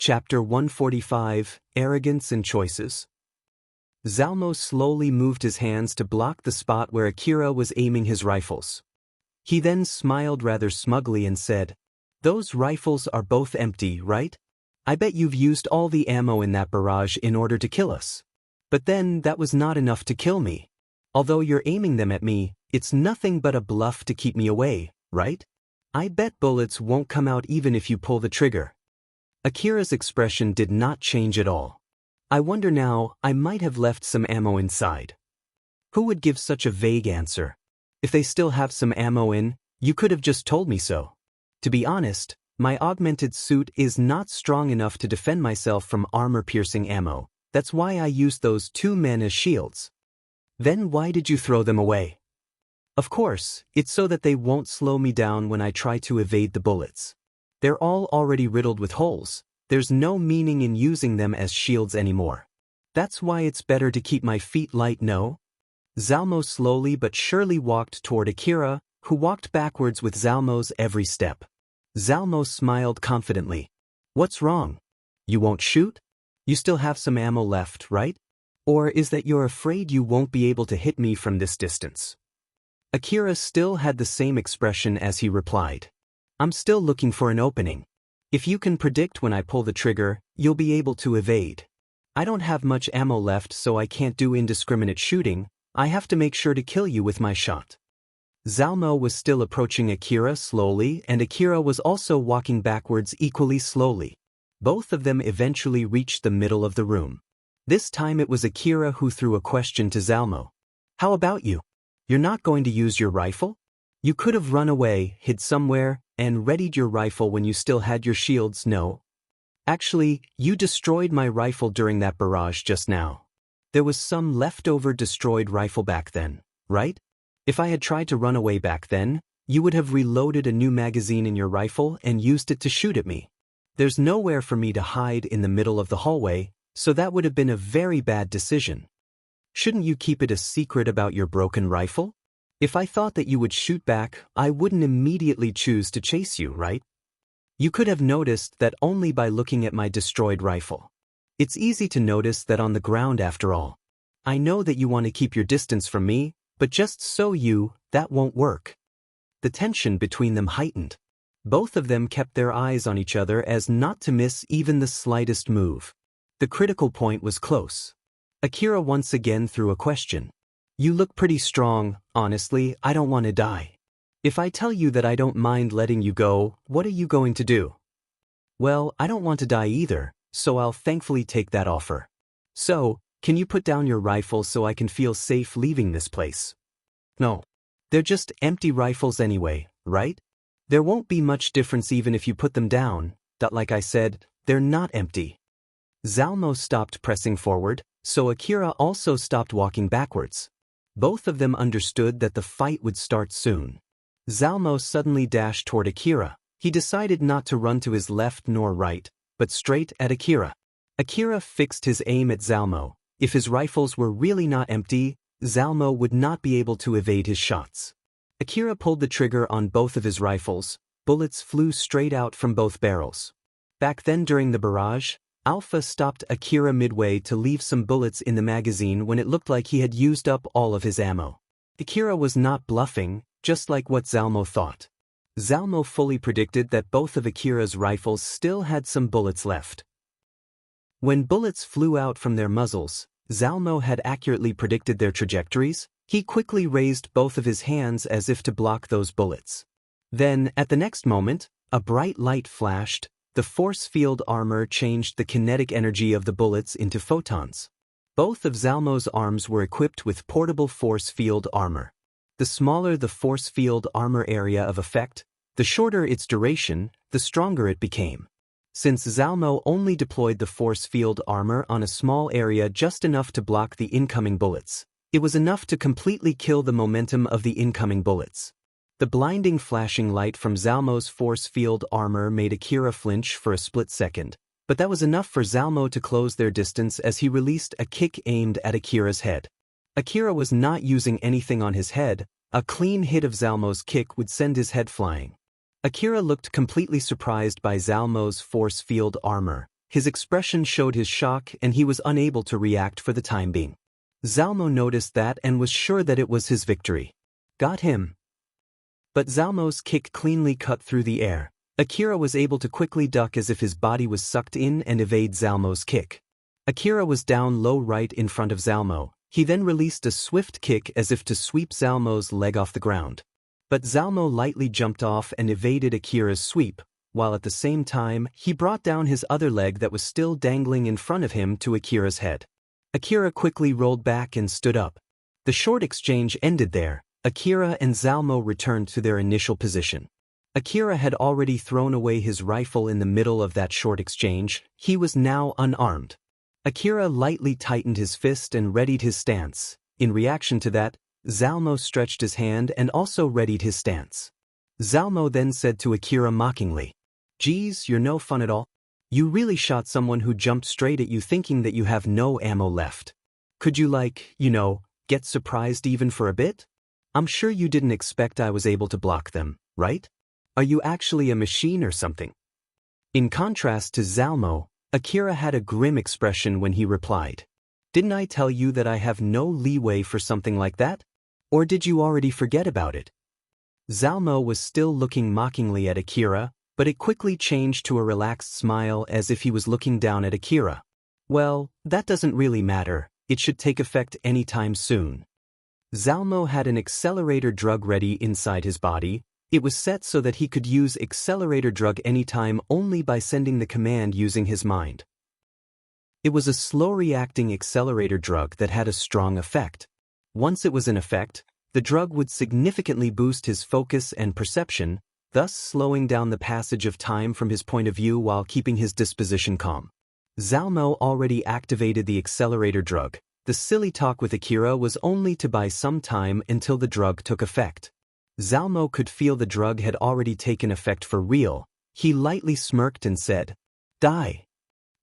Chapter 145, Arrogance and Choices. Zalmo slowly moved his hands to block the spot where Akira was aiming his rifles. He then smiled rather smugly and said, "Those rifles are both empty, right? I bet you've used all the ammo in that barrage in order to kill us. But then that was not enough to kill me. Although you're aiming them at me, it's nothing but a bluff to keep me away, right? I bet bullets won't come out even if you pull the trigger." Akira's expression did not change at all. "I wonder now, I might have left some ammo inside." Who would give such a vague answer? If they still have some ammo in, you could have just told me so. To be honest, my augmented suit is not strong enough to defend myself from armor-piercing ammo. That's why I used those 2 men as shields. Then why did you throw them away? Of course, it's so that they won't slow me down when I try to evade the bullets. They're all already riddled with holes. There's no meaning in using them as shields anymore. That's why it's better to keep my feet light, no? Zalmo slowly but surely walked toward Akira, who walked backwards with Zalmo's every step. Zalmo smiled confidently. "What's wrong? You won't shoot? You still have some ammo left, right? Or is that you're afraid you won't be able to hit me from this distance?" Akira still had the same expression as he replied, "I'm still looking for an opening. If you can predict when I pull the trigger, you'll be able to evade. I don't have much ammo left, so I can't do indiscriminate shooting. I have to make sure to kill you with my shot." Zalmo was still approaching Akira slowly, and Akira was also walking backwards equally slowly. Both of them eventually reached the middle of the room. This time it was Akira who threw a question to Zalmo. "How about you? You're not going to use your rifle? You could have run away, hid somewhere, and readied your rifle when you still had your shields, no? Actually, you destroyed my rifle during that barrage just now. There was some leftover destroyed rifle back then, right? If I had tried to run away back then, you would have reloaded a new magazine in your rifle and used it to shoot at me. There's nowhere for me to hide in the middle of the hallway, so that would have been a very bad decision. Shouldn't you keep it a secret about your broken rifle? If I thought that you would shoot back, I wouldn't immediately choose to chase you, right? You could have noticed that only by looking at my destroyed rifle. It's easy to notice that on the ground after all. I know that you want to keep your distance from me, but just so that won't work." The tension between them heightened. Both of them kept their eyes on each other as not to miss even the slightest move. The critical point was close. Akira once again threw a question. "You look pretty strong. Honestly, I don't want to die. If I tell you that I don't mind letting you go, what are you going to do?" "Well, I don't want to die either, so I'll thankfully take that offer. So, can you put down your rifle so I can feel safe leaving this place?" "No. They're just empty rifles anyway, right? There won't be much difference even if you put them down. Like I said, they're not empty." Zalmo stopped pressing forward, so Akira also stopped walking backwards. Both of them understood that the fight would start soon. Zalmo suddenly dashed toward Akira. He decided not to run to his left nor right, but straight at Akira. Akira fixed his aim at Zalmo. If his rifles were really not empty, Zalmo would not be able to evade his shots. Akira pulled the trigger on both of his rifles. Bullets flew straight out from both barrels. Back then during the barrage, Alpha stopped Akira midway to leave some bullets in the magazine when it looked like he had used up all of his ammo. Akira was not bluffing, just like what Zalmo thought. Zalmo fully predicted that both of Akira's rifles still had some bullets left. When bullets flew out from their muzzles, Zalmo had accurately predicted their trajectories. He quickly raised both of his hands as if to block those bullets. Then, at the next moment, a bright light flashed. The force field armor changed the kinetic energy of the bullets into photons. Both of Zalmo's arms were equipped with portable force field armor. The smaller the force field armor area of effect, the shorter its duration, the stronger it became. Since Zalmo only deployed the force field armor on a small area just enough to block the incoming bullets, it was enough to completely kill the momentum of the incoming bullets. The blinding flashing light from Zalmo's force field armor made Akira flinch for a split second, but that was enough for Zalmo to close their distance as he released a kick aimed at Akira's head. Akira was not using anything on his head. A clean hit of Zalmo's kick would send his head flying. Akira looked completely surprised by Zalmo's force field armor. his expression showed his shock and he was unable to react for the time being. Zalmo noticed that and was sure that it was his victory. Got him. But Zalmo's kick cleanly cut through the air. Akira was able to quickly duck as if his body was sucked in and evade Zalmo's kick. Akira was down low right in front of Zalmo. He then released a swift kick as if to sweep Zalmo's leg off the ground. But Zalmo lightly jumped off and evaded Akira's sweep, while at the same time he brought down his other leg that was still dangling in front of him to Akira's head. Akira quickly rolled back and stood up. The short exchange ended there. Akira and Zalmo returned to their initial position. Akira had already thrown away his rifle in the middle of that short exchange. He was now unarmed. Akira lightly tightened his fist and readied his stance. In reaction to that, Zalmo stretched his hand and also readied his stance. Zalmo then said to Akira mockingly, "Geez, you're no fun at all. You really shot someone who jumped straight at you thinking that you have no ammo left. Could you get surprised even for a bit? I'm sure you didn't expect I was able to block them, right? Are you actually a machine or something?" In contrast to Zalmo, Akira had a grim expression when he replied, "Didn't I tell you that I have no leeway for something like that? Or did you already forget about it?" Zalmo was still looking mockingly at Akira, but it quickly changed to a relaxed smile as if he was looking down at Akira. "Well, that doesn't really matter. It should take effect anytime soon." Zalmo had an accelerator drug ready inside his body. It was set so that he could use accelerator drug anytime only by sending the command using his mind. It was a slow-reacting accelerator drug that had a strong effect. Once it was in effect, the drug would significantly boost his focus and perception, thus slowing down the passage of time from his point of view while keeping his disposition calm. Zalmo already activated the accelerator drug. The silly talk with Akira was only to buy some time until the drug took effect. Zalmo could feel the drug had already taken effect for real. He lightly smirked and said, "Die."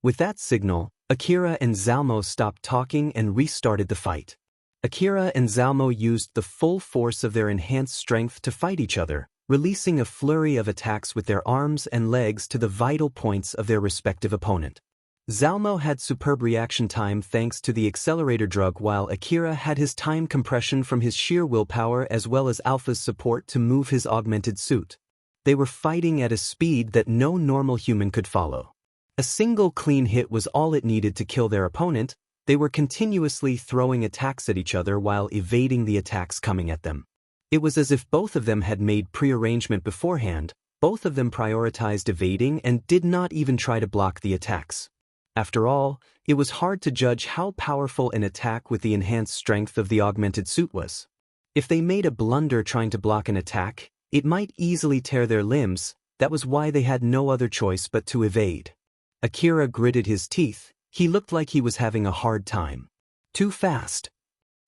With that signal, Akira and Zalmo stopped talking and restarted the fight. Akira and Zalmo used the full force of their enhanced strength to fight each other, releasing a flurry of attacks with their arms and legs to the vital points of their respective opponent. Zalmo had superb reaction time thanks to the accelerator drug, while Akira had his time compression from his sheer willpower as well as Alpha's support to move his augmented suit. They were fighting at a speed that no normal human could follow. A single clean hit was all it needed to kill their opponent. They were continuously throwing attacks at each other while evading the attacks coming at them. It was as if both of them had made prearrangement beforehand. Both of them prioritized evading and did not even try to block the attacks. After all, it was hard to judge how powerful an attack with the enhanced strength of the augmented suit was. If they made a blunder trying to block an attack, it might easily tear their limbs. That was why they had no other choice but to evade. Akira gritted his teeth. He looked like he was having a hard time. Too fast.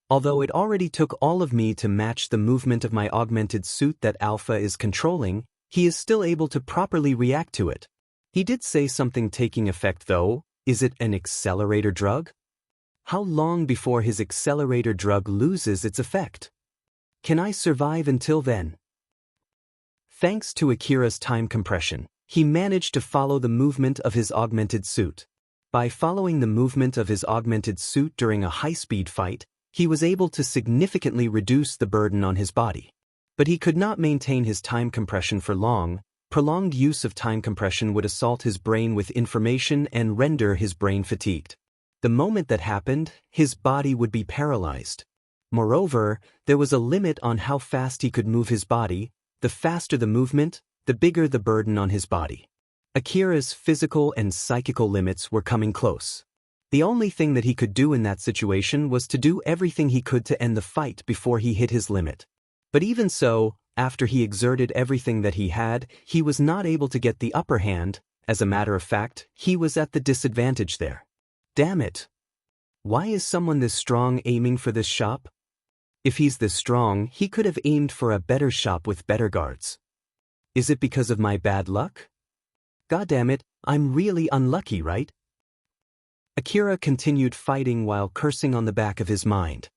Although it already took all of me to match the movement of my augmented suit that Alpha is controlling, he is still able to properly react to it. He did say something taking effect though. Is it an accelerator drug? How long before his accelerator drug loses its effect? Can I survive until then? Thanks to Akira's time compression, he managed to follow the movement of his augmented suit. By following the movement of his augmented suit during a high-speed fight, he was able to significantly reduce the burden on his body. But he could not maintain his time compression for long. Prolonged use of time compression would assault his brain with information and render his brain fatigued. The moment that happened, his body would be paralyzed. Moreover, there was a limit on how fast he could move his body. The faster the movement, the bigger the burden on his body. Akira's physical and psychical limits were coming close. The only thing that he could do in that situation was to do everything he could to end the fight before he hit his limit. But even so, after he exerted everything that he had, he was not able to get the upper hand. As a matter of fact, he was at the disadvantage there. Damn it. Why is someone this strong aiming for this shop? If he's this strong, he could have aimed for a better shop with better guards. Is it because of my bad luck? Goddamn it, I'm really unlucky, right? Akira continued fighting while cursing on the back of his mind.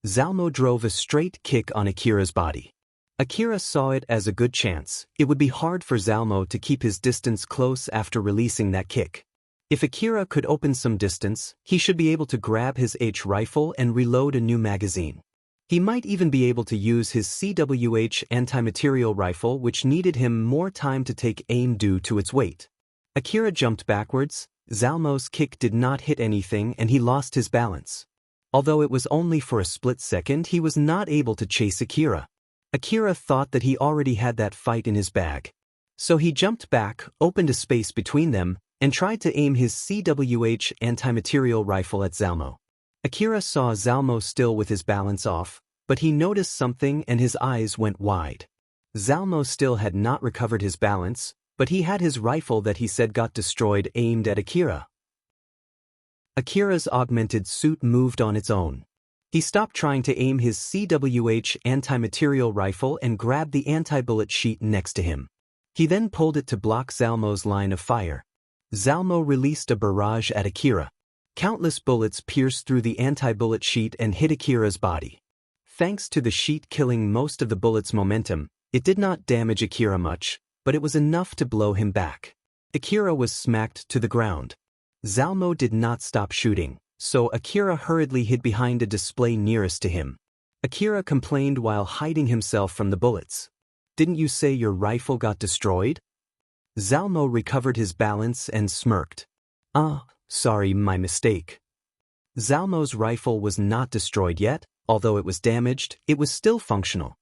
Zalmo drove a straight kick on Akira's body. Akira saw it as a good chance. It would be hard for Zalmo to keep his distance close after releasing that kick. If Akira could open some distance, he should be able to grab his H rifle and reload a new magazine. He might even be able to use his CWH anti-material rifle, which needed him more time to take aim due to its weight. Akira jumped backwards. Zalmo's kick did not hit anything and he lost his balance. Although it was only for a split second, he was not able to chase Akira. Akira thought that he already had that fight in his bag. So he jumped back, opened a space between them, and tried to aim his CWH anti-material rifle at Zalmo. Akira saw Zalmo still with his balance off, but he noticed something and his eyes went wide. Zalmo still had not recovered his balance, but he had his rifle that he said got destroyed aimed at Akira. Akira's augmented suit moved on its own. He stopped trying to aim his CWH anti-material rifle and grabbed the anti-bullet sheet next to him. He then pulled it to block Zalmo's line of fire. Zalmo released a barrage at Akira. Countless bullets pierced through the anti-bullet sheet and hit Akira's body. Thanks to the sheet killing most of the bullet's momentum, it did not damage Akira much, but it was enough to blow him back. Akira was smacked to the ground. Zalmo did not stop shooting, so Akira hurriedly hid behind a display nearest to him. Akira complained while hiding himself from the bullets. "Didn't you say your rifle got destroyed?" Zalmo recovered his balance and smirked. Sorry, my mistake." Zalmo's rifle was not destroyed yet. Although it was damaged, it was still functional.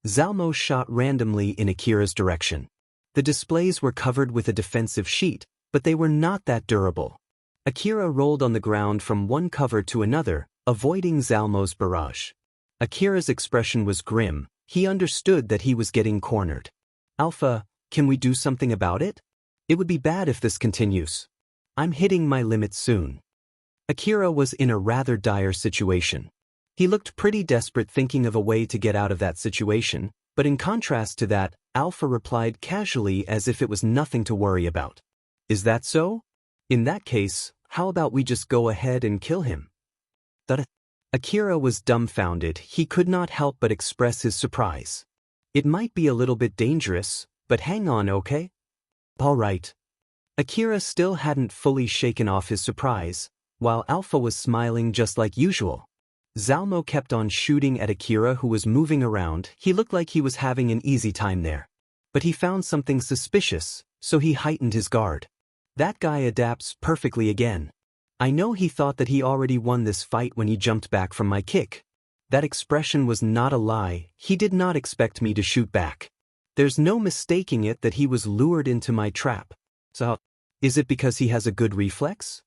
Zalmo shot randomly in Akira's direction. The displays were covered with a defensive sheet, but they were not that durable. Akira rolled on the ground from one cover to another, avoiding Zalmo's barrage. Akira's expression was grim. He understood that he was getting cornered. "Alpha, can we do something about it? It would be bad if this continues. I'm hitting my limit soon." Akira was in a rather dire situation. He looked pretty desperate, thinking of a way to get out of that situation, but in contrast to that, Alpha replied casually as if it was nothing to worry about. "Is that so? In that case, how about we just go ahead and kill him?" Akira was dumbfounded. He could not help but express his surprise. "It might be a little bit dangerous, but hang on, okay?" "All right." Akira still hadn't fully shaken off his surprise, while Alpha was smiling just like usual. Zalmo kept on shooting at Akira, who was moving around. He looked like he was having an easy time there. But he found something suspicious, so he heightened his guard. "That guy adapts perfectly again. I know he thought that he already won this fight when he jumped back from my kick. That expression was not a lie. He did not expect me to shoot back. There's no mistaking it that he was lured into my trap. So, is it because he has a good reflex?"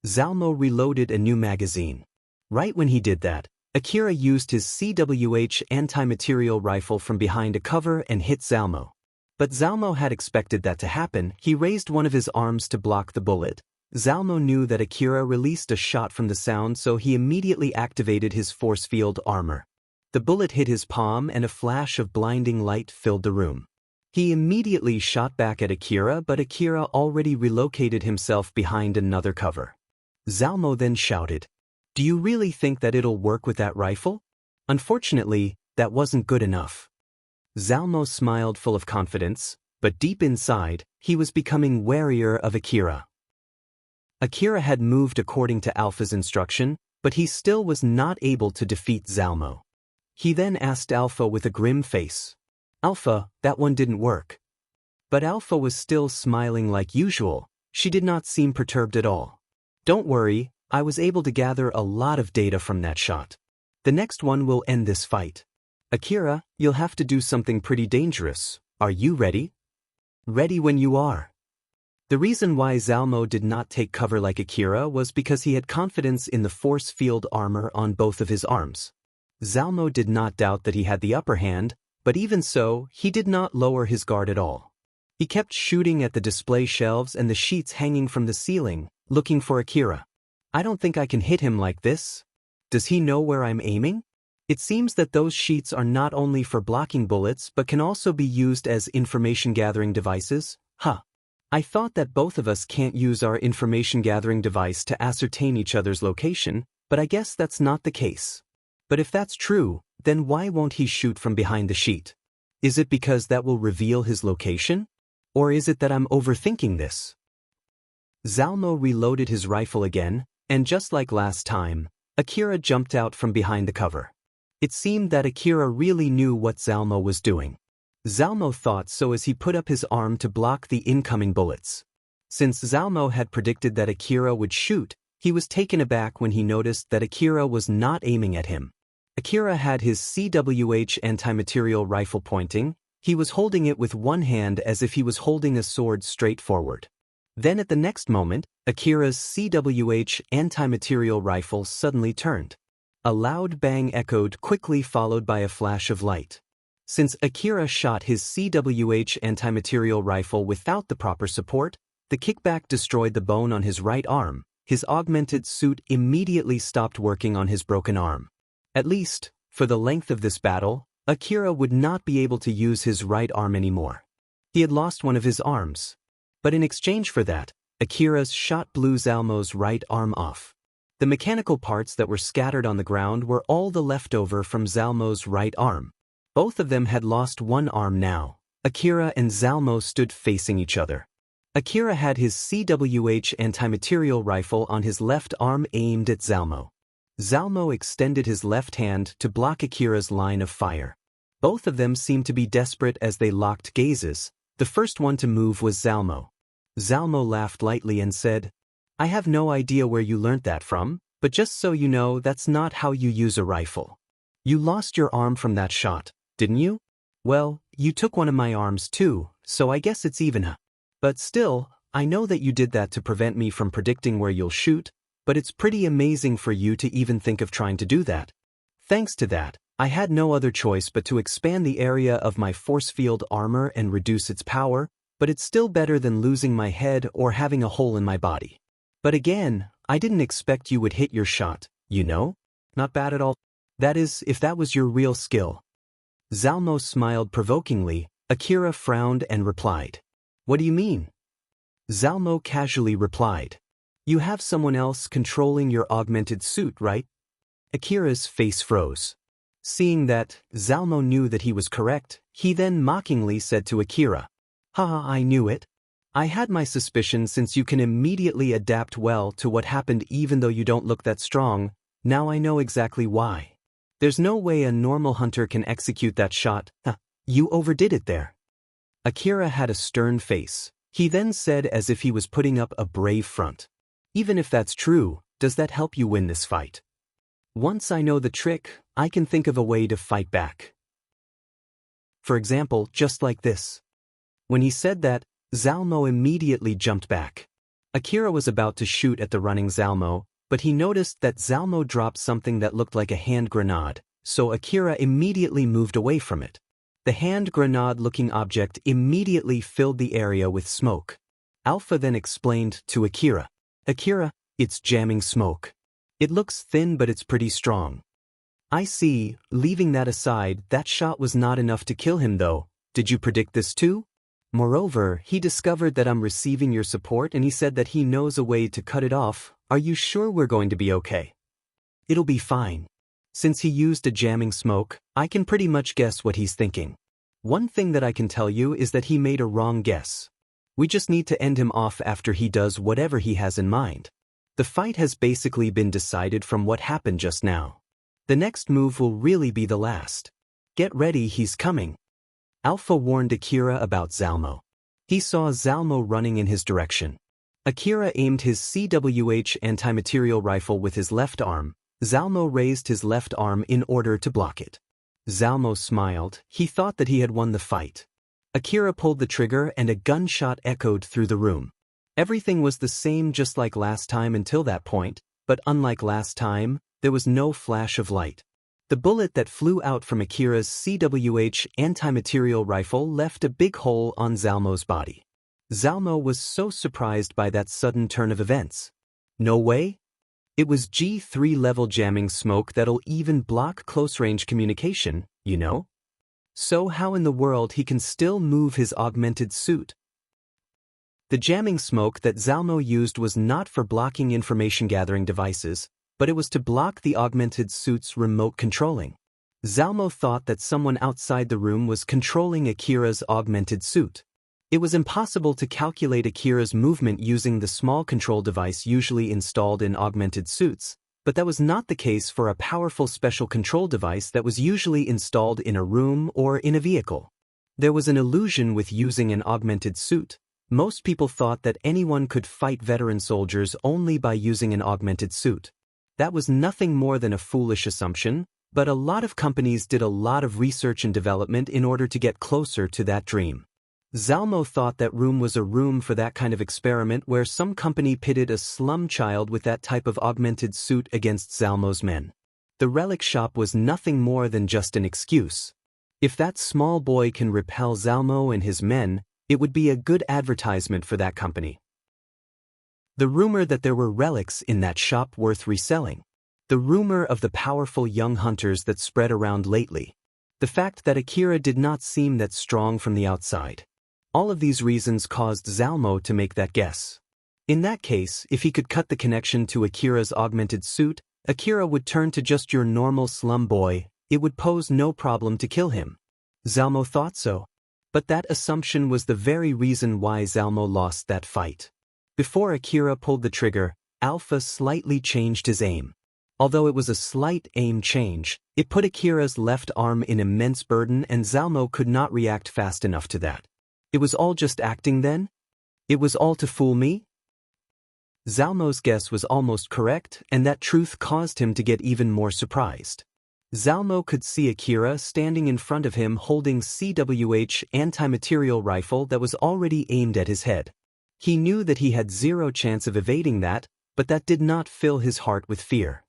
Zalmo reloaded a new magazine. Right when he did that, Akira used his CWH anti-material rifle from behind a cover and hit Zalmo. But Zalmo had expected that to happen. He raised one of his arms to block the bullet. Zalmo knew that Akira released a shot from the sound, so he immediately activated his force field armor. The bullet hit his palm and a flash of blinding light filled the room. He immediately shot back at Akira, but Akira already relocated himself behind another cover. Zalmo then shouted, "Do you really think that it'll work with that rifle?" Unfortunately, that wasn't good enough. Zalmo smiled full of confidence, but deep inside, he was becoming warier of Akira. Akira had moved according to Alpha's instruction, but he still was not able to defeat Zalmo. He then asked Alpha with a grim face, "Alpha, that one didn't work." But Alpha was still smiling like usual. She did not seem perturbed at all. "Don't worry, I was able to gather a lot of data from that shot. The next one will end this fight. Akira, you'll have to do something pretty dangerous. Are you ready?" "Ready when you are." The reason why Zalmo did not take cover like Akira was because he had confidence in the force field armor on both of his arms. Zalmo did not doubt that he had the upper hand, but even so, he did not lower his guard at all. He kept shooting at the display shelves and the sheets hanging from the ceiling, looking for Akira. "I don't think I can hit him like this. Does he know where I'm aiming? It seems that those sheets are not only for blocking bullets but can also be used as information-gathering devices. I thought that both of us can't use our information-gathering device to ascertain each other's location, but I guess that's not the case. But if that's true, then why won't he shoot from behind the sheet? Is it because that will reveal his location? Or is it that I'm overthinking this?" Zalmo reloaded his rifle again, and just like last time, Akira jumped out from behind the cover. It seemed that Akira really knew what Zalmo was doing. Zalmo thought so as he put up his arm to block the incoming bullets. Since Zalmo had predicted that Akira would shoot, he was taken aback when he noticed that Akira was not aiming at him. Akira had his CWH anti-material rifle pointing. He was holding it with one hand as if he was holding a sword straight forward. Then at the next moment, Akira's CWH anti-material rifle suddenly turned. A loud bang echoed, quickly followed by a flash of light. Since Akira shot his CWH anti-material rifle without the proper support, the kickback destroyed the bone on his right arm. His augmented suit immediately stopped working on his broken arm. At least, for the length of this battle, Akira would not be able to use his right arm anymore. He had lost one of his arms. But in exchange for that, Akira's shot blew Zalmo's right arm off. The mechanical parts that were scattered on the ground were all the leftover from Zalmo's right arm. Both of them had lost one arm now. Akira and Zalmo stood facing each other. Akira had his CWH anti-material rifle on his left arm aimed at Zalmo. Zalmo extended his left hand to block Akira's line of fire. Both of them seemed to be desperate as they locked gazes. The first one to move was Zalmo. Zalmo laughed lightly and said, "I have no idea where you learnt that from, but just so you know, that's not how you use a rifle. You lost your arm from that shot, didn't you? Well, you took one of my arms too, so I guess it's even. But still, I know that you did that to prevent me from predicting where you'll shoot, but it's pretty amazing for you to even think of trying to do that. Thanks to that, I had no other choice but to expand the area of my force field armor and reduce its power, but it's still better than losing my head or having a hole in my body. But again, I didn't expect you would hit your shot, you know? Not bad at all. That is, if that was your real skill." Zalmo smiled provokingly. Akira frowned and replied, "What do you mean?" Zalmo casually replied, "You have someone else controlling your augmented suit, right?" Akira's face froze. Seeing that, Zalmo knew that he was correct, he then mockingly said to Akira, "Haha, I knew it. I had my suspicions since you can immediately adapt well to what happened even though you don't look that strong. Now I know exactly why. There's no way a normal hunter can execute that shot. You overdid it there." Akira had a stern face. He then said as if he was putting up a brave front, "Even if that's true, does that help you win this fight? Once I know the trick, I can think of a way to fight back. For example, just like this." When he said that, Zalmo immediately jumped back. Akira was about to shoot at the running Zalmo, but he noticed that Zalmo dropped something that looked like a hand grenade, so Akira immediately moved away from it. The hand grenade-looking object immediately filled the area with smoke. Alpha then explained to Akira, "Akira, it's jamming smoke. It looks thin but it's pretty strong." "I see, leaving that aside, that shot was not enough to kill him though. Did you predict this too? Moreover, he discovered that I'm receiving your support and he said that he knows a way to cut it off. Are you sure we're going to be okay?" "It'll be fine. Since he used a jamming smoke, I can pretty much guess what he's thinking. One thing that I can tell you is that he made a wrong guess. We just need to end him off after he does whatever he has in mind. The fight has basically been decided from what happened just now. The next move will really be the last. Get ready, he's coming." Alpha warned Akira about Zalmo. He saw Zalmo running in his direction. Akira aimed his CWH anti-material rifle with his left arm. Zalmo raised his left arm in order to block it. Zalmo smiled. He thought that he had won the fight. Akira pulled the trigger and a gunshot echoed through the room. Everything was the same just like last time until that point, but unlike last time, there was no flash of light. The bullet that flew out from Akira's CWH anti-material rifle left a big hole on Zalmo's body. Zalmo was so surprised by that sudden turn of events. No way? It was G3 level jamming smoke that'll even block close-range communication, you know? So how in the world he can still move his augmented suit? The jamming smoke that Zalmo used was not for blocking information-gathering devices, but it was to block the augmented suit's remote controlling. Zalmo thought that someone outside the room was controlling Akira's augmented suit. It was impossible to calculate Akira's movement using the small control device usually installed in augmented suits, but that was not the case for a powerful special control device that was usually installed in a room or in a vehicle. There was an illusion with using an augmented suit. Most people thought that anyone could fight veteran soldiers only by using an augmented suit. That was nothing more than a foolish assumption, but a lot of companies did a lot of research and development in order to get closer to that dream. Zalmo thought that room was a room for that kind of experiment where some company pitted a slum child with that type of augmented suit against Zalmo's men. The relic shop was nothing more than just an excuse. If that small boy can repel Zalmo and his men, it would be a good advertisement for that company. The rumor that there were relics in that shop worth reselling. The rumor of the powerful young hunters that spread around lately. The fact that Akira did not seem that strong from the outside. All of these reasons caused Zalmo to make that guess. In that case, if he could cut the connection to Akira's augmented suit, Akira would turn to just your normal slum boy. It would pose no problem to kill him. Zalmo thought so. But that assumption was the very reason why Zalmo lost that fight. Before Akira pulled the trigger, Alpha slightly changed his aim. Although it was a slight aim change, it put Akira's left arm in immense burden and Zalmo could not react fast enough to that. It was all just acting then? It was all to fool me? Zalmo's guess was almost correct, and that truth caused him to get even more surprised. Zalmo could see Akira standing in front of him holding CWH anti-material rifle that was already aimed at his head. He knew that he had zero chance of evading that, but that did not fill his heart with fear.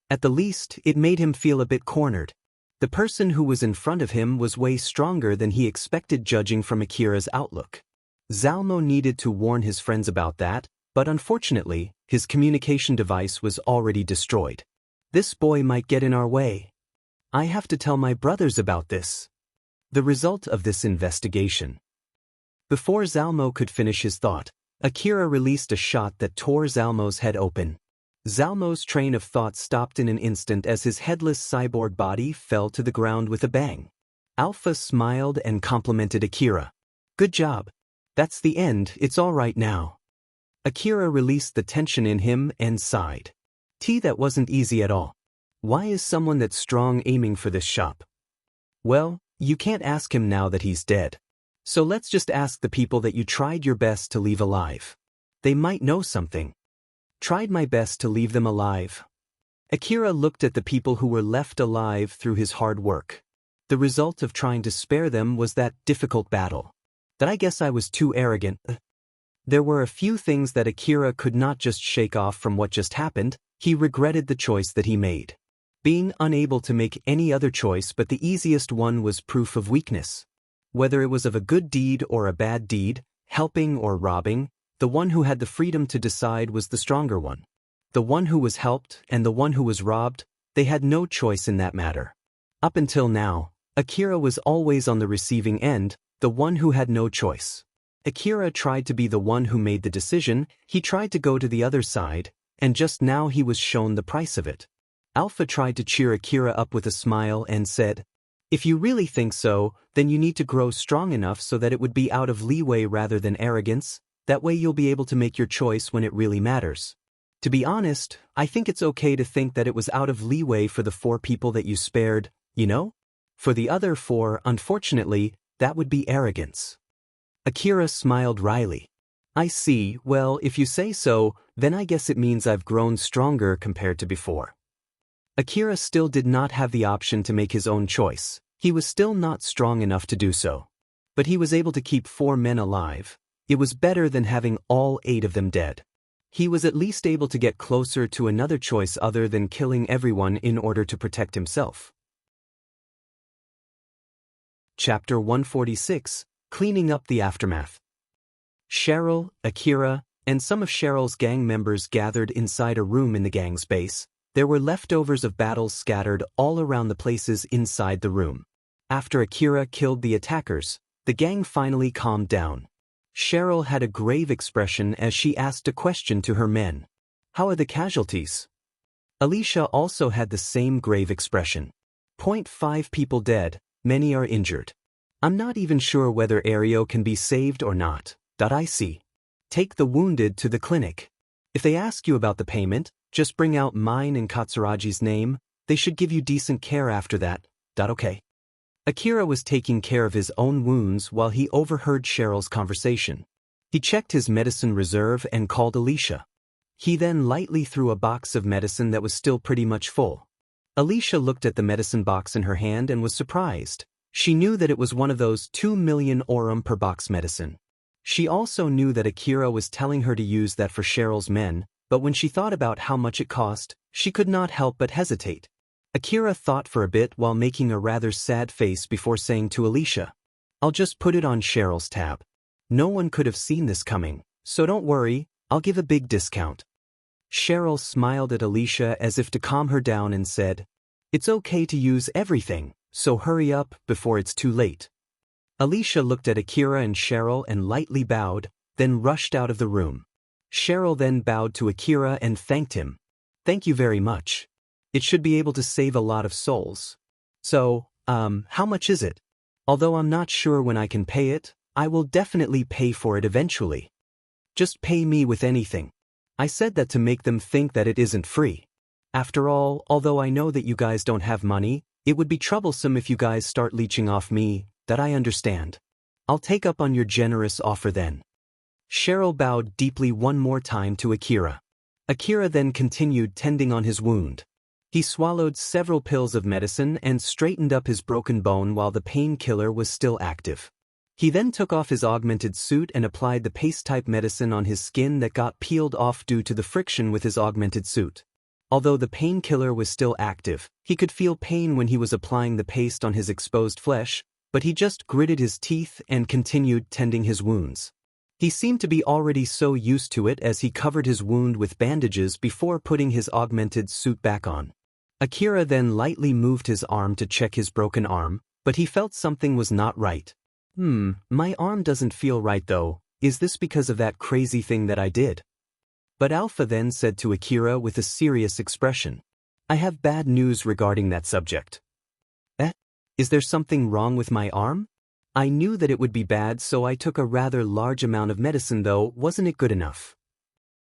At the least, it made him feel a bit cornered. The person who was in front of him was way stronger than he expected judging from Akira's outlook. Zalmo needed to warn his friends about that, but unfortunately, his communication device was already destroyed. This boy might get in our way. I have to tell my brothers about this. The result of this investigation. Before Zalmo could finish his thought, Akira released a shot that tore Zalmo's head open. Zalmo's train of thought stopped in an instant as his headless cyborg body fell to the ground with a bang. Alpha smiled and complimented Akira. Good job. That's the end, it's all right now. Akira released the tension in him and sighed. That wasn't easy at all. Why is someone that strong aiming for this shop? Well, you can't ask him now that he's dead. So let's just ask the people that you tried your best to leave alive. They might know something. Tried my best to leave them alive. Akira looked at the people who were left alive through his hard work. The result of trying to spare them was that difficult battle. That I guess I was too arrogant. There were a few things that Akira could not just shake off from what just happened. He regretted the choice that he made. Being unable to make any other choice but the easiest one was proof of weakness. Whether it was of a good deed or a bad deed, helping or robbing, the one who had the freedom to decide was the stronger one. The one who was helped and the one who was robbed, they had no choice in that matter. Up until now, Akira was always on the receiving end, the one who had no choice. Akira tried to be the one who made the decision, he tried to go to the other side, and just now he was shown the price of it. Alpha tried to cheer Akira up with a smile and said, "If you really think so, then you need to grow strong enough so that it would be out of leeway rather than arrogance. That way you'll be able to make your choice when it really matters. To be honest, I think it's okay to think that it was out of leeway for the 4 people that you spared, you know? For the other 4, unfortunately, that would be arrogance." Akira smiled wryly. "I see, well, if you say so, then I guess it means I've grown stronger compared to before." Akira still did not have the option to make his own choice. He was still not strong enough to do so. But he was able to keep 4 men alive. It was better than having all 8 of them dead. He was at least able to get closer to another choice other than killing everyone in order to protect himself. Chapter 146, Cleaning Up the Aftermath. Cheryl, Akira, and some of Cheryl's gang members gathered inside a room in the gang's base. There were leftovers of battles scattered all around the places inside the room. After Akira killed the attackers, the gang finally calmed down. Cheryl had a grave expression as she asked a question to her men. "How are the casualties?" Alicia also had the same grave expression. 5 people dead, many are injured. I'm not even sure whether Ario can be saved or not. I see. Take the wounded to the clinic. If they ask you about the payment, just bring out mine and Katsuragi's name. They should give you decent care after that. Okay. Akira was taking care of his own wounds while he overheard Cheryl's conversation. He checked his medicine reserve and called Alicia. He then lightly threw a box of medicine that was still pretty much full. Alicia looked at the medicine box in her hand and was surprised. She knew that it was one of those 2 million aurum per box medicine. She also knew that Akira was telling her to use that for Cheryl's men, but when she thought about how much it cost, she could not help but hesitate. Akira thought for a bit while making a rather sad face before saying to Alicia, "I'll just put it on Cheryl's tab. No one could have seen this coming, so don't worry, I'll give a big discount." Cheryl smiled at Alicia as if to calm her down and said, "It's okay to use everything, so hurry up before it's too late." Alicia looked at Akira and Cheryl and lightly bowed, then rushed out of the room. Cheryl then bowed to Akira and thanked him. "Thank you very much. It should be able to save a lot of souls. So, how much is it? Although I'm not sure when I can pay it, I will definitely pay for it eventually. Just pay me with anything." I said that to make them think that it isn't free. After all, although I know that you guys don't have money, it would be troublesome if you guys start leeching off me, that I understand. I'll take up on your generous offer then. Cheryl bowed deeply one more time to Akira. Akira then continued tending on his wound. He swallowed several pills of medicine and straightened up his broken bone while the painkiller was still active. He then took off his augmented suit and applied the paste-type medicine on his skin that got peeled off due to the friction with his augmented suit. Although the painkiller was still active, he could feel pain when he was applying the paste on his exposed flesh, but he just gritted his teeth and continued tending his wounds. He seemed to be already so used to it as he covered his wound with bandages before putting his augmented suit back on. Akira then lightly moved his arm to check his broken arm, but he felt something was not right. My arm doesn't feel right though. Is this because of that crazy thing that I did?" But Alpha then said to Akira with a serious expression, "I have bad news regarding that subject." Is there something wrong with my arm? I knew that it would be bad, so I took a rather large amount of medicine though. Wasn't it good enough?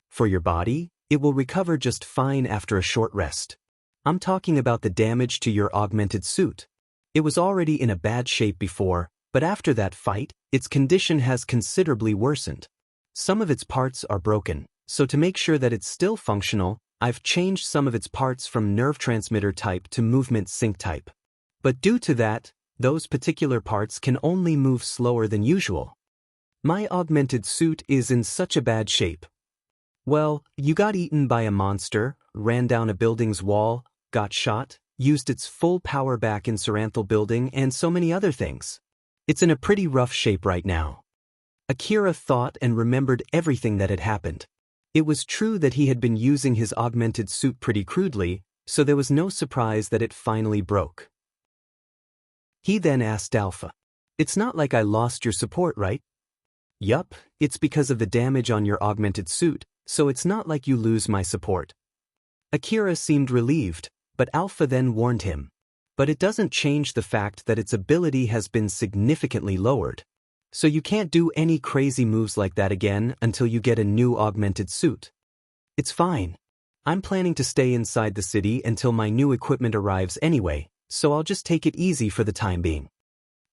For your body, it will recover just fine after a short rest. I'm talking about the damage to your augmented suit. It was already in a bad shape before, but after that fight, its condition has considerably worsened. Some of its parts are broken, so to make sure that it's still functional, I've changed some of its parts from nerve transmitter type to movement sync type. But due to that, those particular parts can only move slower than usual. My augmented suit is in such a bad shape. Well, you got eaten by a monster, ran down a building's wall, got shot, used its full power back in Saranthal building, and so many other things. It's in a pretty rough shape right now." Akira thought and remembered everything that had happened. It was true that he had been using his augmented suit pretty crudely, so there was no surprise that it finally broke. He then asked Alpha, "It's not like I lost your support, right?" "Yup, it's because of the damage on your augmented suit, so it's not like you lose my support." Akira seemed relieved, but Alpha then warned him. "But it doesn't change the fact that its ability has been significantly lowered. So you can't do any crazy moves like that again until you get a new augmented suit." "It's fine. I'm planning to stay inside the city until my new equipment arrives anyway, so I'll just take it easy for the time being."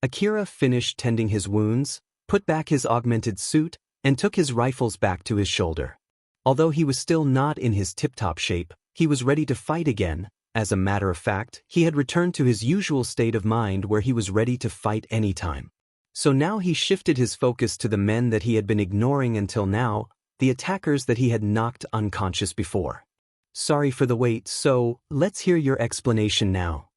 Akira finished tending his wounds, put back his augmented suit, and took his rifles back to his shoulder. Although he was still not in his tip-top shape, he was ready to fight again. As a matter of fact, he had returned to his usual state of mind where he was ready to fight anytime. So now he shifted his focus to the men that he had been ignoring until now, the attackers that he had knocked unconscious before. "Sorry for the wait, so let's hear your explanation now."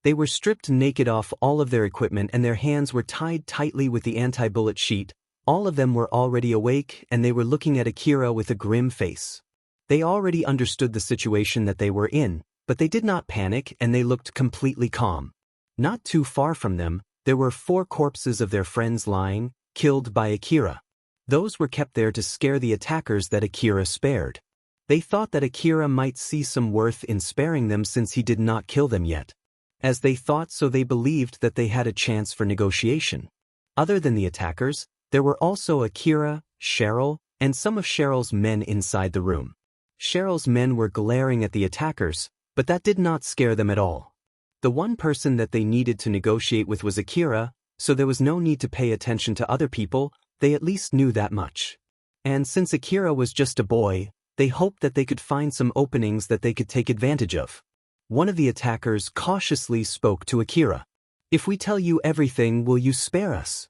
They were stripped naked off all of their equipment and their hands were tied tightly with the anti-bullet sheet. All of them were already awake and they were looking at Akira with a grim face. They already understood the situation that they were in, but they did not panic and they looked completely calm. Not too far from them, there were 4 corpses of their friends lying, killed by Akira. Those were kept there to scare the attackers that Akira spared. They thought that Akira might see some worth in sparing them since he did not kill them yet. As they thought so, they believed that they had a chance for negotiation. Other than the attackers, there were also Akira, Cheryl, and some of Cheryl's men inside the room. Cheryl's men were glaring at the attackers, but that did not scare them at all. The one person that they needed to negotiate with was Akira, so there was no need to pay attention to other people, they at least knew that much. And since Akira was just a boy, they hoped that they could find some openings that they could take advantage of. One of the attackers cautiously spoke to Akira. "If we tell you everything, will you spare us?"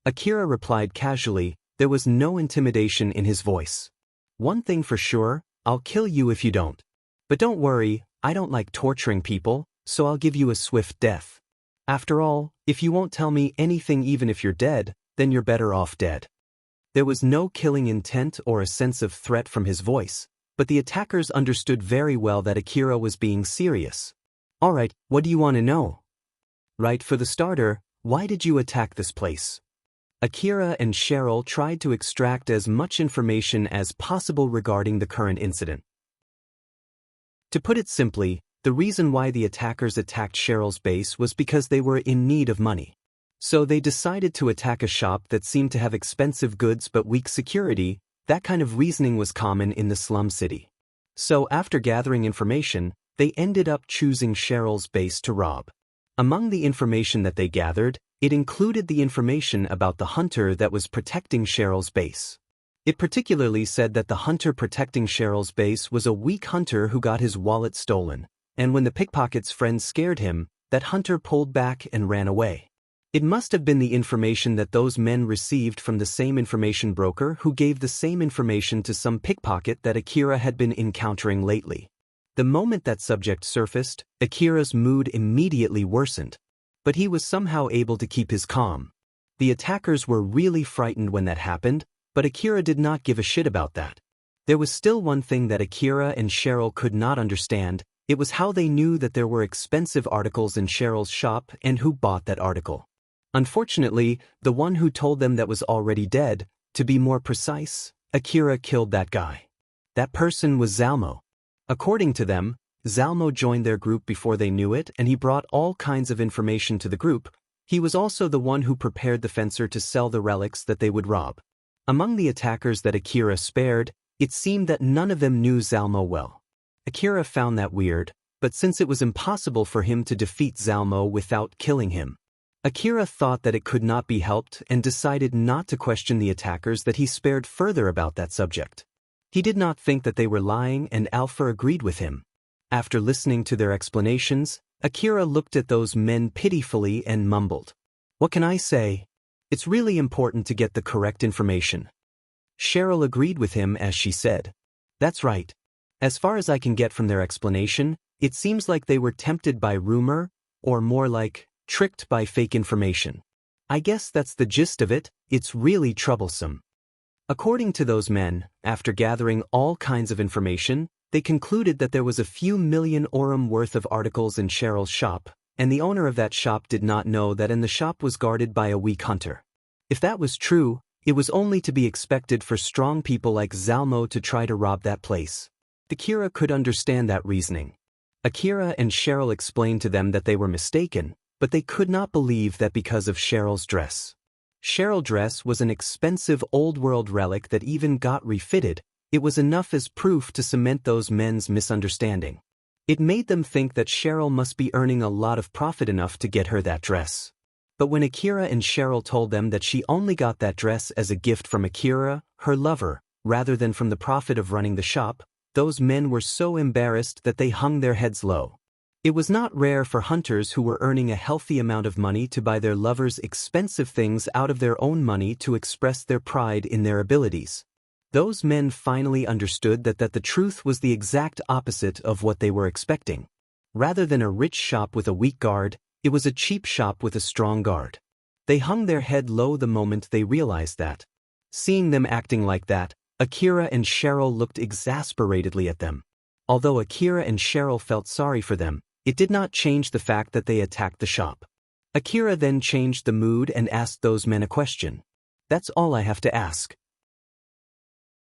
Akira replied casually, there was no intimidation in his voice. "One thing for sure, I'll kill you if you don't. But don't worry, I don't like torturing people, so I'll give you a swift death. After all, if you won't tell me anything even if you're dead, then you're better off dead." There was no killing intent or a sense of threat from his voice, but the attackers understood very well that Akira was being serious. "Alright, what do you want to know?" "Right, for the starter, why did you attack this place?" Akira and Cheryl tried to extract as much information as possible regarding the current incident. To put it simply, the reason why the attackers attacked Cheryl's base was because they were in need of money. So they decided to attack a shop that seemed to have expensive goods but weak security. That kind of reasoning was common in the slum city. So after gathering information, they ended up choosing Cheryl's base to rob. Among the information that they gathered, it included the information about the hunter that was protecting Cheryl's base. It particularly said that the hunter protecting Cheryl's base was a weak hunter who got his wallet stolen, and when the pickpocket's friend scared him, that hunter pulled back and ran away. It must have been the information that those men received from the same information broker who gave the same information to some pickpocket that Akira had been encountering lately. The moment that subject surfaced, Akira's mood immediately worsened. But he was somehow able to keep his calm. The attackers were really frightened when that happened, but Akira did not give a shit about that. There was still one thing that Akira and Cheryl could not understand. It was how they knew that there were expensive articles in Cheryl's shop and who bought that article. Unfortunately, the one who told them that was already dead. To be more precise, Akira killed that guy. That person was Zalmo. According to them, Zalmo joined their group before they knew it, and he brought all kinds of information to the group. He was also the one who prepared the fencer to sell the relics that they would rob. Among the attackers that Akira spared, it seemed that none of them knew Zalmo well. Akira found that weird, but since it was impossible for him to defeat Zalmo without killing him, Akira thought that it could not be helped and decided not to question the attackers that he spared further about that subject. He did not think that they were lying, and Alpha agreed with him. After listening to their explanations, Akira looked at those men pitifully and mumbled, "What can I say? It's really important to get the correct information." Cheryl agreed with him as she said, "That's right. As far as I can get from their explanation, it seems like they were tempted by rumor, or more like, tricked by fake information. I guess that's the gist of it. It's really troublesome." According to those men, after gathering all kinds of information, they concluded that there was a few million orum worth of articles in Cheryl's shop, and the owner of that shop did not know that the shop was guarded by a weak hunter. If that was true, it was only to be expected for strong people like Zalmo to try to rob that place. Akira could understand that reasoning. Akira and Cheryl explained to them that they were mistaken, but they could not believe that because of Cheryl's dress. Cheryl's dress was an expensive old-world relic that even got refitted. It was enough as proof to cement those men's misunderstanding. It made them think that Cheryl must be earning a lot of profit enough to get her that dress. But when Akira and Cheryl told them that she only got that dress as a gift from Akira, her lover, rather than from the profit of running the shop, those men were so embarrassed that they hung their heads low. It was not rare for hunters who were earning a healthy amount of money to buy their lovers expensive things out of their own money to express their pride in their abilities. Those men finally understood that the truth was the exact opposite of what they were expecting. Rather than a rich shop with a weak guard, it was a cheap shop with a strong guard. They hung their head low the moment they realized that. Seeing them acting like that, Akira and Cheryl looked exasperatedly at them. Although Akira and Cheryl felt sorry for them, it did not change the fact that they attacked the shop. Akira then changed the mood and asked those men a question. "That's all I have to ask.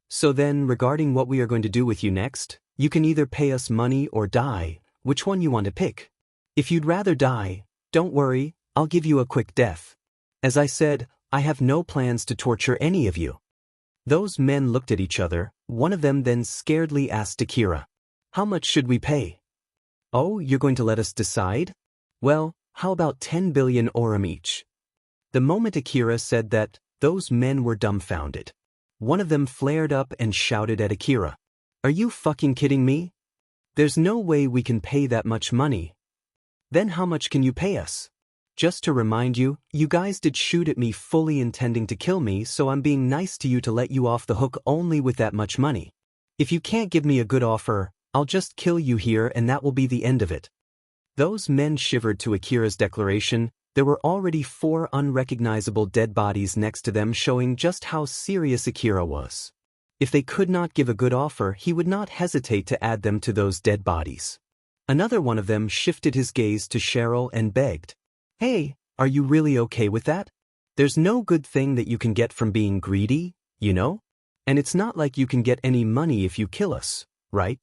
So then, regarding what we are going to do with you next, you can either pay us money or die. Which one you want to pick? If you'd rather die, don't worry, I'll give you a quick death. As I said, I have no plans to torture any of you. Those men looked at each other. One of them then scaredly asked Akira, "How much should we pay?" "Oh, you're going to let us decide? Well, how about 10 billion orum each?" The moment Akira said that, those men were dumbfounded. One of them flared up and shouted at Akira, "Are you fucking kidding me? There's no way we can pay that much money." "Then how much can you pay us?" "Just to remind you, you guys did shoot at me fully intending to kill me, so I'm being nice to you to let you off the hook only with that much money. If you can't give me a good offer, I'll just kill you here and that will be the end of it." Those men shivered to Akira's declaration. There were already 4 unrecognizable dead bodies next to them, showing just how serious Akira was. If they could not give a good offer, he would not hesitate to add them to those dead bodies. Another one of them shifted his gaze to Cheryl and begged, "Hey, are you really okay with that? There's no good thing that you can get from being greedy, you know? And it's not like you can get any money if you kill us, right?"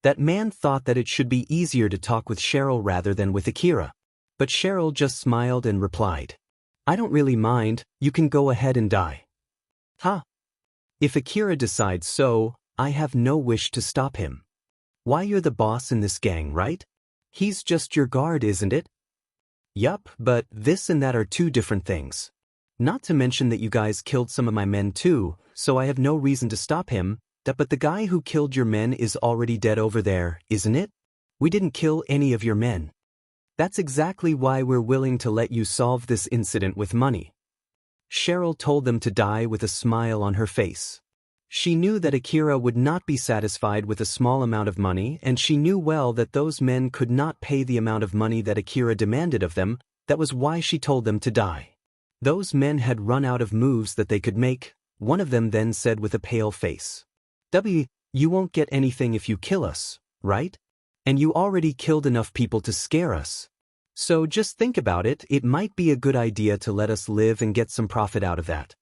That man thought that it should be easier to talk with Cheryl rather than with Akira. But Cheryl just smiled and replied, "I don't really mind, you can go ahead and die." "Huh? If Akira decides so, I have no wish to stop him. Why, you're the boss in this gang, right? He's just your guard, isn't it?" "Yup, but this and that are 2 different things. Not to mention that you guys killed some of my men too, so I have no reason to stop him. But the guy who killed your men is already dead over there, isn't it? We didn't kill any of your men. That's exactly why we're willing to let you solve this incident with money." Cheryl told them to die with a smile on her face. She knew that Akira would not be satisfied with a small amount of money, and she knew well that those men could not pay the amount of money that Akira demanded of them. That was why she told them to die. Those men had run out of moves that they could make. One of them then said with a pale face, "You won't get anything if you kill us, right? And you already killed enough people to scare us. So just think about it, it might be a good idea to let us live and get some profit out of that."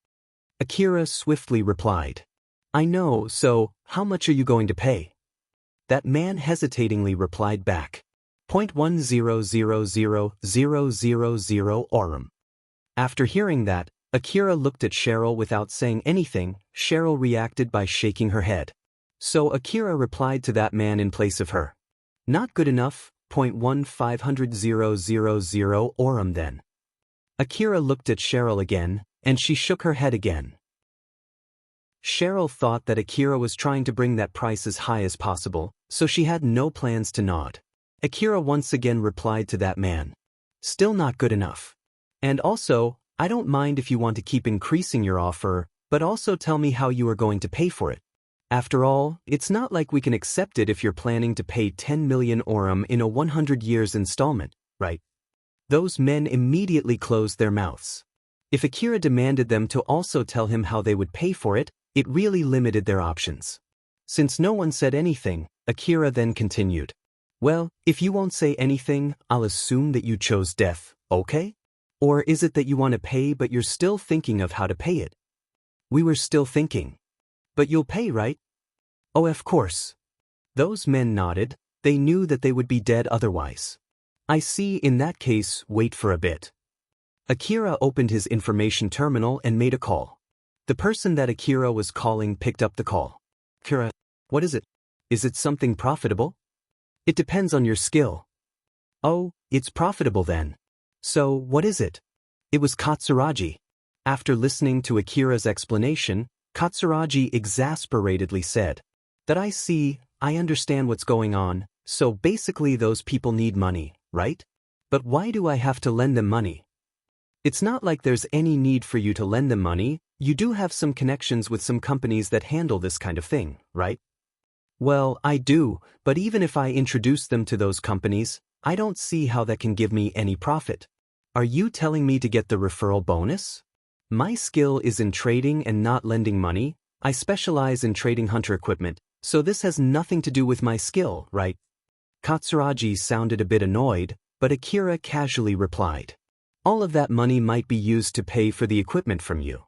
Akira swiftly replied, "I know, so how much are you going to pay?" That man hesitatingly replied back, "0.1000000 orum." After hearing that, Akira looked at Cheryl without saying anything. Cheryl reacted by shaking her head. So Akira replied to that man in place of her, "Not good enough, 0.1500000 orum then." Akira looked at Cheryl again, and she shook her head again. Cheryl thought that Akira was trying to bring that price as high as possible, so she had no plans to nod. Akira once again replied to that man, "Still not good enough. And also, I don't mind if you want to keep increasing your offer, but also tell me how you are going to pay for it. After all, it's not like we can accept it if you're planning to pay 10 million orum in a 100 years installment, right?" Those men immediately closed their mouths. If Akira demanded them to also tell him how they would pay for it, it really limited their options. Since no one said anything, Akira then continued, "Well, if you won't say anything, I'll assume that you chose death, okay? Or is it that you want to pay but you're still thinking of how to pay it?" "We were still thinking. But you'll pay, right?" "Oh, of course." Those men nodded. They knew that they would be dead otherwise. "I see, in that case, wait for a bit." Akira opened his information terminal and made a call. The person that Akira was calling picked up the call. "Akira, what is it? Is it something profitable?" "It depends on your skill." "Oh, it's profitable then. So, what is it?" It was Katsuragi. After listening to Akira's explanation, Katsuragi exasperatedly said, "That I see, I understand what's going on, so basically those people need money, right? But why do I have to lend them money?" "It's not like there's any need for you to lend them money. You do have some connections with some companies that handle this kind of thing, right?" "Well, I do, but even if I introduce them to those companies, I don't see how that can give me any profit. Are you telling me to get the referral bonus? My skill is in trading and not lending money. I specialize in trading hunter equipment, so this has nothing to do with my skill, right?" Katsuragi sounded a bit annoyed, but Akira casually replied, "All of that money might be used to pay for the equipment from you."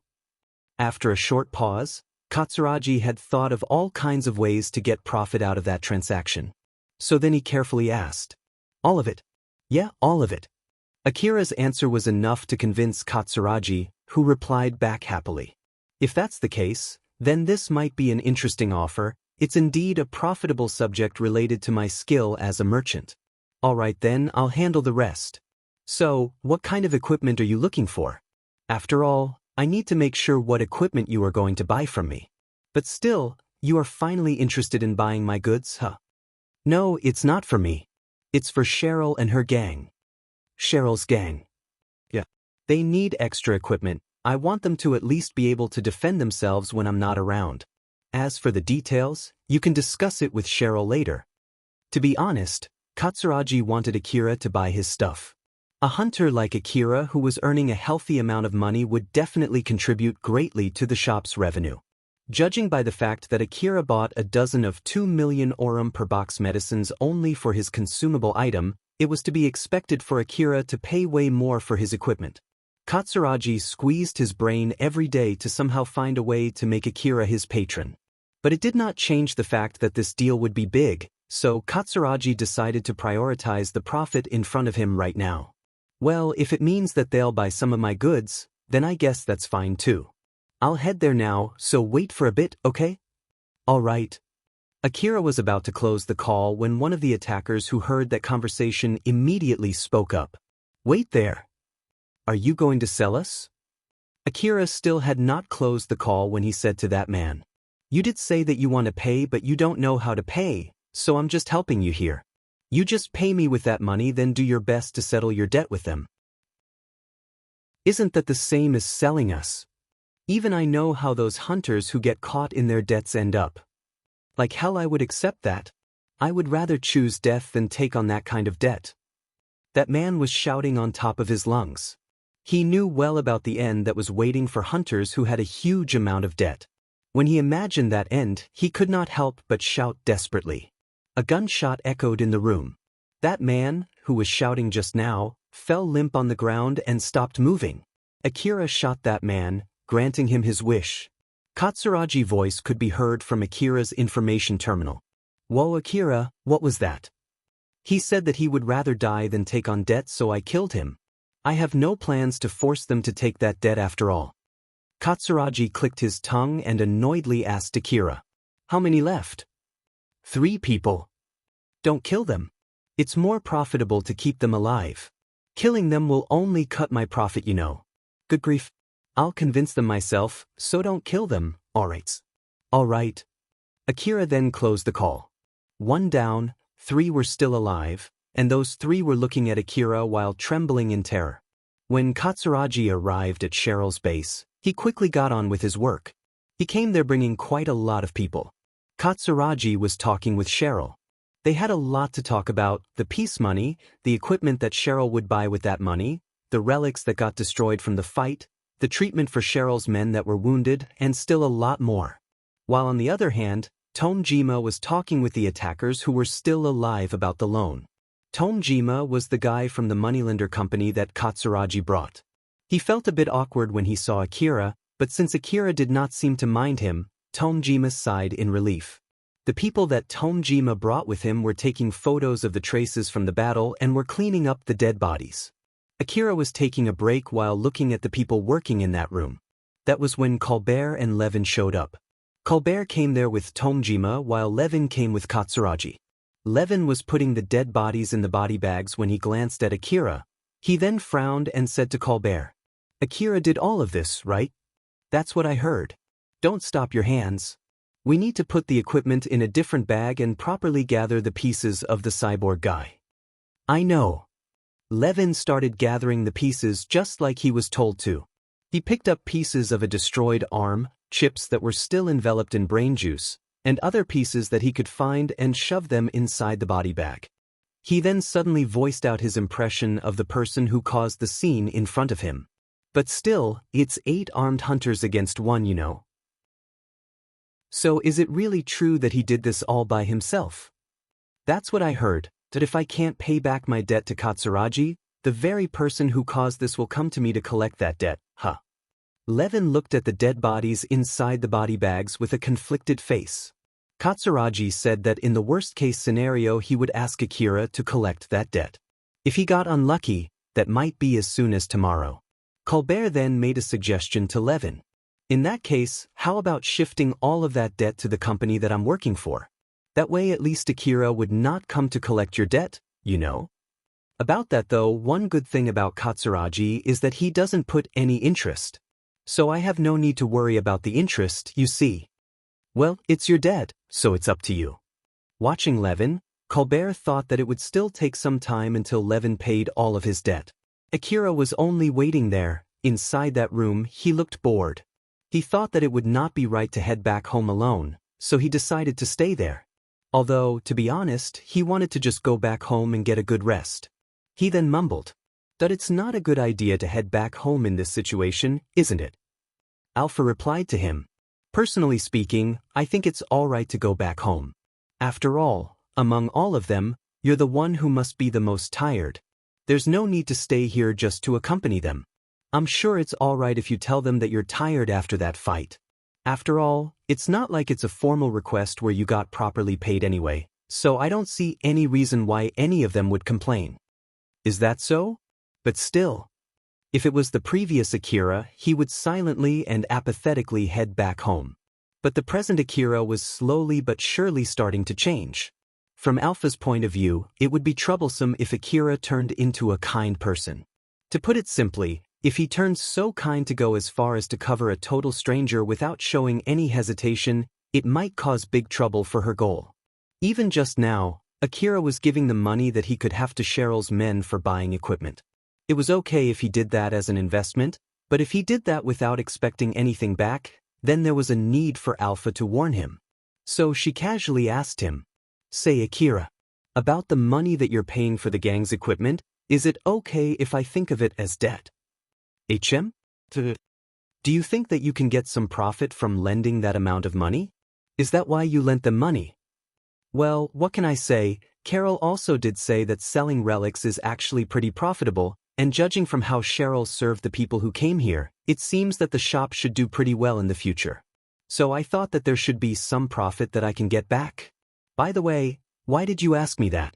After a short pause, Katsuragi had thought of all kinds of ways to get profit out of that transaction. So then he carefully asked, "All of it?" "Yeah, all of it." Akira's answer was enough to convince Katsuragi, who replied back happily. If that's the case, then this might be an interesting offer. It's indeed a profitable subject related to my skill as a merchant. Alright then, I'll handle the rest. So, what kind of equipment are you looking for? After all, I need to make sure what equipment you are going to buy from me. But still, you are finally interested in buying my goods, huh? No, it's not for me. It's for Cheryl and her gang. Cheryl's gang. Yeah. They need extra equipment. I want them to at least be able to defend themselves when I'm not around. As for the details, you can discuss it with Cheryl later. To be honest, Katsuragi wanted Akira to buy his stuff. A hunter like Akira who was earning a healthy amount of money would definitely contribute greatly to the shop's revenue. Judging by the fact that Akira bought a dozen of 2 million orum per box medicines only for his consumable item, it was to be expected for Akira to pay way more for his equipment. Katsuragi squeezed his brain every day to somehow find a way to make Akira his patron. But it did not change the fact that this deal would be big, so Katsuragi decided to prioritize the profit in front of him right now. Well, if it means that they'll buy some of my goods, then I guess that's fine too. I'll head there now, so wait for a bit, okay? Alright. Akira was about to close the call when one of the attackers who heard that conversation immediately spoke up. Wait there. Are you going to sell us? Akira still had not closed the call when he said to that man. You did say that you want to pay but you don't know how to pay, so I'm just helping you here. You just pay me with that money, then do your best to settle your debt with them. Isn't that the same as selling us? Even I know how those hunters who get caught in their debts end up. Like hell I would accept that. I would rather choose death than take on that kind of debt. That man was shouting on top of his lungs. He knew well about the end that was waiting for hunters who had a huge amount of debt. When he imagined that end, he could not help but shout desperately. A gunshot echoed in the room. That man, who was shouting just now, fell limp on the ground and stopped moving. Akira shot that man, granting him his wish. Katsuragi's voice could be heard from Akira's information terminal. Whoa, Akira, what was that? He said that he would rather die than take on debt, so I killed him. I have no plans to force them to take that debt after all. Katsuragi clicked his tongue and annoyedly asked Akira. How many left? 3 people. Don't kill them. It's more profitable to keep them alive. Killing them will only cut my profit, you know. Good grief. I'll convince them myself, so don't kill them, alright. Alright. Akira then closed the call. 1 down, 3 were still alive, and those 3 were looking at Akira while trembling in terror. When Katsuragi arrived at Cheryl's base, he quickly got on with his work. He came there bringing quite a lot of people. Katsuragi was talking with Cheryl. They had a lot to talk about: the peace money, the equipment that Cheryl would buy with that money, the relics that got destroyed from the fight, the treatment for Cheryl's men that were wounded, and still a lot more. While on the other hand, Tomejima was talking with the attackers who were still alive about the loan. Tomejima was the guy from the moneylender company that Katsuragi brought. He felt a bit awkward when he saw Akira, but since Akira did not seem to mind him, Tomejima sighed in relief. The people that Tomejima brought with him were taking photos of the traces from the battle and were cleaning up the dead bodies. Akira was taking a break while looking at the people working in that room. That was when Colbert and Levin showed up. Colbert came there with Tomejima while Levin came with Katsuragi. Levin was putting the dead bodies in the body bags when he glanced at Akira. He then frowned and said to Colbert, Akira did all of this, right? That's what I heard. Don't stop your hands. We need to put the equipment in a different bag and properly gather the pieces of the cyborg guy. I know. Levin started gathering the pieces just like he was told to. He picked up pieces of a destroyed arm, chips that were still enveloped in brain juice, and other pieces that he could find and shoved them inside the body bag. He then suddenly voiced out his impression of the person who caused the scene in front of him. But still, it's 8 armed hunters against 1, you know. So is it really true that he did this all by himself? That's what I heard, that if I can't pay back my debt to Katsuragi, the very person who caused this will come to me to collect that debt, huh? Levin looked at the dead bodies inside the body bags with a conflicted face. Katsuragi said that in the worst-case scenario he would ask Akira to collect that debt. If he got unlucky, that might be as soon as tomorrow. Colbert then made a suggestion to Levin. In that case, how about shifting all of that debt to the company that I'm working for? That way at least Akira would not come to collect your debt, you know? About that though, one good thing about Katsuragi is that he doesn't put any interest. So I have no need to worry about the interest, you see. Well, it's your debt, so it's up to you. Watching Levin, Colbert thought that it would still take some time until Levin paid all of his debt. Akira was only waiting there. Inside that room, he looked bored. He thought that it would not be right to head back home alone, so he decided to stay there. Although, to be honest, he wanted to just go back home and get a good rest. He then mumbled, "That it's not a good idea to head back home in this situation, isn't it?" Alpha replied to him, "Personally speaking, I think it's all right to go back home. After all, among all of them, you're the one who must be the most tired. There's no need to stay here just to accompany them. I'm sure it's all right if you tell them that you're tired after that fight. After all, it's not like it's a formal request where you got properly paid anyway, so I don't see any reason why any of them would complain." Is that so? But still. If it was the previous Akira, he would silently and apathetically head back home. But the present Akira was slowly but surely starting to change. From Alpha's point of view, it would be troublesome if Akira turned into a kind person. To put it simply, if he turned so kind to go as far as to cover a total stranger without showing any hesitation, it might cause big trouble for her goal. Even just now, Akira was giving the money that he could have to Cheryl's men for buying equipment. It was okay if he did that as an investment, but if he did that without expecting anything back, then there was a need for Alpha to warn him. So she casually asked him, "Say Akira, about the money that you're paying for the gang's equipment, is it okay if I think of it as debt?" "HM? Do you think that you can get some profit from lending that amount of money? Is that why you lent them money?" Well, what can I say? Carol also did say that selling relics is actually pretty profitable, and judging from how Cheryl served the people who came here, it seems that the shop should do pretty well in the future. So I thought that there should be some profit that I can get back. By the way, why did you ask me that?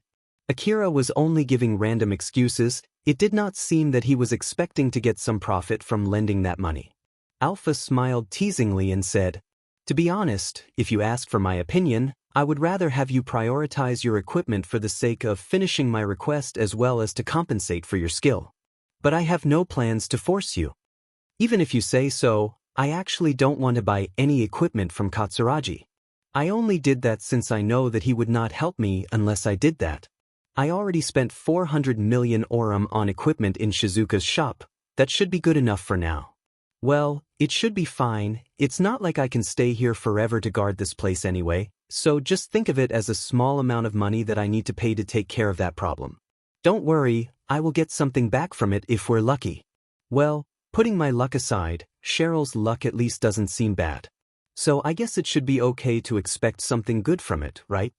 Akira was only giving random excuses. It did not seem that he was expecting to get some profit from lending that money. Alpha smiled teasingly and said, "To be honest, if you ask for my opinion, I would rather have you prioritize your equipment for the sake of finishing my request as well as to compensate for your skill. But I have no plans to force you. Even if you say so, I actually don't want to buy any equipment from Katsuragi. I only did that since I know that he would not help me unless I did that. I already spent 400 million orum on equipment in Shizuka's shop. That should be good enough for now." "Well, it should be fine. It's not like I can stay here forever to guard this place anyway. So just think of it as a small amount of money that I need to pay to take care of that problem. Don't worry, I will get something back from it if we're lucky." Well, putting my luck aside, Cheryl's luck at least doesn't seem bad. So I guess it should be okay to expect something good from it, right?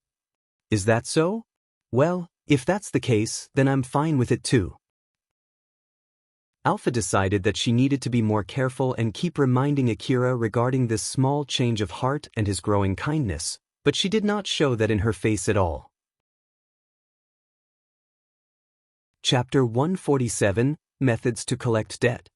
Is that so? Well, if that's the case, then I'm fine with it too. Alpha decided that she needed to be more careful and keep reminding Akira regarding this small change of heart and his growing kindness. But she did not show that in her face at all. Chapter 147, Methods to Collect Debt.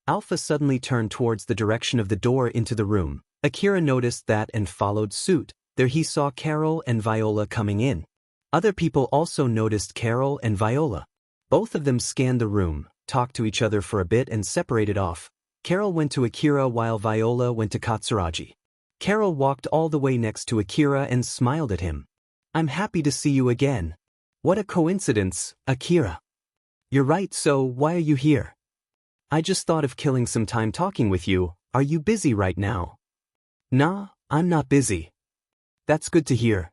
Alpha suddenly turned towards the direction of the door into the room. Akira noticed that and followed suit. There he saw Carol and Viola coming in. Other people also noticed Carol and Viola. Both of them scanned the room, talked to each other for a bit and separated off. Carol went to Akira while Viola went to Katsuragi. Carol walked all the way next to Akira and smiled at him. "I'm happy to see you again. What a coincidence, Akira." "You're right, so why are you here?" "I just thought of killing some time talking with you. Are you busy right now?" "Nah, I'm not busy." "That's good to hear."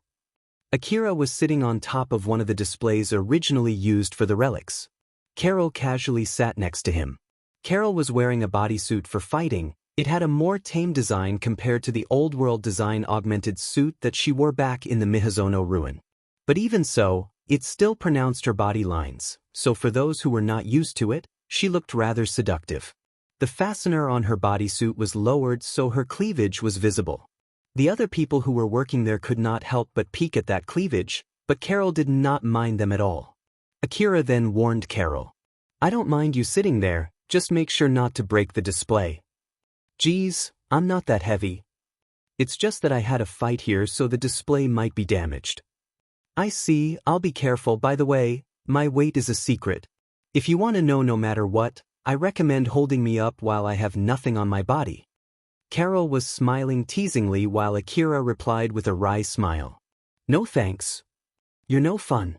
Akira was sitting on top of one of the displays originally used for the relics. Carol casually sat next to him. Carol was wearing a bodysuit for fighting. It had a more tame design compared to the old-world design augmented suit that she wore back in the Miyazono ruin. But even so, it still pronounced her body lines, so for those who were not used to it, she looked rather seductive. The fastener on her bodysuit was lowered so her cleavage was visible. The other people who were working there could not help but peek at that cleavage, but Carol did not mind them at all. Akira then warned Carol, I don't mind you sitting there, just make sure not to break the display. Geez, I'm not that heavy. It's just that I had a fight here so the display might be damaged. I see, I'll be careful. By the way, my weight is a secret. If you want to know no matter what, I recommend holding me up while I have nothing on my body. Carol was smiling teasingly while Akira replied with a wry smile. No thanks. You're no fun.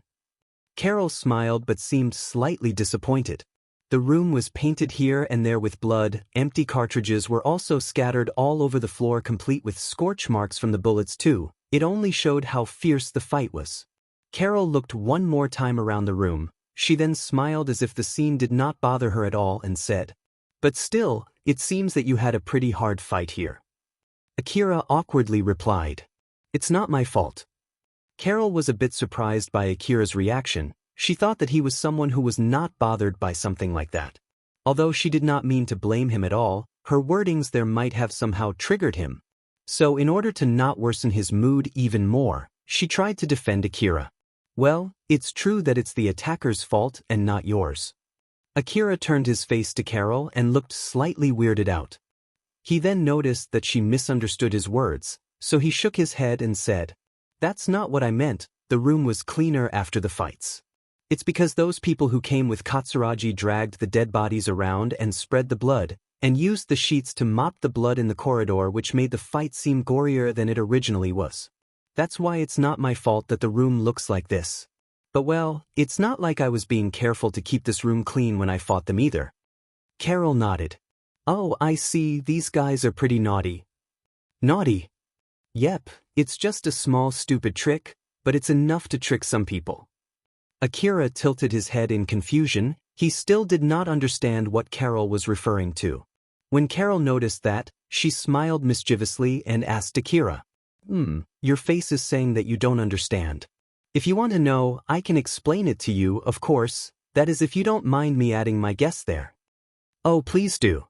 Carol smiled but seemed slightly disappointed. The room was painted here and there with blood, empty cartridges were also scattered all over the floor complete with scorch marks from the bullets too. It only showed how fierce the fight was. Carol looked one more time around the room. She then smiled as if the scene did not bother her at all and said, "But still, it seems that you had a pretty hard fight here." Akira awkwardly replied, "It's not my fault." Carol was a bit surprised by Akira's reaction. She thought that he was someone who was not bothered by something like that. Although she did not mean to blame him at all, her wordings there might have somehow triggered him. So in order to not worsen his mood even more, she tried to defend Akira. "Well, it's true that it's the attacker's fault and not yours." Akira turned his face to Carol and looked slightly weirded out. He then noticed that she misunderstood his words, so he shook his head and said, "That's not what I meant, the room was cleaner after the fights. It's because those people who came with Katsuragi dragged the dead bodies around and spread the blood, and used the sheets to mop the blood in the corridor, which made the fight seem gorier than it originally was. That's why it's not my fault that the room looks like this. But well, it's not like I was being careful to keep this room clean when I fought them either." Carol nodded. "Oh, I see, these guys are pretty naughty." "Naughty?" "Yep, it's just a small stupid trick, but it's enough to trick some people." Akira tilted his head in confusion. He still did not understand what Carol was referring to. When Carol noticed that, she smiled mischievously and asked Akira, Your face is saying that you don't understand. If you want to know, I can explain it to you, of course, that is if you don't mind me adding my guess there." "Oh, please do."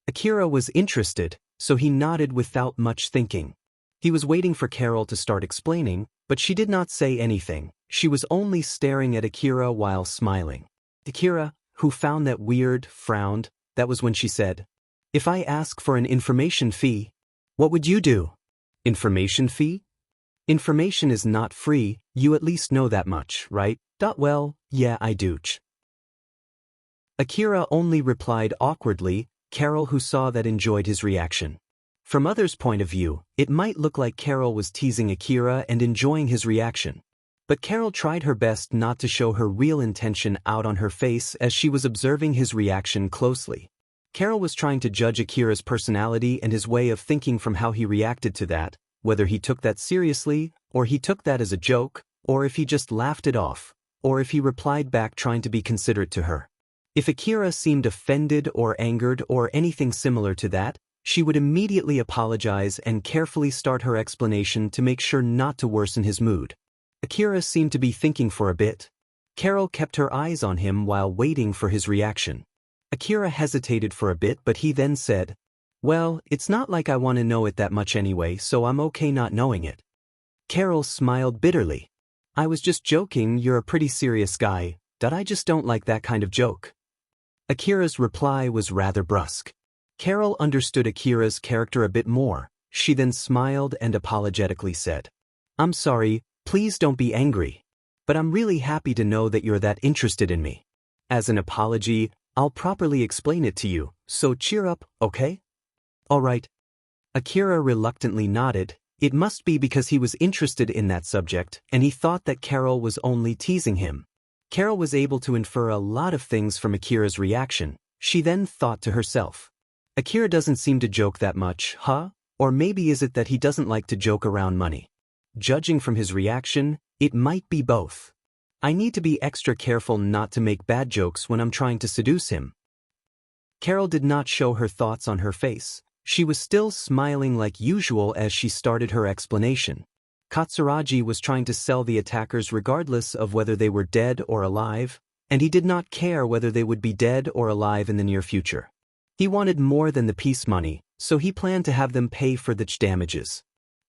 Akira was interested, so he nodded without much thinking. He was waiting for Carol to start explaining, but she did not say anything. She was only staring at Akira while smiling. Akira, who found that weird, frowned. That was when she said, "If I ask for an information fee, what would you do?" "Information fee? Information is not free, you at least know that much, right?" "Well, yeah, I do." Akira only replied awkwardly. Carol, who saw that, enjoyed his reaction. From others' point of view, it might look like Carol was teasing Akira and enjoying his reaction. But Carol tried her best not to show her real intention out on her face as she was observing his reaction closely. Carol was trying to judge Akira's personality and his way of thinking from how he reacted to that, whether he took that seriously, or he took that as a joke, or if he just laughed it off, or if he replied back trying to be considerate to her. If Akira seemed offended or angered or anything similar to that, she would immediately apologize and carefully start her explanation to make sure not to worsen his mood. Akira seemed to be thinking for a bit. Carol kept her eyes on him while waiting for his reaction. Akira hesitated for a bit, but he then said, "Well, it's not like I want to know it that much anyway, so I'm okay not knowing it." Carol smiled bitterly. "I was just joking, you're a pretty serious guy, but I just don't like that kind of joke." Akira's reply was rather brusque. Carol understood Akira's character a bit more. She then smiled and apologetically said, "I'm sorry, please don't be angry. But I'm really happy to know that you're that interested in me. As an apology, I'll properly explain it to you, so cheer up, okay?" "All right." Akira reluctantly nodded. It must be because he was interested in that subject, and he thought that Carol was only teasing him. Carol was able to infer a lot of things from Akira's reaction. She then thought to herself, "Akira doesn't seem to joke that much, huh? Or maybe is it that he doesn't like to joke around money? Judging from his reaction, it might be both. I need to be extra careful not to make bad jokes when I'm trying to seduce him." Carol did not show her thoughts on her face. She was still smiling like usual as she started her explanation. Katsuragi was trying to sell the attackers regardless of whether they were dead or alive, and he did not care whether they would be dead or alive in the near future. He wanted more than the peace money, so he planned to have them pay for the damages.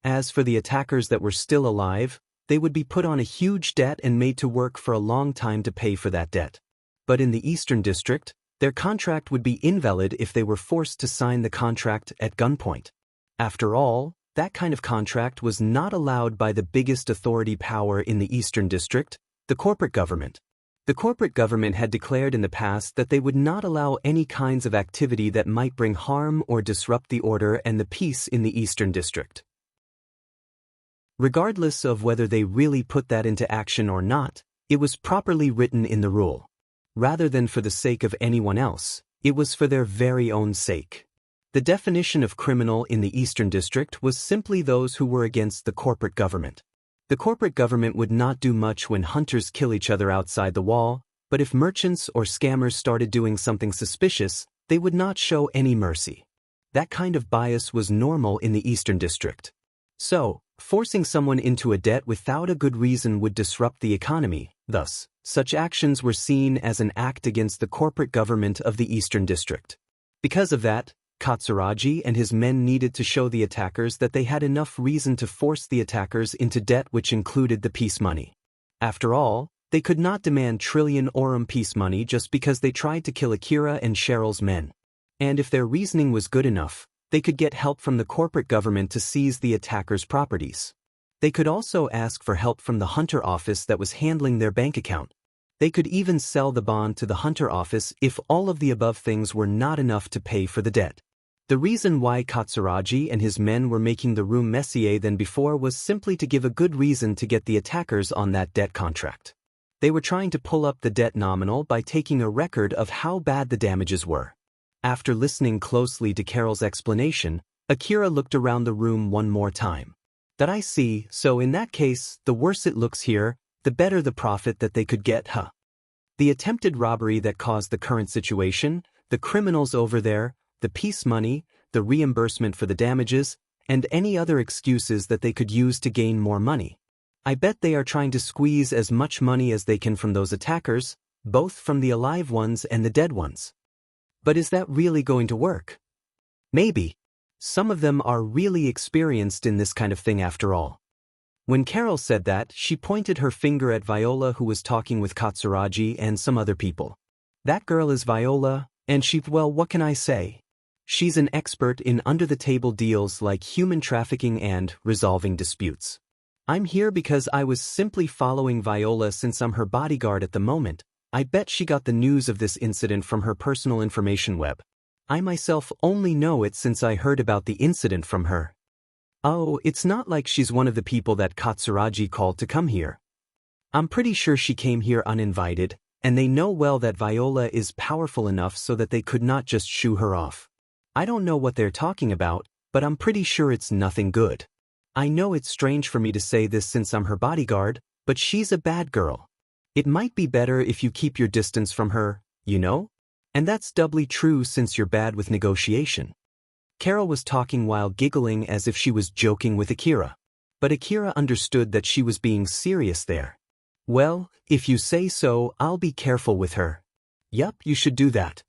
As for the attackers that were still alive, they would be put on a huge debt and made to work for a long time to pay for that debt. But in the Eastern District, their contract would be invalid if they were forced to sign the contract at gunpoint. After all, that kind of contract was not allowed by the biggest authority power in the Eastern District, the corporate government. The corporate government had declared in the past that they would not allow any kinds of activity that might bring harm or disrupt the order and the peace in the Eastern District. Regardless of whether they really put that into action or not, it was properly written in the rule. Rather than for the sake of anyone else, it was for their very own sake. The definition of criminal in the Eastern District was simply those who were against the corporate government. The corporate government would not do much when hunters kill each other outside the wall, but if merchants or scammers started doing something suspicious, they would not show any mercy. That kind of bias was normal in the Eastern District. So, forcing someone into a debt without a good reason would disrupt the economy. Thus, such actions were seen as an act against the corporate government of the Eastern District. Because of that, Katsuragi and his men needed to show the attackers that they had enough reason to force the attackers into debt, which included the peace money. After all, they could not demand trillion aurum peace money just because they tried to kill Akira and Cheryl's men. And if their reasoning was good enough, they could get help from the corporate government to seize the attackers' properties. They could also ask for help from the Hunter office that was handling their bank account. They could even sell the bond to the Hunter office if all of the above things were not enough to pay for the debt. The reason why Katsuragi and his men were making the room messier than before was simply to give a good reason to get the attackers on that debt contract. They were trying to pull up the debt nominal by taking a record of how bad the damages were. After listening closely to Carol's explanation, Akira looked around the room one more time. That I see, so in that case, the worse it looks here, the better the profit that they could get, huh? The attempted robbery that caused the current situation, the criminals over there, the peace money, the reimbursement for the damages, and any other excuses that they could use to gain more money. I bet they are trying to squeeze as much money as they can from those attackers, both from the alive ones and the dead ones. But is that really going to work? Maybe. Some of them are really experienced in this kind of thing after all. When Carol said that, she pointed her finger at Viola, who was talking with Katsuragi and some other people. That girl is Viola, and well, what can I say? She's an expert in under-the-table deals like human trafficking and resolving disputes. I'm here because I was simply following Viola since I'm her bodyguard at the moment. I bet she got the news of this incident from her personal information web. I myself only know it since I heard about the incident from her. Oh, it's not like she's one of the people that Katsuragi called to come here. I'm pretty sure she came here uninvited, and they know well that Viola is powerful enough so that they could not just shoo her off. I don't know what they're talking about, but I'm pretty sure it's nothing good. I know it's strange for me to say this since I'm her bodyguard, but she's a bad girl. It might be better if you keep your distance from her, you know? And that's doubly true since you're bad with negotiation. Carol was talking while giggling as if she was joking with Akira. But Akira understood that she was being serious there. Well, if you say so, I'll be careful with her. Yup, you should do that.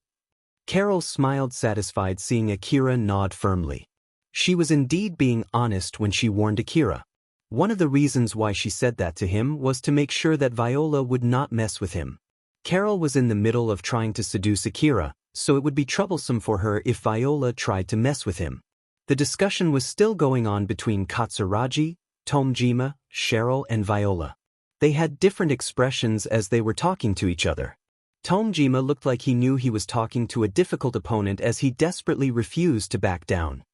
Carol smiled, satisfied seeing Akira nod firmly. She was indeed being honest when she warned Akira. One of the reasons why she said that to him was to make sure that Viola would not mess with him. Carol was in the middle of trying to seduce Akira, so it would be troublesome for her if Viola tried to mess with him. The discussion was still going on between Katsuragi, Tomejima, Cheryl, and Viola. They had different expressions as they were talking to each other. Tomejima looked like he knew he was talking to a difficult opponent as he desperately refused to back down.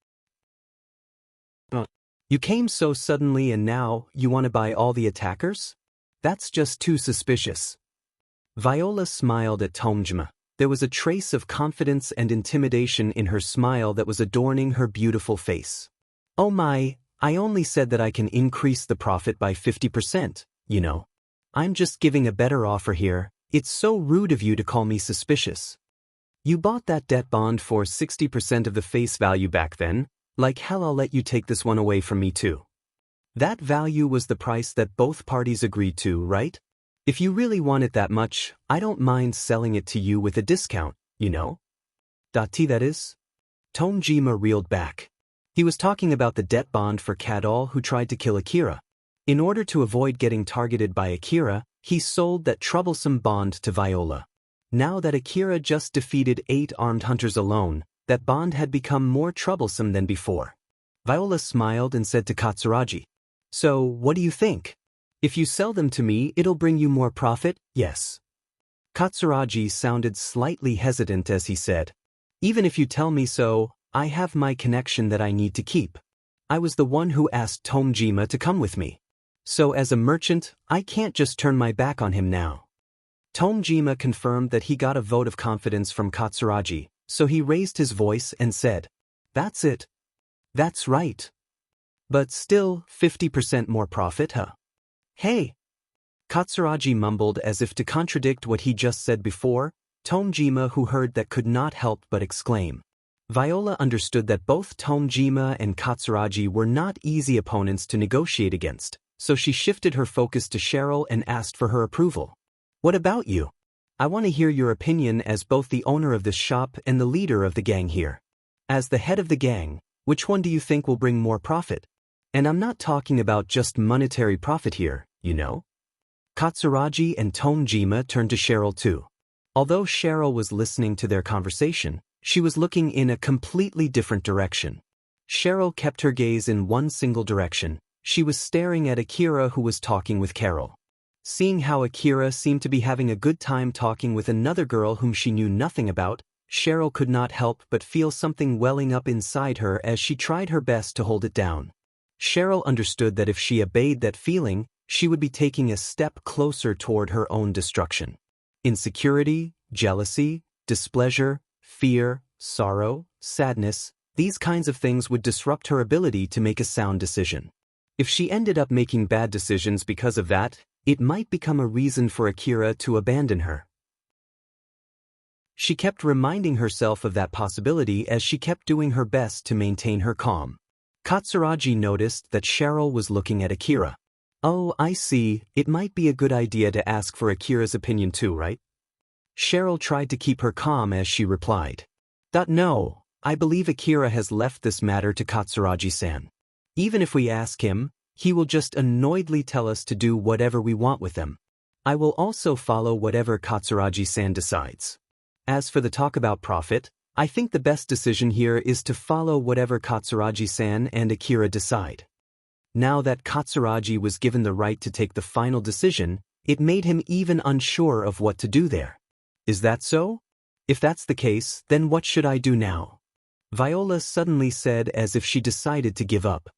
You came so suddenly and now you want to buy all the attackers? That's just too suspicious. Viola smiled at Tomejima. There was a trace of confidence and intimidation in her smile that was adorning her beautiful face. Oh my, I only said that I can increase the profit by 50%, you know. I'm just giving a better offer here. It's so rude of you to call me suspicious. You bought that debt bond for 60% of the face value back then, like hell I'll let you take this one away from me too. That value was the price that both parties agreed to, right? If you really want it that much, I don't mind selling it to you with a discount, you know? That is? Tomejima reeled back. He was talking about the debt bond for Kadol who tried to kill Akira. In order to avoid getting targeted by Akira, he sold that troublesome bond to Viola. Now that Akira just defeated 8 armed hunters alone, that bond had become more troublesome than before. Viola smiled and said to Katsuragi, "So, what do you think? If you sell them to me, it'll bring you more profit, yes?" Katsuragi sounded slightly hesitant as he said, "Even if you tell me so, I have my connection that I need to keep. I was the one who asked Tomejima to come with me. So as a merchant, I can't just turn my back on him now." Tomejima confirmed that he got a vote of confidence from Katsuragi, so he raised his voice and said, "That's it. That's right. But still, 50% more profit, huh?" "Hey!" Katsuragi mumbled as if to contradict what he just said before. Tomejima, who heard that, could not help but exclaim. Viola understood that both Tomejima and Katsuragi were not easy opponents to negotiate against, so she shifted her focus to Cheryl and asked for her approval. "What about you? I want to hear your opinion as both the owner of this shop and the leader of the gang here. As the head of the gang, which one do you think will bring more profit? And I'm not talking about just monetary profit here, you know?" Katsuragi and Tomejima turned to Cheryl too. Although Cheryl was listening to their conversation, she was looking in a completely different direction. Cheryl kept her gaze in one single direction. She was staring at Akira, who was talking with Carol. Seeing how Akira seemed to be having a good time talking with another girl whom she knew nothing about, Cheryl could not help but feel something welling up inside her as she tried her best to hold it down. Cheryl understood that if she obeyed that feeling, she would be taking a step closer toward her own destruction. Insecurity, jealousy, displeasure, fear, sorrow, sadness, these kinds of things would disrupt her ability to make a sound decision. If she ended up making bad decisions because of that, it might become a reason for Akira to abandon her. She kept reminding herself of that possibility as she kept doing her best to maintain her calm. Katsuragi noticed that Cheryl was looking at Akira. "Oh, I see, it might be a good idea to ask for Akira's opinion too, right?" Cheryl tried to keep her calm as she replied. "No, I believe Akira has left this matter to Katsuragi-san. Even if we ask him, he will just annoyedly tell us to do whatever we want with them. I will also follow whatever Katsuragi-san decides. As for the talk about profit, I think the best decision here is to follow whatever Katsuragi-san and Akira decide." Now that Katsuragi was given the right to take the final decision, it made him even unsure of what to do there. "Is that so? If that's the case, then what should I do now?" Viola suddenly said as if she decided to give up.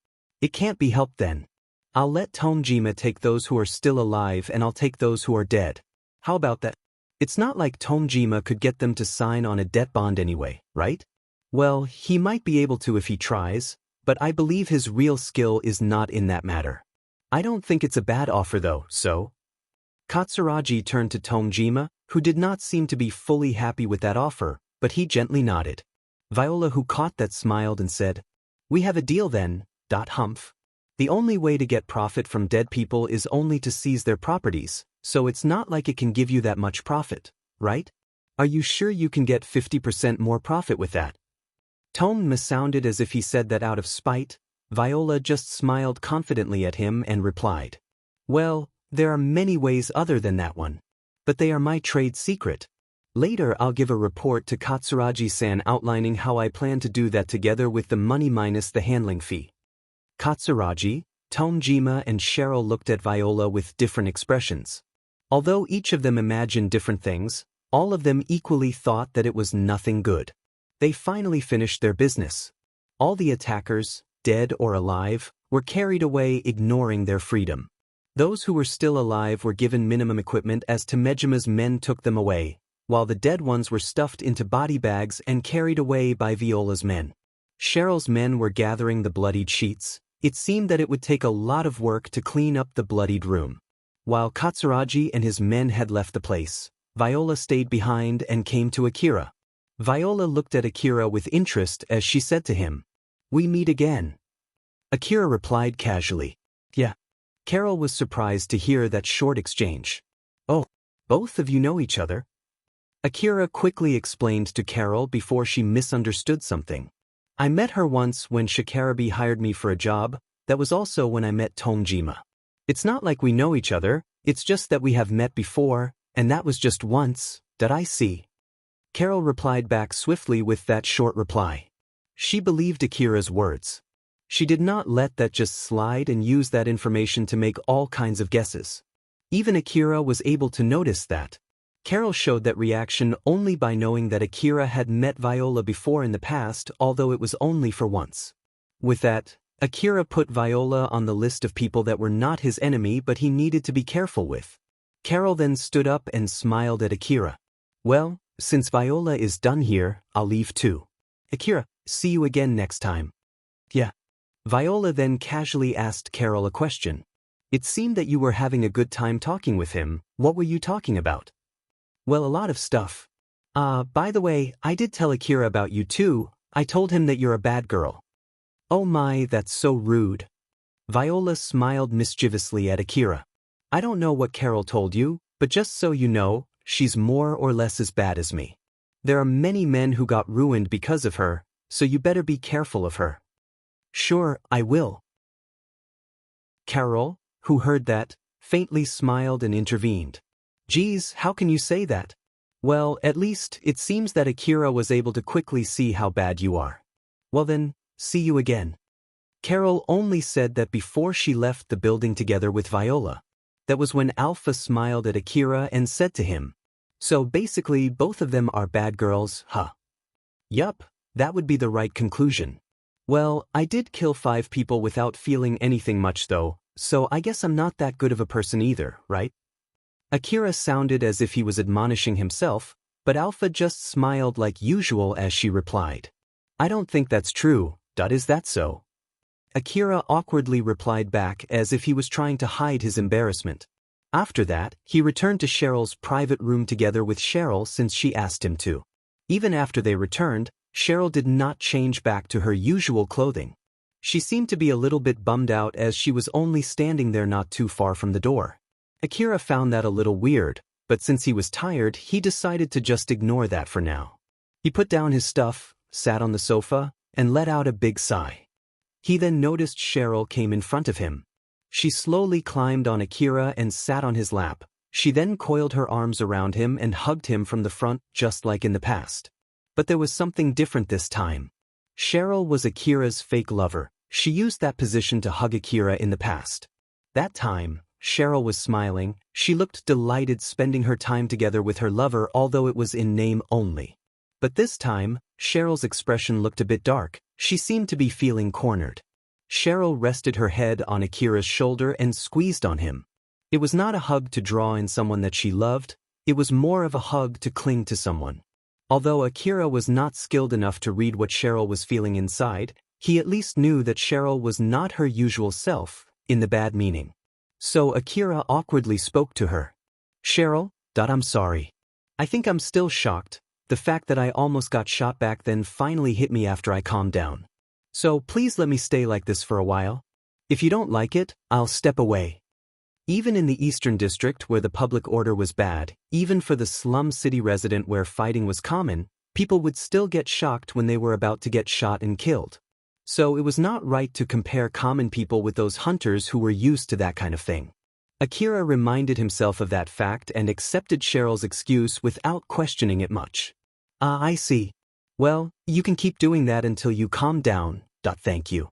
"It can't be helped then. I'll let Tomejima take those who are still alive and I'll take those who are dead. How about that? It's not like Tomejima could get them to sign on a debt bond anyway, right? Well, he might be able to if he tries, but I believe his real skill is not in that matter. I don't think it's a bad offer though, so?" Katsuragi turned to Tomejima, who did not seem to be fully happy with that offer, but he gently nodded. Viola, who caught that, smiled and said, "We have a deal then, Humph. The only way to get profit from dead people is only to seize their properties, so it's not like it can give you that much profit, right? Are you sure you can get 50% more profit with that?" Tomejima sounded as if he said that out of spite. Viola just smiled confidently at him and replied, "Well, there are many ways other than that one. But they are my trade secret. Later I'll give a report to Katsuragi-san outlining how I plan to do that together with the money minus the handling fee." Katsuragi, Tomejima and Cheryl looked at Viola with different expressions. Although each of them imagined different things, all of them equally thought that it was nothing good. They finally finished their business. All the attackers, dead or alive, were carried away, ignoring their freedom. Those who were still alive were given minimum equipment as Tomejima's men took them away, while the dead ones were stuffed into body bags and carried away by Viola's men. Cheryl's men were gathering the bloodied sheets. It seemed that it would take a lot of work to clean up the bloodied room. While Katsuragi and his men had left the place, Viola stayed behind and came to Akira. Viola looked at Akira with interest as she said to him, "We meet again." Akira replied casually, "Yeah." Carol was surprised to hear that short exchange. "Oh, both of you know each other?" Akira quickly explained to Carol before she misunderstood something. "I met her once when Shikarabe hired me for a job. That was also when I met Tomejima. It's not like we know each other, it's just that we have met before, and that was just once." Did I see? Carol replied back swiftly with that short reply. She believed Akira's words. She did not let that just slide and use that information to make all kinds of guesses. Even Akira was able to notice that. Carol showed that reaction only by knowing that Akira had met Viola before in the past, although it was only for once. With that, Akira put Viola on the list of people that were not his enemy but he needed to be careful with. Carol then stood up and smiled at Akira. Well, since Viola is done here, I'll leave too. Akira, see you again next time. Yeah. Viola then casually asked Carol a question. It seemed that you were having a good time talking with him. What were you talking about? Well, a lot of stuff. By the way, I did tell Akira about you too. I told him that you're a bad girl. Oh my, that's so rude. Viola smiled mischievously at Akira. I don't know what Carol told you, but just so you know, she's more or less as bad as me. There are many men who got ruined because of her, so you better be careful of her. Sure, I will. Carol, who heard that, faintly smiled and intervened. Geez, how can you say that? Well, at least, it seems that Akira was able to quickly see how bad you are. Well then, see you again. Carol only said that before she left the building together with Viola. That was when Alpha smiled at Akira and said to him, so basically both of them are bad girls, huh? Yup, that would be the right conclusion. Well, I did kill 5 people without feeling anything much though, so I guess I'm not that good of a person either, right? Akira sounded as if he was admonishing himself, but Alpha just smiled like usual as she replied. I don't think that's true, is that so? Akira awkwardly replied back as if he was trying to hide his embarrassment. After that, he returned to Cheryl's private room together with Cheryl since she asked him to. Even after they returned, Cheryl did not change back to her usual clothing. She seemed to be a little bit bummed out as she was only standing there not too far from the door. Akira found that a little weird, but since he was tired, he decided to just ignore that for now. He put down his stuff, sat on the sofa, and let out a big sigh. He then noticed Cheryl came in front of him. She slowly climbed on Akira and sat on his lap. She then coiled her arms around him and hugged him from the front just like in the past. But there was something different this time. Cheryl was Akira's fake lover. She used that position to hug Akira in the past. That time, Cheryl was smiling. She looked delighted spending her time together with her lover, although it was in name only. But this time, Cheryl's expression looked a bit dark. She seemed to be feeling cornered. Cheryl rested her head on Akira's shoulder and squeezed on him. It was not a hug to draw in someone that she loved. It was more of a hug to cling to someone. Although Akira was not skilled enough to read what Cheryl was feeling inside, he at least knew that Cheryl was not her usual self, in the bad meaning. So Akira awkwardly spoke to her. Cheryl, I'm sorry. I think I'm still shocked. The fact that I almost got shot back then finally hit me after I calmed down. So please let me stay like this for a while. If you don't like it, I'll step away. Even in the Eastern District where the public order was bad, even for the slum city resident where fighting was common, people would still get shocked when they were about to get shot and killed. So it was not right to compare common people with those hunters who were used to that kind of thing. Akira reminded himself of that fact and accepted Cheryl's excuse without questioning it much. I see. Well, you can keep doing that until you calm down. Thank you.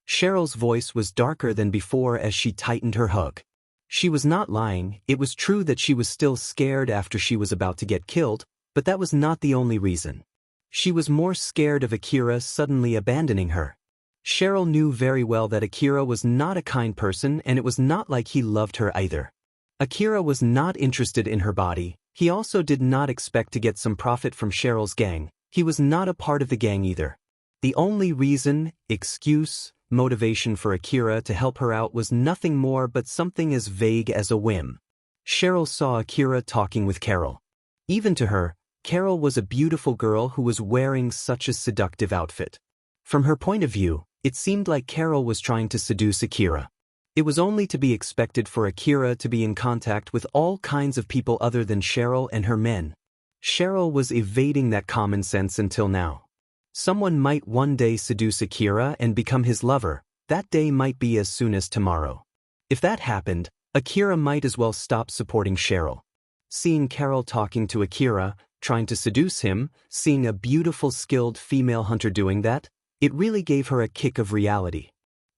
Cheryl's voice was darker than before as she tightened her hug. She was not lying. It was true that she was still scared after she was about to get killed, but that was not the only reason. She was more scared of Akira suddenly abandoning her. Cheryl knew very well that Akira was not a kind person and it was not like he loved her either. Akira was not interested in her body. He also did not expect to get some profit from Cheryl's gang. He was not a part of the gang either. The only reason, excuse, motivation for Akira to help her out was nothing more but something as vague as a whim. Cheryl saw Akira talking with Carol. Even to her, Carol was a beautiful girl who was wearing such a seductive outfit. From her point of view, it seemed like Carol was trying to seduce Akira. It was only to be expected for Akira to be in contact with all kinds of people other than Cheryl and her men. Cheryl was evading that common sense until now. Someone might one day seduce Akira and become his lover. That day might be as soon as tomorrow. If that happened, Akira might as well stop supporting Cheryl. Seeing Carol talking to Akira, trying to seduce him, seeing a beautiful skilled female hunter doing that, it really gave her a kick of reality.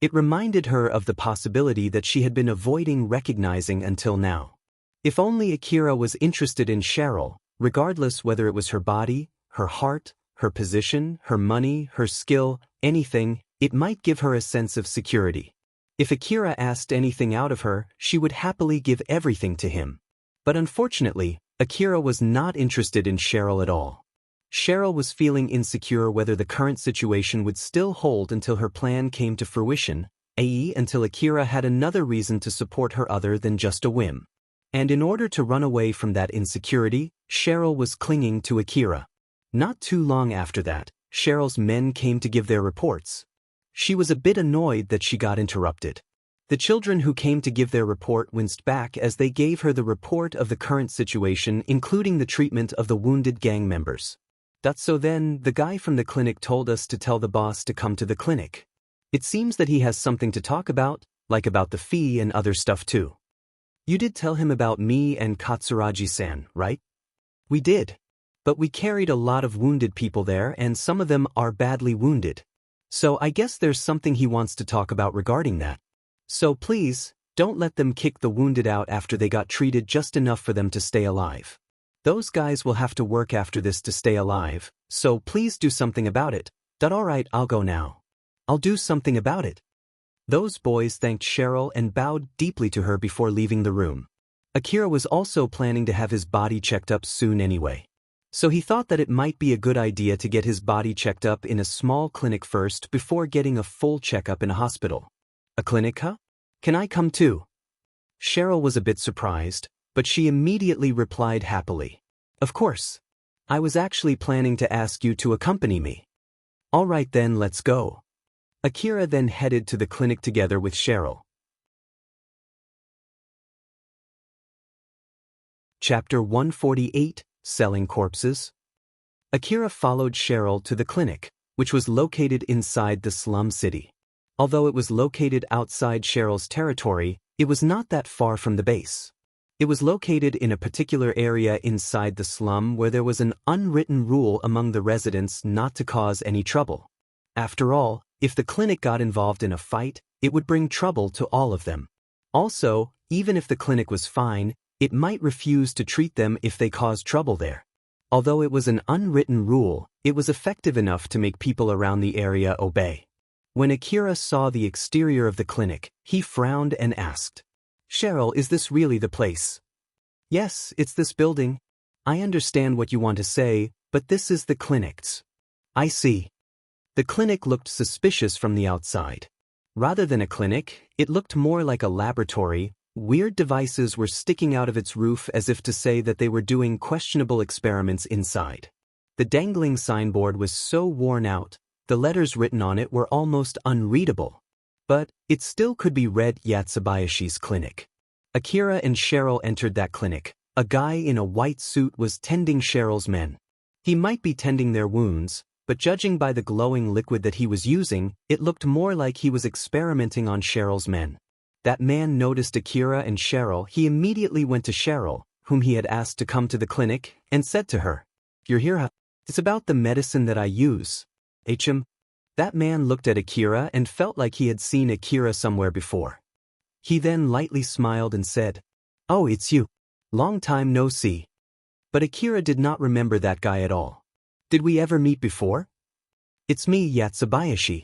It reminded her of the possibility that she had been avoiding recognizing until now. If only Akira was interested in Cheryl, regardless whether it was her body, her heart, her position, her money, her skill, anything, it might give her a sense of security. If Akira asked anything out of her, she would happily give everything to him. But unfortunately, Akira was not interested in Cheryl at all. Cheryl was feeling insecure whether the current situation would still hold until her plan came to fruition, i.e. until Akira had another reason to support her other than just a whim. And in order to run away from that insecurity, Cheryl was clinging to Akira. Not too long after that, Cheryl's men came to give their reports. She was a bit annoyed that she got interrupted. The children who came to give their report winced back as they gave her the report of the current situation, including the treatment of the wounded gang members. So then, the guy from the clinic told us to tell the boss to come to the clinic. It seems that he has something to talk about, like about the fee and other stuff too. You did tell him about me and Katsuragi-san, right? We did. But we carried a lot of wounded people there and some of them are badly wounded. So I guess there's something he wants to talk about regarding that. So please, don't let them kick the wounded out after they got treated just enough for them to stay alive. Those guys will have to work after this to stay alive, so please do something about it. Alright, I'll go now. I'll do something about it. Those boys thanked Cheryl and bowed deeply to her before leaving the room. Akira was also planning to have his body checked up soon anyway. So he thought that it might be a good idea to get his body checked up in a small clinic first before getting a full checkup in a hospital. A clinic, huh? Can I come too? Cheryl was a bit surprised, but she immediately replied happily. Of course. I was actually planning to ask you to accompany me. All right then, let's go. Akira then headed to the clinic together with Cheryl. Chapter 148, Selling Corpses. Akira followed Cheryl to the clinic, which was located inside the slum city. Although it was located outside Cheryl's territory, it was not that far from the base. It was located in a particular area inside the slum where there was an unwritten rule among the residents not to cause any trouble. After all, if the clinic got involved in a fight, it would bring trouble to all of them. Also, even if the clinic was fine, it might refuse to treat them if they caused trouble there. Although it was an unwritten rule, it was effective enough to make people around the area obey. When Akira saw the exterior of the clinic, he frowned and asked, Cheryl, is this really the place? Yes, it's this building. I understand what you want to say, but this is the clinic's. I see. The clinic looked suspicious from the outside. Rather than a clinic, it looked more like a laboratory. Weird devices were sticking out of its roof as if to say that they were doing questionable experiments inside. The dangling signboard was so worn out, the letters written on it were almost unreadable. But it still could be read Yatsubayashi's clinic. Akira and Cheryl entered that clinic. A guy in a white suit was tending Cheryl's men. He might be tending their wounds, but judging by the glowing liquid that he was using, it looked more like he was experimenting on Cheryl's men. That man noticed Akira and Cheryl. He immediately went to Cheryl, whom he had asked to come to the clinic, and said to her, You're here, huh? It's about the medicine that I use. That man looked at Akira and felt like he had seen Akira somewhere before. He then lightly smiled and said, Oh, it's you. Long time no see. But Akira did not remember that guy at all. Did we ever meet before? It's me, Yatsubayashi.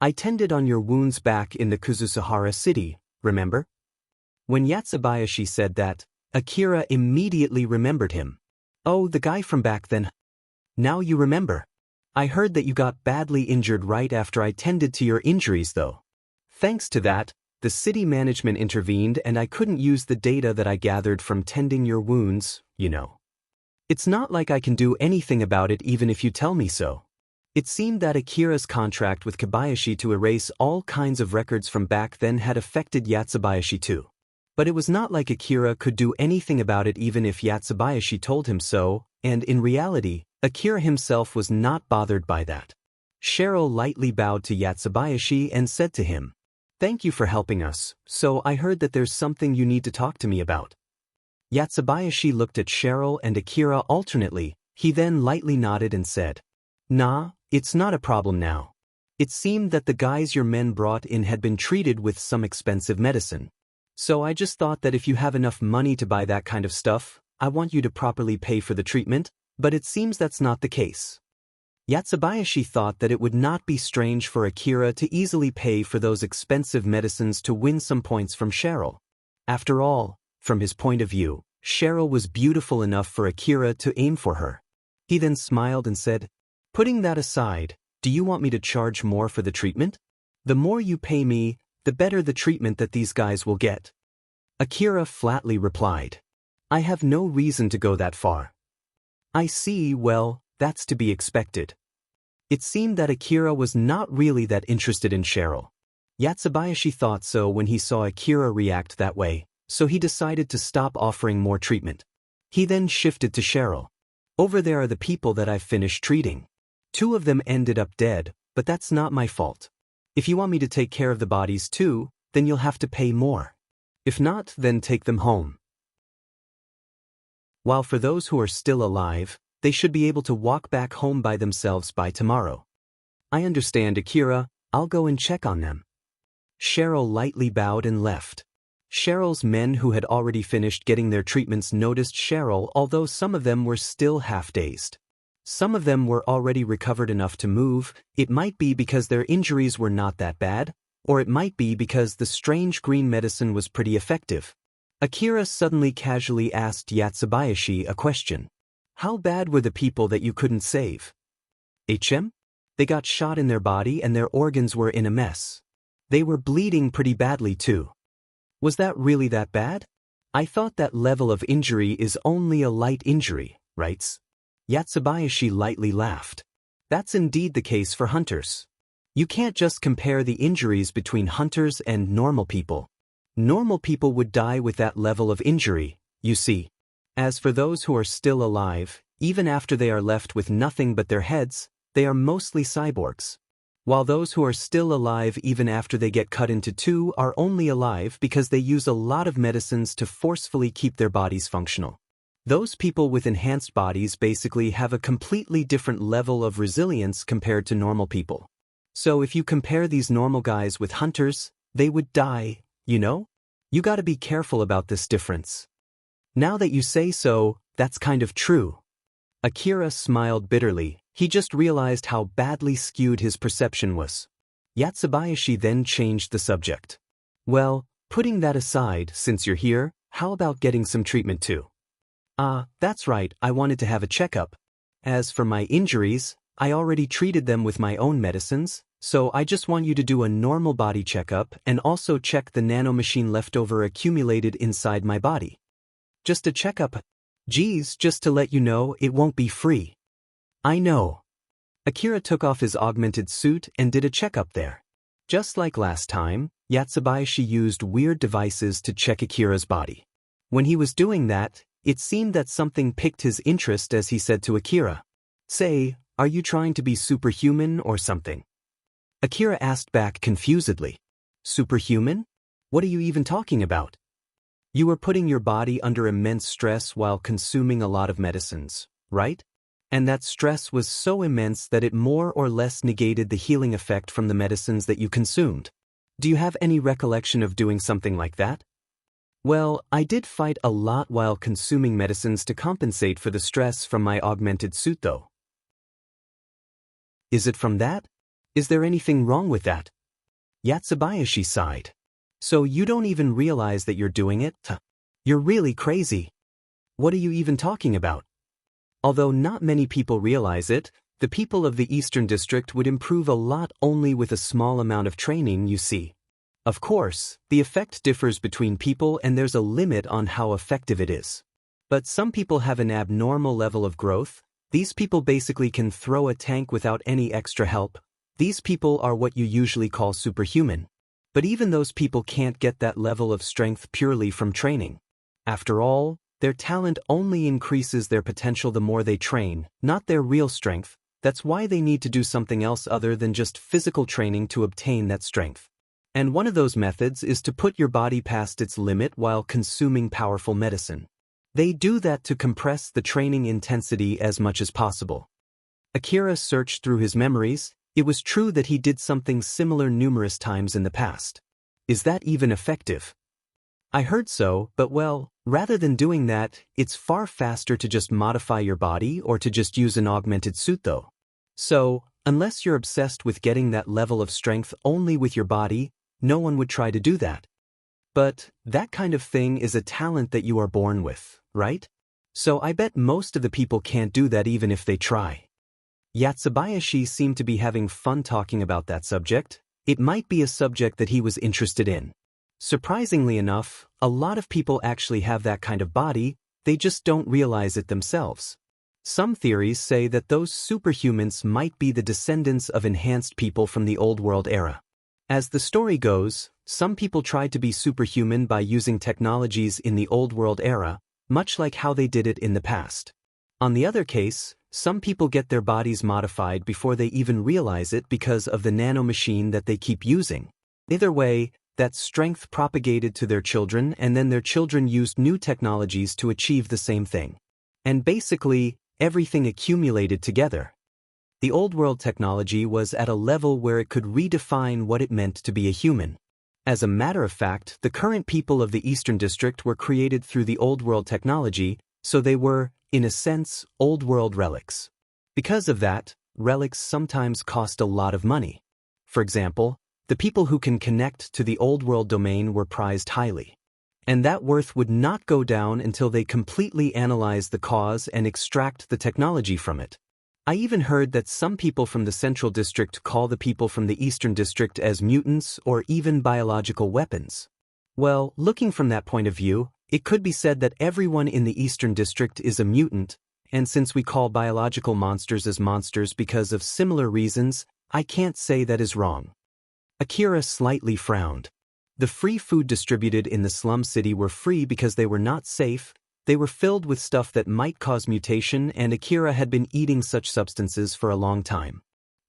I tended on your wounds back in the Kuzusuhara city, remember? When Yatsubayashi said that, Akira immediately remembered him. Oh, the guy from back then. Now you remember. I heard that you got badly injured right after I tended to your injuries though. Thanks to that, the city management intervened and I couldn't use the data that I gathered from tending your wounds, you know. It's not like I can do anything about it even if you tell me so. It seemed that Akira's contract with Kobayashi to erase all kinds of records from back then had affected Yatsubayashi too. But it was not like Akira could do anything about it even if Yatsubayashi told him so, and in reality, Akira himself was not bothered by that. Cheryl lightly bowed to Yatsubayashi and said to him, Thank you for helping us, so I heard that there's something you need to talk to me about. Yatsubayashi looked at Cheryl and Akira alternately. He then lightly nodded and said, "Nah, it's not a problem now. It seemed that the guys your men brought in had been treated with some expensive medicine. So I just thought that if you have enough money to buy that kind of stuff, I want you to properly pay for the treatment, but it seems that's not the case." Yatsubayashi thought that it would not be strange for Akira to easily pay for those expensive medicines to win some points from Cheryl. After all, from his point of view, Cheryl was beautiful enough for Akira to aim for her. He then smiled and said, "Putting that aside, do you want me to charge more for the treatment? The more you pay me, the better the treatment that these guys will get." Akira flatly replied, "I have no reason to go that far." "I see, well, that's to be expected." It seemed that Akira was not really that interested in Cheryl. Yatsubayashi thought so when he saw Akira react that way, so he decided to stop offering more treatment. He then shifted to Cheryl. "Over there are the people that I've finished treating. 2 of them ended up dead, but that's not my fault. If you want me to take care of the bodies too, then you'll have to pay more. If not, then take them home." While for those who are still alive, they should be able to walk back home by themselves by tomorrow. "I understand, Akira, I'll go and check on them." Cheryl lightly bowed and left. Cheryl's men who had already finished getting their treatments noticed Cheryl, although some of them were still half-dazed. Some of them were already recovered enough to move. It might be because their injuries were not that bad, or it might be because the strange green medicine was pretty effective. Akira suddenly casually asked Yatsubayashi a question. "How bad were the people that you couldn't save?" "HM? They got shot in their body and their organs were in a mess. They were bleeding pretty badly too." "Was that really that bad? I thought that level of injury is only a light injury, right?" Yatsubayashi lightly laughed. "That's indeed the case for hunters. You can't just compare the injuries between hunters and normal people. Normal people would die with that level of injury, you see. As for those who are still alive, even after they are left with nothing but their heads, they are mostly cyborgs. While those who are still alive even after they get cut into 2 are only alive because they use a lot of medicines to forcefully keep their bodies functional. Those people with enhanced bodies basically have a completely different level of resilience compared to normal people. So if you compare these normal guys with hunters, they would die, you know? You gotta be careful about this difference." "Now that you say so, that's kind of true." Akira smiled bitterly. He just realized how badly skewed his perception was. Yatsubayashi then changed the subject. "Well, putting that aside, since you're here, how about getting some treatment too?" That's right, I wanted to have a checkup. As for my injuries, I already treated them with my own medicines, so I just want you to do a normal body checkup and also check the nanomachine leftover accumulated inside my body." "Just a checkup? Geez, just to let you know, it won't be free." "I know." Akira took off his augmented suit and did a checkup there. Just like last time, Yatsubayashi used weird devices to check Akira's body. When he was doing that, it seemed that something piqued his interest as he said to Akira, "Say, are you trying to be superhuman or something?" Akira asked back confusedly, "Superhuman? What are you even talking about?" "You were putting your body under immense stress while consuming a lot of medicines, right? And that stress was so immense that it more or less negated the healing effect from the medicines that you consumed. Do you have any recollection of doing something like that?" "Well, I did fight a lot while consuming medicines to compensate for the stress from my augmented suit though." "Is it from that? Is there anything wrong with that?" Yatsubayashi sighed. "So you don't even realize that you're doing it? You're really crazy. What are you even talking about?" Although not many people realize it, the people of the Eastern District would improve a lot only with a small amount of training, you see. Of course, the effect differs between people and there's a limit on how effective it is. But some people have an abnormal level of growth. These people basically can throw a tank without any extra help. These people are what you usually call superhuman. But even those people can't get that level of strength purely from training. After all, their talent only increases their potential the more they train, not their real strength. That's why they need to do something else other than just physical training to obtain that strength. And one of those methods is to put your body past its limit while consuming powerful medicine. They do that to compress the training intensity as much as possible. Akira searched through his memories. It was true that he did something similar numerous times in the past. Is that even effective? I heard so, but well, rather than doing that, it's far faster to just modify your body or to just use an augmented suit though. So, unless you're obsessed with getting that level of strength only with your body, no one would try to do that. But that kind of thing is a talent that you are born with, right? So I bet most of the people can't do that even if they try. Yatsubayashi seemed to be having fun talking about that subject. It might be a subject that he was interested in. Surprisingly enough, a lot of people actually have that kind of body, they just don't realize it themselves. Some theories say that those superhumans might be the descendants of enhanced people from the Old World era. As the story goes, some people tried to be superhuman by using technologies in the Old World era, much like how they did it in the past. On the other case, some people get their bodies modified before they even realize it because of the nanomachine that they keep using. Either way, that strength propagated to their children and then their children used new technologies to achieve the same thing. And basically, everything accumulated together. The Old World technology was at a level where it could redefine what it meant to be a human. As a matter of fact, the current people of the Eastern District were created through the Old World technology, so they were, in a sense, Old World relics. Because of that, relics sometimes cost a lot of money. For example, the people who can connect to the Old World domain were prized highly. And that worth would not go down until they completely analyze the cause and extract the technology from it. I even heard that some people from the Central District call the people from the Eastern District as mutants or even biological weapons. Well, looking from that point of view, it could be said that everyone in the Eastern District is a mutant, and since we call biological monsters as monsters because of similar reasons, I can't say that is wrong. Akira slightly frowned. The free food distributed in the slum city were free because they were not safe, they were filled with stuff that might cause mutation, and Akira had been eating such substances for a long time.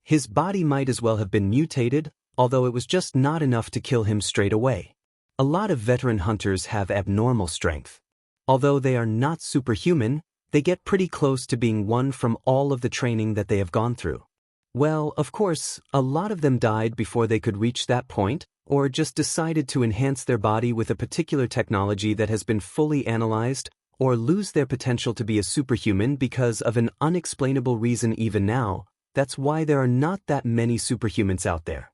His body might as well have been mutated, although it was just not enough to kill him straight away. A lot of veteran hunters have abnormal strength. Although they are not superhuman, they get pretty close to being one from all of the training that they have gone through. Well, of course, a lot of them died before they could reach that point, or just decided to enhance their body with a particular technology that has been fully analyzed, or lose their potential to be a superhuman because of an unexplainable reason even now. That's why there are not that many superhumans out there.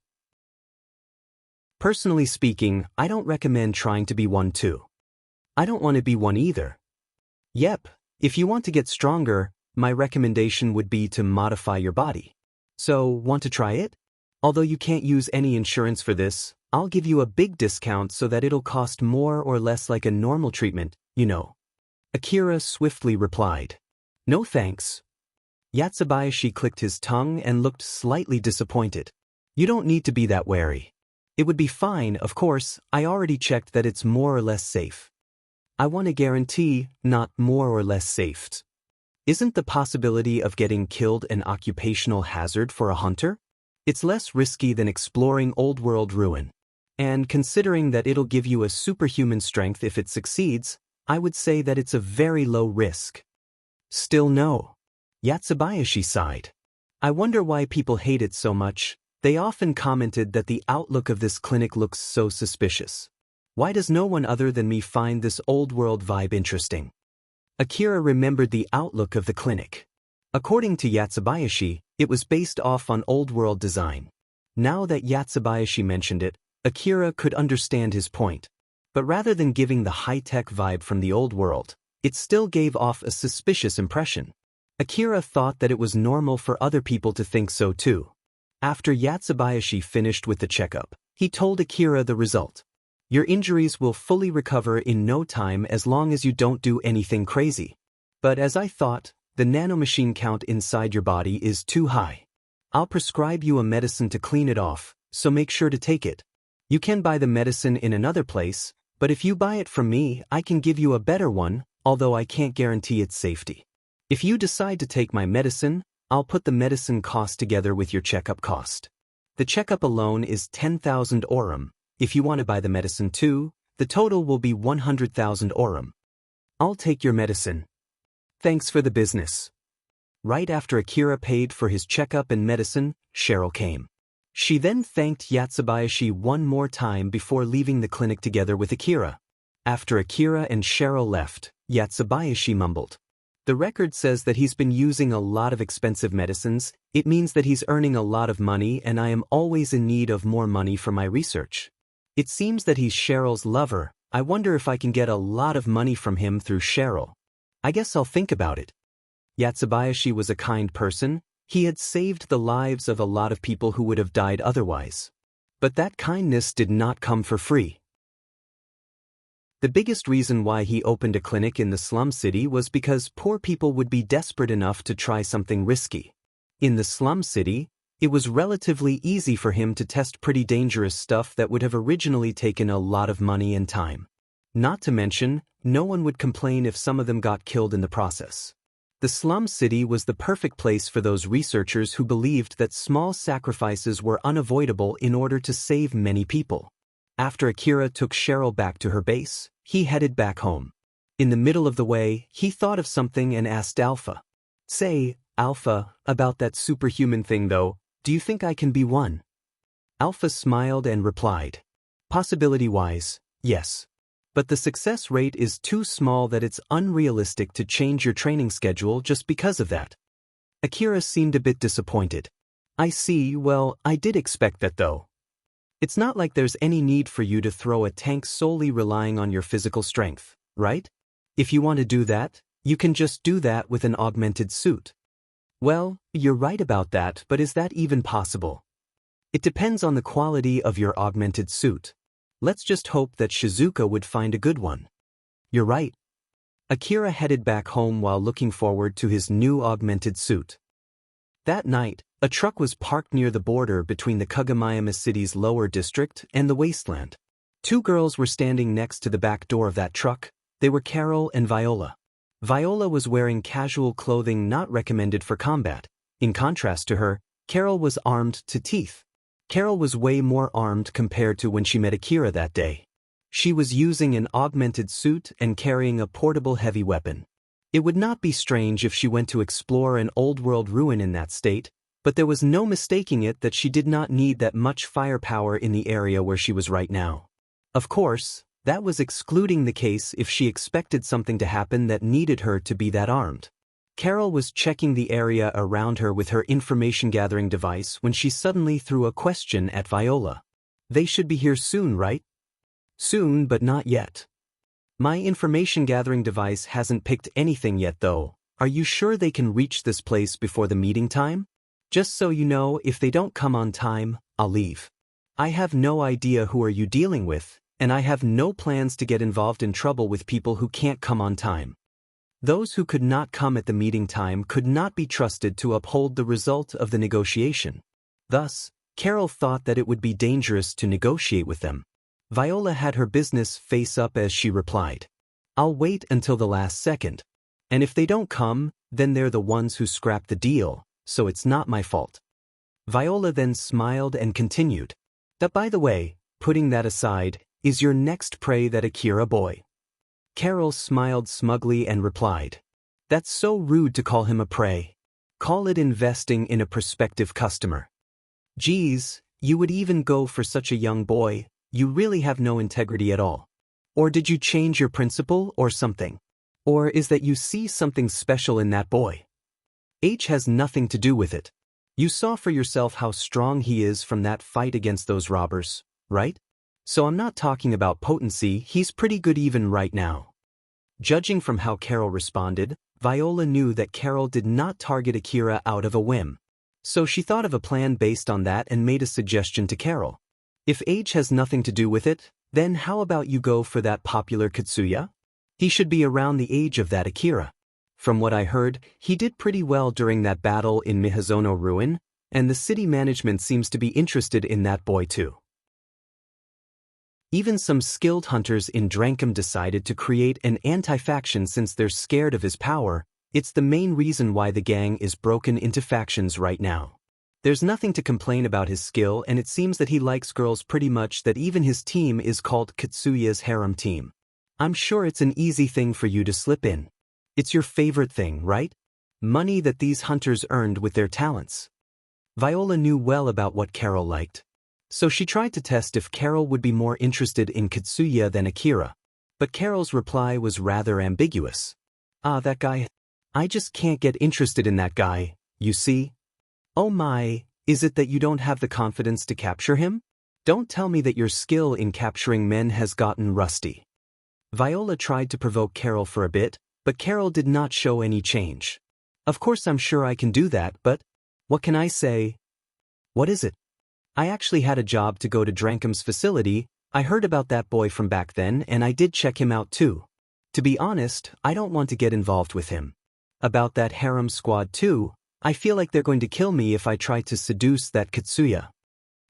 Personally speaking, I don't recommend trying to be one too. I don't want to be one either. Yep, if you want to get stronger, my recommendation would be to modify your body. So, want to try it? Although you can't use any insurance for this, I'll give you a big discount so that it'll cost more or less like a normal treatment, you know. Akira swiftly replied. No thanks. Yatsubayashi clicked his tongue and looked slightly disappointed. You don't need to be that wary. It would be fine, of course, I already checked that it's more or less safe. I want a guarantee, not more or less safe. Isn't the possibility of getting killed an occupational hazard for a hunter? It's less risky than exploring old world ruin. And considering that it'll give you a superhuman strength if it succeeds, I would say that it's a very low risk. Still no. Yatsubayashi sighed. I wonder why people hate it so much. They often commented that the outlook of this clinic looks so suspicious. Why does no one other than me find this old world vibe interesting? Akira remembered the outlook of the clinic. According to Yatsubayashi, it was based off on old world design. Now that Yatsubayashi mentioned it, Akira could understand his point. But rather than giving the high-tech vibe from the old world, it still gave off a suspicious impression. Akira thought that it was normal for other people to think so too. After Yatsubayashi finished with the checkup, he told Akira the result. Your injuries will fully recover in no time as long as you don't do anything crazy. But as I thought, the nanomachine count inside your body is too high. I'll prescribe you a medicine to clean it off, so make sure to take it. You can buy the medicine in another place, but if you buy it from me, I can give you a better one, although I can't guarantee its safety. If you decide to take my medicine, I'll put the medicine cost together with your checkup cost. The checkup alone is 10,000 aurum. If you want to buy the medicine too, the total will be 100,000 aurum. I'll take your medicine. Thanks for the business. Right after Akira paid for his checkup and medicine, Cheryl came. She then thanked Yatsubayashi one more time before leaving the clinic together with Akira. After Akira and Cheryl left, Yatsubayashi mumbled. The record says that he's been using a lot of expensive medicines. It means that he's earning a lot of money and I am always in need of more money for my research. It seems that he's Cheryl's lover. I wonder if I can get a lot of money from him through Cheryl. I guess I'll think about it. Yatsubayashi was a kind person. He had saved the lives of a lot of people who would have died otherwise. But that kindness did not come for free. The biggest reason why he opened a clinic in the slum city was because poor people would be desperate enough to try something risky. In the slum city, it was relatively easy for him to test pretty dangerous stuff that would have originally taken a lot of money and time. Not to mention, no one would complain if some of them got killed in the process. The slum city was the perfect place for those researchers who believed that small sacrifices were unavoidable in order to save many people. After Akira took Cheryl back to her base, he headed back home. In the middle of the way, he thought of something and asked Alpha. Say, Alpha, about that superhuman thing though, do you think I can be one? Alpha smiled and replied. Possibility-wise, yes. But the success rate is too small that it's unrealistic to change your training schedule just because of that. Akira seemed a bit disappointed. I see, well, I did expect that though. It's not like there's any need for you to throw a tank solely relying on your physical strength, right? If you want to do that, you can just do that with an augmented suit. Well, you're right about that, but is that even possible? It depends on the quality of your augmented suit. Let's just hope that Shizuka would find a good one. You're right. Akira headed back home while looking forward to his new augmented suit. That night, a truck was parked near the border between the Kagomayama City's lower district and the wasteland. Two girls were standing next to the back door of that truck. They were Carol and Viola. Viola was wearing casual clothing not recommended for combat. In contrast to her, Carol was armed to teeth. Carol was way more armed compared to when she met Akira that day. She was using an augmented suit and carrying a portable heavy weapon. It would not be strange if she went to explore an old-world ruin in that state, but there was no mistaking it that she did not need that much firepower in the area where she was right now. Of course, that was excluding the case if she expected something to happen that needed her to be that armed. Carol was checking the area around her with her information-gathering device when she suddenly threw a question at Viola. They should be here soon, right? Soon, but not yet. My information-gathering device hasn't picked anything yet though. Are you sure they can reach this place before the meeting time? Just so you know, if they don't come on time, I'll leave. I have no idea who are you dealing with, and I have no plans to get involved in trouble with people who can't come on time. Those who could not come at the meeting time could not be trusted to uphold the result of the negotiation. Thus, Carol thought that it would be dangerous to negotiate with them. Viola had her business face up as she replied. I'll wait until the last second. And if they don't come, then they're the ones who scrapped the deal, so it's not my fault. Viola then smiled and continued. That by the way, putting that aside, is your next prey that Akira boy? Carol smiled smugly and replied. That's so rude to call him a prey. Call it investing in a prospective customer. Geez, you would even go for such a young boy. You really have no integrity at all. Or did you change your principle or something? Or is that you see something special in that boy? H has nothing to do with it. You saw for yourself how strong he is from that fight against those robbers, right? So I'm not talking about potency, he's pretty good even right now. Judging from how Carol responded, Viola knew that Carol did not target Akira out of a whim. So she thought of a plan based on that and made a suggestion to Carol. If age has nothing to do with it, then how about you go for that popular Katsuya? He should be around the age of that Akira. From what I heard, he did pretty well during that battle in Mihazono Ruin, and the city management seems to be interested in that boy too. Even some skilled hunters in Drankum decided to create an anti-faction since they're scared of his power. It's the main reason why the gang is broken into factions right now. There's nothing to complain about his skill, and it seems that he likes girls pretty much that even his team is called Katsuya's harem team. I'm sure it's an easy thing for you to slip in. It's your favorite thing, right? Money that these hunters earned with their talents. Viola knew well about what Carol liked. So she tried to test if Carol would be more interested in Katsuya than Akira. But Carol's reply was rather ambiguous. Ah, that guy. I just can't get interested in that guy, you see? Oh my, is it that you don't have the confidence to capture him? Don't tell me that your skill in capturing men has gotten rusty. Viola tried to provoke Carol for a bit, but Carol did not show any change. Of course I'm sure I can do that, but what can I say? What is it? I actually had a job to go to Drankum's facility. I heard about that boy from back then and I did check him out too. To be honest, I don't want to get involved with him. About that harem squad too, I feel like they're going to kill me if I try to seduce that Katsuya.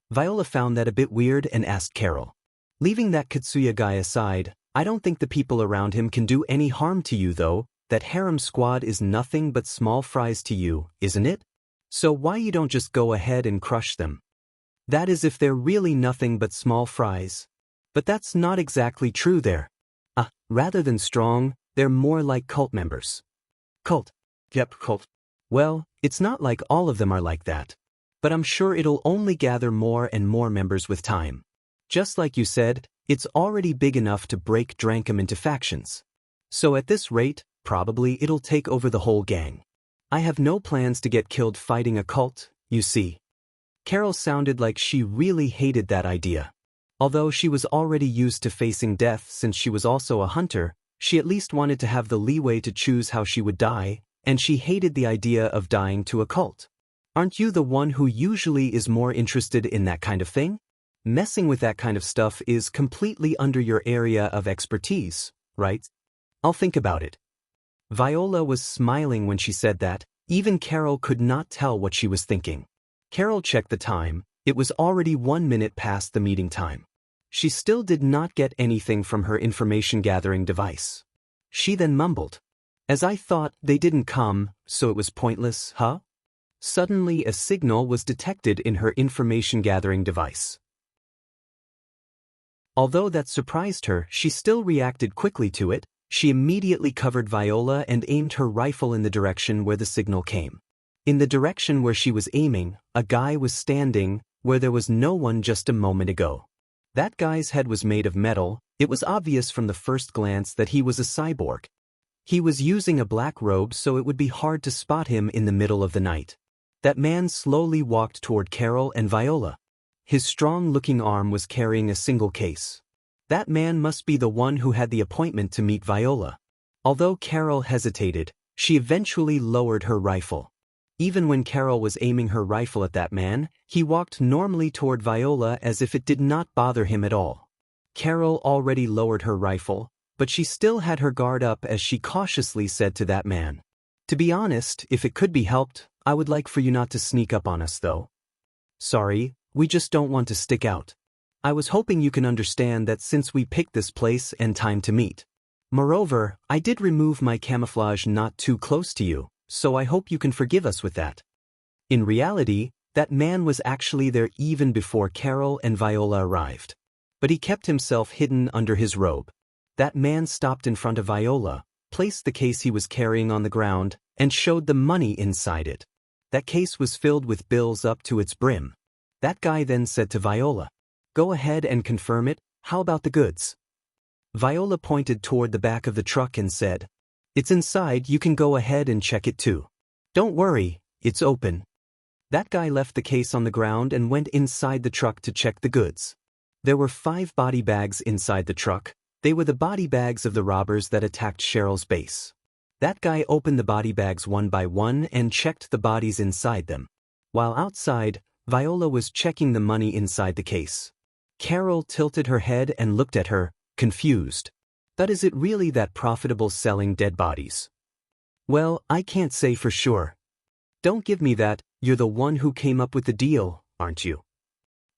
Viola found that a bit weird and asked Carol. Leaving that Katsuya guy aside, I don't think the people around him can do any harm to you though. That harem squad is nothing but small fries to you, isn't it? So why you don't just go ahead and crush them? That is if they're really nothing but small fries. But that's not exactly true there. Rather than strong, they're more like cult members. Cult. Yep, cult. Well, it's not like all of them are like that. But I'm sure it'll only gather more and more members with time. Just like you said, it's already big enough to break Drankum into factions. So at this rate, probably it'll take over the whole gang. I have no plans to get killed fighting a cult, you see. Carol sounded like she really hated that idea. Although she was already used to facing death since she was also a hunter, she at least wanted to have the leeway to choose how she would die, and she hated the idea of dying to a cult. Aren't you the one who usually is more interested in that kind of thing? Messing with that kind of stuff is completely under your area of expertise, right? I'll think about it. Viola was smiling when she said that. Even Carol could not tell what she was thinking. Carol checked the time. It was already 1 minute past the meeting time. She still did not get anything from her information-gathering device. She then mumbled, "As I thought, they didn't come, so it was pointless, huh?" Suddenly a signal was detected in her information-gathering device. Although that surprised her, she still reacted quickly to it. She immediately covered Viola and aimed her rifle in the direction where the signal came. In the direction where she was aiming, a guy was standing, where there was no one just a moment ago. That guy's head was made of metal. It was obvious from the first glance that he was a cyborg. He was using a black robe so it would be hard to spot him in the middle of the night. That man slowly walked toward Carol and Viola. His strong-looking arm was carrying a single case. That man must be the one who had the appointment to meet Viola. Although Carol hesitated, she eventually lowered her rifle. Even when Carol was aiming her rifle at that man, he walked normally toward Viola as if it did not bother him at all. Carol already lowered her rifle, but she still had her guard up as she cautiously said to that man, "To be honest, if it could be helped, I would like for you not to sneak up on us though. Sorry, we just don't want to stick out. I was hoping you can understand that since we picked this place and time to meet. Moreover, I did remove my camouflage not too close to you, so I hope you can forgive us with that." In reality, that man was actually there even before Carol and Viola arrived. But he kept himself hidden under his robe. That man stopped in front of Viola, placed the case he was carrying on the ground, and showed the money inside it. That case was filled with bills up to its brim. That guy then said to Viola, "Go ahead and confirm it. How about the goods?" Viola pointed toward the back of the truck and said, "It's inside, you can go ahead and check it too. Don't worry, it's open." That guy left the case on the ground and went inside the truck to check the goods. There were 5 body bags inside the truck. They were the body bags of the robbers that attacked Cheryl's base. That guy opened the body bags one by one and checked the bodies inside them. While outside, Viola was checking the money inside the case. Carol tilted her head and looked at her, confused. But is it really that profitable selling dead bodies? Well, I can't say for sure. Don't give me that, you're the one who came up with the deal, aren't you?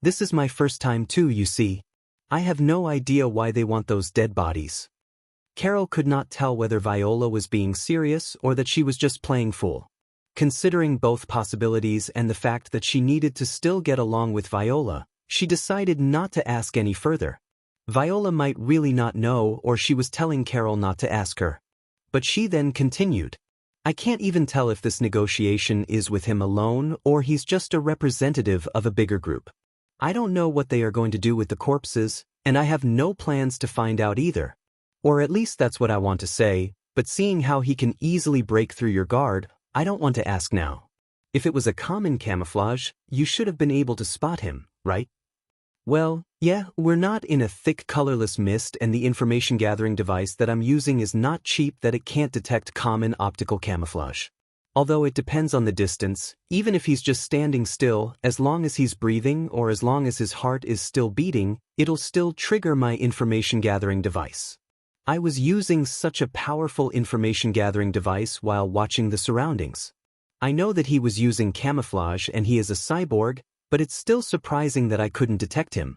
This is my first time too, you see. I have no idea why they want those dead bodies. Carol could not tell whether Viola was being serious or that she was just playing fool. Considering both possibilities and the fact that she needed to still get along with Viola, she decided not to ask any further. Viola might really not know, or she was telling Carol not to ask her. But she then continued. I can't even tell if this negotiation is with him alone or he's just a representative of a bigger group. I don't know what they are going to do with the corpses, and I have no plans to find out either. Or at least that's what I want to say, but seeing how he can easily break through your guard, I don't want to ask now. If it was a common camouflage, you should have been able to spot him, right? Well, yeah, we're not in a thick colorless mist, and the information gathering device that I'm using is not cheap that it can't detect common optical camouflage. Although it depends on the distance, even if he's just standing still, as long as he's breathing or as long as his heart is still beating, it'll still trigger my information gathering device. I was using such a powerful information gathering device while watching the surroundings. I know that he was using camouflage and he is a cyborg, but it's still surprising that I couldn't detect him.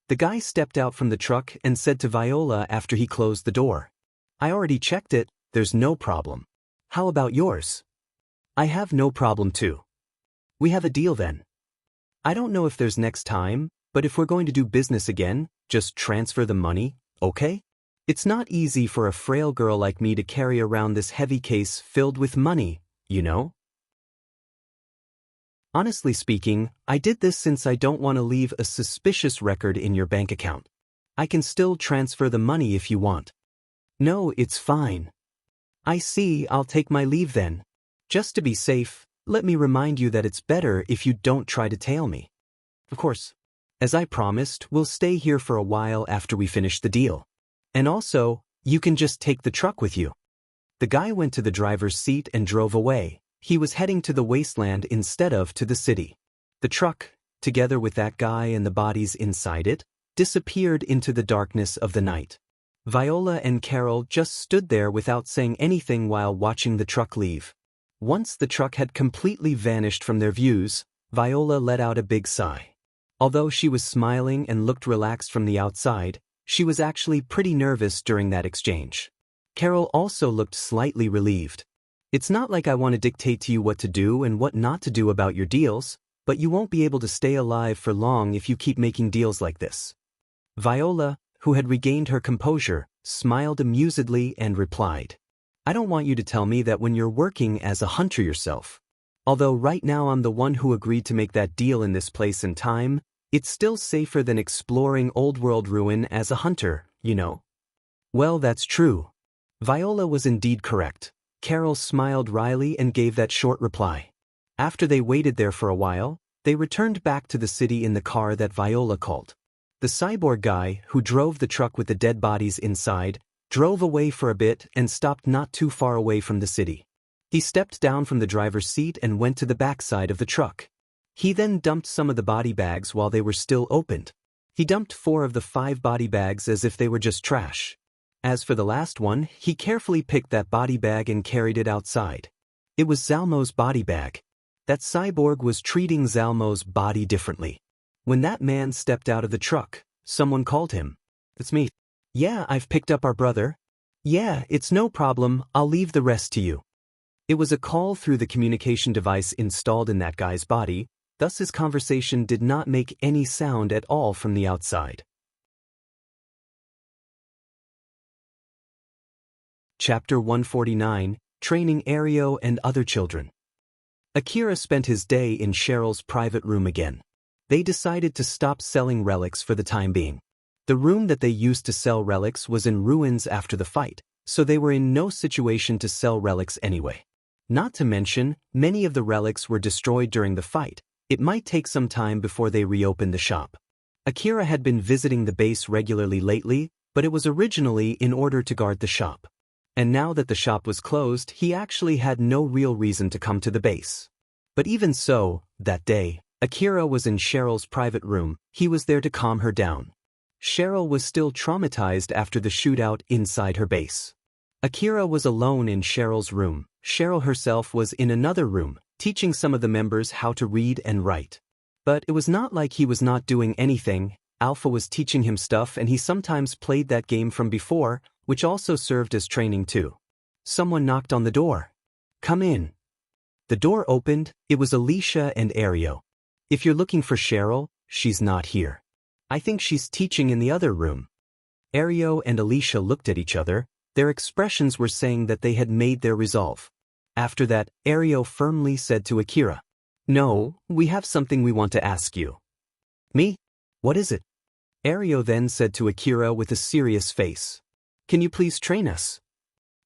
The guy stepped out from the truck and said to Viola after he closed the door, I already checked it, there's no problem. How about yours? I have no problem too. We have a deal then. I don't know if there's next time, but if we're going to do business again, just transfer the money, okay? It's not easy for a frail girl like me to carry around this heavy case filled with money, you know? Honestly speaking, I did this since I don't want to leave a suspicious record in your bank account. I can still transfer the money if you want. No, it's fine. I see, I'll take my leave then. Just to be safe, let me remind you that it's better if you don't try to tail me. Of course. As I promised, we'll stay here for a while after we finish the deal. And also, you can just take the truck with you. The guy went to the driver's seat and drove away. He was heading to the wasteland instead of to the city. The truck, together with that guy and the bodies inside it, disappeared into the darkness of the night. Viola and Carol just stood there without saying anything while watching the truck leave. Once the truck had completely vanished from their views, Viola let out a big sigh. Although she was smiling and looked relaxed from the outside, she was actually pretty nervous during that exchange. Carol also looked slightly relieved. It's not like I want to dictate to you what to do and what not to do about your deals, but you won't be able to stay alive for long if you keep making deals like this. Viola, who had regained her composure, smiled amusedly and replied, I don't want you to tell me that when you're working as a hunter yourself. Although right now I'm the one who agreed to make that deal in this place and time, it's still safer than exploring old world ruin as a hunter, you know. Well, that's true. Viola was indeed correct. Carol smiled wryly and gave that short reply. After they waited there for a while, they returned back to the city in the car that Viola called. The cyborg guy, who drove the truck with the dead bodies inside, drove away for a bit and stopped not too far away from the city. He stepped down from the driver's seat and went to the backside of the truck. He then dumped some of the body bags while they were still opened. He dumped 4 of the 5 body bags as if they were just trash. As for the last one, he carefully picked that body bag and carried it outside. It was Zalmo's body bag. That cyborg was treating Zalmo's body differently. When that man stepped out of the truck, someone called him. It's me. Yeah, I've picked up our brother. Yeah, it's no problem, I'll leave the rest to you. It was a call through the communication device installed in that guy's body, thus his conversation did not make any sound at all from the outside. Chapter 149, Training Ario and Other Children. Akira spent his day in Cheryl's private room again. They decided to stop selling relics for the time being. The room that they used to sell relics was in ruins after the fight, so they were in no situation to sell relics anyway. Not to mention, many of the relics were destroyed during the fight. It might take some time before they reopened the shop. Akira had been visiting the base regularly lately, but it was originally in order to guard the shop. And now that the shop was closed, he actually had no real reason to come to the base. But even so, that day, Akira was in Cheryl's private room. He was there to calm her down. Cheryl was still traumatized after the shootout inside her base. Akira was alone in Cheryl's room. Cheryl herself was in another room, teaching some of the members how to read and write. But it was not like he was not doing anything. Alpha was teaching him stuff and he sometimes played that game from before, which also served as training too. Someone knocked on the door. Come in. The door opened. It was Alicia and Ario. If you're looking for Cheryl, she's not here. I think she's teaching in the other room. Ario and Alicia looked at each other. Their expressions were saying that they had made their resolve. After that, Ario firmly said to Akira, "No, we have something we want to ask you." "Me? What is it?" Ario then said to Akira with a serious face. "Can you please train us?"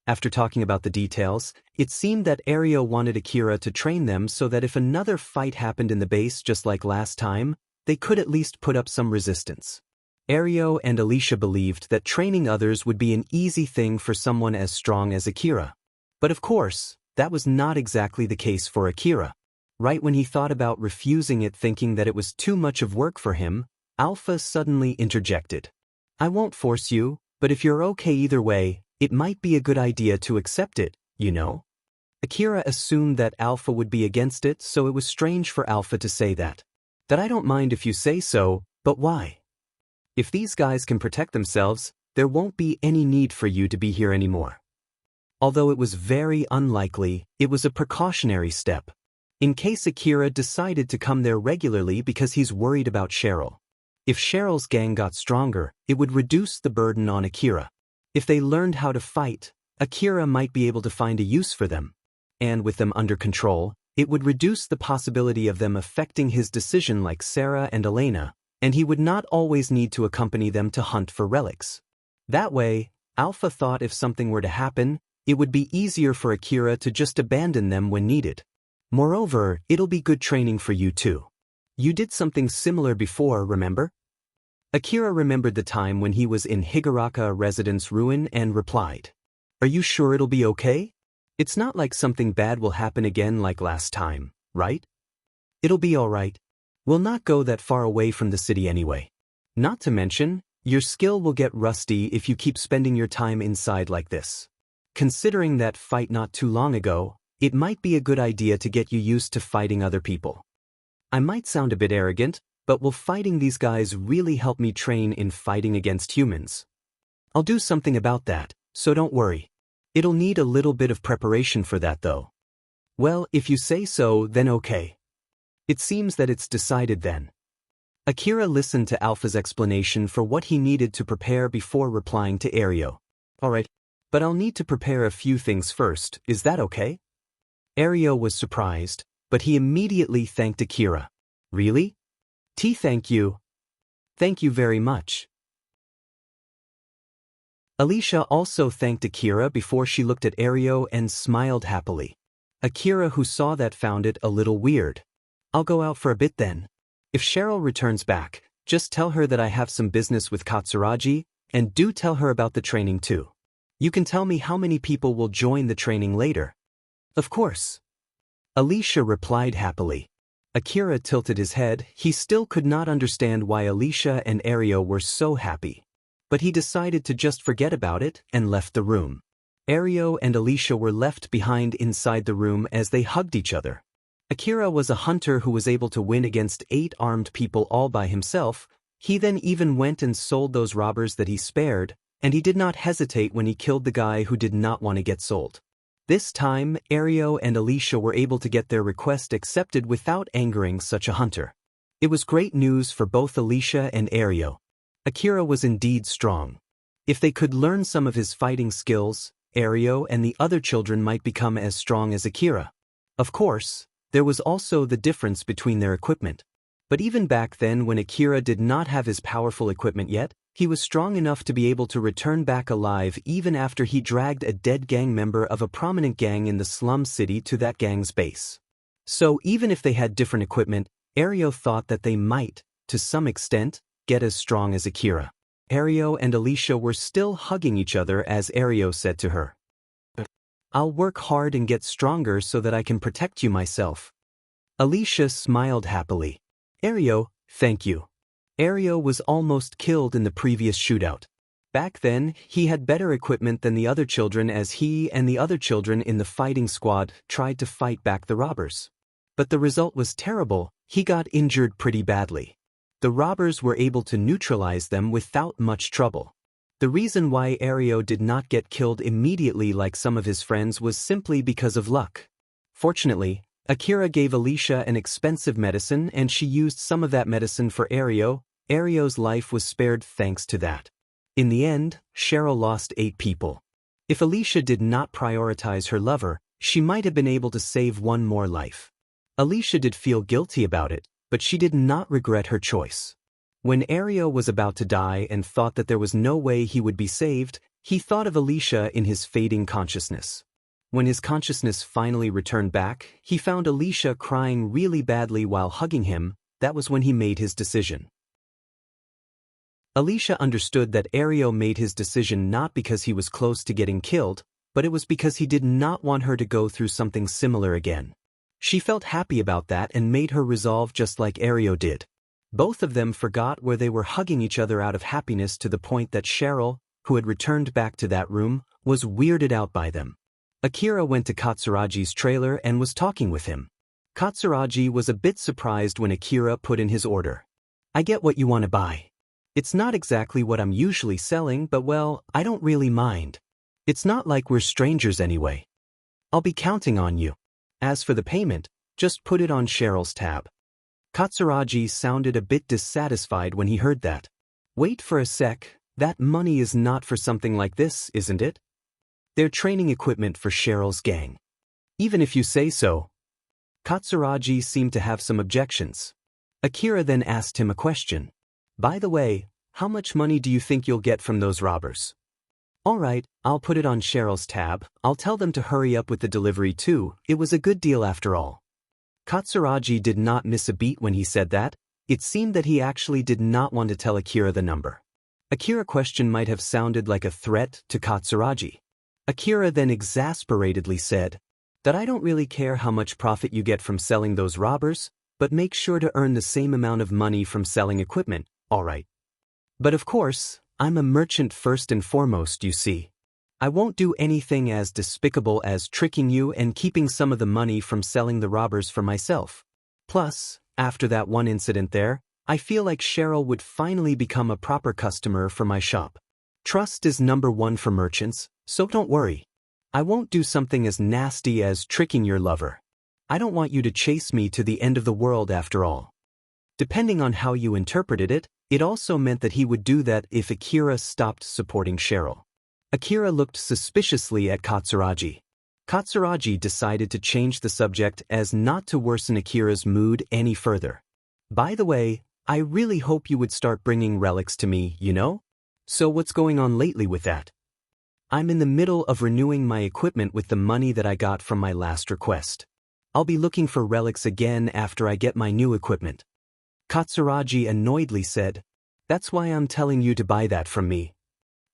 After talking about the details, it seemed that Ario wanted Akira to train them so that if another fight happened in the base just like last time, they could at least put up some resistance. Ario and Alicia believed that training others would be an easy thing for someone as strong as Akira. But of course, that was not exactly the case for Akira. Right when he thought about refusing it, thinking that it was too much of work for him, Alpha suddenly interjected. "I won't force you, but if you're okay either way, it might be a good idea to accept it, you know?" Akira assumed that Alpha would be against it, so it was strange for Alpha to say that. "That I don't mind if you say so, but why? If these guys can protect themselves, there won't be any need for you to be here anymore." Although it was very unlikely, it was a precautionary step. In case Akira decided to come there regularly because he's worried about Cheryl. If Cheryl's gang got stronger, it would reduce the burden on Akira. If they learned how to fight, Akira might be able to find a use for them. And with them under control, it would reduce the possibility of them affecting his decision like Sarah and Elena, and he would not always need to accompany them to hunt for relics. That way, Alpha thought if something were to happen, it would be easier for Akira to just abandon them when needed. Moreover, it'll be good training for you too. You did something similar before, remember? Akira remembered the time when he was in Higuraka residence ruin and replied, "Are you sure it'll be okay? It's not like something bad will happen again like last time, right?" "It'll be alright. We'll not go that far away from the city anyway. Not to mention, your skill will get rusty if you keep spending your time inside like this. Considering that fight not too long ago, it might be a good idea to get you used to fighting other people. I might sound a bit arrogant, but will fighting these guys really help me train in fighting against humans? I'll do something about that, so don't worry. It'll need a little bit of preparation for that though." "Well, if you say so, then okay. It seems that it's decided then." Akira listened to Alpha's explanation for what he needed to prepare before replying to Ario. "Alright, but I'll need to prepare a few things first, is that okay?" Ario was surprised, but he immediately thanked Akira. "Really? Thank you. Thank you very much." Alicia also thanked Akira before she looked at Ario and smiled happily. Akira, who saw that, found it a little weird. "I'll go out for a bit then. If Cheryl returns back, just tell her that I have some business with Katsuragi, and do tell her about the training too. You can tell me how many people will join the training later." "Of course." Alicia replied happily. Akira tilted his head. He still could not understand why Alicia and Ario were so happy. But he decided to just forget about it and left the room. Ario and Alicia were left behind inside the room as they hugged each other. Akira was a hunter who was able to win against 8 armed people all by himself. He then even went and sold those robbers that he spared, and he did not hesitate when he killed the guy who did not want to get sold. This time, Ario and Alicia were able to get their request accepted without angering such a hunter. It was great news for both Alicia and Ario. Akira was indeed strong. If they could learn some of his fighting skills, Ario and the other children might become as strong as Akira. Of course, there was also the difference between their equipment. But even back then, when Akira did not have his powerful equipment yet, he was strong enough to be able to return back alive even after he dragged a dead gang member of a prominent gang in the slum city to that gang's base. So even if they had different equipment, Ario thought that they might, to some extent, get as strong as Akira. Ario and Alicia were still hugging each other as Ario said to her, "I'll work hard and get stronger so that I can protect you myself." Alicia smiled happily. "Ario, thank you." Ario was almost killed in the previous shootout. Back then, he had better equipment than the other children as he and the other children in the fighting squad tried to fight back the robbers. But the result was terrible. He got injured pretty badly. The robbers were able to neutralize them without much trouble. The reason why Ario did not get killed immediately like some of his friends was simply because of luck. Fortunately, Akira gave Alicia an expensive medicine and she used some of that medicine for Ario. Ario's life was spared thanks to that. In the end, Cheryl lost 8 people. If Alicia did not prioritize her lover, she might have been able to save one more life. Alicia did feel guilty about it, but she did not regret her choice. When Ario was about to die and thought that there was no way he would be saved, he thought of Alicia in his fading consciousness. When his consciousness finally returned back, he found Alicia crying really badly while hugging him. That was when he made his decision. Alicia understood that Ario made his decision not because he was close to getting killed, but it was because he did not want her to go through something similar again. She felt happy about that and made her resolve just like Ario did. Both of them forgot where they were hugging each other out of happiness to the point that Cheryl, who had returned back to that room, was weirded out by them. Akira went to Katsuragi's trailer and was talking with him. Katsuragi was a bit surprised when Akira put in his order. "I get what you want to buy. It's not exactly what I'm usually selling, but well, I don't really mind. It's not like we're strangers anyway. I'll be counting on you. As for the payment, just put it on Cheryl's tab." Katsuragi sounded a bit dissatisfied when he heard that. "Wait for a sec, that money is not for something like this, isn't it? They're training equipment for Cheryl's gang." "Even if you say so." Katsuragi seemed to have some objections. Akira then asked him a question. "By the way, how much money do you think you'll get from those robbers?" "All right, I'll put it on Cheryl's tab. I'll tell them to hurry up with the delivery too. It was a good deal after all." Katsuragi did not miss a beat when he said that. It seemed that he actually did not want to tell Akira the number. Akira's question might have sounded like a threat to Katsuragi. Akira then exasperatedly said, "That I don't really care how much profit you get from selling those robbers, but make sure to earn the same amount of money from selling equipment, all right? But of course, I'm a merchant first and foremost, you see. I won't do anything as despicable as tricking you and keeping some of the money from selling the robbers for myself. Plus, after that one incident there, I feel like Cheryl would finally become a proper customer for my shop. Trust is number one for merchants, so don't worry. I won't do something as nasty as tricking your lover. I don't want you to chase me to the end of the world after all." Depending on how you interpreted it, it also meant that he would do that if Akira stopped supporting Cheryl. Akira looked suspiciously at Katsuragi. Katsuragi decided to change the subject as not to worsen Akira's mood any further. "By the way, I really hope you would start bringing relics to me, you know? So what's going on lately with that?" "I'm in the middle of renewing my equipment with the money that I got from my last request. I'll be looking for relics again after I get my new equipment." Katsuragi annoyedly said, "That's why I'm telling you to buy that from me."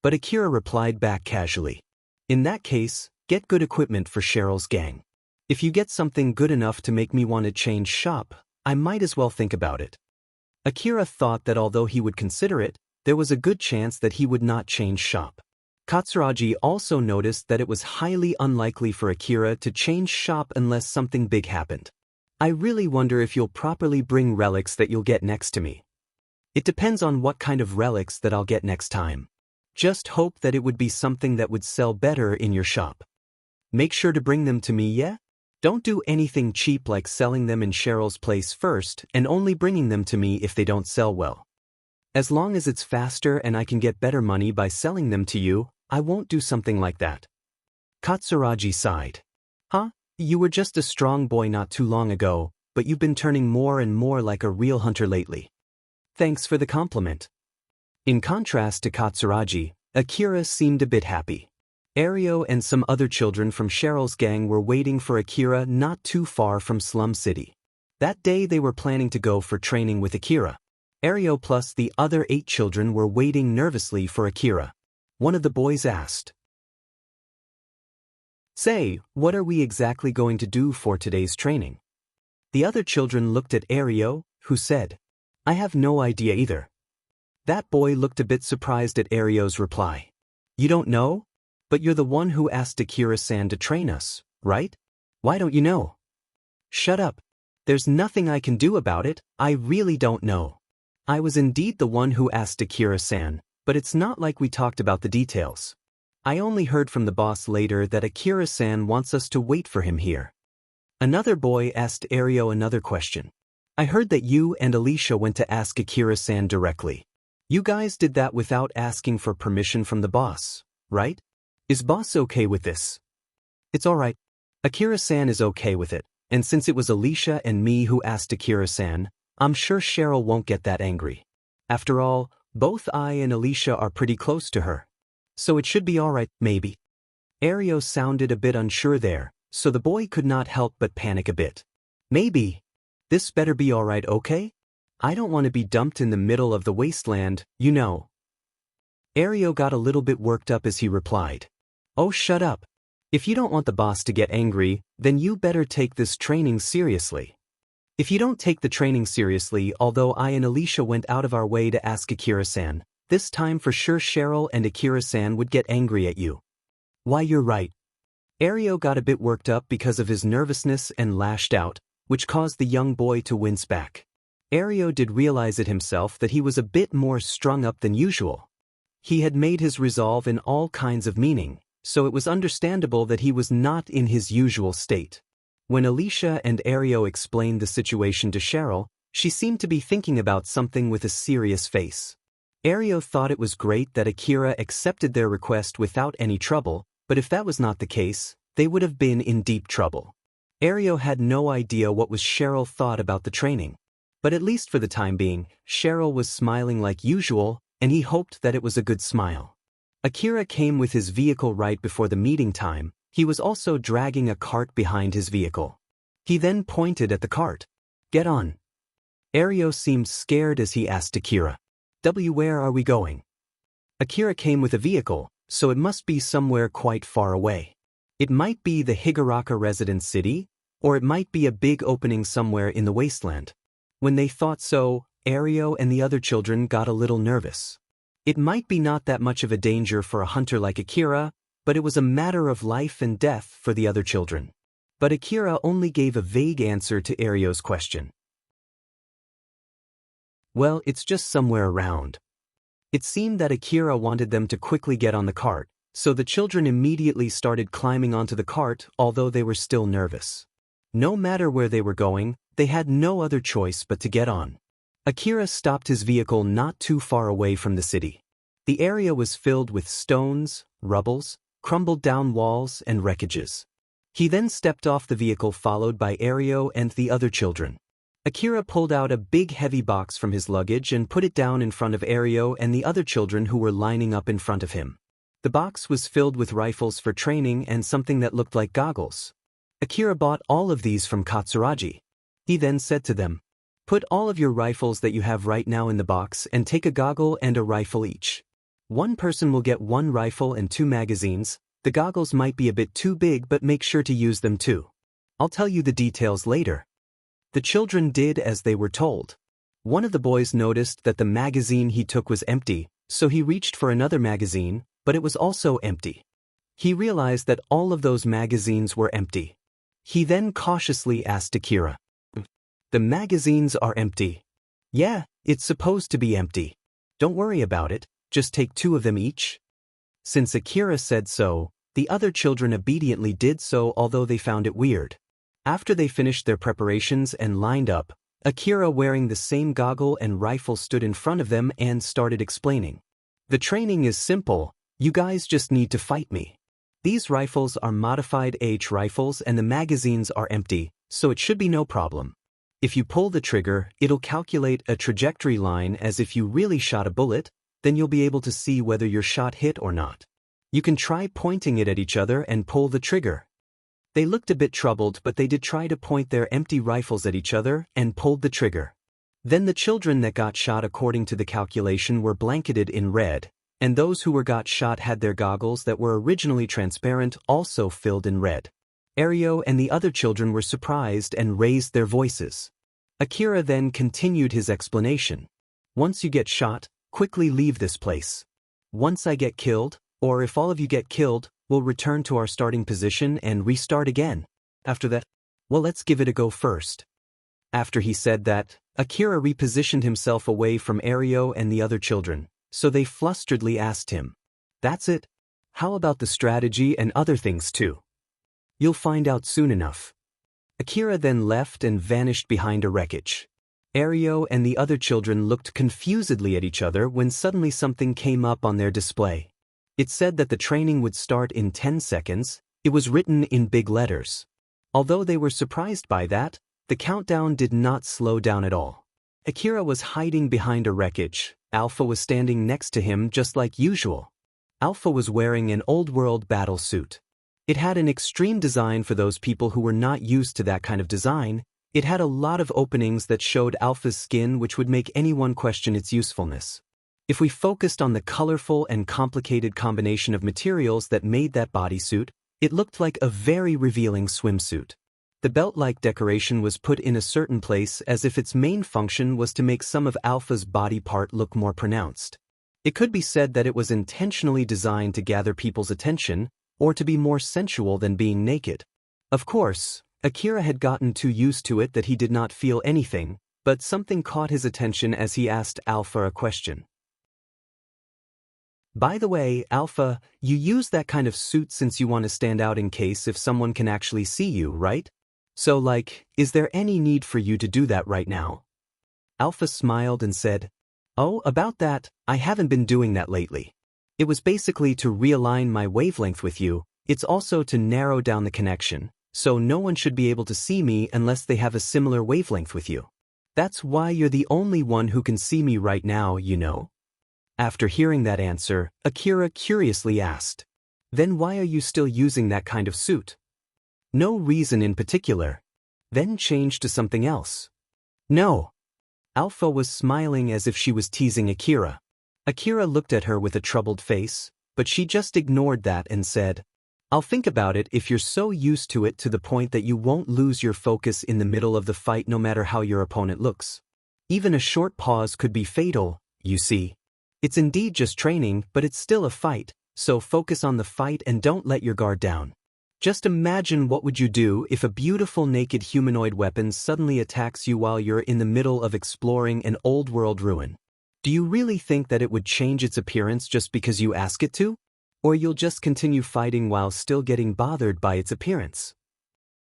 But Akira replied back casually, "In that case, get good equipment for Cheryl's gang. If you get something good enough to make me want to change shop, I might as well think about it." Akira thought that although he would consider it, there was a good chance that he would not change shop. Katsuragi also noticed that it was highly unlikely for Akira to change shop unless something big happened. "I really wonder if you'll properly bring relics that you'll get next to me. It depends on what kind of relics that I'll get next time. Just hope that it would be something that would sell better in your shop. Make sure to bring them to me, yeah? Don't do anything cheap like selling them in Cheryl's place first and only bringing them to me if they don't sell well. As long as it's faster and I can get better money by selling them to you, I won't do something like that." Katsuragi sighed. "Huh? You were just a strong boy not too long ago, but you've been turning more and more like a real hunter lately. Thanks for the compliment." In contrast to Katsuragi, Akira seemed a bit happy. Ario and some other children from Cheryl's gang were waiting for Akira not too far from Slum City. That day they were planning to go for training with Akira. Ario plus the other 8 children were waiting nervously for Akira. One of the boys asked, "Say, what are we exactly going to do for today's training?" The other children looked at Ario, who said, "I have no idea either." That boy looked a bit surprised at Ario's reply. "You don't know? But you're the one who asked Akira-san to train us, right? Why don't you know?" "Shut up. There's nothing I can do about it, I really don't know. I was indeed the one who asked Akira-san, but it's not like we talked about the details. I only heard from the boss later that Akira-san wants us to wait for him here." Another boy asked Ario another question. "I heard that you and Alicia went to ask Akira-san directly. You guys did that without asking for permission from the boss, right? Is boss okay with this? It's alright. Akira-san is okay with it, and since it was Alicia and me who asked Akira-san, I'm sure Cheryl won't get that angry. After all, both I and Alicia are pretty close to her. So it should be alright, maybe. Ario sounded a bit unsure there, so the boy could not help but panic a bit. Maybe. This better be alright, okay? I don't want to be dumped in the middle of the wasteland, you know. Ario got a little bit worked up as he replied. Oh, shut up. If you don't want the boss to get angry, then you better take this training seriously. If you don't take the training seriously, although I and Alicia went out of our way to ask Akira-san, this time for sure Cheryl and Akira-san would get angry at you. Why, you're right. Ario got a bit worked up because of his nervousness and lashed out, which caused the young boy to wince back. Ario did realize it himself that he was a bit more strung up than usual. He had made his resolve in all kinds of meaning, so it was understandable that he was not in his usual state. When Alicia and Ario explained the situation to Cheryl, she seemed to be thinking about something with a serious face. Ario thought it was great that Akira accepted their request without any trouble, but if that was not the case, they would have been in deep trouble. Ario had no idea what Cheryl thought about the training. But at least for the time being, Cheryl was smiling like usual, and he hoped that it was a good smile. Akira came with his vehicle right before the meeting time. He was also dragging a cart behind his vehicle. He then pointed at the cart. Get on. Ario seemed scared as he asked Akira. Where are we going? Akira came with a vehicle, so it must be somewhere quite far away. It might be the Higuraka residence city, or it might be a big opening somewhere in the wasteland. When they thought so, Ario and the other children got a little nervous. It might be not that much of a danger for a hunter like Akira, but it was a matter of life and death for the other children. But Akira only gave a vague answer to Ario's question. Well, it's just somewhere around. It seemed that Akira wanted them to quickly get on the cart, so the children immediately started climbing onto the cart, although they were still nervous. No matter where they were going, they had no other choice but to get on. Akira stopped his vehicle not too far away from the city. The area was filled with stones, rubbles, crumbled down walls, and wreckages. He then stepped off the vehicle followed by Ario and the other children. Akira pulled out a big heavy box from his luggage and put it down in front of Ario and the other children who were lining up in front of him. The box was filled with rifles for training and something that looked like goggles. Akira bought all of these from Katsuragi. He then said to them, "Put all of your rifles that you have right now in the box and take a goggle and a rifle each. One person will get one rifle and 2 magazines. The goggles might be a bit too big, but make sure to use them too. I'll tell you the details later." The children did as they were told. One of the boys noticed that the magazine he took was empty, so he reached for another magazine, but it was also empty. He realized that all of those magazines were empty. He then cautiously asked Akira, "The magazines are empty." "Yeah, it's supposed to be empty. Don't worry about it, just take 2 of them each." Since Akira said so, the other children obediently did so, although they found it weird. After they finished their preparations and lined up, Akira, wearing the same goggle and rifle, stood in front of them and started explaining. "The training is simple, you guys just need to fight me. These rifles are modified H rifles and the magazines are empty, so it should be no problem. If you pull the trigger, it'll calculate a trajectory line as if you really shot a bullet, then you'll be able to see whether your shot hit or not. You can try pointing it at each other and pull the trigger." They looked a bit troubled, but they did try to point their empty rifles at each other and pulled the trigger. Then the children that got shot according to the calculation were blanketed in red, and those who got shot had their goggles that were originally transparent also filled in red. Ario and the other children were surprised and raised their voices. Akira then continued his explanation. "Once you get shot, quickly leave this place. Once I get killed, or if all of you get killed, we'll return to our starting position and restart again. After that, well, let's give it a go first." After he said that, Akira repositioned himself away from Ario and the other children, so they flusteredly asked him, "That's it? How about the strategy and other things too?" "You'll find out soon enough." Akira then left and vanished behind a wreckage. Ario and the other children looked confusedly at each other when suddenly something came up on their display. It said that the training would start in 10 seconds. It was written in big letters. Although they were surprised by that, the countdown did not slow down at all. Akira was hiding behind a wreckage. Alpha was standing next to him just like usual. Alpha was wearing an old-world battle suit. It had an extreme design for those people who were not used to that kind of design. It had a lot of openings that showed Alpha's skin, which would make anyone question its usefulness. If we focused on the colorful and complicated combination of materials that made that bodysuit, it looked like a very revealing swimsuit. The belt-like decoration was put in a certain place as if its main function was to make some of Alpha's body part look more pronounced. It could be said that it was intentionally designed to gather people's attention, or to be more sensual than being naked. Of course, Akira had gotten too used to it that he did not feel anything, but something caught his attention as he asked Alpha a question. By the way, Alpha, you use that kind of suit since you want to stand out in case if someone can actually see you, right? So is there any need for you to do that right now? Alpha smiled and said, "Oh, about that, I haven't been doing that lately. It was basically to realign my wavelength with you. It's also to narrow down the connection, so no one should be able to see me unless they have a similar wavelength with you. That's why you're the only one who can see me right now, you know." After hearing that answer, Akira curiously asked, "Then why are you still using that kind of suit?" "No reason in particular." "Then change to something else." "No." Alpha was smiling as if she was teasing Akira. Akira looked at her with a troubled face, but she just ignored that and said, "I'll think about it if you're so used to it to the point that you won't lose your focus in the middle of the fight no matter how your opponent looks. Even a short pause could be fatal, you see. It's indeed just training, but it's still a fight, so focus on the fight and don't let your guard down. Just imagine what would you do if a beautiful naked humanoid weapon suddenly attacks you while you're in the middle of exploring an old-world ruin. Do you really think that it would change its appearance just because you ask it to? Or you'll just continue fighting while still getting bothered by its appearance?"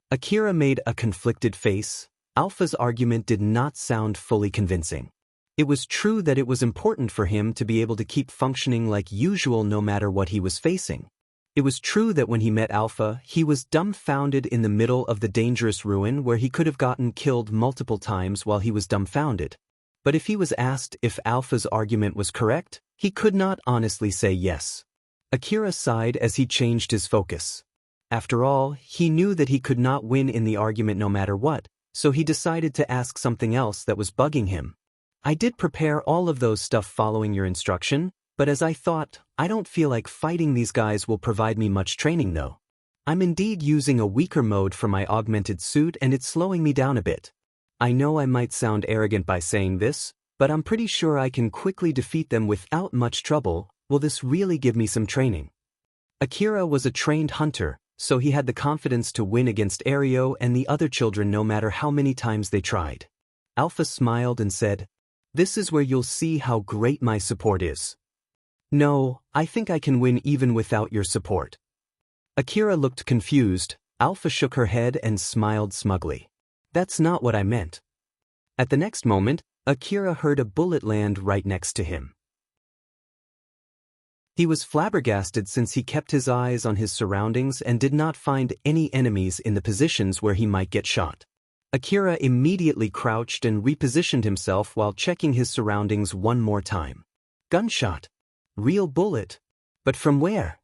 Akira made a conflicted face. Alpha's argument did not sound fully convincing. It was true that it was important for him to be able to keep functioning like usual no matter what he was facing. It was true that when he met Alpha, he was dumbfounded in the middle of the dangerous ruin where he could have gotten killed multiple times while he was dumbfounded. But if he was asked if Alpha's argument was correct, he could not honestly say yes. Akira sighed as he changed his focus. After all, he knew that he could not win in the argument no matter what, so he decided to ask something else that was bugging him. "I did prepare all of those stuff following your instruction, but as I thought, I don't feel like fighting these guys will provide me much training though. I'm indeed using a weaker mode for my augmented suit and it's slowing me down a bit. I know I might sound arrogant by saying this, but I'm pretty sure I can quickly defeat them without much trouble. Will this really give me some training?" Akira was a trained hunter, so he had the confidence to win against Ario and the other children no matter how many times they tried. Alpha smiled and said, "This is where you'll see how great my support is." "No, I think I can win even without your support." Akira looked confused. Alpha shook her head and smiled smugly. "That's not what I meant." At the next moment, Akira heard a bullet land right next to him. He was flabbergasted since he kept his eyes on his surroundings and did not find any enemies in the positions where he might get shot. Akira immediately crouched and repositioned himself while checking his surroundings one more time. Gunshot. Real bullet. But from where?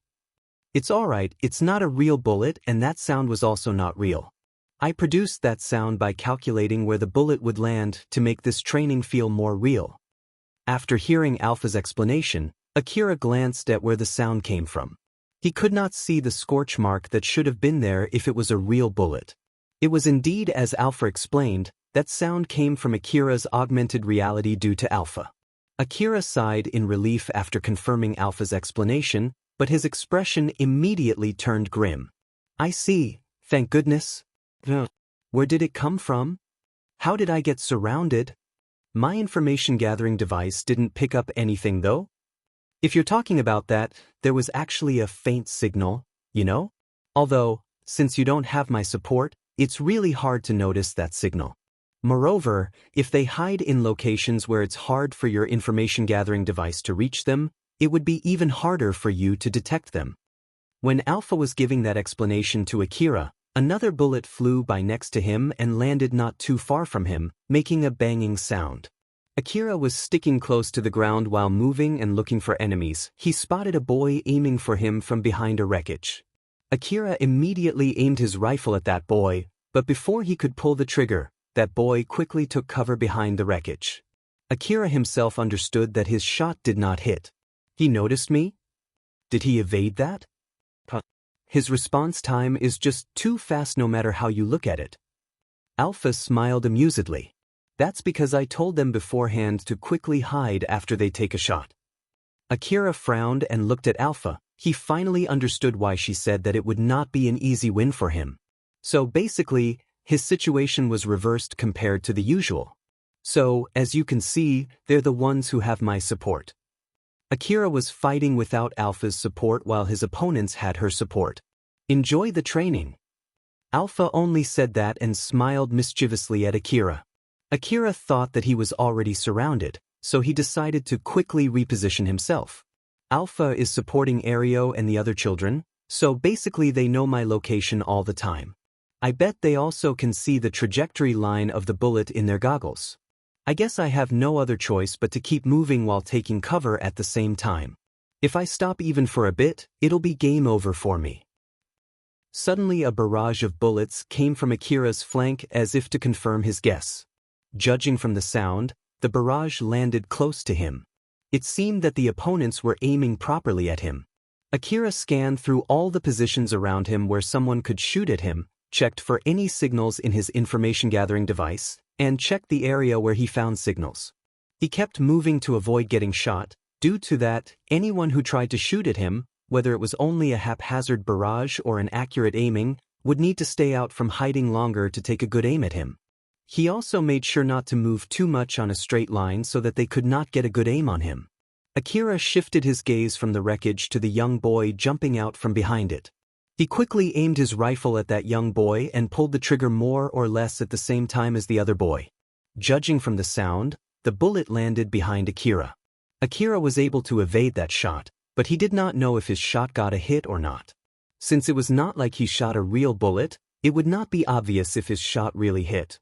"It's alright, it's not a real bullet and that sound was also not real. I produced that sound by calculating where the bullet would land to make this training feel more real." After hearing Alpha's explanation, Akira glanced at where the sound came from. He could not see the scorch mark that should have been there if it was a real bullet. It was indeed as Alpha explained, that sound came from Akira's augmented reality due to Alpha. Akira sighed in relief after confirming Alpha's explanation, but his expression immediately turned grim. "I see, thank goodness. Where did it come from? How did I get surrounded? My information gathering device didn't pick up anything though? If you're talking about that, there was actually a faint signal, you know? Although, since you don't have my support, it's really hard to notice that signal. Moreover, if they hide in locations where it's hard for your information-gathering device to reach them, it would be even harder for you to detect them. When Alpha was giving that explanation to Akira, another bullet flew by next to him and landed not too far from him, making a banging sound. Akira was sticking close to the ground while moving and looking for enemies. He spotted a boy aiming for him from behind a wreckage. Akira immediately aimed his rifle at that boy, but before he could pull the trigger, that boy quickly took cover behind the wreckage. Akira himself understood that his shot did not hit. He noticed me? Did he evade that? His response time is just too fast no matter how you look at it. Alpha smiled amusedly. That's because I told them beforehand to quickly hide after they take a shot. Akira frowned and looked at Alpha. He finally understood why she said that it would not be an easy win for him. So basically, his situation was reversed compared to the usual. So, as you can see, they're the ones who have my support. Akira was fighting without Alpha's support while his opponents had her support. Enjoy the training. Alpha only said that and smiled mischievously at Akira. Akira thought that he was already surrounded, so he decided to quickly reposition himself. Alpha is supporting Ario and the other children, so basically they know my location all the time. I bet they also can see the trajectory line of the bullet in their goggles. I guess I have no other choice but to keep moving while taking cover at the same time. If I stop even for a bit, it'll be game over for me. Suddenly a barrage of bullets came from Akira's flank as if to confirm his guess. Judging from the sound, the barrage landed close to him. It seemed that the opponents were aiming properly at him. Akira scanned through all the positions around him where someone could shoot at him, checked for any signals in his information-gathering device, and checked the area where he found signals. He kept moving to avoid getting shot. Due to that, anyone who tried to shoot at him, whether it was only a haphazard barrage or an accurate aiming, would need to stay out from hiding longer to take a good aim at him. He also made sure not to move too much on a straight line so that they could not get a good aim on him. Akira shifted his gaze from the wreckage to the young boy jumping out from behind it. He quickly aimed his rifle at that young boy and pulled the trigger more or less at the same time as the other boy. Judging from the sound, the bullet landed behind Akira. Akira was able to evade that shot, but he did not know if his shot got a hit or not. Since it was not like he shot a real bullet, it would not be obvious if his shot really hit.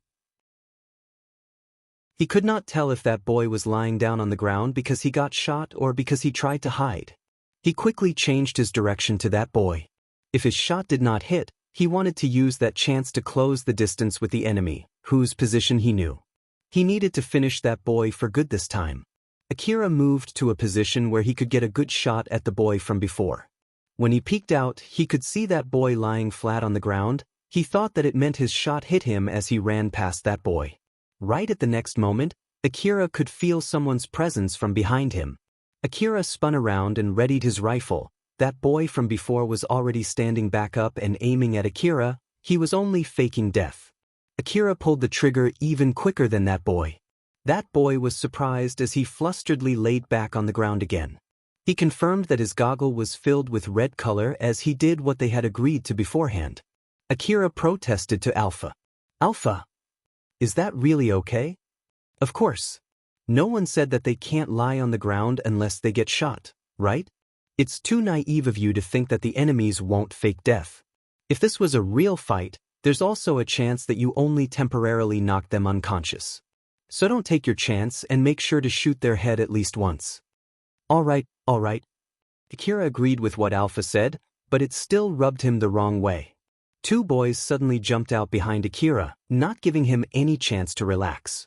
He could not tell if that boy was lying down on the ground because he got shot or because he tried to hide. He quickly changed his direction to that boy. If his shot did not hit, he wanted to use that chance to close the distance with the enemy, whose position he knew. He needed to finish that boy for good this time. Akira moved to a position where he could get a good shot at the boy from before. When he peeked out, he could see that boy lying flat on the ground. He thought that it meant his shot hit him as he ran past that boy. Right at the next moment, Akira could feel someone's presence from behind him. Akira spun around and readied his rifle. That boy from before was already standing back up and aiming at Akira. He was only faking death. Akira pulled the trigger even quicker than that boy. That boy was surprised as he flusteredly laid back on the ground again. He confirmed that his goggle was filled with red color as he did what they had agreed to beforehand. Akira protested to Alpha. Alpha, is that really okay? Of course. No one said that they can't lie on the ground unless they get shot, right? It's too naive of you to think that the enemies won't fake death. If this was a real fight, there's also a chance that you only temporarily knock them unconscious. So don't take your chance and make sure to shoot their head at least once. All right. Akira agreed with what Alpha said, but it still rubbed him the wrong way. Two boys suddenly jumped out behind Akira, not giving him any chance to relax.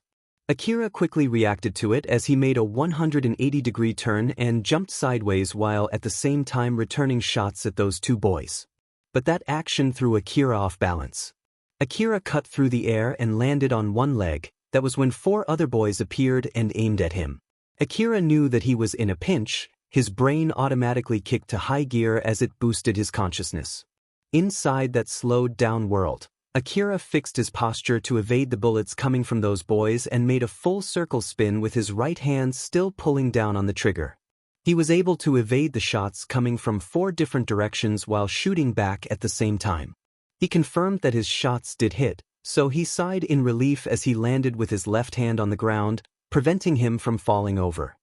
Akira quickly reacted to it as he made a 180-degree turn and jumped sideways while at the same time returning shots at those two boys. But that action threw Akira off balance. Akira cut through the air and landed on one leg. That was when four other boys appeared and aimed at him. Akira knew that he was in a pinch. His brain automatically kicked to high gear as it boosted his consciousness. Inside that slowed-down world, Akira fixed his posture to evade the bullets coming from those boys and made a full circle spin with his right hand still pulling down on the trigger. He was able to evade the shots coming from 4 different directions while shooting back at the same time. He confirmed that his shots did hit, So he sighed in relief as he landed with his left hand on the ground, preventing him from falling over.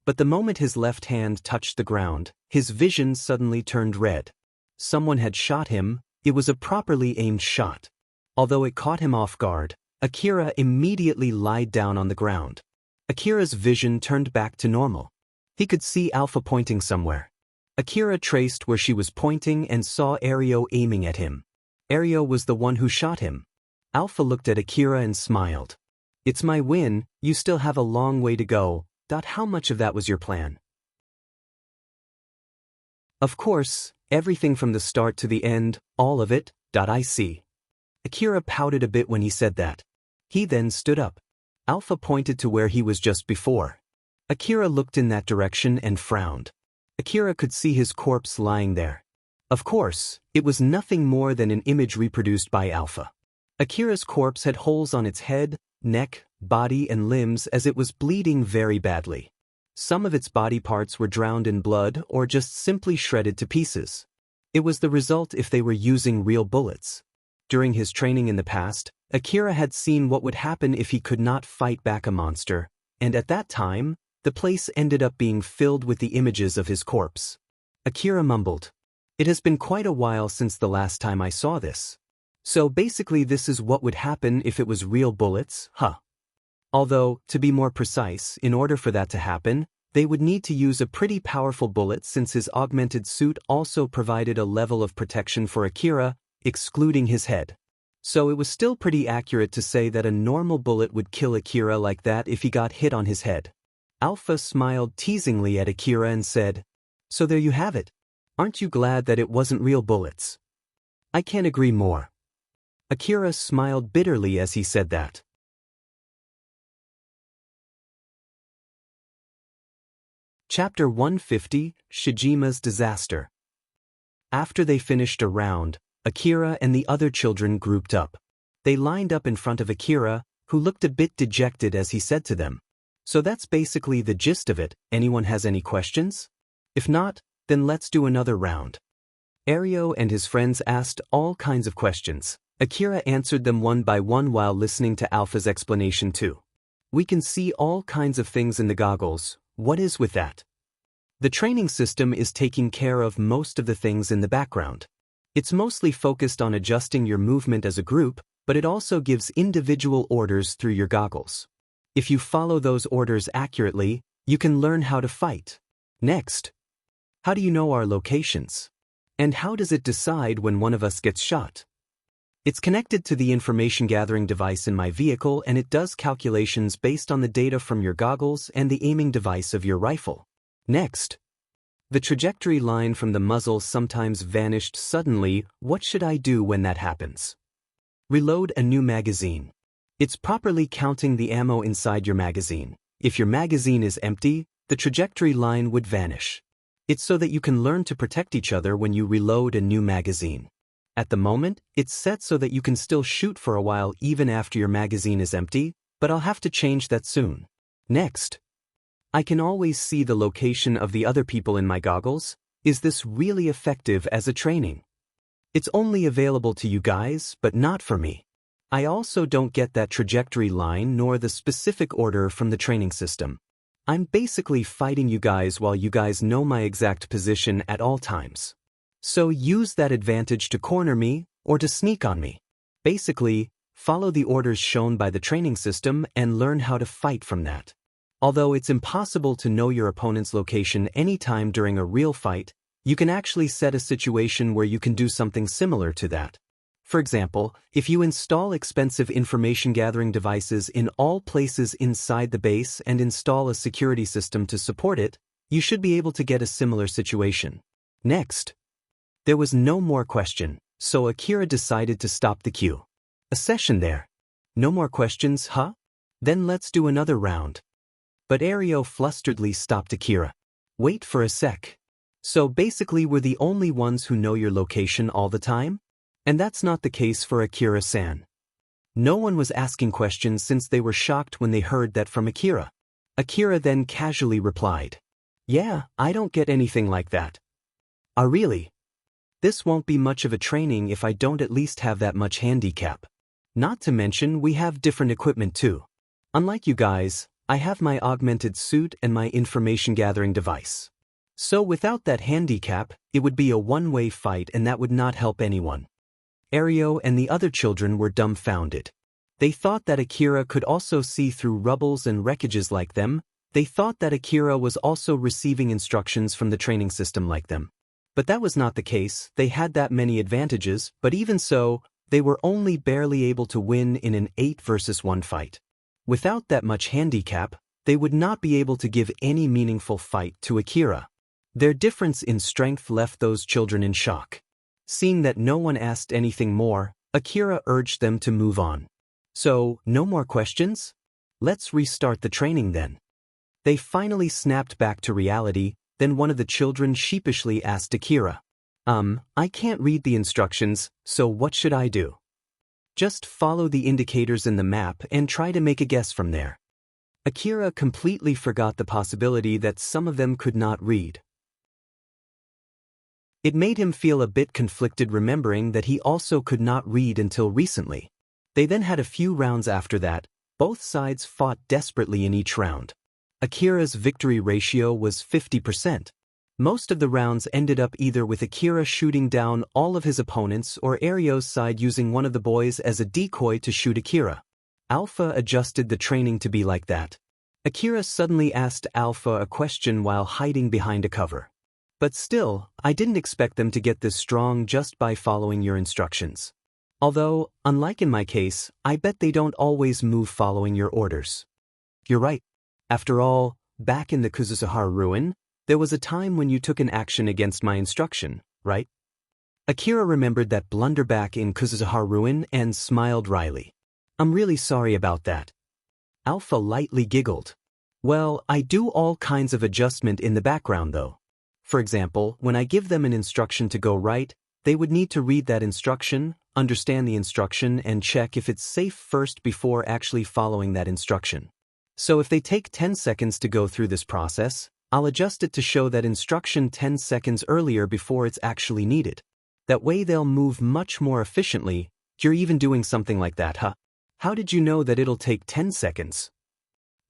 But the moment his left hand touched the ground, his vision suddenly turned red. Someone had shot him. It was a properly aimed shot. Although it caught him off guard, Akira immediately lied down on the ground. Akira's vision turned back to normal. He could see Alpha pointing somewhere. Akira traced where she was pointing and saw Ario aiming at him. Ario was the one who shot him. Alpha looked at Akira and smiled. "It's my win, you still have a long way to go. How much of that was your plan?" "Of course, everything from the start to the end, all of it. I see." Akira pouted a bit when he said that. He then stood up. Alpha pointed to where he was just before. Akira looked in that direction and frowned. Akira could see his corpse lying there. Of course, it was nothing more than an image reproduced by Alpha. Akira's corpse had holes on its head, neck, body and limbs as it was bleeding very badly. Some of its body parts were drowned in blood or just simply shredded to pieces. It was the result if they were using real bullets. During his training in the past, Akira had seen what would happen if he could not fight back a monster, and at that time, the place ended up being filled with the images of his corpse. Akira mumbled, "It has been quite a while since the last time I saw this. So basically this is what would happen if it was real bullets, huh?" Although, to be more precise, in order for that to happen, they would need to use a pretty powerful bullet since his augmented suit also provided a level of protection for Akira, excluding his head. So it was still pretty accurate to say that a normal bullet would kill Akira like that if he got hit on his head. Alpha smiled teasingly at Akira and said, "So there you have it. Aren't you glad that it wasn't real bullets?" "I can't agree more." Akira smiled bitterly as he said that. Chapter 150, Shijima's Disaster. After they finished a round, Akira and the other children grouped up. They lined up in front of Akira, who looked a bit dejected as he said to them, "So that's basically the gist of it. Anyone has any questions? If not, then let's do another round." Ario and his friends asked all kinds of questions. Akira answered them one by one while listening to Alpha's explanation too. "We can see all kinds of things in the goggles. What is with that?" "The training system is taking care of most of the things in the background. It's mostly focused on adjusting your movement as a group, but it also gives individual orders through your goggles. If you follow those orders accurately, you can learn how to fight. Next, how do you know our locations? And how does it decide when one of us gets shot?" "It's connected to the information gathering device in my vehicle and it does calculations based on the data from your goggles and the aiming device of your rifle. Next, the trajectory line from the muzzle sometimes vanished suddenly. What should I do when that happens?" "Reload a new magazine. It's properly counting the ammo inside your magazine. If your magazine is empty, the trajectory line would vanish. It's so that you can learn to protect each other when you reload a new magazine. At the moment, it's set so that you can still shoot for a while even after your magazine is empty, but I'll have to change that soon. Next, I can always see the location of the other people in my goggles. Is this really effective as a training? It's only available to you guys, but not for me. I also don't get that trajectory line nor the specific order from the training system. I'm basically fighting you guys while you guys know my exact position at all times. So use that advantage to corner me or to sneak on me. Basically, follow the orders shown by the training system and learn how to fight from that. Although it's impossible to know your opponent's location anytime during a real fight, you can actually set a situation where you can do something similar to that. For example, if you install expensive information gathering devices in all places inside the base and install a security system to support it, you should be able to get a similar situation. Next, there was no more question, so Akira decided to stop the queue. A session there. No more questions, huh? Then let's do another round. But Ario flusteredly stopped Akira. Wait for a sec. So basically we're the only ones who know your location all the time? And that's not the case for Akira-san. No one was asking questions since they were shocked when they heard that from Akira. Akira then casually replied, "Yeah, I don't get anything like that." "Ah, really? This won't be much of a training if I don't at least have that much handicap." Not to mention we have different equipment too. Unlike you guys, I have my augmented suit and my information gathering device. So without that handicap, it would be a one-way fight and that would not help anyone. Ario and the other children were dumbfounded. They thought that Akira could also see through rubbles and wreckages like them. They thought that Akira was also receiving instructions from the training system like them. But that was not the case. They had that many advantages, but even so, they were only barely able to win in an 8 versus 1 fight. Without that much handicap, they would not be able to give any meaningful fight to Akira. Their difference in strength left those children in shock. Seeing that no one asked anything more, Akira urged them to move on. So, no more questions? Let's restart the training then. They finally snapped back to reality. Then one of the children sheepishly asked Akira, I can't read the instructions, so what should I do? Just follow the indicators in the map and try to make a guess from there. Akira completely forgot the possibility that some of them could not read. It made him feel a bit conflicted remembering that he also could not read until recently. They then had a few rounds after that. Both sides fought desperately in each round. Akira's victory ratio was 50%. Most of the rounds ended up either with Akira shooting down all of his opponents or Ario's side using one of the boys as a decoy to shoot Akira. Alpha adjusted the training to be like that. Akira suddenly asked Alpha a question while hiding behind a cover. But still, I didn't expect them to get this strong just by following your instructions. Although, unlike in my case, I bet they don't always move following your orders. You're right. After all, back in the Kuzuzuhara ruin, there was a time when you took an action against my instruction, right? Akira remembered that blunder back in Kuzuzuhara ruin and smiled wryly. I'm really sorry about that. Alpha lightly giggled. Well, I do all kinds of adjustment in the background though. For example, when I give them an instruction to go right, they would need to read that instruction, understand the instruction, and check if it's safe first before actually following that instruction. So if they take 10 seconds to go through this process, I'll adjust it to show that instruction 10 seconds earlier before it's actually needed. That way they'll move much more efficiently. You're even doing something like that, huh? How did you know that it'll take 10 seconds?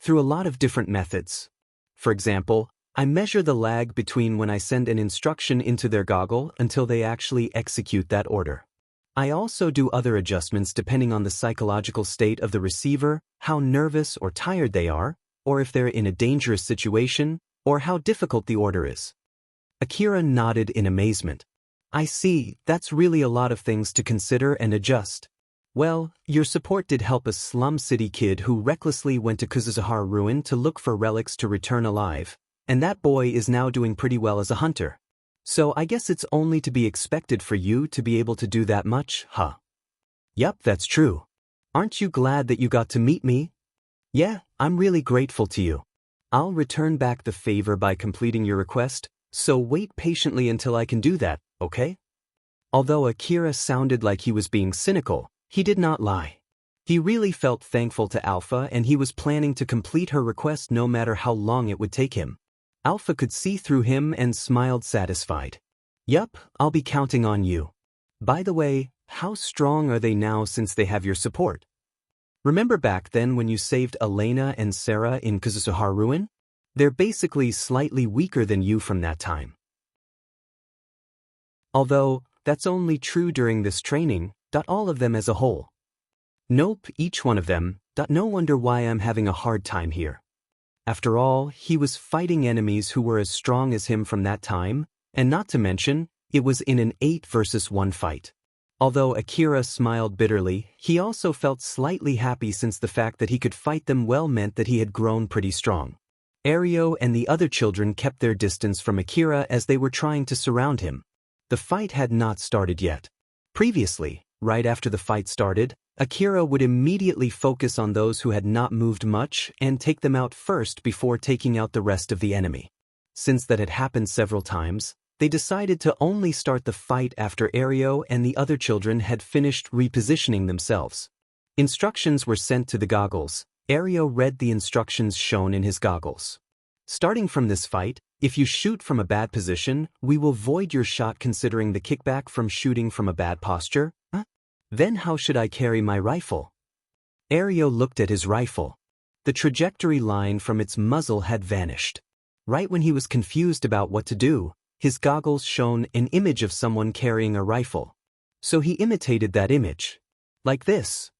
Through a lot of different methods. For example, I measure the lag between when I send an instruction into their goggle until they actually execute that order. I also do other adjustments depending on the psychological state of the receiver, how nervous or tired they are, or if they're in a dangerous situation, or how difficult the order is. Akira nodded in amazement. I see, that's really a lot of things to consider and adjust. Well, your support did help a slum city kid who recklessly went to Kuzuzuhara ruin to look for relics to return alive. And that boy is now doing pretty well as a hunter. So I guess it's only to be expected for you to be able to do that much, huh? Yup, that's true. Aren't you glad that you got to meet me? Yeah, I'm really grateful to you. I'll return back the favor by completing your request, so wait patiently until I can do that, okay? Although Akira sounded like he was being cynical, he did not lie. He really felt thankful to Alpha and he was planning to complete her request no matter how long it would take him. Alpha could see through him and smiled satisfied. Yup, I'll be counting on you. By the way, how strong are they now since they have your support? Remember back then when you saved Elena and Sarah in Kuzuzuhara ruin? They're basically slightly weaker than you from that time. Although, that's only true during this training, all of them as a whole. Nope, each one of them. No wonder why I'm having a hard time here. After all, he was fighting enemies who were as strong as him from that time, and not to mention, it was in an 8 versus 1 fight. Although Akira smiled bitterly, he also felt slightly happy since the fact that he could fight them well meant that he had grown pretty strong. Ario and the other children kept their distance from Akira as they were trying to surround him. The fight had not started yet. Previously, right after the fight started, Akira would immediately focus on those who had not moved much and take them out first before taking out the rest of the enemy. Since that had happened several times, they decided to only start the fight after Ario and the other children had finished repositioning themselves. Instructions were sent to the goggles. Ario read the instructions shown in his goggles. Starting from this fight, if you shoot from a bad position, we will void your shot considering the kickback from shooting from a bad posture. Then how should I carry my rifle? Ario looked at his rifle. The trajectory line from its muzzle had vanished. Right when he was confused about what to do, his goggles shone an image of someone carrying a rifle. So he imitated that image. Like this.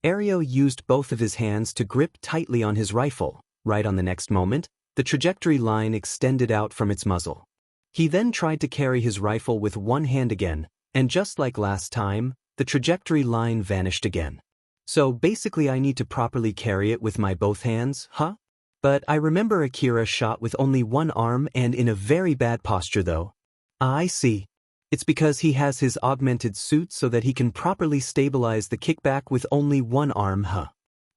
Ario used both of his hands to grip tightly on his rifle. Right on the next moment, the trajectory line extended out from its muzzle. He then tried to carry his rifle with one hand again, and just like last time, the trajectory line vanished again. So basically I need to properly carry it with my both hands, huh? But I remember Akira shot with only one arm and in a very bad posture though. I see. It's because he has his augmented suit so that he can properly stabilize the kickback with only one arm, huh?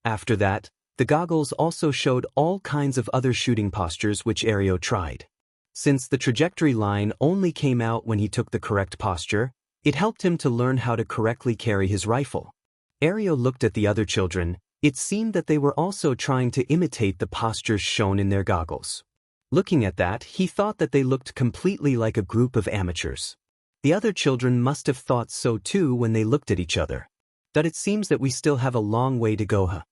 After that, the goggles also showed all kinds of other shooting postures which Ario tried. Since the trajectory line only came out when he took the correct posture, it helped him to learn how to correctly carry his rifle. Ario looked at the other children. It seemed that they were also trying to imitate the postures shown in their goggles. Looking at that, he thought that they looked completely like a group of amateurs. The other children must have thought so too when they looked at each other. But it seems that we still have a long way to go, huh?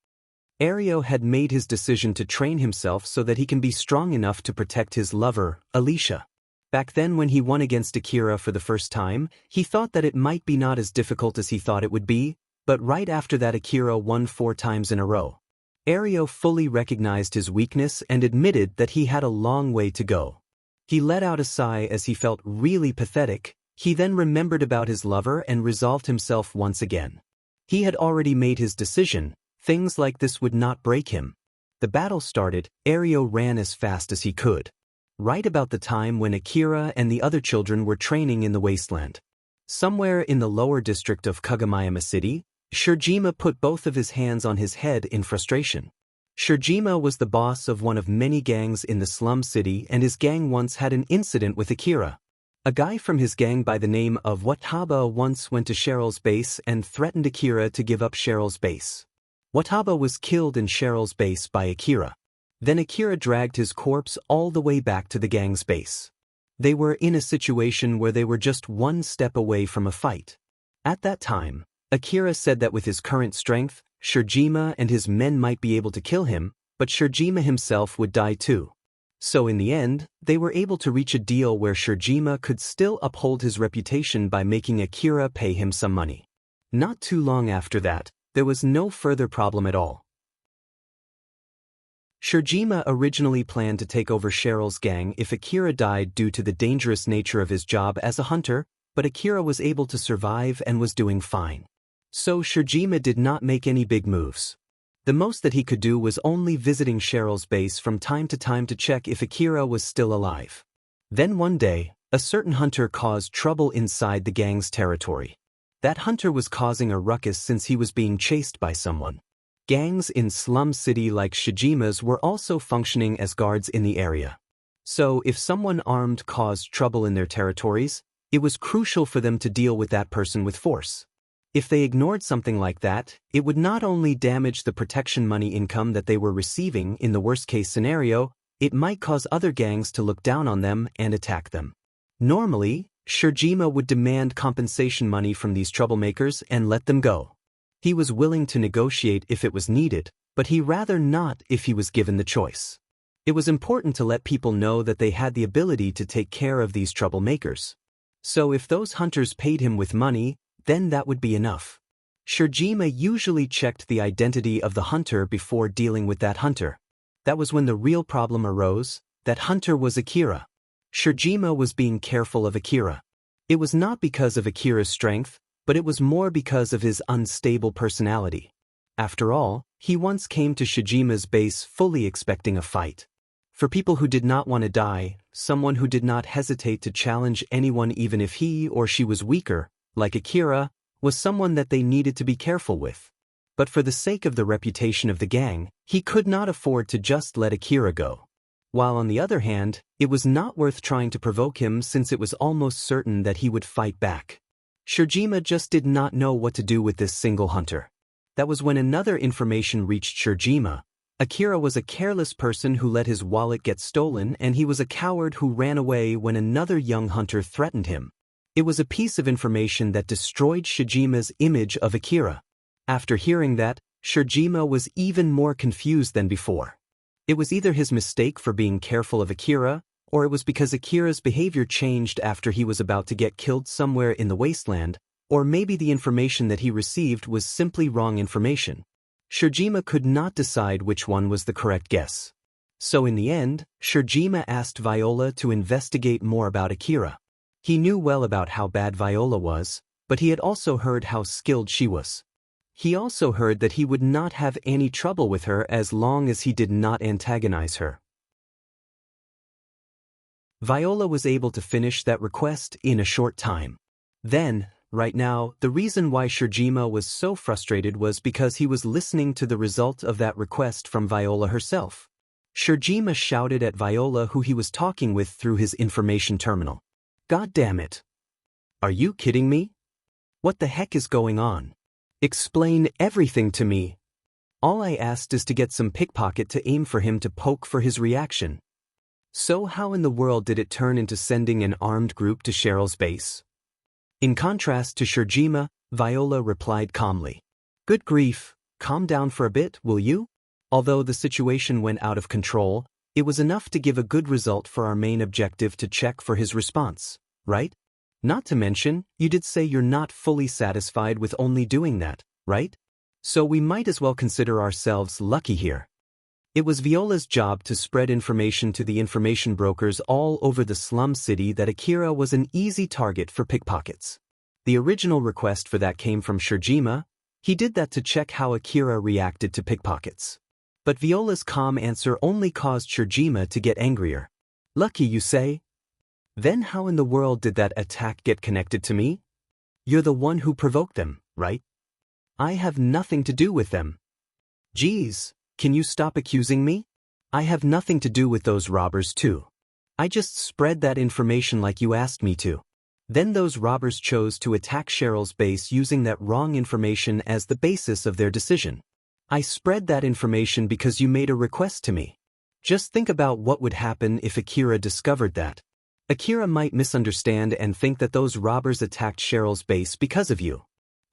Ario had made his decision to train himself so that he can be strong enough to protect his lover, Alicia. Back then when he won against Akira for the first time, he thought that it might be not as difficult as he thought it would be, but right after that Akira won 4 times in a row. Ario fully recognized his weakness and admitted that he had a long way to go. He let out a sigh as he felt really pathetic. He then remembered about his lover and resolved himself once again. He had already made his decision. Things like this would not break him. The battle started. Ario ran as fast as he could. Right about the time when Akira and the other children were training in the wasteland. Somewhere in the lower district of Kagomayama City, Shirjima put both of his hands on his head in frustration. Shirjima was the boss of one of many gangs in the slum city and his gang once had an incident with Akira. A guy from his gang by the name of Wataba once went to Cheryl's base and threatened Akira to give up Cheryl's base. Wataba was killed in Cheryl's base by Akira. Then Akira dragged his corpse all the way back to the gang's base. They were in a situation where they were just one step away from a fight. At that time, Akira said that with his current strength, Shirjima and his men might be able to kill him, but Shirjima himself would die too. So in the end, they were able to reach a deal where Shirjima could still uphold his reputation by making Akira pay him some money. Not too long after that, there was no further problem at all. Shirjima originally planned to take over Cheryl's gang if Akira died due to the dangerous nature of his job as a hunter, but Akira was able to survive and was doing fine. So Shirjima did not make any big moves. The most that he could do was only visiting Cheryl's base from time to check if Akira was still alive. Then one day, a certain hunter caused trouble inside the gang's territory. That hunter was causing a ruckus since he was being chased by someone. Gangs in slum city like Shijima's were also functioning as guards in the area. So if someone armed caused trouble in their territories, it was crucial for them to deal with that person with force. If they ignored something like that, it would not only damage the protection money income that they were receiving in the worst-case scenario, it might cause other gangs to look down on them and attack them. Normally, Shirjima would demand compensation money from these troublemakers and let them go. He was willing to negotiate if it was needed, but he rather not if he was given the choice. It was important to let people know that they had the ability to take care of these troublemakers. So if those hunters paid him with money, then that would be enough. Shirjima usually checked the identity of the hunter before dealing with that hunter. That was when the real problem arose. That hunter was Akira. Shirjima was being careful of Akira. It was not because of Akira's strength, but it was more because of his unstable personality. After all, he once came to Shijima's base fully expecting a fight. For people who did not want to die, someone who did not hesitate to challenge anyone even if he or she was weaker, like Akira, was someone that they needed to be careful with. But for the sake of the reputation of the gang, he could not afford to just let Akira go. While on the other hand, it was not worth trying to provoke him since it was almost certain that he would fight back. Shirjima just did not know what to do with this single hunter. That was when another information reached Shirjima. Akira was a careless person who let his wallet get stolen and he was a coward who ran away when another young hunter threatened him. It was a piece of information that destroyed Shijima's image of Akira. After hearing that, Shijima was even more confused than before. It was either his mistake for being careful of Akira, or it was because Akira's behavior changed after he was about to get killed somewhere in the wasteland, or maybe the information that he received was simply wrong information. Shijima could not decide which one was the correct guess. So in the end, Shijima asked Viola to investigate more about Akira. He knew well about how bad Viola was, but he had also heard how skilled she was. He also heard that he would not have any trouble with her as long as he did not antagonize her. Viola was able to finish that request in a short time. Then, right now, the reason why Shijima was so frustrated was because he was listening to the result of that request from Viola herself. Shijima shouted at Viola who he was talking with through his information terminal. God damn it. Are you kidding me? What the heck is going on? Explain everything to me. All I asked is to get some pickpocket to aim for him to poke for his reaction. So how in the world did it turn into sending an armed group to Cheryl's base? In contrast to Shijima, Viola replied calmly. Good grief, calm down for a bit, will you? Although the situation went out of control, it was enough to give a good result for our main objective to check for his response, right? Not to mention, you did say you're not fully satisfied with only doing that, right? So we might as well consider ourselves lucky here. It was Viola's job to spread information to the information brokers all over the slum city that Akira was an easy target for pickpockets. The original request for that came from Shijima. He did that to check how Akira reacted to pickpockets. But Viola's calm answer only caused Shijima to get angrier. Lucky, you say? Then how in the world did that attack get connected to me? You're the one who provoked them, right? I have nothing to do with them. Geez, can you stop accusing me? I have nothing to do with those robbers too. I just spread that information like you asked me to. Then those robbers chose to attack Cheryl's base using that wrong information as the basis of their decision. I spread that information because you made a request to me. Just think about what would happen if Akira discovered that. Akira might misunderstand and think that those robbers attacked Cheryl's base because of you.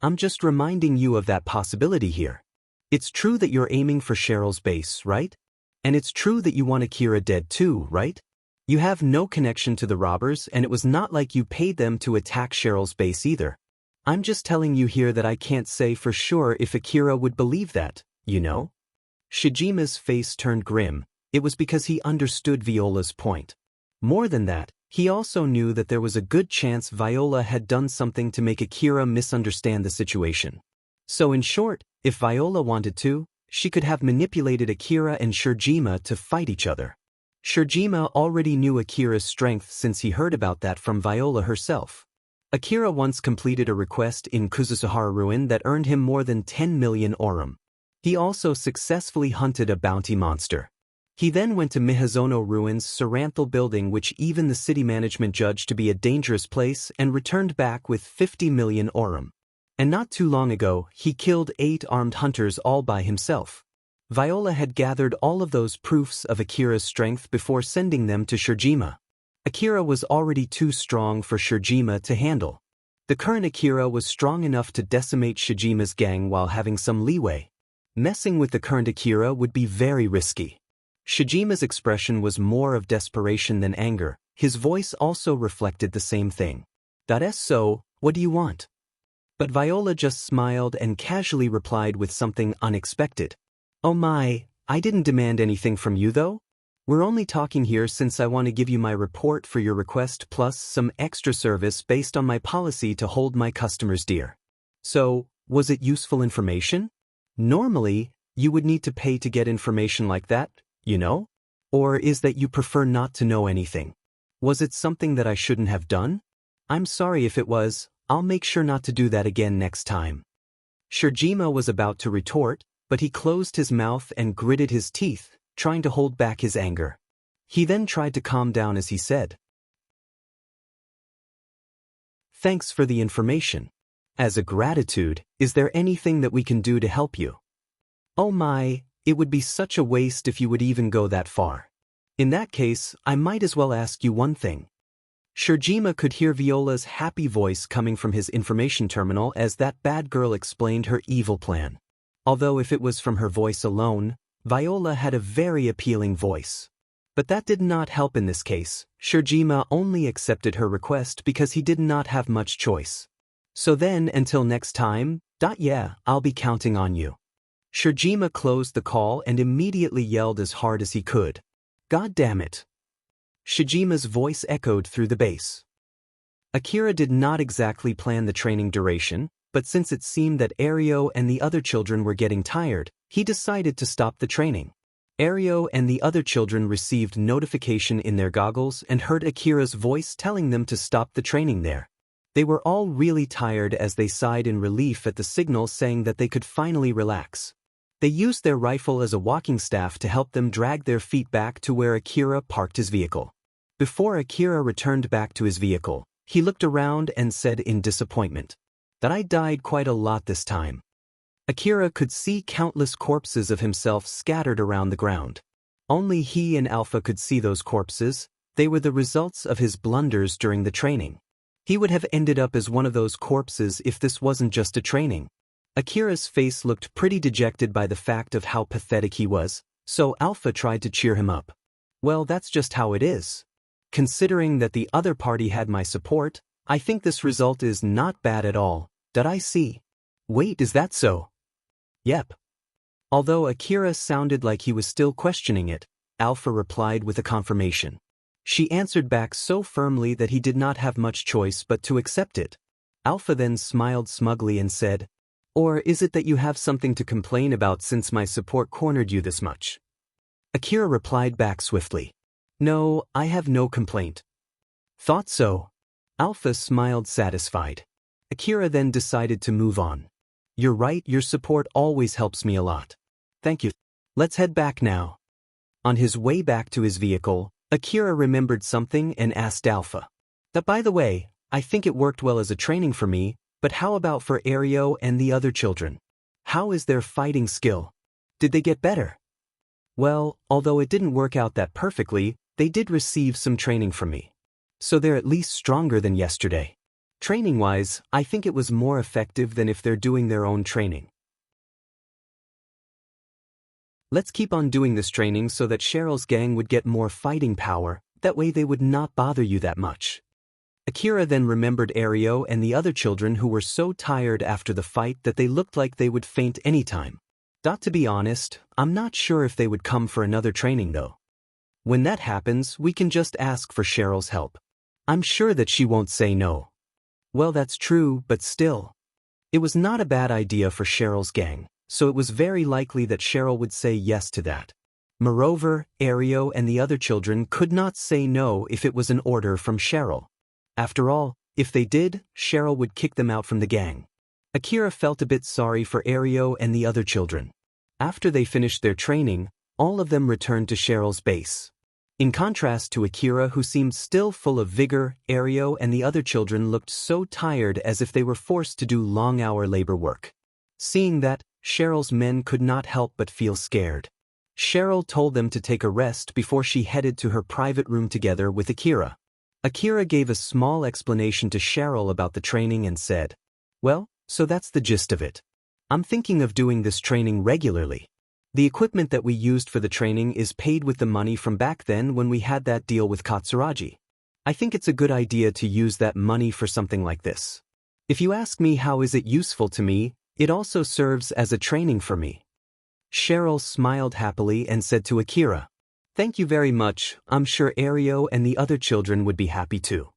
I'm just reminding you of that possibility here. It's true that you're aiming for Cheryl's base, right? And it's true that you want Akira dead too, right? You have no connection to the robbers, and it was not like you paid them to attack Cheryl's base either. I'm just telling you here that I can't say for sure if Akira would believe that, you know? Shijima's face turned grim. It was because he understood Viola's point. More than that, he also knew that there was a good chance Viola had done something to make Akira misunderstand the situation. So in short, if Viola wanted to, she could have manipulated Akira and Shijima to fight each other. Shijima already knew Akira's strength since he heard about that from Viola herself. Akira once completed a request in Kuzusuhara Ruin that earned him more than 10 million orum. He also successfully hunted a bounty monster. He then went to Mihazono Ruins' Saranthal building, which even the city management judged to be a dangerous place, and returned back with 50 million orum. And not too long ago, he killed 8 armed hunters all by himself. Viola had gathered all of those proofs of Akira's strength before sending them to Shijima. Akira was already too strong for Shijima to handle. The current Akira was strong enough to decimate Shijima's gang while having some leeway. Messing with the current Akira would be very risky. Shijima's expression was more of desperation than anger. His voice also reflected the same thing. That's so, what do you want? But Viola just smiled and casually replied with something unexpected. Oh my, I didn't demand anything from you though? We're only talking here since I want to give you my report for your request plus some extra service based on my policy to hold my customers dear. So, was it useful information? Normally, you would need to pay to get information like that, you know? Or is that you prefer not to know anything? Was it something that I shouldn't have done? I'm sorry if it was. I'll make sure not to do that again next time. Shijima was about to retort, but he closed his mouth and gritted his teeth, trying to hold back his anger. He then tried to calm down as he said, Thanks for the information. As a gratitude, is there anything that we can do to help you? Oh my, it would be such a waste if you would even go that far. In that case, I might as well ask you one thing. Shurjima could hear Viola's happy voice coming from his information terminal as that bad girl explained her evil plan. Although if it was from her voice alone, Viola had a very appealing voice. But that did not help in this case. Shurjima only accepted her request because he did not have much choice. So then, until next time, yeah, I'll be counting on you. Shurjima closed the call and immediately yelled as hard as he could. God damn it. Shijima's voice echoed through the base. Akira did not exactly plan the training duration, but since it seemed that Ario and the other children were getting tired, he decided to stop the training. Ario and the other children received notification in their goggles and heard Akira's voice telling them to stop the training there. They were all really tired as they sighed in relief at the signal saying that they could finally relax. They used their rifle as a walking staff to help them drag their feet back to where Akira parked his vehicle. Before Akira returned back to his vehicle, he looked around and said in disappointment, "That I died quite a lot this time." Akira could see countless corpses of himself scattered around the ground. Only he and Alpha could see those corpses. They were the results of his blunders during the training. He would have ended up as one of those corpses if this wasn't just a training. Akira's face looked pretty dejected by the fact of how pathetic he was, so Alpha tried to cheer him up. "Well, that's just how it is. Considering that the other party had my support, I think this result is not bad at all. Did I see?" "Wait, is that so?" "Yep." Although Akira sounded like he was still questioning it, Alpha replied with a confirmation. She answered back so firmly that he did not have much choice but to accept it. Alpha then smiled smugly and said, "Or is it that you have something to complain about since my support cornered you this much?" Akira replied back swiftly, "No, I have no complaint." "Thought so." Alpha smiled satisfied. Akira then decided to move on. "You're right, your support always helps me a lot. Thank you. Let's head back now." On his way back to his vehicle, Akira remembered something and asked Alpha, "That by the way, I think it worked well as a training for me, but how about for Ario and the other children? How is their fighting skill? Did they get better?" "Well, although it didn't work out that perfectly, they did receive some training from me. So they're at least stronger than yesterday. Training-wise, I think it was more effective than if they're doing their own training. Let's keep on doing this training so that Cheryl's gang would get more fighting power, that way they would not bother you that much." Akira then remembered Ario and the other children who were so tired after the fight that they looked like they would faint anytime. To be honest, I'm not sure if they would come for another training though. When that happens, we can just ask for Cheryl's help. I'm sure that she won't say no. Well, that's true, but still. It was not a bad idea for Cheryl's gang, so it was very likely that Cheryl would say yes to that. Moreover, Ario and the other children could not say no if it was an order from Cheryl. After all, if they did, Cheryl would kick them out from the gang. Akira felt a bit sorry for Ario and the other children. After they finished their training, all of them returned to Cheryl's base. In contrast to Akira, who seemed still full of vigor, Ario and the other children looked so tired as if they were forced to do long-hour labor work. Seeing that, Cheryl's men could not help but feel scared. Cheryl told them to take a rest before she headed to her private room together with Akira. Akira gave a small explanation to Cheryl about the training and said, "Well, so that's the gist of it. I'm thinking of doing this training regularly. The equipment that we used for the training is paid with the money from back then when we had that deal with Katsuragi. I think it's a good idea to use that money for something like this. If you ask me how is it useful to me, it also serves as a training for me." Cheryl smiled happily and said to Akira, "Thank you very much, I'm sure Ario and the other children would be happy too."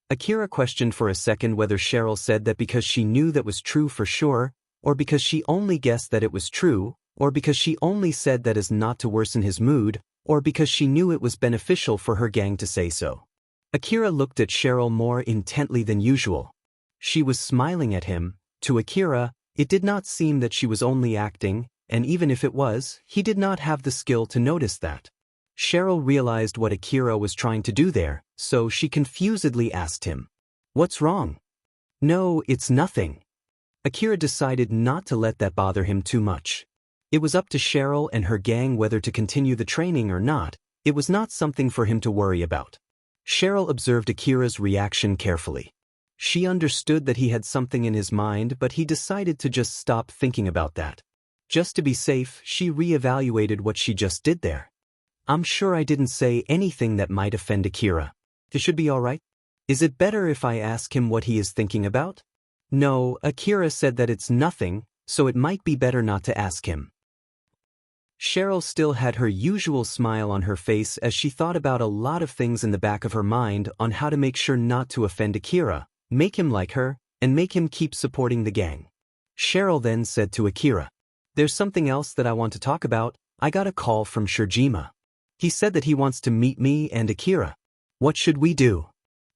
Akira questioned for a second whether Cheryl said that because she knew that was true for sure, or because she only guessed that it was true, or because she only said that as not to worsen his mood, or because she knew it was beneficial for her gang to say so. Akira looked at Cheryl more intently than usual. She was smiling at him. To Akira, it did not seem that she was only acting, and even if it was, he did not have the skill to notice that. Cheryl realized what Akira was trying to do there, so she confusedly asked him, "What's wrong?" "No, it's nothing." Akira decided not to let that bother him too much. It was up to Cheryl and her gang whether to continue the training or not. It was not something for him to worry about. Cheryl observed Akira's reaction carefully. She understood that he had something in his mind, but he decided to just stop thinking about that. Just to be safe, she re-evaluated what she just did there. I'm sure I didn't say anything that might offend Akira. This should be all right. Is it better if I ask him what he is thinking about? No, Akira said that it's nothing, so it might be better not to ask him. Cheryl still had her usual smile on her face as she thought about a lot of things in the back of her mind on how to make sure not to offend Akira, make him like her, and make him keep supporting the gang. Cheryl then said to Akira, "There's something else that I want to talk about. I got a call from Shirjima. He said that he wants to meet me and Akira. What should we do?"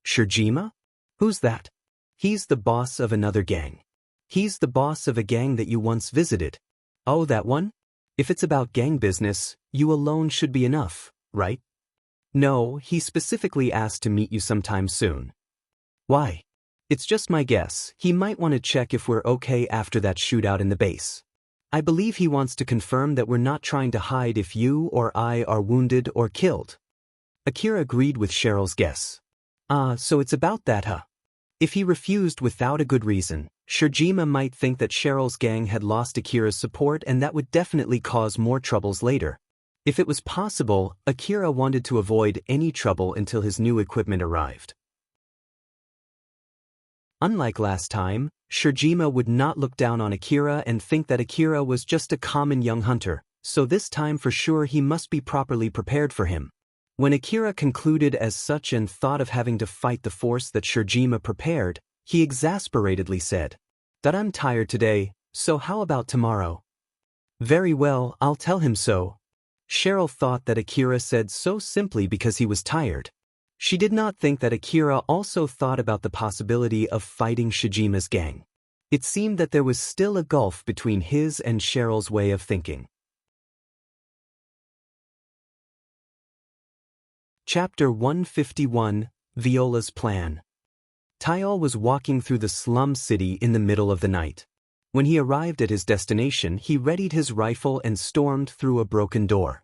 Shirjima? Who's that? He's the boss of another gang. He's the boss of a gang that you once visited. Oh, that one? If it's about gang business, you alone should be enough, right? No, he specifically asked to meet you sometime soon. Why? It's just my guess. He might want to check if we're okay after that shootout in the base. I believe he wants to confirm that we're not trying to hide if you or I are wounded or killed. Akira agreed with Cheryl's guess. So it's about that, huh? If he refused without a good reason, Shirjima might think that Cheryl's gang had lost Akira's support, and that would definitely cause more troubles later. If it was possible, Akira wanted to avoid any trouble until his new equipment arrived. Unlike last time, Shirjima would not look down on Akira and think that Akira was just a common young hunter, so this time for sure he must be properly prepared for him. When Akira concluded as such and thought of having to fight the force that Shirjima prepared, he exasperatedly said, "That I'm tired today, so how about tomorrow?" "Very well, I'll tell him so." Cheryl thought that Akira said so simply because he was tired. She did not think that Akira also thought about the possibility of fighting Shijima's gang. It seemed that there was still a gulf between his and Cheryl's way of thinking. Chapter 151, Viola's Plan. Tyal was walking through the slum city in the middle of the night. When he arrived at his destination, he readied his rifle and stormed through a broken door.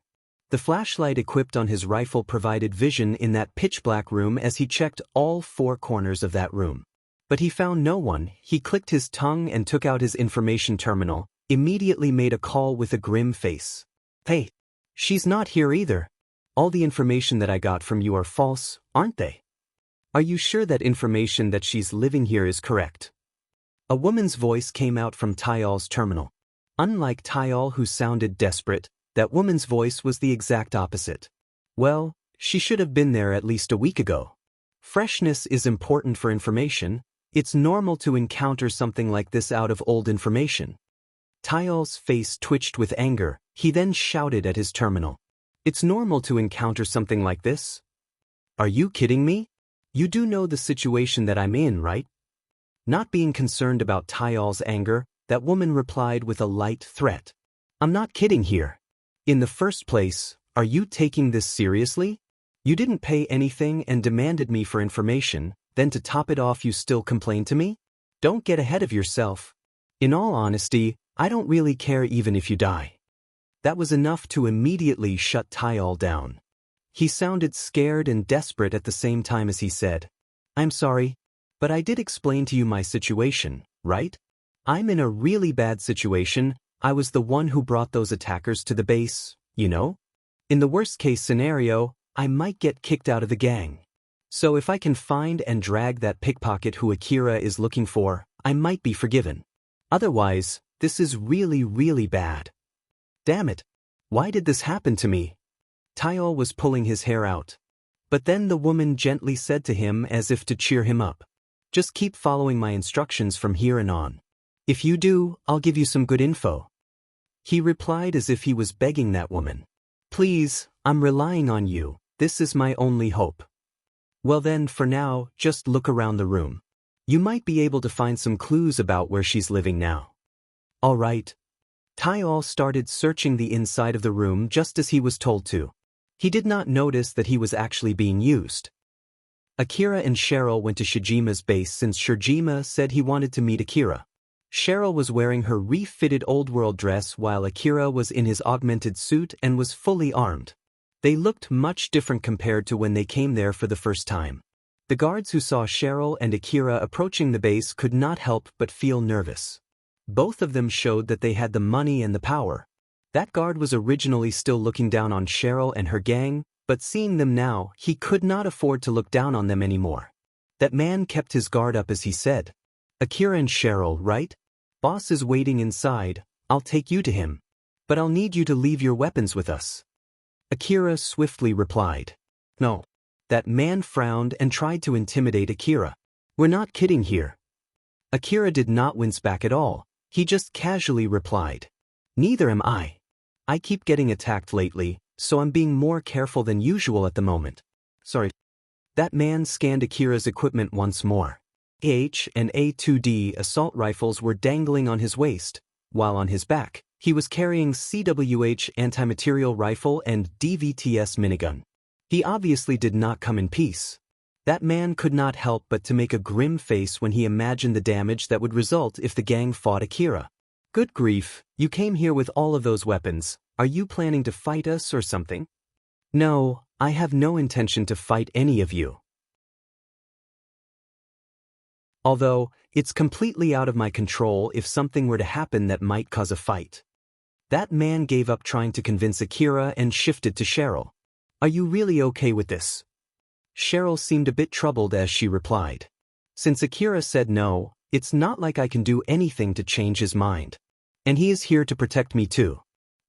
The flashlight equipped on his rifle provided vision in that pitch-black room as he checked all four corners of that room. But he found no one. He clicked his tongue and took out his information terminal, immediately made a call with a grim face. "Hey, she's not here either. All the information that I got from you are false, aren't they? Are you sure that information that she's living here is correct?" A woman's voice came out from Tyal's terminal. Unlike Tyal, who sounded desperate, that woman's voice was the exact opposite. "Well, she should have been there at least a week ago. Freshness is important for information. It's normal to encounter something like this out of old information." Tyal's face twitched with anger. He then shouted at his terminal, "It's normal to encounter something like this? Are you kidding me? You do know the situation that I'm in, right?" Not being concerned about Tyal's anger, that woman replied with a light threat. "I'm not kidding here. In the first place, are you taking this seriously? You didn't pay anything and demanded me for information, then to top it off you still complain to me? Don't get ahead of yourself. In all honesty, I don't really care even if you die." That was enough to immediately shut Tyal down. He sounded scared and desperate at the same time as he said, "I'm sorry, but I did explain to you my situation, right? I'm in a really bad situation. I was the one who brought those attackers to the base, you know? In the worst-case scenario, I might get kicked out of the gang. So if I can find and drag that pickpocket who Akira is looking for, I might be forgiven. Otherwise, this is really, really bad. Damn it. Why did this happen to me?" Tyal was pulling his hair out. But then the woman gently said to him as if to cheer him up, "Just keep following my instructions from here and on. If you do, I'll give you some good info." He replied as if he was begging that woman, "Please, I'm relying on you. This is my only hope." "Well then, for now, just look around the room. You might be able to find some clues about where she's living now." "All right." Tyal started searching the inside of the room just as he was told to. He did not notice that he was actually being used. Akira and Cheryl went to Shijima's base since Shirjima said he wanted to meet Akira. Cheryl was wearing her refitted old-world dress while Akira was in his augmented suit and was fully armed. They looked much different compared to when they came there for the first time. The guards who saw Cheryl and Akira approaching the base could not help but feel nervous. Both of them showed that they had the money and the power. That guard was originally still looking down on Cheryl and her gang, but seeing them now, he could not afford to look down on them anymore. That man kept his guard up as he said, "Akira and Cheryl, right? Boss is waiting inside, I'll take you to him. But I'll need you to leave your weapons with us." Akira swiftly replied, "No." That man frowned and tried to intimidate Akira. "We're not kidding here." Akira did not wince back at all, he just casually replied, "Neither am I. I keep getting attacked lately, so I'm being more careful than usual at the moment. Sorry." That man scanned Akira's equipment once more. AH and A2D assault rifles were dangling on his waist, while on his back, he was carrying CWH anti-material rifle and DVTS minigun. He obviously did not come in peace. That man could not help but to make a grim face when he imagined the damage that would result if the gang fought Akira. "Good grief, you came here with all of those weapons. Are you planning to fight us or something?" "No, I have no intention to fight any of you. Although, it's completely out of my control if something were to happen that might cause a fight." That man gave up trying to convince Akira and shifted to Cheryl. "Are you really okay with this?" Cheryl seemed a bit troubled as she replied, "Since Akira said no, it's not like I can do anything to change his mind. And he is here to protect me too.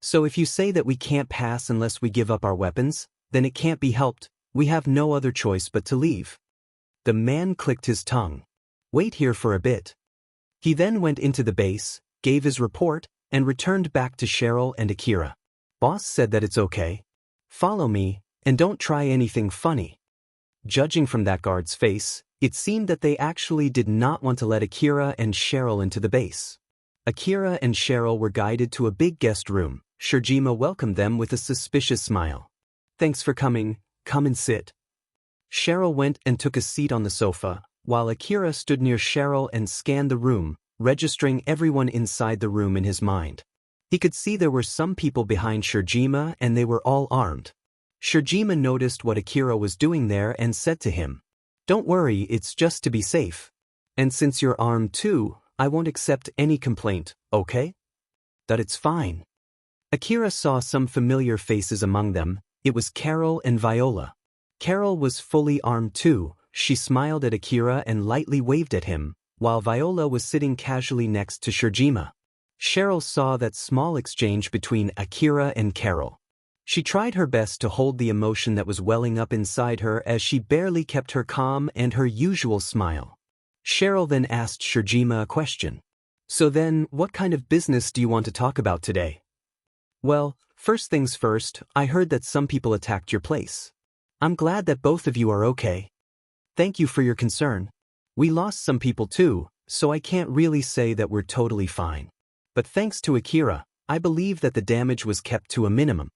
So if you say that we can't pass unless we give up our weapons, then it can't be helped, we have no other choice but to leave." The man clicked his tongue. "Wait here for a bit." He then went into the base, gave his report, and returned back to Cheryl and Akira. "Boss said that it's okay. Follow me, and don't try anything funny." Judging from that guard's face, it seemed that they actually did not want to let Akira and Cheryl into the base. Akira and Cheryl were guided to a big guest room. Shirjima welcomed them with a suspicious smile. "Thanks for coming, come and sit." Cheryl went and took a seat on the sofa, while Akira stood near Cheryl and scanned the room, registering everyone inside the room in his mind. He could see there were some people behind Shirjima and they were all armed. Shirjima noticed what Akira was doing there and said to him, "Don't worry, it's just to be safe. And since you're armed too, I won't accept any complaint, okay?" "That it's fine." Akira saw some familiar faces among them. It was Carol and Viola. Carol was fully armed too. She smiled at Akira and lightly waved at him, while Viola was sitting casually next to Shirjima. Cheryl saw that small exchange between Akira and Carol. She tried her best to hold the emotion that was welling up inside her as she barely kept her calm and her usual smile. Cheryl then asked Shirjima a question. "So then, what kind of business do you want to talk about today?" "Well, first things first, I heard that some people attacked your place. I'm glad that both of you are okay. Thank you for your concern. We lost some people too, so I can't really say that we're totally fine. But thanks to Akira, I believe that the damage was kept to a minimum.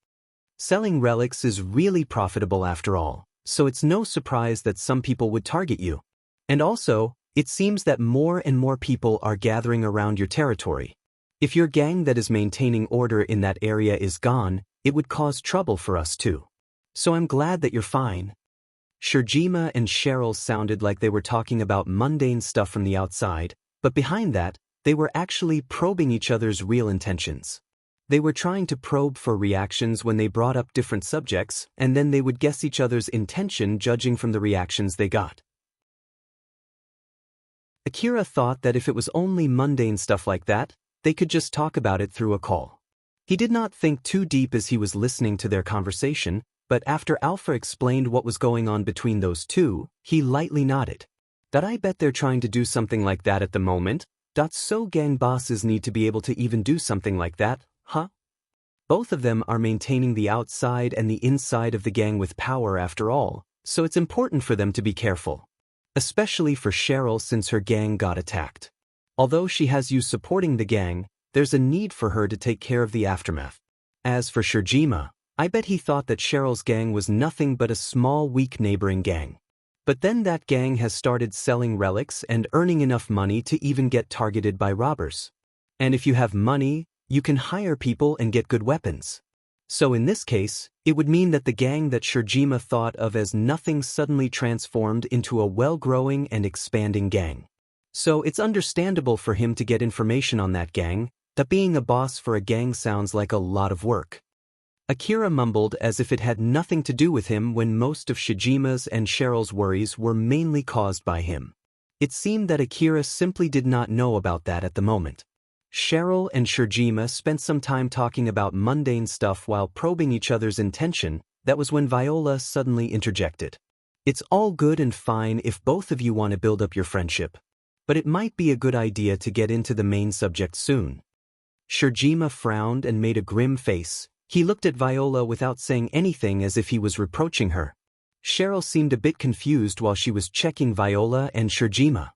Selling relics is really profitable after all, so it's no surprise that some people would target you. And also, it seems that more and more people are gathering around your territory. If your gang that is maintaining order in that area is gone, it would cause trouble for us too. So I'm glad that you're fine." Shirjima and Cheryl sounded like they were talking about mundane stuff from the outside, but behind that, they were actually probing each other's real intentions. They were trying to probe for reactions when they brought up different subjects, and then they would guess each other's intention judging from the reactions they got. Akira thought that if it was only mundane stuff like that, they could just talk about it through a call. He did not think too deep as he was listening to their conversation, but after Alpha explained what was going on between those two, he lightly nodded. "That I bet they're trying to do something like that at the moment. So gang bosses need to be able to even do something like that, huh? Both of them are maintaining the outside and the inside of the gang with power after all, so it's important for them to be careful. Especially for Cheryl since her gang got attacked. Although she has you supporting the gang, there's a need for her to take care of the aftermath. As for Shirjima, I bet he thought that Cheryl's gang was nothing but a small weak neighboring gang. But then that gang has started selling relics and earning enough money to even get targeted by robbers. And if you have money, you can hire people and get good weapons. So in this case, it would mean that the gang that Shirjima thought of as nothing suddenly transformed into a well-growing and expanding gang. So it's understandable for him to get information on that gang, that being a boss for a gang sounds like a lot of work. Akira mumbled as if it had nothing to do with him when most of Shijima's and Cheryl's worries were mainly caused by him. It seemed that Akira simply did not know about that at the moment. Cheryl and Shirjima spent some time talking about mundane stuff while probing each other's intention. That was when Viola suddenly interjected. It's all good and fine if both of you want to build up your friendship, but it might be a good idea to get into the main subject soon. Shirjima frowned and made a grim face. He looked at Viola without saying anything as if he was reproaching her. Cheryl seemed a bit confused while she was checking Viola and Shirjima.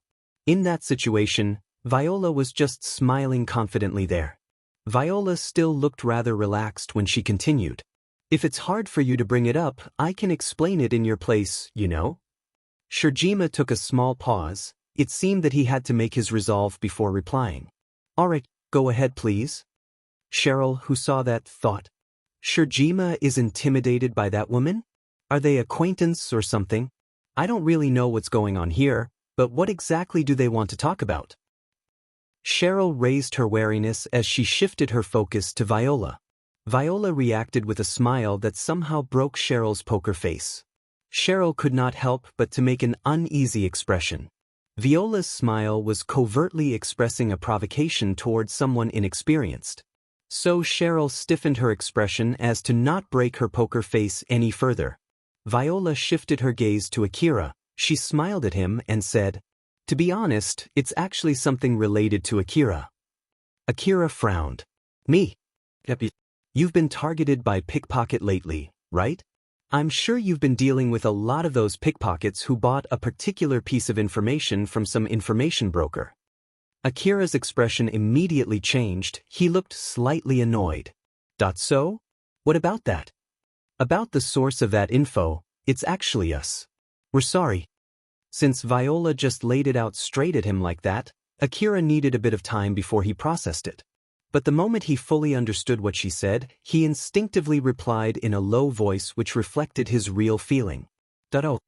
In that situation, Viola was just smiling confidently there. Viola still looked rather relaxed when she continued. If it's hard for you to bring it up, I can explain it in your place, you know? Shirjima took a small pause. It seemed that he had to make his resolve before replying. Alright, go ahead please. Cheryl, who saw that, thought. Shirjima is intimidated by that woman? Are they acquaintance or something? I don't really know what's going on here, but what exactly do they want to talk about? Cheryl raised her wariness as she shifted her focus to Viola. Viola reacted with a smile that somehow broke Cheryl's poker face. Cheryl could not help but to make an uneasy expression. Viola's smile was covertly expressing a provocation towards someone inexperienced. So Cheryl stiffened her expression as to not break her poker face any further. Viola shifted her gaze to Akira. She smiled at him and said, "To be honest, it's actually something related to Akira." Akira frowned. "Me? You've been targeted by pickpocket lately, right? I'm sure you've been dealing with a lot of those pickpockets who bought a particular piece of information from some information broker." Akira's expression immediately changed. He looked slightly annoyed. So? What about that? About the source of that info, it's actually us. We're sorry. Since Viola just laid it out straight at him like that, Akira needed a bit of time before he processed it. But the moment he fully understood what she said, he instinctively replied in a low voice which reflected his real feeling. Oh.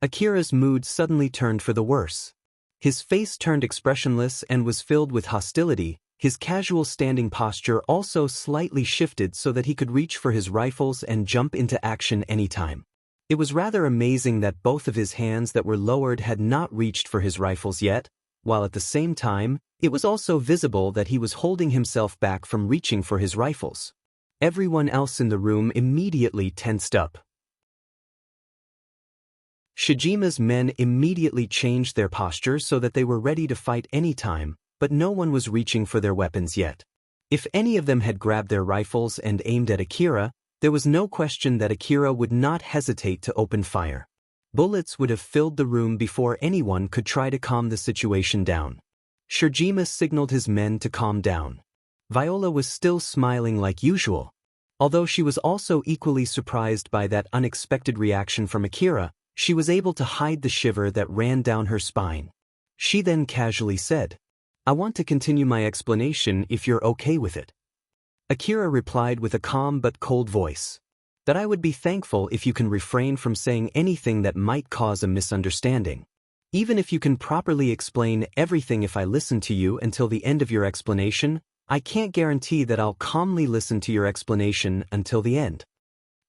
Akira's mood suddenly turned for the worse. His face turned expressionless and was filled with hostility. His casual standing posture also slightly shifted so that he could reach for his rifles and jump into action anytime. It was rather amazing that both of his hands that were lowered had not reached for his rifles yet, while at the same time, it was also visible that he was holding himself back from reaching for his rifles. Everyone else in the room immediately tensed up. Shijima's men immediately changed their posture so that they were ready to fight any time, but no one was reaching for their weapons yet. If any of them had grabbed their rifles and aimed at Akira, there was no question that Akira would not hesitate to open fire. Bullets would have filled the room before anyone could try to calm the situation down. Shirjima signaled his men to calm down. Viola was still smiling like usual. Although she was also equally surprised by that unexpected reaction from Akira, she was able to hide the shiver that ran down her spine. She then casually said, "I want to continue my explanation if you're okay with it." Akira replied with a calm but cold voice, "That I would be thankful if you can refrain from saying anything that might cause a misunderstanding. Even if you can properly explain everything if I listen to you until the end of your explanation, I can't guarantee that I'll calmly listen to your explanation until the end."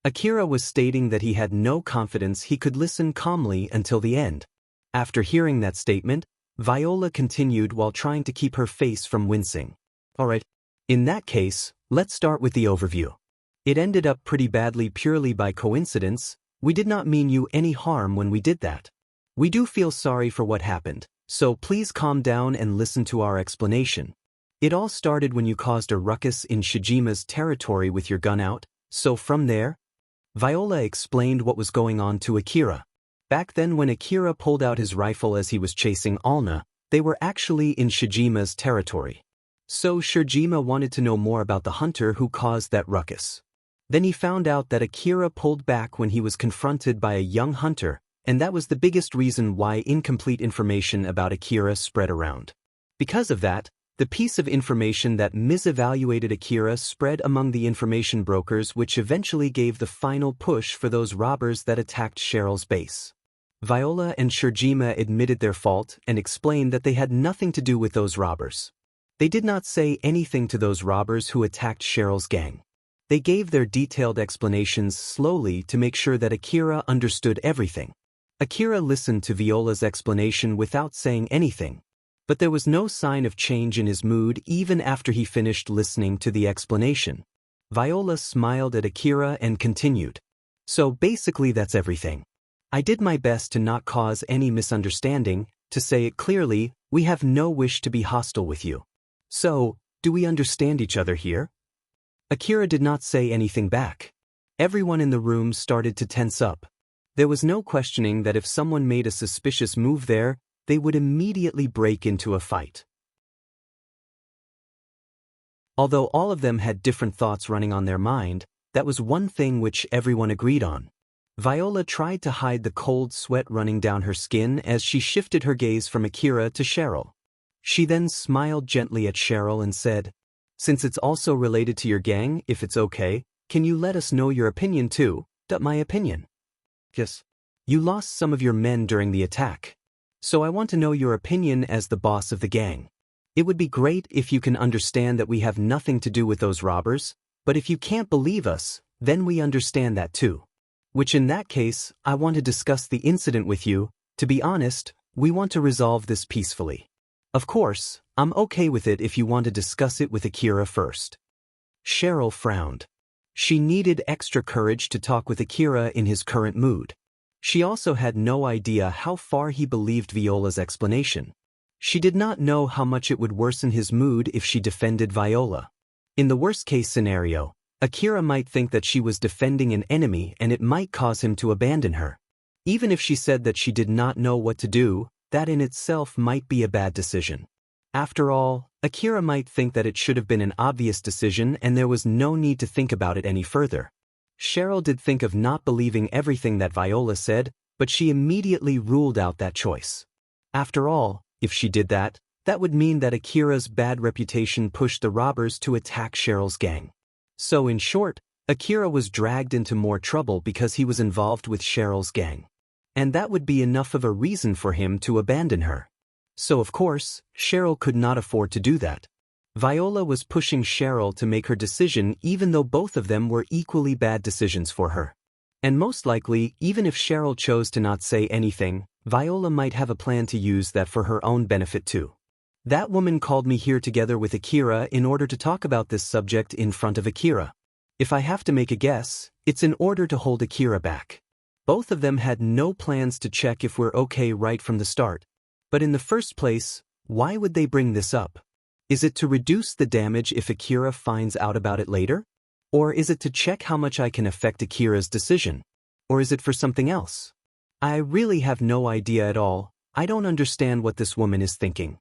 Akira was stating that he had no confidence he could listen calmly until the end. After hearing that statement, Viola continued while trying to keep her face from wincing. "Alright, in that case, let's start with the overview. It ended up pretty badly purely by coincidence. We did not mean you any harm when we did that. We do feel sorry for what happened, so please calm down and listen to our explanation. It all started when you caused a ruckus in Shijima's territory with your gun out, so from there..." Viola explained what was going on to Akira. Back then when Akira pulled out his rifle as he was chasing Alna, they were actually in Shijima's territory. So Shirjima wanted to know more about the hunter who caused that ruckus. Then he found out that Akira pulled back when he was confronted by a young hunter, and that was the biggest reason why incomplete information about Akira spread around. Because of that, The piece of information that misevaluated Akira spread among the information brokers, which eventually gave the final push for those robbers that attacked Cheryl's base. Viola and Shirjima admitted their fault and explained that they had nothing to do with those robbers. They did not say anything to those robbers who attacked Cheryl's gang. They gave their detailed explanations slowly to make sure that Akira understood everything. Akira listened to Viola's explanation without saying anything, but there was no sign of change in his mood even after he finished listening to the explanation. Viola smiled at Akira and continued. So basically that's everything. I did my best to not cause any misunderstanding, to say it clearly, we have no wish to be hostile with you. So, do we understand each other here? Akira did not say anything back. Everyone in the room started to tense up. There was no questioning that if someone made a suspicious move there, they would immediately break into a fight. Although all of them had different thoughts running on their mind, that was one thing which everyone agreed on. Viola tried to hide the cold sweat running down her skin as she shifted her gaze from Akira to Cheryl. She then smiled gently at Cheryl and said, "Since it's also related to your gang, if it's okay, can you let us know your opinion too?" "My opinion?" "Yes. You lost some of your men during the attack. So I want to know your opinion as the boss of the gang. It would be great if you can understand that we have nothing to do with those robbers, but if you can't believe us, then we understand that too. Which in that case, I want to discuss the incident with you. To be honest, we want to resolve this peacefully. Of course, I'm okay with it if you want to discuss it with Akira first." Cheryl frowned. She needed extra courage to talk with Akira in his current mood. She also had no idea how far he believed Viola's explanation. She did not know how much it would worsen his mood if she defended Viola. In the worst-case scenario, Akira might think that she was defending an enemy and it might cause him to abandon her. Even if she said that she did not know what to do, that in itself might be a bad decision. After all, Akira might think that it should have been an obvious decision and there was no need to think about it any further. Cheryl did think of not believing everything that Viola said, but she immediately ruled out that choice. After all, if she did that, that would mean that Akira's bad reputation pushed the robbers to attack Cheryl's gang. So in short, Akira was dragged into more trouble because he was involved with Cheryl's gang. And that would be enough of a reason for him to abandon her. So of course, Cheryl could not afford to do that. Viola was pushing Cheryl to make her decision even though both of them were equally bad decisions for her. And most likely, even if Cheryl chose to not say anything, Viola might have a plan to use that for her own benefit too. That woman called me here together with Akira in order to talk about this subject in front of Akira. If I have to make a guess, it's in order to hold Akira back. Both of them had no plans to check if we're okay right from the start. But in the first place, why would they bring this up? Is it to reduce the damage if Akira finds out about it later? Or is it to check how much I can affect Akira's decision? Or is it for something else? I really have no idea at all. I don't understand what this woman is thinking.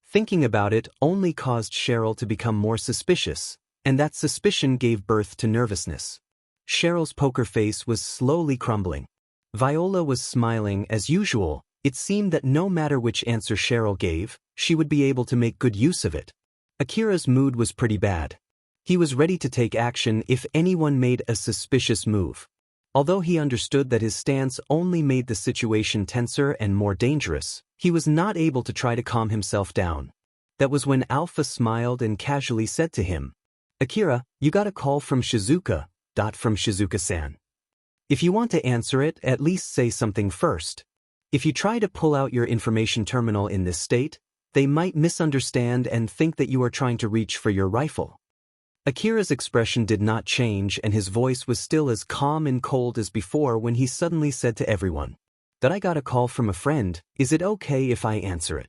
Thinking about it only caused Cheryl to become more suspicious, and that suspicion gave birth to nervousness. Cheryl's poker face was slowly crumbling. Viola was smiling as usual. It seemed that no matter which answer Cheryl gave, she would be able to make good use of it. Akira's mood was pretty bad. He was ready to take action if anyone made a suspicious move. Although he understood that his stance only made the situation tenser and more dangerous, he was not able to try to calm himself down. That was when Alpha smiled and casually said to him, "Akira, you got a call from Shizuka, from Shizuka-san. If you want to answer it, at least say something first. If you try to pull out your information terminal in this state, they might misunderstand and think that you are trying to reach for your rifle." Akira's expression did not change and his voice was still as calm and cold as before when he suddenly said to everyone, "That I got a call from a friend, is it okay if I answer it?"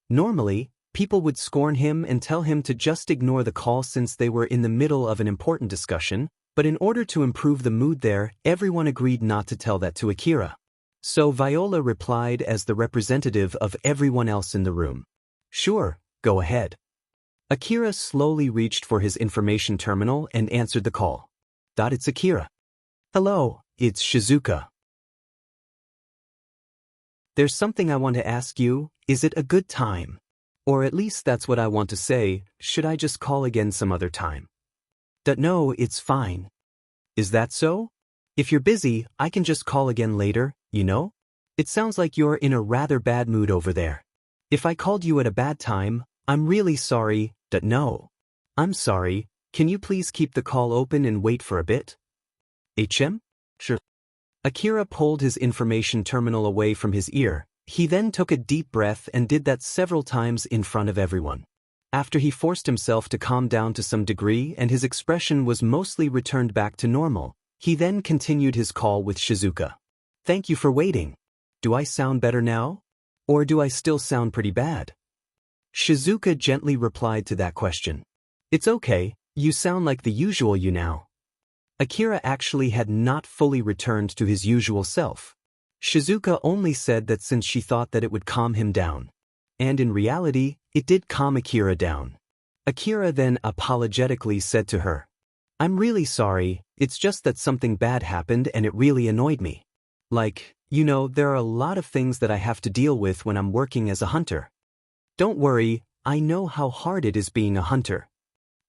Normally, people would scorn him and tell him to just ignore the call since they were in the middle of an important discussion, but in order to improve the mood there, everyone agreed not to tell that to Akira. So Viola replied as the representative of everyone else in the room. "Sure, go ahead." Akira slowly reached for his information terminal and answered the call. "It's Akira." "Hello, it's Shizuka. There's something I want to ask you, is it a good time?" Or at least that's what I want to say. Should I just call again some other time? No, it's fine. Is that so? If you're busy, I can just call again later, you know? It sounds like you're in a rather bad mood over there. If I called you at a bad time, I'm really sorry. No. I'm sorry. Can you please keep the call open and wait for a bit? Sure. Akira pulled his information terminal away from his ear. He then took a deep breath and did that several times in front of everyone. After he forced himself to calm down to some degree and his expression was mostly returned back to normal, he then continued his call with Shizuka. Thank you for waiting. Do I sound better now? Or do I still sound pretty bad? Shizuka gently replied to that question. It's okay, you sound like the usual you now. Akira actually had not fully returned to his usual self. Shizuka only said that since she thought that it would calm him down. And in reality, it did calm Akira down. Akira then apologetically said to her, I'm really sorry, it's just that something bad happened and it really annoyed me. Like, there are a lot of things that I have to deal with when I'm working as a hunter. Don't worry, I know how hard it is being a hunter.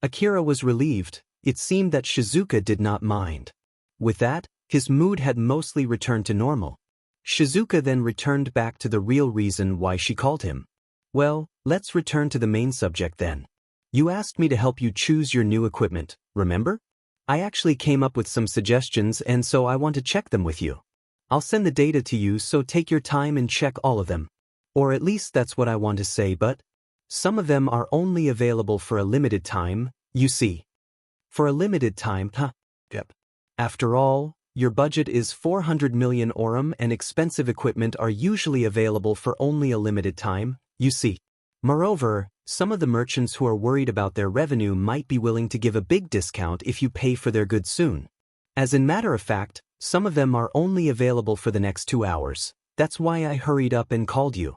Akira was relieved. It seemed that Shizuka did not mind. With that, his mood had mostly returned to normal. Shizuka then returned back to the real reason why she called him. Well, let's return to the main subject then. You asked me to help you choose your new equipment, remember? I actually came up with some suggestions and so I want to check them with you. I'll send the data to you so take your time and check all of them. Or at least that's what I want to say, but some of them are only available for a limited time, you see. For a limited time, Yep. After all, your budget is 400 million aurum and expensive equipment are usually available for only a limited time, you see. Moreover, some of the merchants who are worried about their revenue might be willing to give a big discount if you pay for their goods soon. As a matter of fact, some of them are only available for the next 2 hours. That's why I hurried up and called you.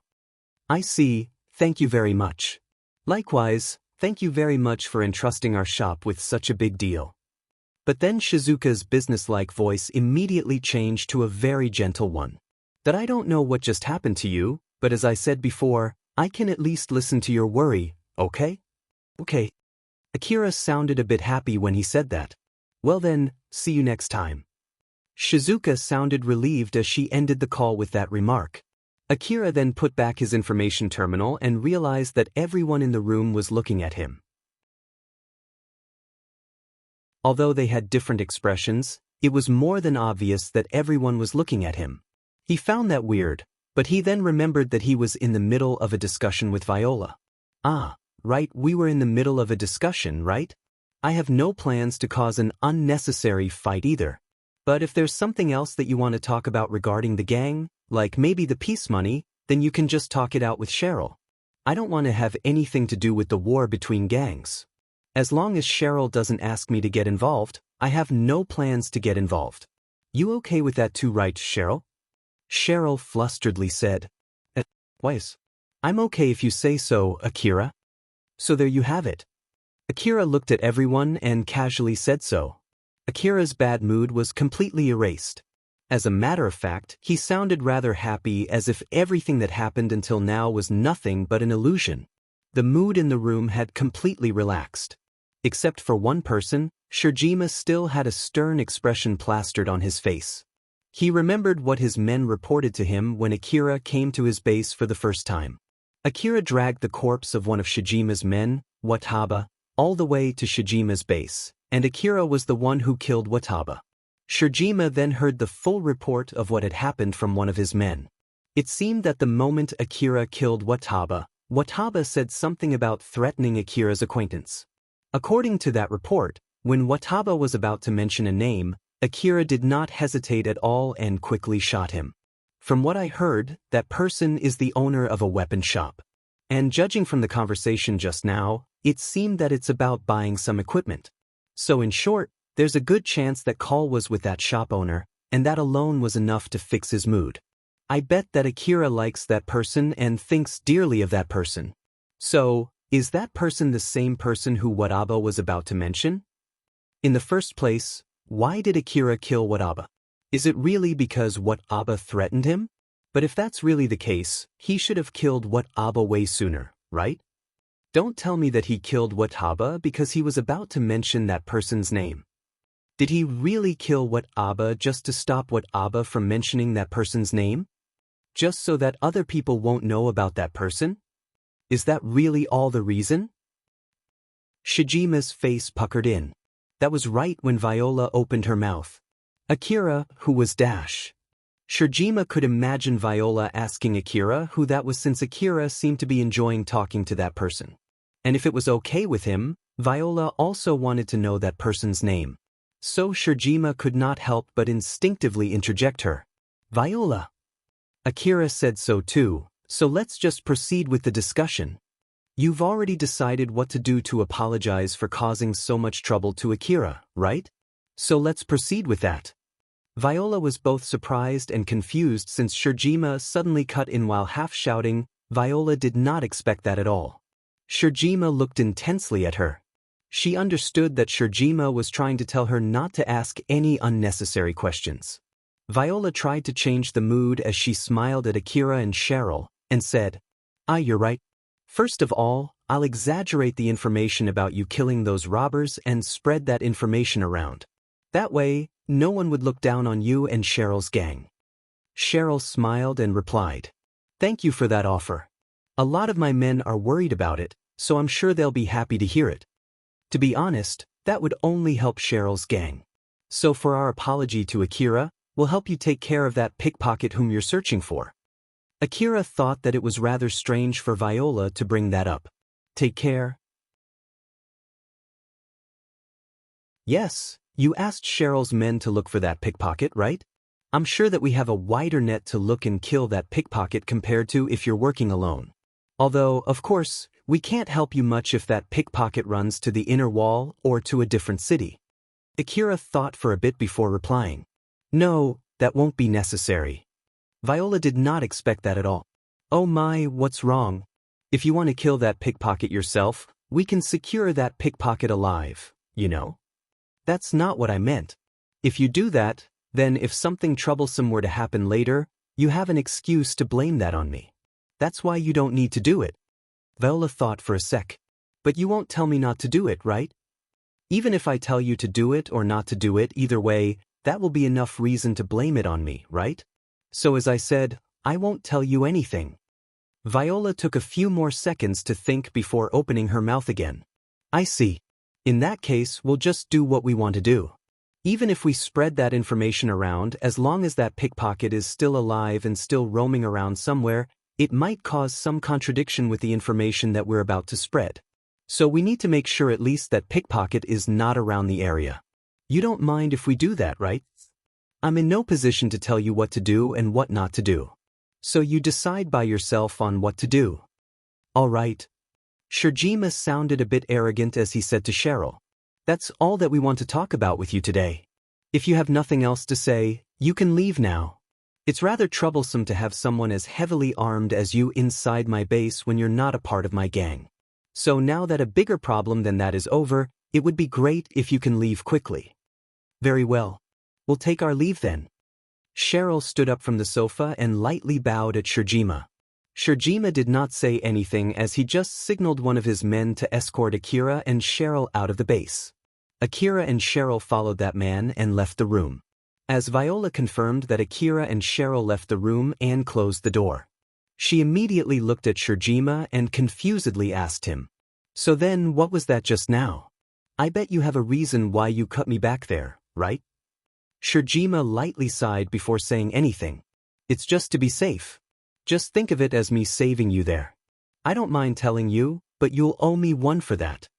I see, thank you very much. Likewise, thank you very much for entrusting our shop with such a big deal. But then Shizuka's businesslike voice immediately changed to a very gentle one. That I don't know what just happened to you, but as I said before, I can at least listen to your worry, okay? Okay. Akira sounded a bit happy when he said that. Well then, see you next time. Shizuka sounded relieved as she ended the call with that remark. Akira then put back his information terminal and realized that everyone in the room was looking at him. Although they had different expressions, it was more than obvious that everyone was looking at him. He found that weird, but he then remembered that he was in the middle of a discussion with Viola. Ah, right, we were in the middle of a discussion, right? I have no plans to cause an unnecessary fight either. But if there's something else that you want to talk about regarding the gang, like maybe the peace money, then you can just talk it out with Cheryl. I don't want to have anything to do with the war between gangs. As long as Cheryl doesn't ask me to get involved, I have no plans to get involved. You okay with that too, right, Cheryl? Cheryl flusteredly said. Wise. I'm okay if you say so, Akira. So there you have it. Akira looked at everyone and casually said so. Akira's bad mood was completely erased. As a matter of fact, he sounded rather happy as if everything that happened until now was nothing but an illusion. The mood in the room had completely relaxed. Except for one person, Shirjima still had a stern expression plastered on his face. He remembered what his men reported to him when Akira came to his base for the first time. Akira dragged the corpse of one of Shijima's men, Wataba, all the way to Shijima's base, and Akira was the one who killed Wataba. Shirjima then heard the full report of what had happened from one of his men. It seemed that the moment Akira killed Wataba, Wataba said something about threatening Akira's acquaintance. According to that report, when Wataba was about to mention a name, Akira did not hesitate at all and quickly shot him. From what I heard, that person is the owner of a weapon shop. And judging from the conversation just now, it seemed that it's about buying some equipment. So in short, there's a good chance that Call was with that shop owner, and that alone was enough to fix his mood. I bet that Akira likes that person and thinks dearly of that person. So, is that person the same person who Wataba was about to mention? In the first place, why did Akira kill Wataba? Is it really because Wataba threatened him? But if that's really the case, he should have killed Wataba way sooner, right? Don't tell me that he killed Wataba because he was about to mention that person's name. Did he really kill Wataba just to stop Wataba from mentioning that person's name? Just so that other people won't know about that person? Is that really all the reason? Shijima's face puckered in. That was right when Viola opened her mouth. Akira, who was dash. Shijima could imagine Viola asking Akira who that was since Akira seemed to be enjoying talking to that person. And if it was okay with him, Viola also wanted to know that person's name. So Shijima could not help but instinctively interject her. Viola. Akira said so too, so let's just proceed with the discussion. You've already decided what to do to apologize for causing so much trouble to Akira, right? So let's proceed with that. Viola was both surprised and confused since Shijima suddenly cut in while half shouting. Viola did not expect that at all. Shijima looked intensely at her. She understood that Shijima was trying to tell her not to ask any unnecessary questions. Viola tried to change the mood as she smiled at Akira and Cheryl, and said, You're right. First of all, I'll exaggerate the information about you killing those robbers and spread that information around. That way, no one would look down on you and Cheryl's gang. Cheryl smiled and replied, Thank you for that offer. A lot of my men are worried about it, so I'm sure they'll be happy to hear it. To be honest, that would only help Cheryl's gang. So for our apology to Akira, we'll help you take care of that pickpocket whom you're searching for. Akira thought that it was rather strange for Viola to bring that up. Take care? Yes, you asked Cheryl's men to look for that pickpocket, right? I'm sure that we have a wider net to look and kill that pickpocket compared to if you're working alone. Although, of course, we can't help you much if that pickpocket runs to the inner wall or to a different city. Akira thought for a bit before replying. No, that won't be necessary. Viola did not expect that at all. Oh my, what's wrong? If you want to kill that pickpocket yourself, we can secure that pickpocket alive, you know? That's not what I meant. If you do that, then if something troublesome were to happen later, you have an excuse to blame that on me. That's why you don't need to do it. Viola thought for a sec. But you won't tell me not to do it, right? Even if I tell you to do it or not to do it, either way, that will be enough reason to blame it on me, right? So as I said, I won't tell you anything. Viola took a few more seconds to think before opening her mouth again. I see. In that case, we'll just do what we want to do. Even if we spread that information around, as long as that pickpocket is still alive and still roaming around somewhere, it might cause some contradiction with the information that we're about to spread. So we need to make sure at least that pickpocket is not around the area. You don't mind if we do that, right? I'm in no position to tell you what to do and what not to do. So you decide by yourself on what to do. All right. Shijima sounded a bit arrogant as he said to Cheryl. That's all that we want to talk about with you today. If you have nothing else to say, you can leave now. It's rather troublesome to have someone as heavily armed as you inside my base when you're not a part of my gang. So now that a bigger problem than that is over, it would be great if you can leave quickly. Very well. We'll take our leave then. Cheryl stood up from the sofa and lightly bowed at Shijima. Shijima did not say anything as he just signaled one of his men to escort Akira and Cheryl out of the base. Akira and Cheryl followed that man and left the room. As Viola confirmed that Akira and Cheryl left the room and closed the door, she immediately looked at Shijima and confusedly asked him, So then what was that just now? I bet you have a reason why you cut me back there, right? Shijima lightly sighed before saying anything. It's just to be safe. Just think of it as me saving you there. I don't mind telling you, but you'll owe me one for that.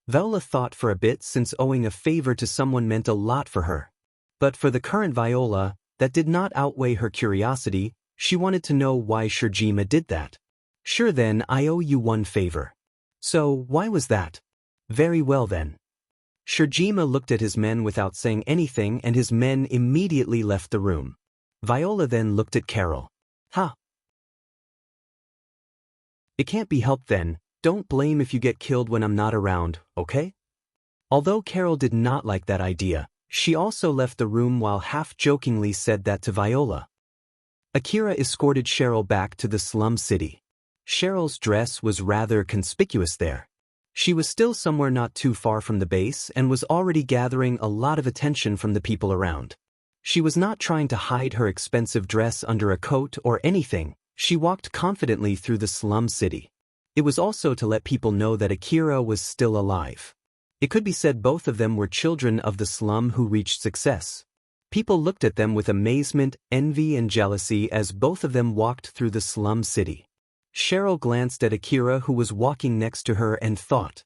Viola thought for a bit since owing a favor to someone meant a lot for her. But for the current Viola, that did not outweigh her curiosity. She wanted to know why Shijima did that. Sure then, I owe you one favor. So, why was that? Very well then. Shijima looked at his men without saying anything and his men immediately left the room. Viola then looked at Carol. Ha! It can't be helped then, don't blame if you get killed when I'm not around, okay? Although Carol did not like that idea, she also left the room while half-jokingly said that to Viola. Akira escorted Cheryl back to the slum city. Cheryl's dress was rather conspicuous there. She was still somewhere not too far from the base and was already gathering a lot of attention from the people around. She was not trying to hide her expensive dress under a coat or anything. She walked confidently through the slum city. It was also to let people know that Akira was still alive. It could be said both of them were children of the slum who reached success. People looked at them with amazement, envy, and jealousy as both of them walked through the slum city. Cheryl glanced at Akira, who was walking next to her, and thought,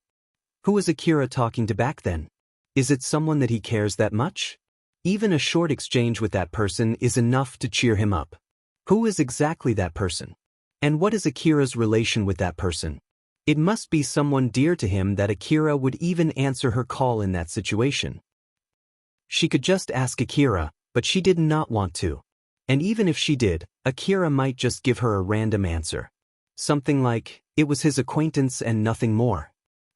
who was Akira talking to back then? Is it someone that he cares that much? Even a short exchange with that person is enough to cheer him up. Who is exactly that person? And what is Akira's relation with that person? It must be someone dear to him that Akira would even answer her call in that situation. She could just ask Akira, but she did not want to. And even if she did, Akira might just give her a random answer. Something like, it was his acquaintance and nothing more.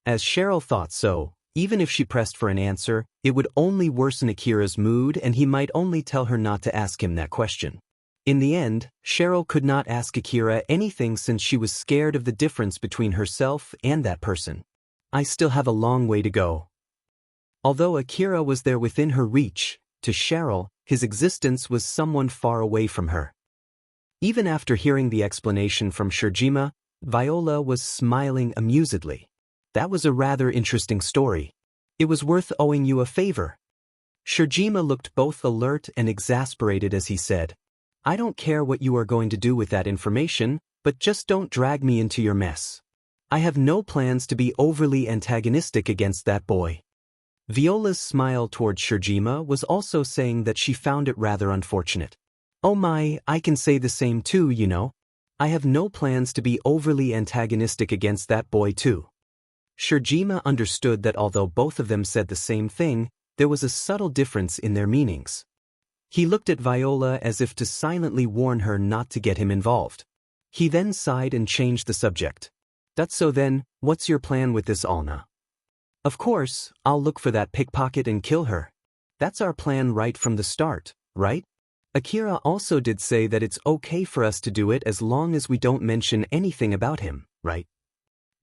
As Cheryl thought so, even if she pressed for an answer, it would only worsen Akira's mood and he might only tell her not to ask him that question. In the end, Cheryl could not ask Akira anything since she was scared of the difference between herself and that person. I still have a long way to go. Although Akira was there within her reach, to Cheryl, his existence was someone far away from her. Even after hearing the explanation from Shirjima, Viola was smiling amusedly. That was a rather interesting story. It was worth owing you a favor. Shirjima looked both alert and exasperated as he said, I don't care what you are going to do with that information, but just don't drag me into your mess. I have no plans to be overly antagonistic against that boy. Viola's smile toward Shirjima was also saying that she found it rather unfortunate. Oh my, I can say the same too, you know. I have no plans to be overly antagonistic against that boy too. Shirjima understood that although both of them said the same thing, there was a subtle difference in their meanings. He looked at Viola as if to silently warn her not to get him involved. He then sighed and changed the subject. That's so then, what's your plan with this Alna? Of course, I'll look for that pickpocket and kill her. That's our plan right from the start, right? Akira also did say that it's okay for us to do it as long as we don't mention anything about him, right?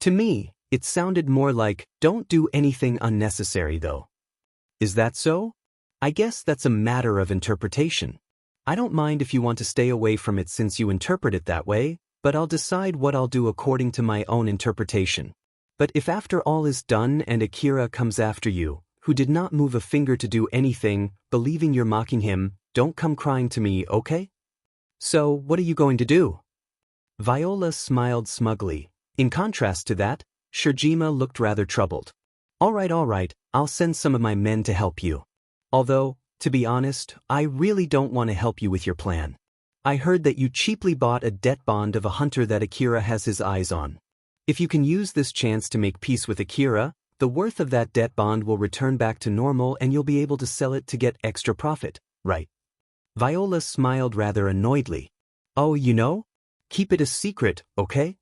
To me, it sounded more like, don't do anything unnecessary though. Is that so? I guess that's a matter of interpretation. I don't mind if you want to stay away from it since you interpret it that way, but I'll decide what I'll do according to my own interpretation. But if after all is done and Akira comes after you, who did not move a finger to do anything, believing you're mocking him, don't come crying to me, okay? So, what are you going to do? Viola smiled smugly. In contrast to that, Shirjima looked rather troubled. All right, I'll send some of my men to help you. Although, to be honest, I really don't want to help you with your plan. I heard that you cheaply bought a debt bond of a hunter that Akira has his eyes on. If you can use this chance to make peace with Akira, the worth of that debt bond will return back to normal and you'll be able to sell it to get extra profit, right? Viola smiled rather annoyedly. Oh, you know? Keep it a secret, okay?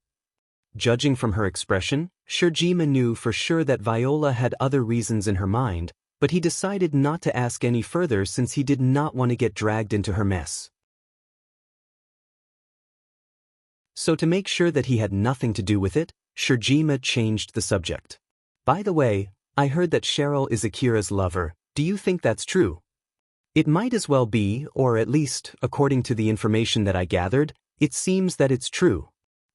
Judging from her expression, Shirjima knew for sure that Viola had other reasons in her mind, but he decided not to ask any further since he did not want to get dragged into her mess. So to make sure that he had nothing to do with it, Shirjima changed the subject. By the way, I heard that Cheryl is Akira's lover. Do you think that's true? It might as well be, or at least, according to the information that I gathered, it seems that it's true.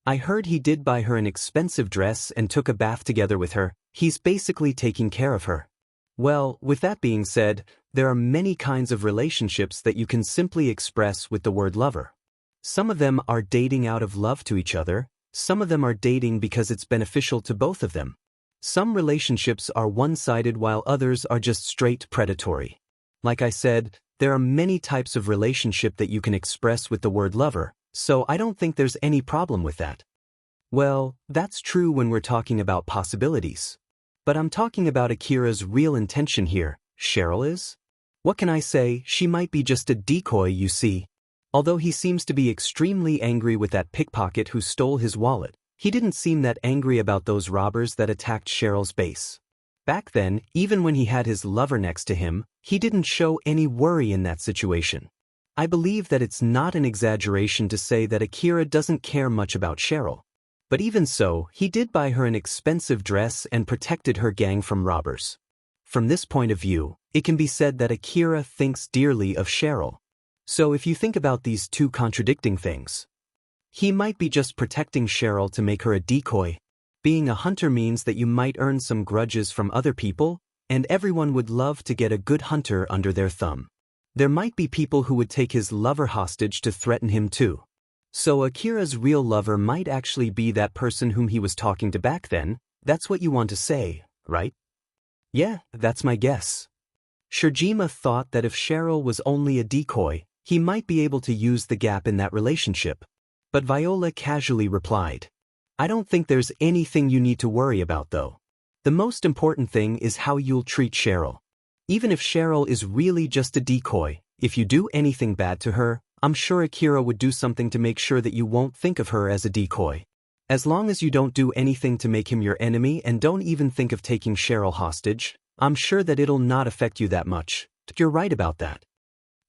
I heard he did buy her an expensive dress and took a bath together with her. He's basically taking care of her. Well, with that being said, there are many kinds of relationships that you can simply express with the word lover. Some of them are dating out of love to each other, some of them are dating because it's beneficial to both of them. Some relationships are one-sided while others are just straight predatory. Like I said, there are many types of relationship that you can express with the word lover, so I don't think there's any problem with that. Well, that's true when we're talking about possibilities. But I'm talking about Akira's real intention here. Cheryl is? What can I say, she might be just a decoy, you see. Although he seems to be extremely angry with that pickpocket who stole his wallet, he didn't seem that angry about those robbers that attacked Cheryl's base. Back then, even when he had his lover next to him, he didn't show any worry in that situation. I believe that it's not an exaggeration to say that Akira doesn't care much about Cheryl. But even so, he did buy her an expensive dress and protected her gang from robbers. From this point of view, it can be said that Akira thinks dearly of Cheryl. So if you think about these two contradicting things, he might be just protecting Cheryl to make her a decoy. Being a hunter means that you might earn some grudges from other people, and everyone would love to get a good hunter under their thumb. There might be people who would take his lover hostage to threaten him too. So Akira's real lover might actually be that person whom he was talking to back then. That's what you want to say, right? Yeah, that's my guess. Shirjima thought that if Cheryl was only a decoy, he might be able to use the gap in that relationship. But Viola casually replied, I don't think there's anything you need to worry about though. The most important thing is how you'll treat Cheryl. Even if Cheryl is really just a decoy, if you do anything bad to her, I'm sure Akira would do something to make sure that you won't think of her as a decoy. As long as you don't do anything to make him your enemy and don't even think of taking Cheryl hostage, I'm sure that it'll not affect you that much. You're right about that.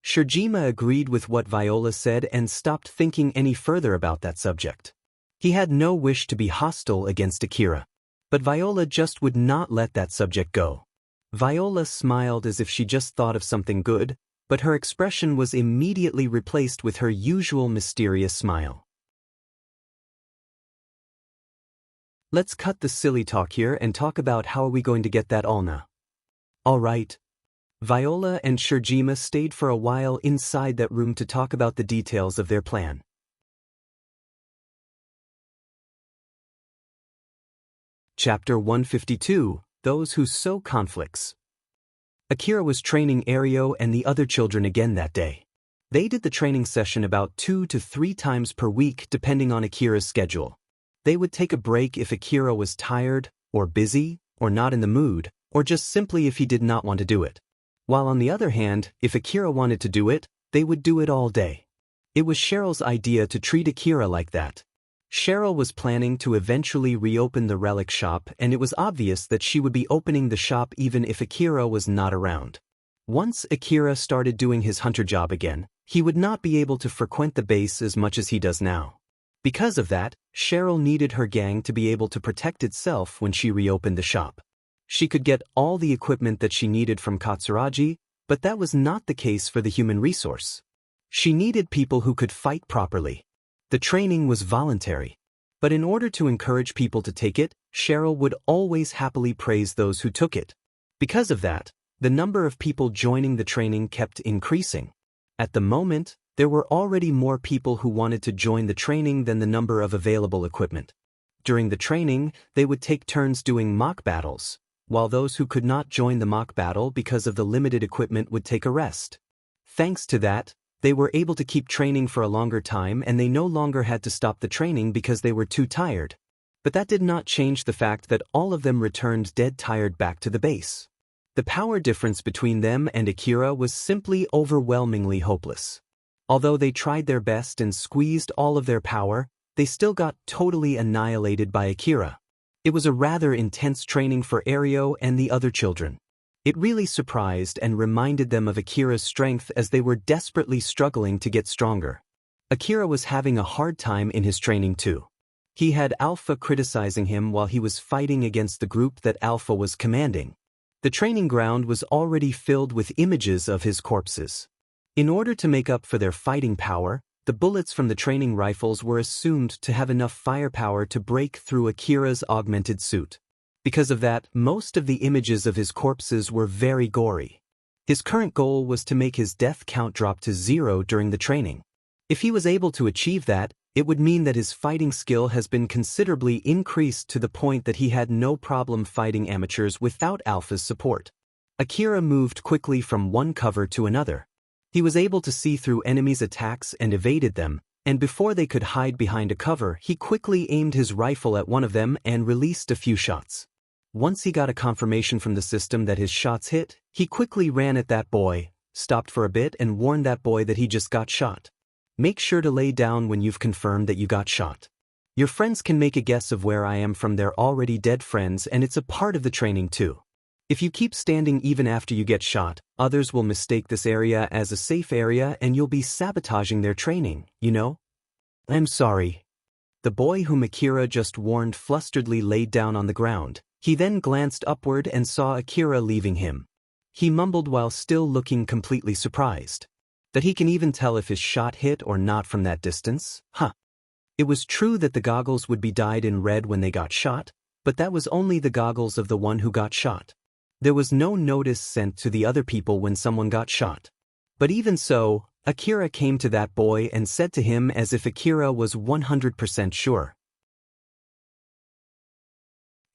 Shirjima agreed with what Viola said and stopped thinking any further about that subject. He had no wish to be hostile against Akira. But Viola just would not let that subject go. Viola smiled as if she just thought of something good, but her expression was immediately replaced with her usual mysterious smile. Let's cut the silly talk here and talk about how are we going to get that ulna. All right. Viola and Shirjima stayed for a while inside that room to talk about the details of their plan. Chapter 152, Those Who Sow Conflicts. Akira was training Ario and the other children again that day. They did the training session about 2 to 3 times per week depending on Akira's schedule. They would take a break if Akira was tired, or busy, or not in the mood, or just simply if he did not want to do it. While on the other hand, if Akira wanted to do it, they would do it all day. It was Cheryl's idea to treat Akira like that. Cheryl was planning to eventually reopen the relic shop, and it was obvious that she would be opening the shop even if Akira was not around. Once Akira started doing his hunter job again, he would not be able to frequent the base as much as he does now. Because of that, Cheryl needed her gang to be able to protect itself when she reopened the shop. She could get all the equipment that she needed from Katsuragi, but that was not the case for the human resource. She needed people who could fight properly. The training was voluntary. But in order to encourage people to take it, Cheryl would always happily praise those who took it. Because of that, the number of people joining the training kept increasing. At the moment, there were already more people who wanted to join the training than the number of available equipment. During the training, they would take turns doing mock battles, while those who could not join the mock battle because of the limited equipment would take a rest. Thanks to that, they were able to keep training for a longer time and they no longer had to stop the training because they were too tired. But that did not change the fact that all of them returned dead tired back to the base. The power difference between them and Akira was simply overwhelmingly hopeless. Although they tried their best and squeezed all of their power, they still got totally annihilated by Akira. It was a rather intense training for Ario and the other children. It really surprised and reminded them of Akira's strength as they were desperately struggling to get stronger. Akira was having a hard time in his training too. He had Alpha criticizing him while he was fighting against the group that Alpha was commanding. The training ground was already filled with images of his corpses. In order to make up for their fighting power, the bullets from the training rifles were assumed to have enough firepower to break through Akira's augmented suit. Because of that, most of the images of his corpses were very gory. His current goal was to make his death count drop to 0 during the training. If he was able to achieve that, it would mean that his fighting skill has been considerably increased to the point that he had no problem fighting amateurs without Alpha's support. Akira moved quickly from one cover to another. He was able to see through enemies' attacks and evaded them, and before they could hide behind a cover, he quickly aimed his rifle at one of them and released a few shots. Once he got a confirmation from the system that his shots hit, he quickly ran at that boy, stopped for a bit and warned that boy that he just got shot. Make sure to lay down when you've confirmed that you got shot. Your friends can make a guess of where I am from their already dead friends, and it's a part of the training too. If you keep standing even after you get shot, others will mistake this area as a safe area and you'll be sabotaging their training, you know? I'm sorry. The boy whom Akira just warned flusteredly laid down on the ground. He then glanced upward and saw Akira leaving him. He mumbled while still looking completely surprised. That he can even tell if his shot hit or not from that distance? Huh. It was true that the goggles would be dyed in red when they got shot, but that was only the goggles of the one who got shot. There was no notice sent to the other people when someone got shot. But even so, Akira came to that boy and said to him as if Akira was 100% sure.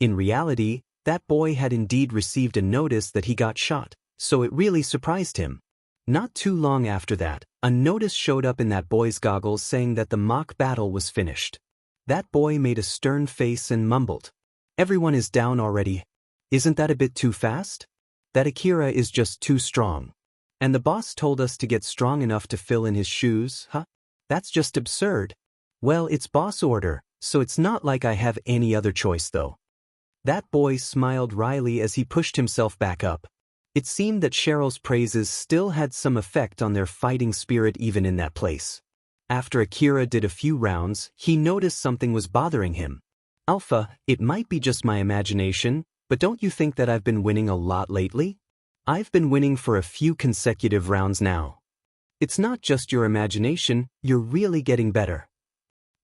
In reality, that boy had indeed received a notice that he got shot, so it really surprised him. Not too long after that, a notice showed up in that boy's goggles saying that the mock battle was finished. That boy made a stern face and mumbled, "Everyone is down already. Isn't that a bit too fast? That Akira is just too strong. And the boss told us to get strong enough to fill in his shoes, huh? That's just absurd. Well, it's boss order, so it's not like I have any other choice though." That boy smiled wryly as he pushed himself back up. It seemed that Cheryl's praises still had some effect on their fighting spirit even in that place. After Akira did a few rounds, he noticed something was bothering him. "Alpha, it might be just my imagination, but don't you think that I've been winning a lot lately? I've been winning for a few consecutive rounds now. It's not just your imagination, you're really getting better.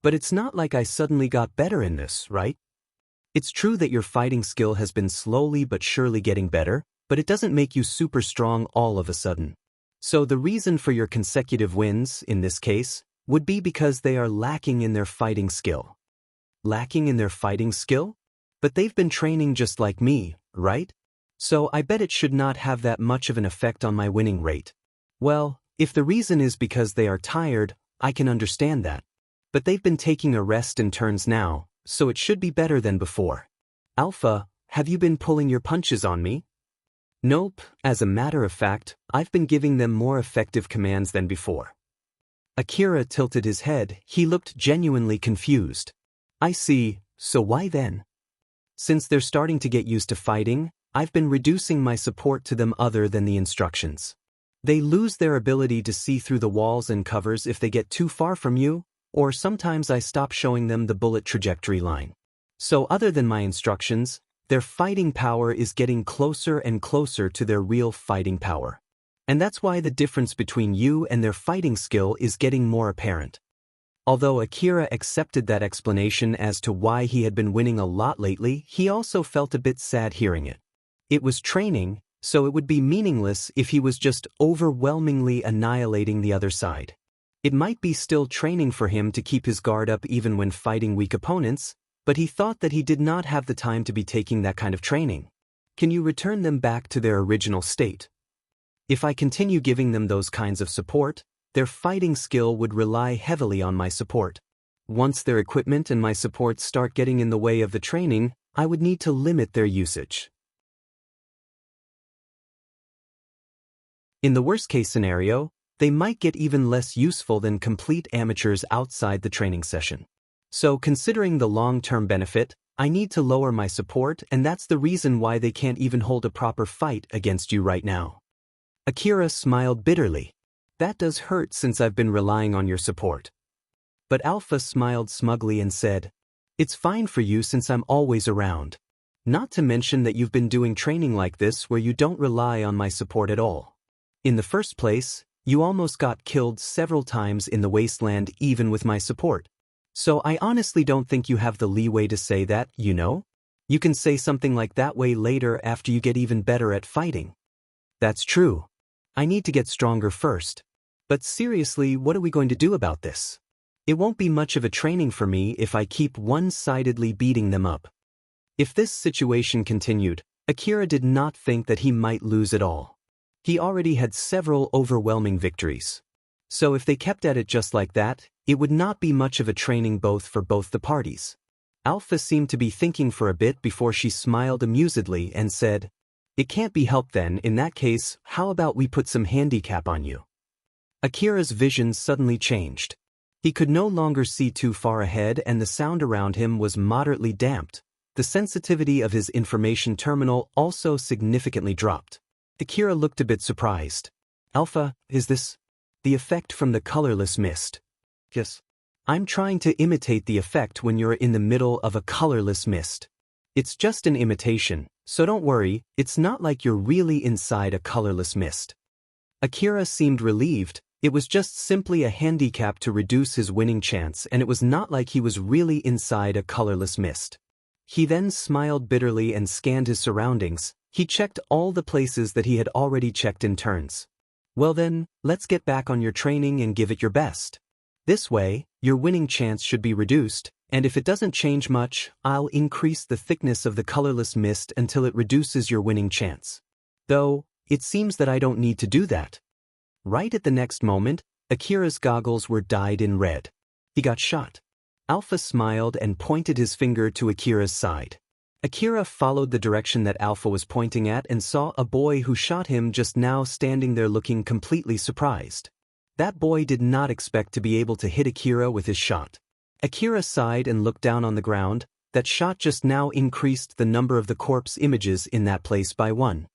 But it's not like I suddenly got better in this, right? It's true that your fighting skill has been slowly but surely getting better, but it doesn't make you super strong all of a sudden. So the reason for your consecutive wins, in this case, would be because they are lacking in their fighting skill." Lacking in their fighting skill? But they've been training just like me, right? So I bet it should not have that much of an effect on my winning rate. Well, if the reason is because they are tired, I can understand that. But they've been taking a rest in turns now, so it should be better than before. Alpha, have you been pulling your punches on me? Nope, as a matter of fact, I've been giving them more effective commands than before. Akira tilted his head, he looked genuinely confused. I see, so why then? Since they're starting to get used to fighting, I've been reducing my support to them other than the instructions. They lose their ability to see through the walls and covers if they get too far from you, or sometimes I stop showing them the bullet trajectory line. So other than my instructions, their fighting power is getting closer and closer to their real fighting power. And that's why the difference between you and their fighting skill is getting more apparent. Although Akira accepted that explanation as to why he had been winning a lot lately, he also felt a bit sad hearing it. It was training, so it would be meaningless if he was just overwhelmingly annihilating the other side. It might be still training for him to keep his guard up even when fighting weak opponents, but he thought that he did not have the time to be taking that kind of training. Can you return them back to their original state? If I continue giving them those kinds of support, their fighting skill would rely heavily on my support. Once their equipment and my support start getting in the way of the training, I would need to limit their usage. In the worst-case scenario, they might get even less useful than complete amateurs outside the training session. So considering the long-term benefit, I need to lower my support, and that's the reason why they can't even hold a proper fight against you right now. Akira smiled bitterly. That does hurt since I've been relying on your support. But Alpha smiled smugly and said, it's fine for you since I'm always around. Not to mention that you've been doing training like this where you don't rely on my support at all. In the first place, you almost got killed several times in the wasteland even with my support. So I honestly don't think you have the leeway to say that, you know? You can say something like that way later after you get even better at fighting. That's true. I need to get stronger first. But seriously, what are we going to do about this? It won't be much of a training for me if I keep one-sidedly beating them up. If this situation continued, Akira did not think that he might lose at all. He already had several overwhelming victories. So if they kept at it just like that, it would not be much of a training for both the parties. Alpha seemed to be thinking for a bit before she smiled amusedly and said, it can't be helped then. In that case, how about we put some handicap on you? Akira's vision suddenly changed. He could no longer see too far ahead and the sound around him was moderately damped. The sensitivity of his information terminal also significantly dropped. Akira looked a bit surprised. Alpha, is this the effect from the colorless mist? Yes. I'm trying to imitate the effect when you're in the middle of a colorless mist. It's just an imitation, so don't worry, it's not like you're really inside a colorless mist. Akira seemed relieved. It was just simply a handicap to reduce his winning chance, and it was not like he was really inside a colorless mist. He then smiled bitterly and scanned his surroundings. He checked all the places that he had already checked in turns. Well then, let's get back on your training and give it your best. This way, your winning chance should be reduced, and if it doesn't change much, I'll increase the thickness of the colorless mist until it reduces your winning chance. Though, it seems that I don't need to do that. Right at the next moment, Akira's goggles were dyed in red. He got shot. Alpha smiled and pointed his finger to Akira's side. Akira followed the direction that Alpha was pointing at and saw a boy who shot him just now standing there looking completely surprised. That boy did not expect to be able to hit Akira with his shot. Akira sighed and looked down on the ground. That shot just now increased the number of the corpse images in that place by 1.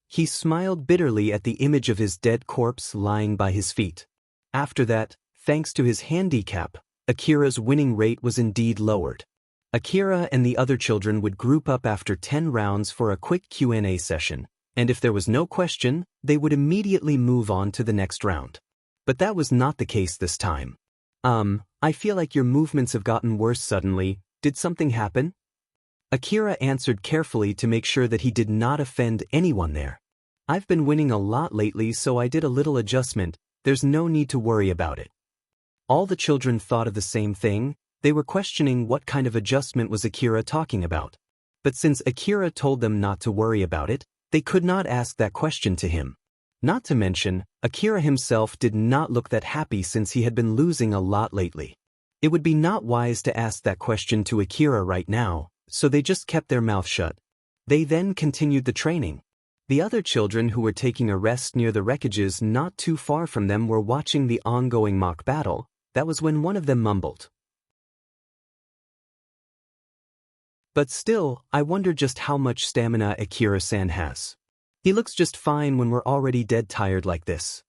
He smiled bitterly at the image of his dead corpse lying by his feet. After that, thanks to his handicap, Akira's winning rate was indeed lowered. Akira and the other children would group up after 10 rounds for a quick Q&A session, and if there was no question, they would immediately move on to the next round. But that was not the case this time. I feel like your movements have gotten worse suddenly. Did something happen? Akira answered carefully to make sure that he did not offend anyone there. I've been winning a lot lately, so I did a little adjustment. There's no need to worry about it. All the children thought of the same thing. They were questioning what kind of adjustment was Akira talking about. But since Akira told them not to worry about it, they could not ask that question to him. Not to mention, Akira himself did not look that happy since he had been losing a lot lately. It would be not wise to ask that question to Akira right now, so they just kept their mouth shut. They then continued the training. The other children who were taking a rest near the wreckages not too far from them were watching the ongoing mock battle. That was when one of them mumbled. But still, I wonder just how much stamina Akira-san has. He looks just fine when we're already dead tired like this.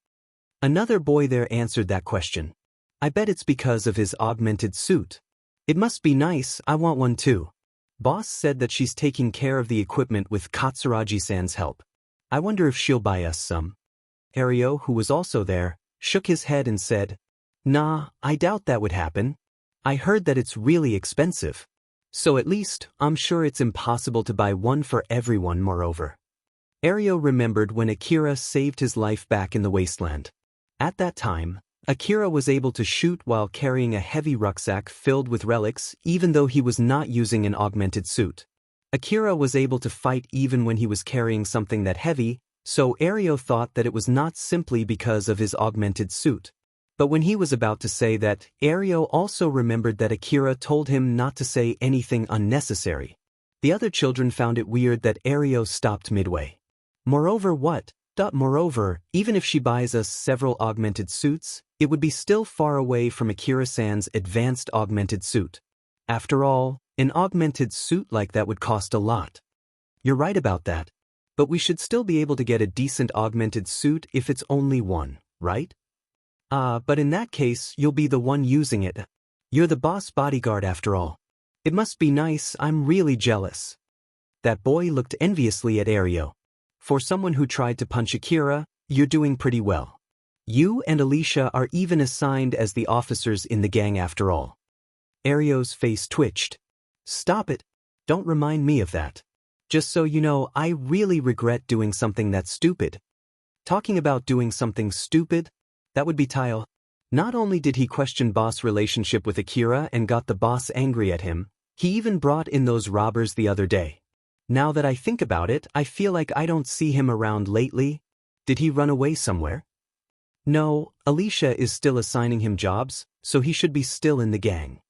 Another boy there answered that question. I bet it's because of his augmented suit. It must be nice, I want one too. Boss said that she's taking care of the equipment with Katsuragi-san's help. I wonder if she'll buy us some. Ario, who was also there, shook his head and said, Nah, I doubt that would happen. I heard that it's really expensive. So at least, I'm sure it's impossible to buy one for everyone moreover. Ario remembered when Akira saved his life back in the wasteland. At that time, Akira was able to shoot while carrying a heavy rucksack filled with relics even though he was not using an augmented suit. Akira was able to fight even when he was carrying something that heavy, so Ario thought that it was not simply because of his augmented suit. But when he was about to say that, Ario also remembered that Akira told him not to say anything unnecessary. The other children found it weird that Ario stopped midway. Moreover, even if she buys us several augmented suits, it would be still far away from Akira-san's advanced augmented suit. After all, an augmented suit like that would cost a lot. You're right about that. But we should still be able to get a decent augmented suit if it's only one, right? But in that case, you'll be the one using it. You're the boss bodyguard after all. It must be nice, I'm really jealous. That boy looked enviously at Ario. For someone who tried to punch Akira, you're doing pretty well. You and Alicia are even assigned as the officers in the gang after all. Ario's face twitched. Stop it. Don't remind me of that. Just so you know, I really regret doing something that stupid. Talking about doing something stupid? That would be Tile. Not only did he question boss' relationship with Akira and got the boss angry at him, he even brought in those robbers the other day. Now that I think about it, I feel like I don't see him around lately. Did he run away somewhere? No, Alicia is still assigning him jobs, so he should be still in the gang.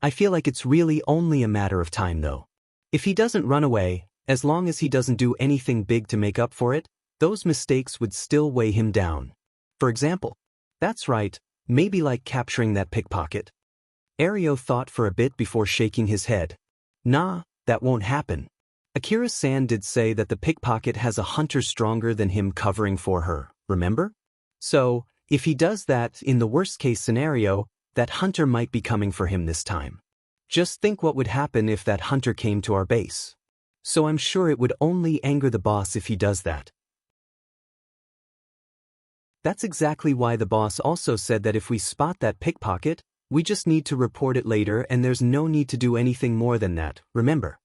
I feel like it's really only a matter of time though. If he doesn't run away, as long as he doesn't do anything big to make up for it, those mistakes would still weigh him down. For example, that's right, maybe like capturing that pickpocket. Ario thought for a bit before shaking his head. Nah, that won't happen. Akira-san did say that the pickpocket has a hunter stronger than him covering for her, remember? So, if he does that in the worst-case scenario, that hunter might be coming for him this time. Just think what would happen if that hunter came to our base. So I'm sure it would only anger the boss if he does that. That's exactly why the boss also said that if we spot that pickpocket, we just need to report it later and there's no need to do anything more than that, remember?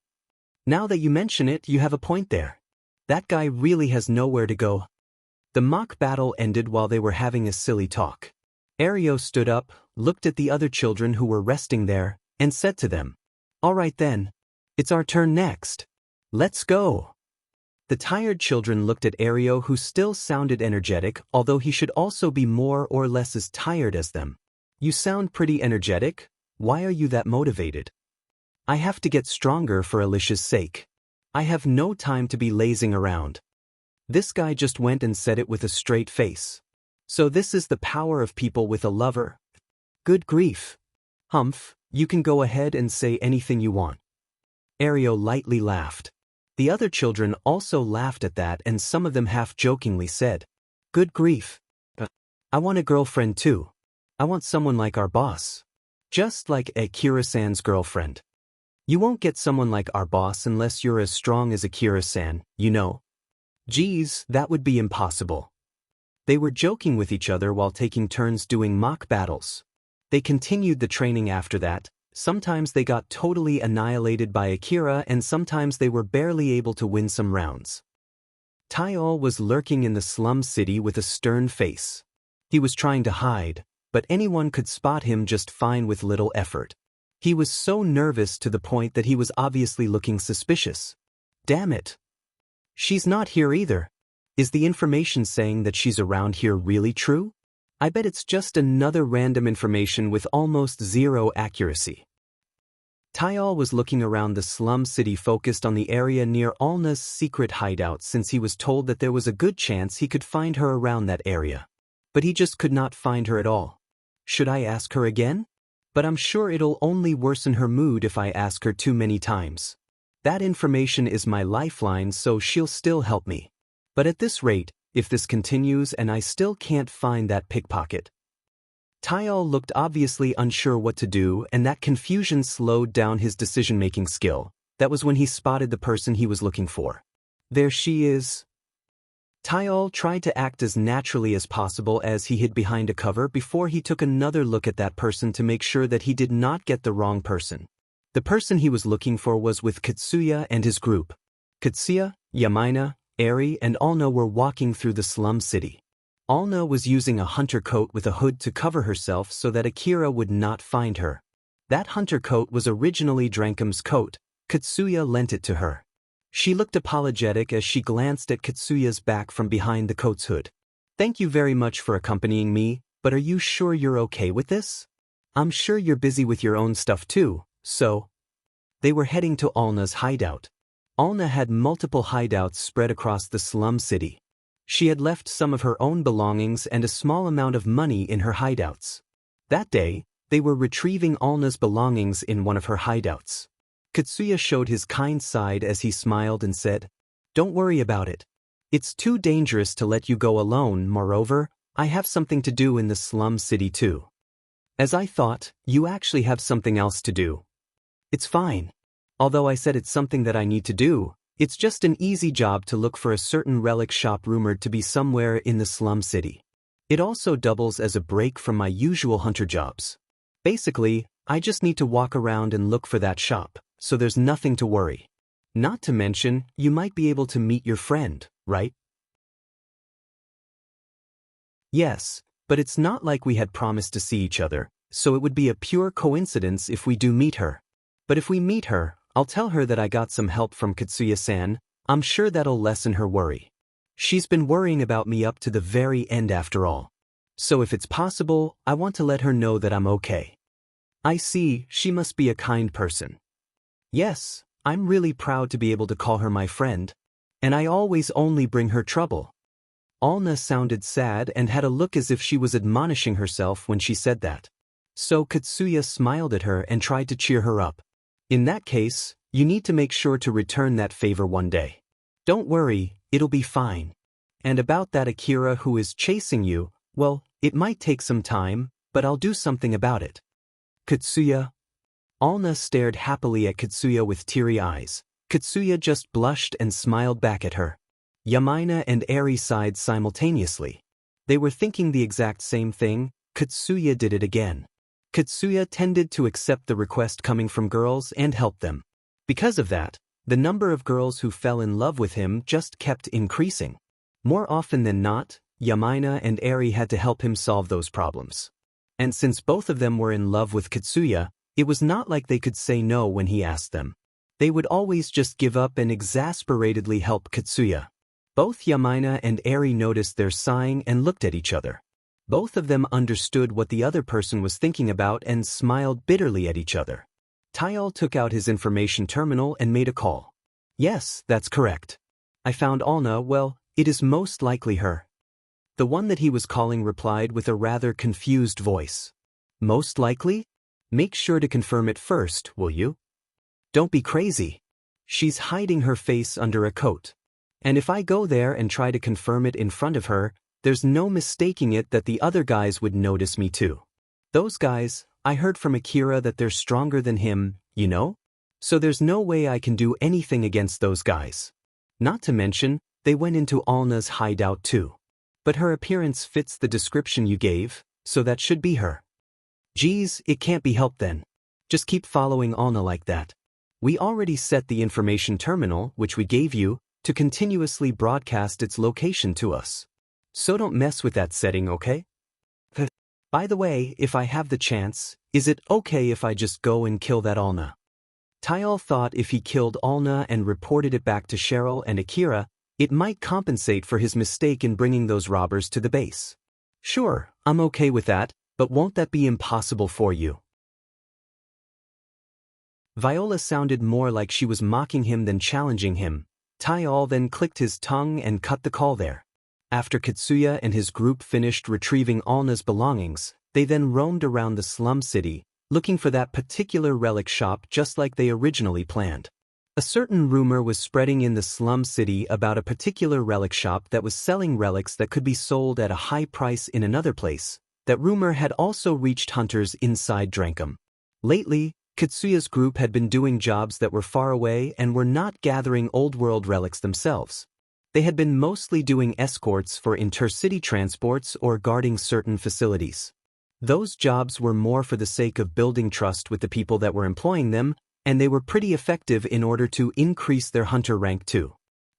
Now that you mention it, you have a point there. That guy really has nowhere to go. The mock battle ended while they were having a silly talk. Ario stood up, looked at the other children who were resting there, and said to them, "All right then. It's our turn next. Let's go." The tired children looked at Ario, who still sounded energetic, although he should also be more or less as tired as them. "You sound pretty energetic. Why are you that motivated?" "I have to get stronger for Alicia's sake. I have no time to be lazing around." This guy just went and said it with a straight face. So this is the power of people with a lover. Good grief. Humph, you can go ahead and say anything you want. Ario lightly laughed. The other children also laughed at that, and some of them half-jokingly said, "Good grief. I want a girlfriend too. I want someone like our boss. Just like Akira-san's girlfriend. You won't get someone like our boss unless you're as strong as Akira-san, you know." Geez, that would be impossible. They were joking with each other while taking turns doing mock battles. They continued the training after that. Sometimes they got totally annihilated by Akira and sometimes they were barely able to win some rounds. Taiol was lurking in the slum city with a stern face. He was trying to hide, but anyone could spot him just fine with little effort. He was so nervous to the point that he was obviously looking suspicious. Damn it. She's not here either. Is the information saying that she's around here really true? I bet it's just another random information with almost zero accuracy. Taiol was looking around the slum city, focused on the area near Alna's secret hideout, since he was told that there was a good chance he could find her around that area. But he just could not find her at all. Should I ask her again? But I'm sure it'll only worsen her mood if I ask her too many times. That information is my lifeline, so she'll still help me. But at this rate, if this continues and I still can't find that pickpocket. Taiol looked obviously unsure what to do, and that confusion slowed down his decision-making skill. That was when he spotted the person he was looking for. There she is. Taiol tried to act as naturally as possible as he hid behind a cover before he took another look at that person to make sure that he did not get the wrong person. The person he was looking for was with Katsuya and his group. Katsuya, Yamaina, Eri, and Alna were walking through the slum city. Alna was using a hunter coat with a hood to cover herself so that Akira would not find her. That hunter coat was originally Drankum's coat. Katsuya lent it to her. She looked apologetic as she glanced at Katsuya's back from behind the coat's hood. "Thank you very much for accompanying me, but are you sure you're okay with this? I'm sure you're busy with your own stuff too, so..." They were heading to Alna's hideout. Alna had multiple hideouts spread across the slum city. She had left some of her own belongings and a small amount of money in her hideouts. That day, they were retrieving Alna's belongings in one of her hideouts. Katsuya showed his kind side as he smiled and said, "Don't worry about it. It's too dangerous to let you go alone. Moreover, I have something to do in the slum city too." "As I thought, you actually have something else to do." "It's fine. Although I said it's something that I need to do, it's just an easy job to look for a certain relic shop rumored to be somewhere in the slum city. It also doubles as a break from my usual hunter jobs. Basically, I just need to walk around and look for that shop, so there's nothing to worry. Not to mention, you might be able to meet your friend, right?" "Yes, but it's not like we had promised to see each other, so it would be a pure coincidence if we do meet her. But if we meet her, I'll tell her that I got some help from Katsuya-san. I'm sure that'll lessen her worry. She's been worrying about me up to the very end after all. So if it's possible, I want to let her know that I'm okay." "I see, she must be a kind person." "Yes, I'm really proud to be able to call her my friend. And I always only bring her trouble." Alna sounded sad and had a look as if she was admonishing herself when she said that. So Katsuya smiled at her and tried to cheer her up. "In that case, you need to make sure to return that favor one day. Don't worry, it'll be fine. And about that Akira who is chasing you, well, it might take some time, but I'll do something about it. Katsuya? Alna stared happily at Katsuya with teary eyes. Katsuya just blushed and smiled back at her. Yamaina and Eri sighed simultaneously. They were thinking the exact same thing. Katsuya did it again. Katsuya tended to accept the request coming from girls and help them. Because of that, the number of girls who fell in love with him just kept increasing. More often than not, Yamaina and Eri had to help him solve those problems. And since both of them were in love with Katsuya, it was not like they could say no when he asked them. They would always just give up and exasperatedly help Katsuya. Both Yamaina and Eri noticed their sighing and looked at each other. Both of them understood what the other person was thinking about and smiled bitterly at each other. Tyal took out his information terminal and made a call. Yes, that's correct. I found Alna. Well, it is most likely her. The one that he was calling replied with a rather confused voice. Most likely? Make sure to confirm it first, will you? Don't be crazy. She's hiding her face under a coat. And if I go there and try to confirm it in front of her, there's no mistaking it that the other guys would notice me too. Those guys, I heard from Akira that they're stronger than him, you know? So there's no way I can do anything against those guys. Not to mention, they went into Alna's hideout too. But her appearance fits the description you gave, so that should be her. Geez, it can't be helped then. Just keep following Alna like that. We already set the information terminal, which we gave you, to continuously broadcast its location to us. So don't mess with that setting, okay? By the way, if I have the chance, is it okay if I just go and kill that Alna? Tyal thought if he killed Alna and reported it back to Cheryl and Akira, it might compensate for his mistake in bringing those robbers to the base. Sure, I'm okay with that, but won't that be impossible for you? Viola sounded more like she was mocking him than challenging him. Tyal then clicked his tongue and cut the call there. After Katsuya and his group finished retrieving Alna's belongings, they then roamed around the slum city, looking for that particular relic shop just like they originally planned. A certain rumor was spreading in the slum city about a particular relic shop that was selling relics that could be sold at a high price in another place. That rumor had also reached hunters inside Drankum. Lately, Katsuya's group had been doing jobs that were far away and were not gathering old-world relics themselves. They had been mostly doing escorts for intercity transports or guarding certain facilities. Those jobs were more for the sake of building trust with the people that were employing them, and they were pretty effective in order to increase their hunter rank too.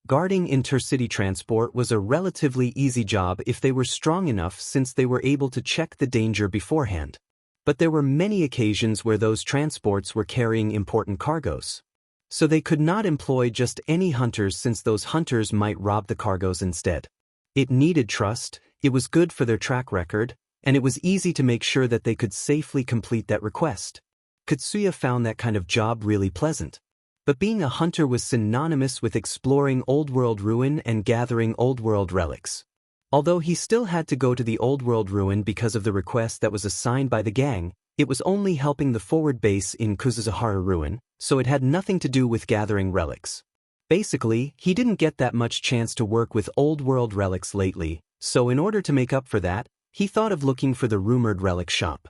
Guarding intercity transport was a relatively easy job if they were strong enough since they were able to check the danger beforehand. But there were many occasions where those transports were carrying important cargoes. So they could not employ just any hunters since those hunters might rob the cargoes instead. It needed trust, it was good for their track record, and it was easy to make sure that they could safely complete that request. Katsuya found that kind of job really pleasant. But being a hunter was synonymous with exploring old-world ruin and gathering old-world relics. Although he still had to go to the old-world ruin because of the request that was assigned by the gang, it was only helping the forward base in Kuzuhara ruin, so it had nothing to do with gathering relics. Basically, he didn't get that much chance to work with old-world relics lately, so in order to make up for that, he thought of looking for the rumored relic shop.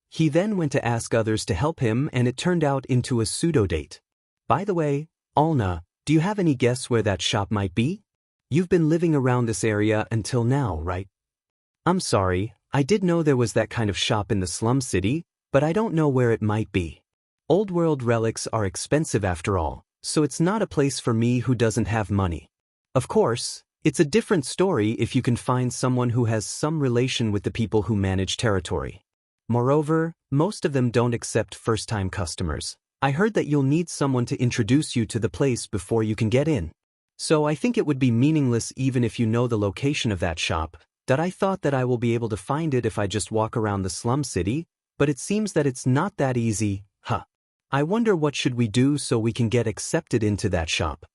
He then went to ask others to help him and it turned out into a pseudo-date. By the way, Alna, do you have any guess where that shop might be? You've been living around this area until now, right? I'm sorry, I did know there was that kind of shop in the slum city, but I don't know where it might be. Old-world relics are expensive after all, so it's not a place for me who doesn't have money. Of course, it's a different story if you can find someone who has some relation with the people who manage territory. Moreover, most of them don't accept first-time customers. I heard that you'll need someone to introduce you to the place before you can get in. So I think it would be meaningless even if you know the location of that shop, that I thought that I will be able to find it if I just walk around the slum city, but it seems that it's not that easy, huh? I wonder what should we do so we can get accepted into that shop.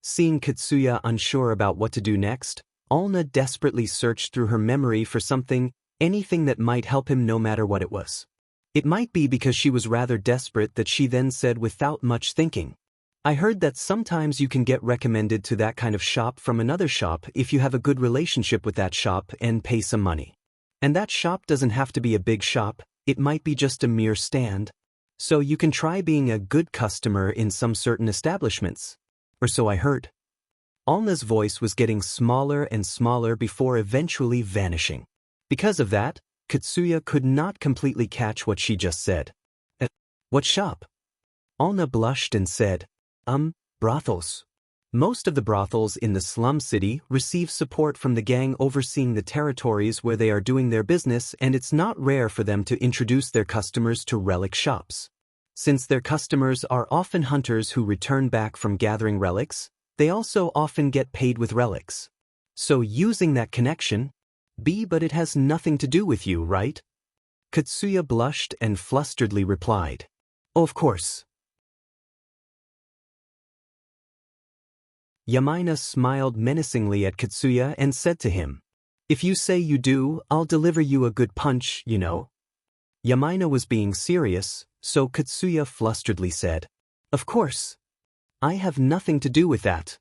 Seeing Katsuya unsure about what to do next, Alna desperately searched through her memory for anything that might help him no matter what it was. It might be because she was rather desperate that she then said without much thinking, I heard that sometimes you can get recommended to that kind of shop from another shop if you have a good relationship with that shop and pay some money. And that shop doesn't have to be a big shop, it might be just a mere stand. So you can try being a good customer in some certain establishments. Or so I heard. Alna's voice was getting smaller and smaller before eventually vanishing. Because of that, Katsuya could not completely catch what she just said. What shop? Alna blushed and said, brothels. Most of the brothels in the slum city receive support from the gang overseeing the territories where they are doing their business, and it's not rare for them to introduce their customers to relic shops. Since their customers are often hunters who return back from gathering relics, they also often get paid with relics. So using that connection, but it has nothing to do with you, right? Katsuya blushed and flusteredly replied, "Oh, of course." Yamaina smiled menacingly at Katsuya and said to him, "If you say you do, I'll deliver you a good punch, you know." Yamaina was being serious, so Katsuya flusteredly said, "Of course. I have nothing to do with that.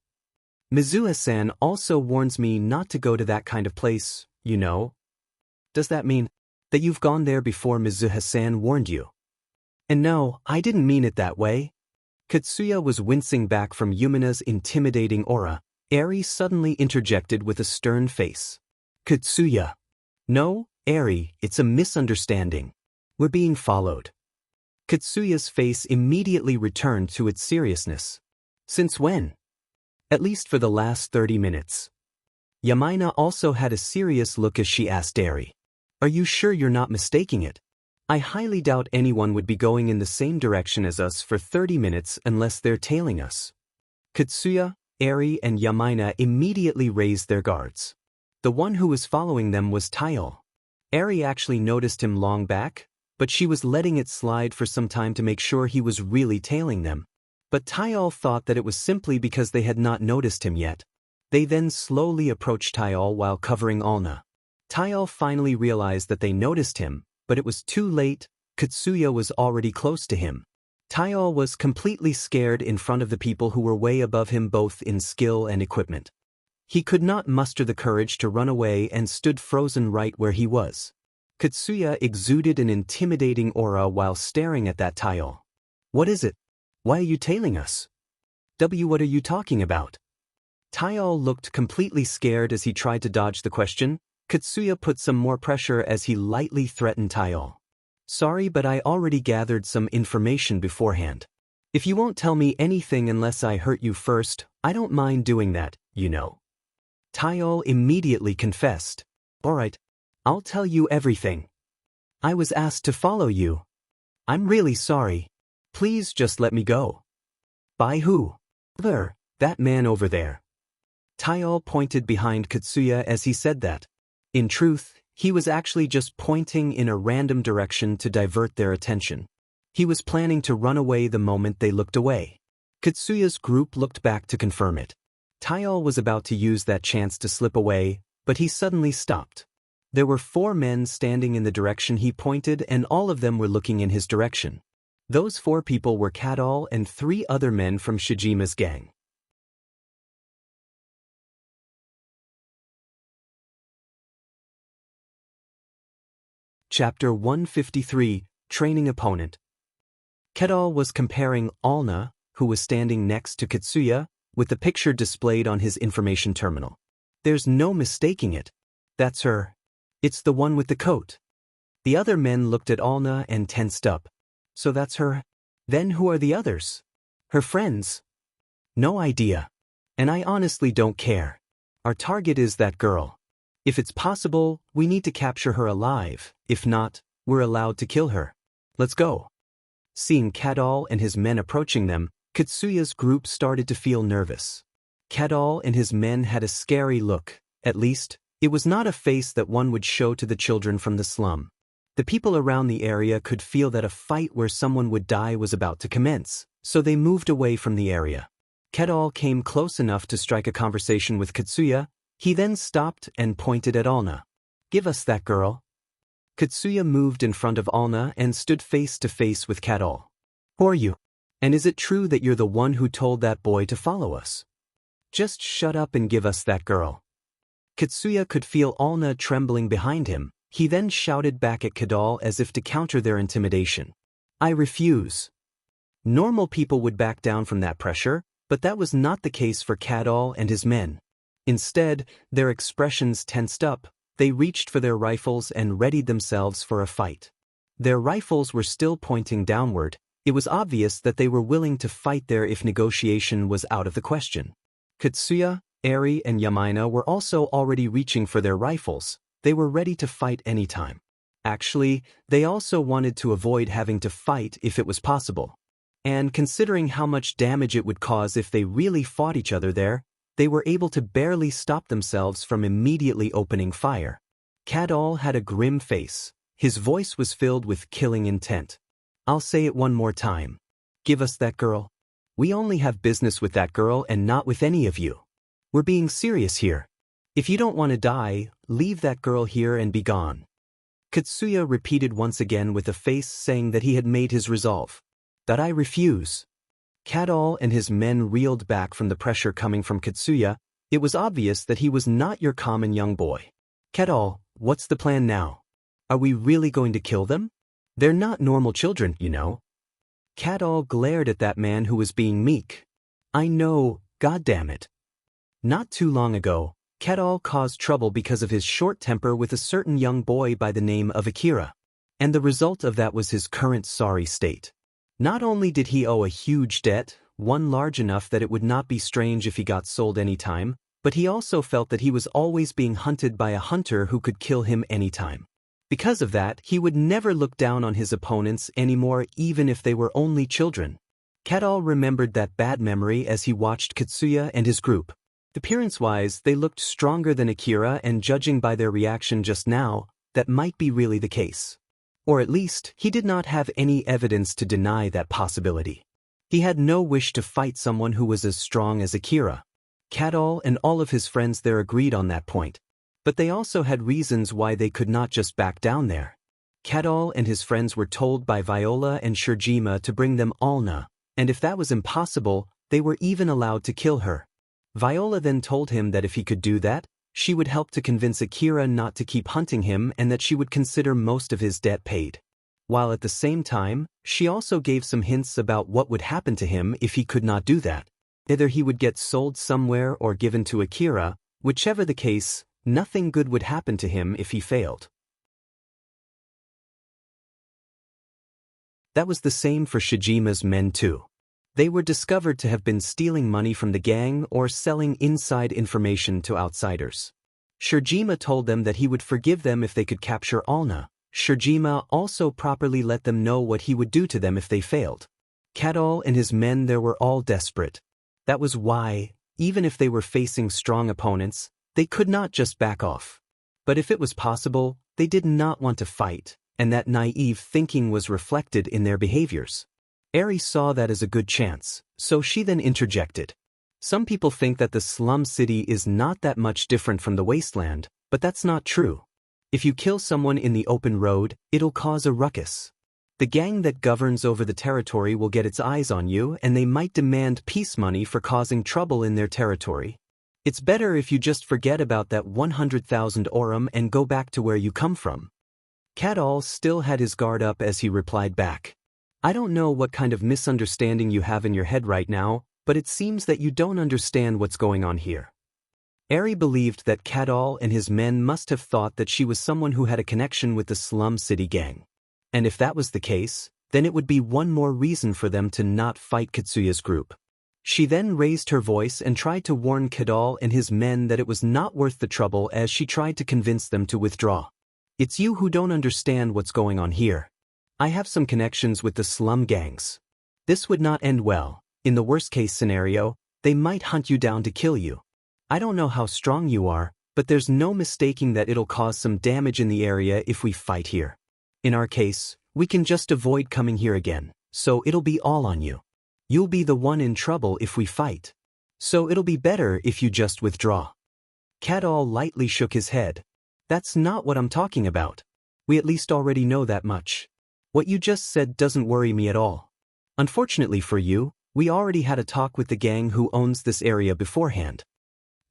Mizuha-san also warns me not to go to that kind of place, you know." "Does that mean that you've gone there before Mizuha-san warned you?" "And no, I didn't mean it that way." Katsuya was wincing back from Yumina's intimidating aura. Eri suddenly interjected with a stern face. "Katsuya. No, Eri, it's a misunderstanding. We're being followed." Katsuya's face immediately returned to its seriousness. "Since when?" "At least for the last 30 minutes. Yamaina also had a serious look as she asked Eri, "Are you sure you're not mistaking it? I highly doubt anyone would be going in the same direction as us for 30 minutes unless they're tailing us." Katsuya, Eri, and Yamaina immediately raised their guards. The one who was following them was Taiyo. Eri actually noticed him long back, but she was letting it slide for some time to make sure he was really tailing them. But Taiyo thought that it was simply because they had not noticed him yet. They then slowly approached Taiyo while covering Alna. Taiyo finally realized that they noticed him, but it was too late. Katsuya was already close to him. Taiyo was completely scared in front of the people who were way above him both in skill and equipment. He could not muster the courage to run away and stood frozen right where he was. Katsuya exuded an intimidating aura while staring at that Taiyo. "What is it? Why are you tailing us? What are you talking about?" Taiyo looked completely scared as he tried to dodge the question. Katsuya put some more pressure as he lightly threatened Taiyo. "Sorry, but I already gathered some information beforehand. If you won't tell me anything unless I hurt you first, I don't mind doing that, you know." Taiyo immediately confessed. "All right, I'll tell you everything. I was asked to follow you. I'm really sorry. Please just let me go." "By who?" "There, that man over there." Taiyo pointed behind Katsuya as he said that. In truth, he was actually just pointing in a random direction to divert their attention. He was planning to run away the moment they looked away. Katsuya's group looked back to confirm it. Taiyo was about to use that chance to slip away, but he suddenly stopped. There were 4 men standing in the direction he pointed, and all of them were looking in his direction. Those 4 people were Kadal and 3 other men from Shijima's gang. Chapter 153, Training Opponent. Kadal was comparing Alna, who was standing next to Katsuya, with the picture displayed on his information terminal. "There's no mistaking it. That's her. It's the one with the coat." The other men looked at Alna and tensed up. "So that's her? Then who are the others? Her friends?" "No idea. And I honestly don't care. Our target is that girl. If it's possible, we need to capture her alive. If not, we're allowed to kill her. Let's go." Seeing Kadal and his men approaching them, Katsuya's group started to feel nervous. Kadal and his men had a scary look. At least, it was not a face that one would show to the children from the slum. The people around the area could feel that a fight where someone would die was about to commence, so they moved away from the area. Kadal came close enough to strike a conversation with Katsuya. He then stopped and pointed at Alna. "Give us that girl." Katsuya moved in front of Alna and stood face to face with Kadal. "Who are you? And is it true that you're the one who told that boy to follow us? Just shut up and give us that girl." Katsuya could feel Alna trembling behind him. He then shouted back at Kadal as if to counter their intimidation. I refuse. Normal people would back down from that pressure, but that was not the case for Kadal and his men. Instead, their expressions tensed up, they reached for their rifles and readied themselves for a fight. Their rifles were still pointing downward. It was obvious that they were willing to fight there if negotiation was out of the question. Katsuya, Eri, and Yamaina were also already reaching for their rifles. They were ready to fight anytime. Actually, they also wanted to avoid having to fight if it was possible. And considering how much damage it would cause if they really fought each other there, they were able to barely stop themselves from immediately opening fire. Kadal had a grim face. His voice was filled with killing intent. I'll say it one more time. Give us that girl. We only have business with that girl and not with any of you. We're being serious here. If you don't want to die, leave that girl here and be gone. Katsuya repeated once again with a face saying that he had made his resolve. That I refuse. Kadal and his men reeled back from the pressure coming from Katsuya. It was obvious that he was not your common young boy. Kadal, what's the plan now? Are we really going to kill them? They're not normal children, you know. Kadal glared at that man who was being meek. I know, goddammit. Not too long ago, Kadal caused trouble because of his short temper with a certain young boy by the name of Akira. And the result of that was his current sorry state. Not only did he owe a huge debt, one large enough that it would not be strange if he got sold anytime, but he also felt that he was always being hunted by a hunter who could kill him anytime. Because of that, he would never look down on his opponents anymore, even if they were only children. Kadal remembered that bad memory as he watched Katsuya and his group. Appearance-wise, they looked stronger than Akira, and judging by their reaction just now, that might be really the case. Or at least, he did not have any evidence to deny that possibility. He had no wish to fight someone who was as strong as Akira. Kadal and all of his friends there agreed on that point. But they also had reasons why they could not just back down there. Kadal and his friends were told by Viola and Shirjima to bring them Alna, and if that was impossible, they were even allowed to kill her. Viola then told him that if he could do that, she would help to convince Akira not to keep hunting him and that she would consider most of his debt paid. While at the same time, she also gave some hints about what would happen to him if he could not do that. Either he would get sold somewhere or given to Akira, whichever the case, nothing good would happen to him if he failed. That was the same for Shijima's men too. They were discovered to have been stealing money from the gang or selling inside information to outsiders. Shirjima told them that he would forgive them if they could capture Alna. Shirjima also properly let them know what he would do to them if they failed. Kadal and his men there were all desperate. That was why, even if they were facing strong opponents, they could not just back off. But if it was possible, they did not want to fight, and that naive thinking was reflected in their behaviors. Eri saw that as a good chance, so she then interjected. Some people think that the slum city is not that much different from the wasteland, but that's not true. If you kill someone in the open road, it'll cause a ruckus. The gang that governs over the territory will get its eyes on you, and they might demand peace money for causing trouble in their territory. It's better if you just forget about that 100,000 orum and go back to where you come from. Kadal still had his guard up as he replied back. I don't know what kind of misunderstanding you have in your head right now, but it seems that you don't understand what's going on here. Eri believed that Kadal and his men must have thought that she was someone who had a connection with the slum city gang. And if that was the case, then it would be one more reason for them to not fight Katsuya's group. She then raised her voice and tried to warn Kadal and his men that it was not worth the trouble as she tried to convince them to withdraw. It's you who don't understand what's going on here. I have some connections with the slum gangs. This would not end well. In the worst-case scenario, they might hunt you down to kill you. I don't know how strong you are, but there's no mistaking that it'll cause some damage in the area if we fight here. In our case, we can just avoid coming here again, so it'll be all on you. You'll be the one in trouble if we fight. So it'll be better if you just withdraw. Kadal lightly shook his head. That's not what I'm talking about. We at least already know that much. What you just said doesn't worry me at all. Unfortunately for you, we already had a talk with the gang who owns this area beforehand.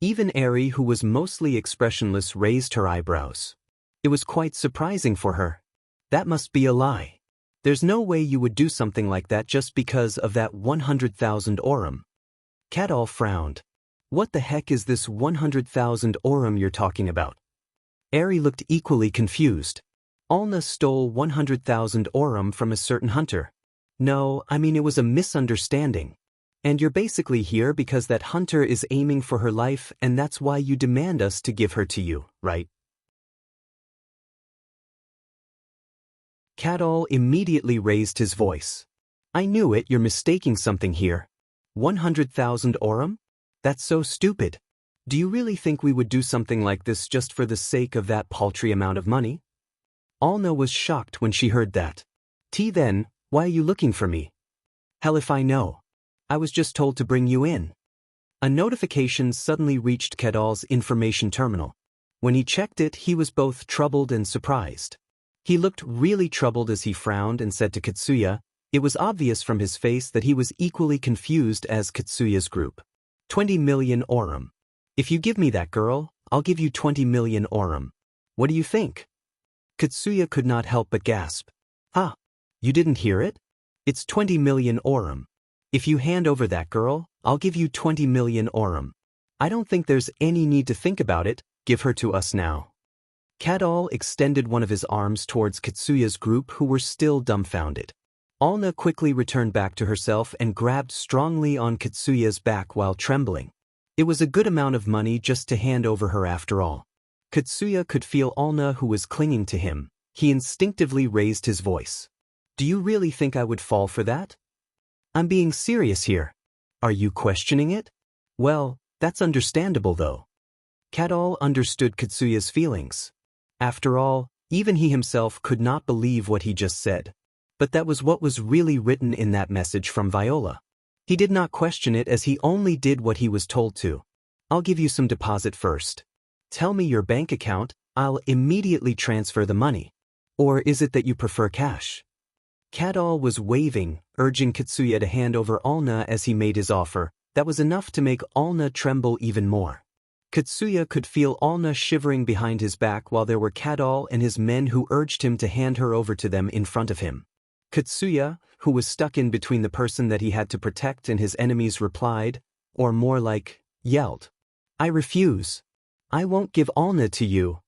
Even Eri, who was mostly expressionless, raised her eyebrows. It was quite surprising for her. That must be a lie. There's no way you would do something like that just because of that 100,000 orum. Cadol frowned. What the heck is this 100,000 orum you're talking about? Ari looked equally confused. Alna stole 100,000 orum from a certain hunter. No, I mean it was a misunderstanding. And you're basically here because that hunter is aiming for her life and that's why you demand us to give her to you, right? Cadol immediately raised his voice. I knew it, you're mistaking something here. 100,000 orum? That's so stupid. Do you really think we would do something like this just for the sake of that paltry amount of money? Alna was shocked when she heard that. Then, why are you looking for me? Hell if I know. I was just told to bring you in. A notification suddenly reached Cadol's information terminal. When he checked it, he was both troubled and surprised. He looked really troubled as he frowned and said to Katsuya. It was obvious from his face that he was equally confused as Katsuya's group. 20 million orum. If you give me that girl, I'll give you 20 million orum. What do you think? Katsuya could not help but gasp. Ah, you didn't hear it? It's 20 million orum. If you hand over that girl, I'll give you 20 million orum. I don't think there's any need to think about it, give her to us now. Cadol extended one of his arms towards Katsuya's group who were still dumbfounded. Alna quickly returned back to herself and grabbed strongly on Katsuya's back while trembling. It was a good amount of money just to hand over her after all. Katsuya could feel Alna who was clinging to him. He instinctively raised his voice. Do you really think I would fall for that? I'm being serious here. Are you questioning it? Well, that's understandable though. Cadol understood Katsuya's feelings. After all, even he himself could not believe what he just said. But that was what was really written in that message from Viola. He did not question it as he only did what he was told to. I'll give you some deposit first. Tell me your bank account, I'll immediately transfer the money. Or is it that you prefer cash? Cadol was waving, urging Katsuya to hand over Alna as he made his offer. That was enough to make Alna tremble even more. Katsuya could feel Alna shivering behind his back while there were Cadol and his men who urged him to hand her over to them in front of him. Katsuya, who was stuck in between the person that he had to protect and his enemies, replied, or more like, yelled. I refuse. I won't give Alna to you.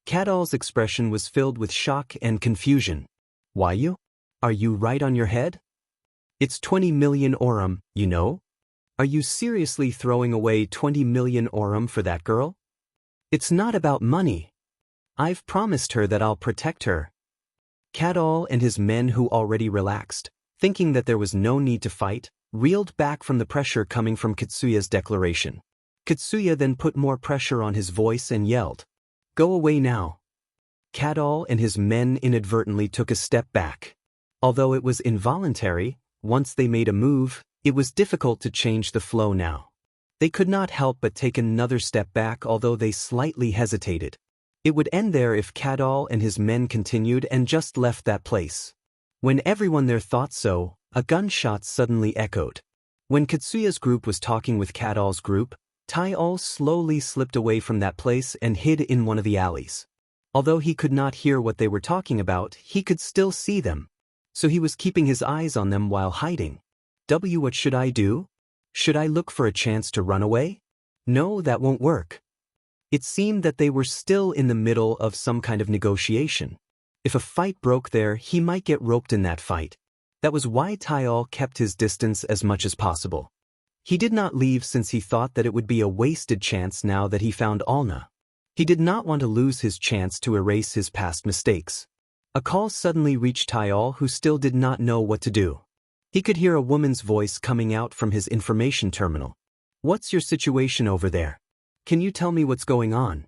Cadol's expression was filled with shock and confusion. Why you? Are you right on your head? It's 20 million orum, you know? Are you seriously throwing away 20 million orum for that girl? It's not about money. I've promised her that I'll protect her. Cadol and his men, who already relaxed, thinking that there was no need to fight, reeled back from the pressure coming from Katsuya's declaration. Katsuya then put more pressure on his voice and yelled, Go away now. Cadol and his men inadvertently took a step back. Although it was involuntary, once they made a move, it was difficult to change the flow now. They could not help but take another step back, although they slightly hesitated. It would end there if Cadol and his men continued and just left that place. When everyone there thought so, a gunshot suddenly echoed. When Katsuya's group was talking with Cadol's group, Tai-ol slowly slipped away from that place and hid in one of the alleys. Although he could not hear what they were talking about, he could still see them. So he was keeping his eyes on them while hiding. What should I do? Should I look for a chance to run away? No, that won't work. It seemed that they were still in the middle of some kind of negotiation. If a fight broke there, he might get roped in that fight. That was why Tai-ol kept his distance as much as possible. He did not leave since he thought that it would be a wasted chance now that he found Alna. He did not want to lose his chance to erase his past mistakes. A call suddenly reached Tai-ol, who still did not know what to do. He could hear a woman's voice coming out from his information terminal. What's your situation over there? Can you tell me what's going on?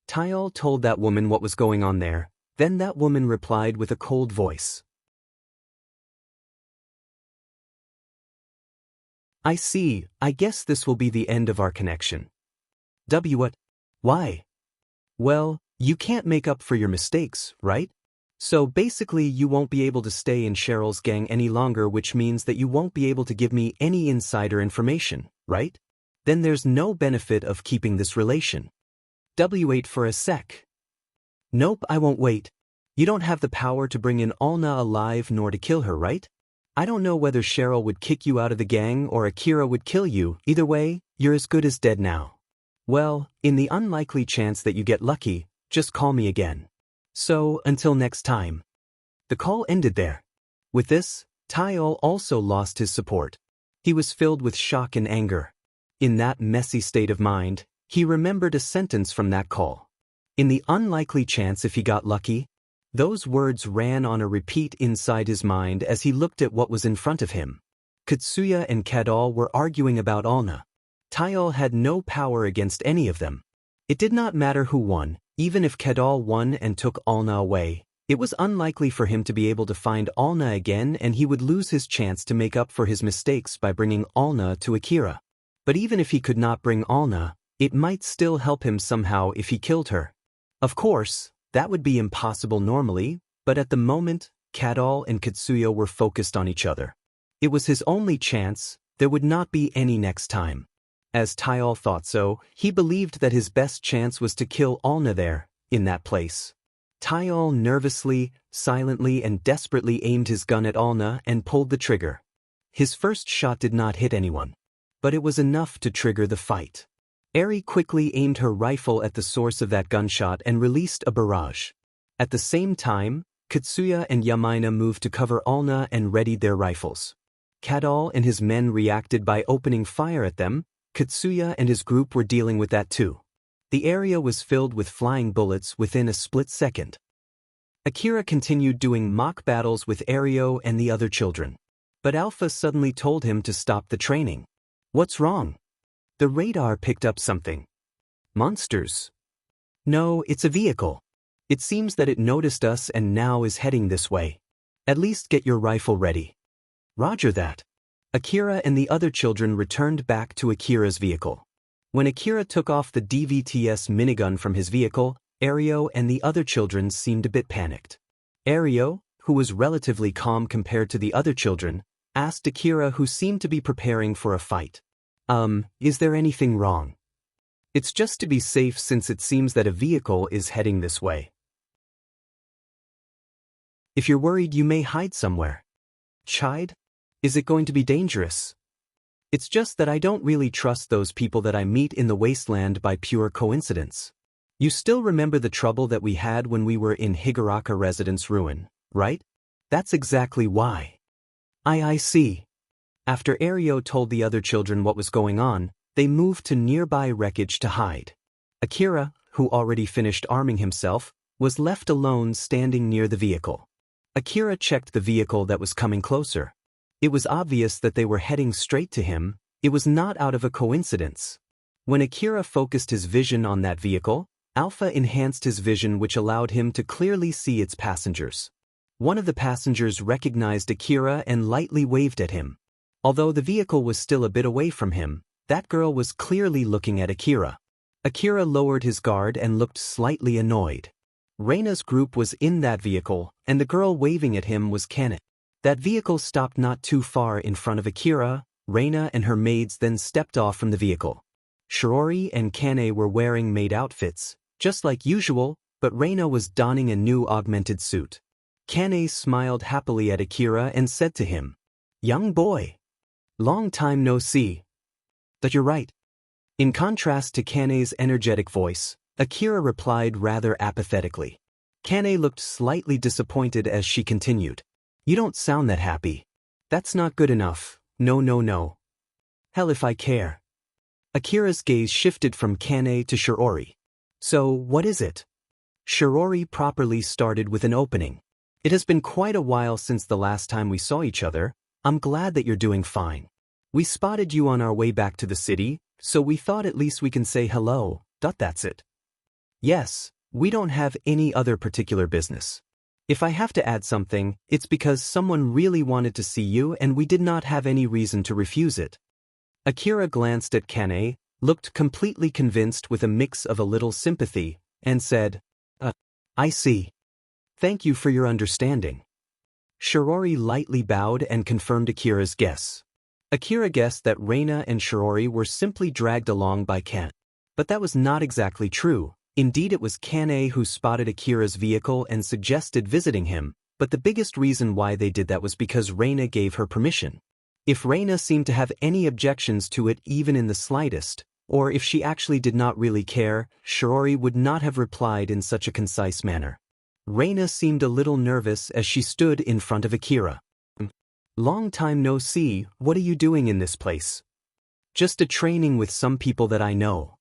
Tai-ol told that woman what was going on there. Then that woman replied with a cold voice. I see, I guess this will be the end of our connection. What? Why? Well, you can't make up for your mistakes, right? So basically you won't be able to stay in Cheryl's gang any longer, which means that you won't be able to give me any insider information, right? Then there's no benefit of keeping this relation. Wait for a sec. Nope, I won't wait. You don't have the power to bring in Alna alive nor to kill her, right? I don't know whether Cheryl would kick you out of the gang or Akira would kill you. Either way, you're as good as dead now. Well, in the unlikely chance that you get lucky, just call me again. So, until next time. The call ended there. With this, Tayol also lost his support. He was filled with shock and anger. In that messy state of mind, he remembered a sentence from that call. In the unlikely chance if he got lucky, those words ran on a repeat inside his mind as he looked at what was in front of him. Katsuya and Kadal were arguing about Alna. Tayol had no power against any of them. It did not matter who won, even if Kadal won and took Alna away. It was unlikely for him to be able to find Alna again, and he would lose his chance to make up for his mistakes by bringing Alna to Akira. But even if he could not bring Alna, it might still help him somehow if he killed her. Of course, that would be impossible normally, but at the moment, Kadal and Katsuya were focused on each other. It was his only chance, there would not be any next time. As Tayol thought so, he believed that his best chance was to kill Alna there, in that place. Tayol nervously, silently and desperately aimed his gun at Alna and pulled the trigger. His first shot did not hit anyone, but it was enough to trigger the fight. Eri quickly aimed her rifle at the source of that gunshot and released a barrage. At the same time, Katsuya and Yamaina moved to cover Alna and readied their rifles. Kadal and his men reacted by opening fire at them. Katsuya and his group were dealing with that too. The area was filled with flying bullets within a split second. Akira continued doing mock battles with Ario and the other children. But Alpha suddenly told him to stop the training. What's wrong? The radar picked up something. Monsters? No, it's a vehicle. It seems that it noticed us and now is heading this way. At least get your rifle ready. Roger that. Akira and the other children returned back to Akira's vehicle. When Akira took off the DVTS minigun from his vehicle, Ario and the other children seemed a bit panicked. Ario, who was relatively calm compared to the other children, asked Akira, who seemed to be preparing for a fight. Is there anything wrong? It's just to be safe since it seems that a vehicle is heading this way. If you're worried, you may hide somewhere. Hide? Is it going to be dangerous? It's just that I don't really trust those people that I meet in the wasteland by pure coincidence. You still remember the trouble that we had when we were in Higuraka Residence Ruin, right? That's exactly why. I see. After Ario told the other children what was going on, they moved to nearby wreckage to hide. Akira, who already finished arming himself, was left alone standing near the vehicle. Akira checked the vehicle that was coming closer. It was obvious that they were heading straight to him. It was not out of a coincidence. When Akira focused his vision on that vehicle, Alpha enhanced his vision, which allowed him to clearly see its passengers. One of the passengers recognized Akira and lightly waved at him. Although the vehicle was still a bit away from him, that girl was clearly looking at Akira. Akira lowered his guard and looked slightly annoyed. Reina's group was in that vehicle, and the girl waving at him was Kane. That vehicle stopped not too far in front of Akira. Reina and her maids then stepped off from the vehicle. Shiori and Kane were wearing maid outfits, just like usual, but Reina was donning a new augmented suit. Kane smiled happily at Akira and said to him, "Young boy. Long time no see." "That you're right." In contrast to Kane's energetic voice, Akira replied rather apathetically. Kane looked slightly disappointed as she continued. "You don't sound that happy. That's not good enough. No. Hell if I care." Akira's gaze shifted from Kane to Shiori. "So, what is it?" Shiori properly started with an opening. "It has been quite a while since the last time we saw each other. I'm glad that you're doing fine. We spotted you on our way back to the city, so we thought at least we can say hello. That's it." "Yes, we don't have any other particular business. If I have to add something, it's because someone really wanted to see you and we did not have any reason to refuse it." Akira glanced at Kane, looked completely convinced with a mix of a little sympathy, and said, I see. Thank you for your understanding." Shiori lightly bowed and confirmed Akira's guess. Akira guessed that Reina and Shiori were simply dragged along by Kane. But that was not exactly true. Indeed, it was Kane who spotted Akira's vehicle and suggested visiting him, but the biggest reason why they did that was because Reina gave her permission. If Reina seemed to have any objections to it even in the slightest, or if she actually did not really care, Shiori would not have replied in such a concise manner. Reina seemed a little nervous as she stood in front of Akira. "Long time no see, what are you doing in this place?" "Just a training with some people that I know."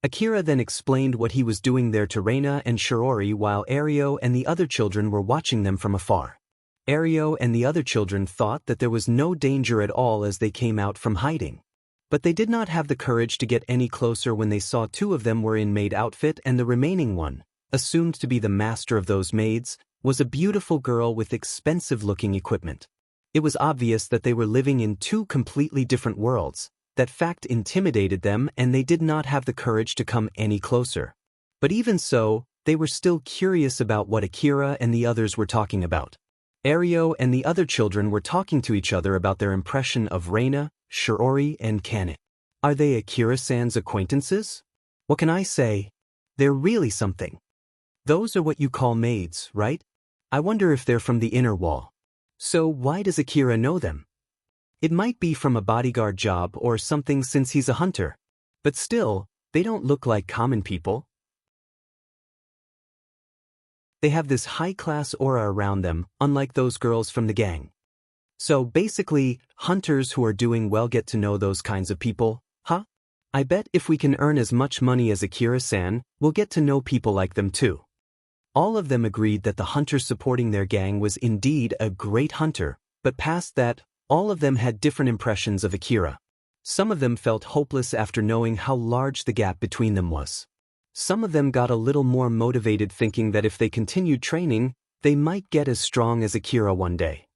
Akira then explained what he was doing there to Reina and Shiori while Ario and the other children were watching them from afar. Ario and the other children thought that there was no danger at all as they came out from hiding. But they did not have the courage to get any closer when they saw two of them were in maid outfit and the remaining one, assumed to be the master of those maids, was a beautiful girl with expensive-looking equipment. It was obvious that they were living in two completely different worlds. That fact intimidated them and they did not have the courage to come any closer. But even so, they were still curious about what Akira and the others were talking about. Ario and the other children were talking to each other about their impression of Reina, Shiori, and Kane. Are they Akira-san's acquaintances? What can I say? They're really something. Those are what you call maids, right? I wonder if they're from the inner wall. So why does Akira know them? It might be from a bodyguard job or something since he's a hunter. But still, they don't look like common people. They have this high-class aura around them, unlike those girls from the gang. So basically, hunters who are doing well get to know those kinds of people, huh? I bet if we can earn as much money as Akira-san, we'll get to know people like them too. All of them agreed that the hunter supporting their gang was indeed a great hunter, but past that, all of them had different impressions of Akira. Some of them felt hopeless after knowing how large the gap between them was. Some of them got a little more motivated thinking that if they continued training, they might get as strong as Akira one day.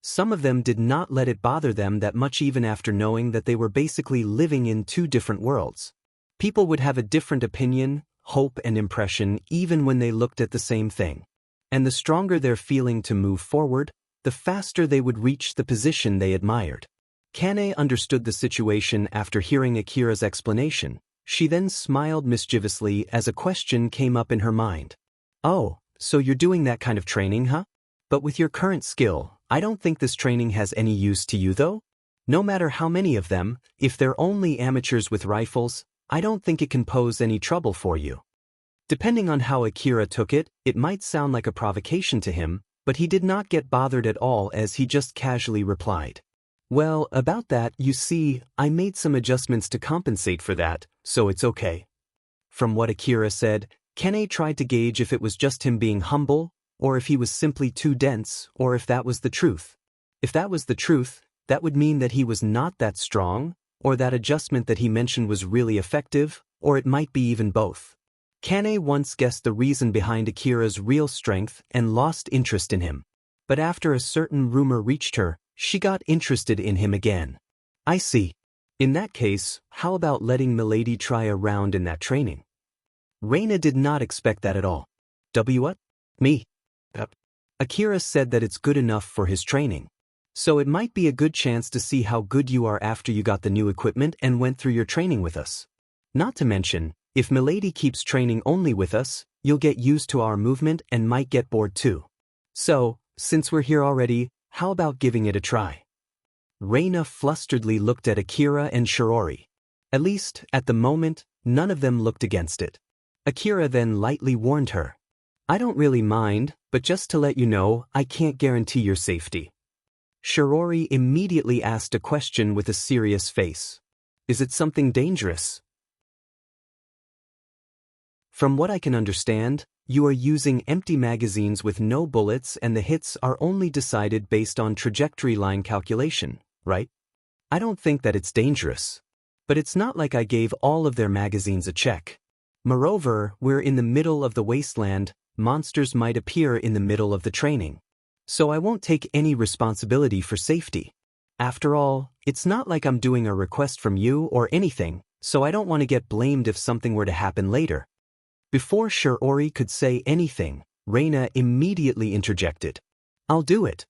Some of them did not let it bother them that much even after knowing that they were basically living in two different worlds. People would have a different opinion, hope and impression even when they looked at the same thing. And the stronger their feeling to move forward, the faster they would reach the position they admired. Kane understood the situation after hearing Akira's explanation. She then smiled mischievously as a question came up in her mind. "Oh, so you're doing that kind of training, huh? But with your current skill, I don't think this training has any use to you though? No matter how many of them, if they're only amateurs with rifles, I don't think it can pose any trouble for you." Depending on how Akira took it, it might sound like a provocation to him, but he did not get bothered at all as he just casually replied. "Well, about that, you see, I made some adjustments to compensate for that, so it's okay." From what Akira said, Kane tried to gauge if it was just him being humble, or if he was simply too dense, or if that was the truth. If that was the truth, that would mean that he was not that strong, or that adjustment that he mentioned was really effective, or it might be even both. Kane once guessed the reason behind Akira's real strength and lost interest in him. But after a certain rumor reached her, she got interested in him again. "I see. In that case, how about letting Milady try a round in that training?" Reina did not expect that at all. What? Me? Yep. Akira said that it's good enough for his training. So it might be a good chance to see how good you are after you got the new equipment and went through your training with us. Not to mention, if Milady keeps training only with us, you'll get used to our movement and might get bored too. So, since we're here already, how about giving it a try? Reina flusteredly looked at Akira and Shiori. At least, at the moment, none of them looked against it. Akira then lightly warned her. "I don't really mind, but just to let you know, I can't guarantee your safety." Shiori immediately asked a question with a serious face. "Is it something dangerous?" "From what I can understand, you are using empty magazines with no bullets and the hits are only decided based on trajectory line calculation, right? I don't think that it's dangerous. But it's not like I gave all of their magazines a check. Moreover, we're in the middle of the wasteland, monsters might appear in the middle of the training. So I won't take any responsibility for safety. After all, it's not like I'm doing a request from you or anything, so I don't want to get blamed if something were to happen later." Before Shiori could say anything, Reina immediately interjected. "I'll do it."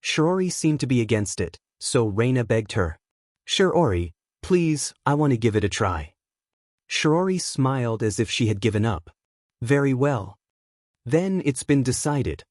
Shiori seemed to be against it, so Reina begged her. "Shiori, please, I want to give it a try." Shiori smiled as if she had given up. Very well. Then it's been decided.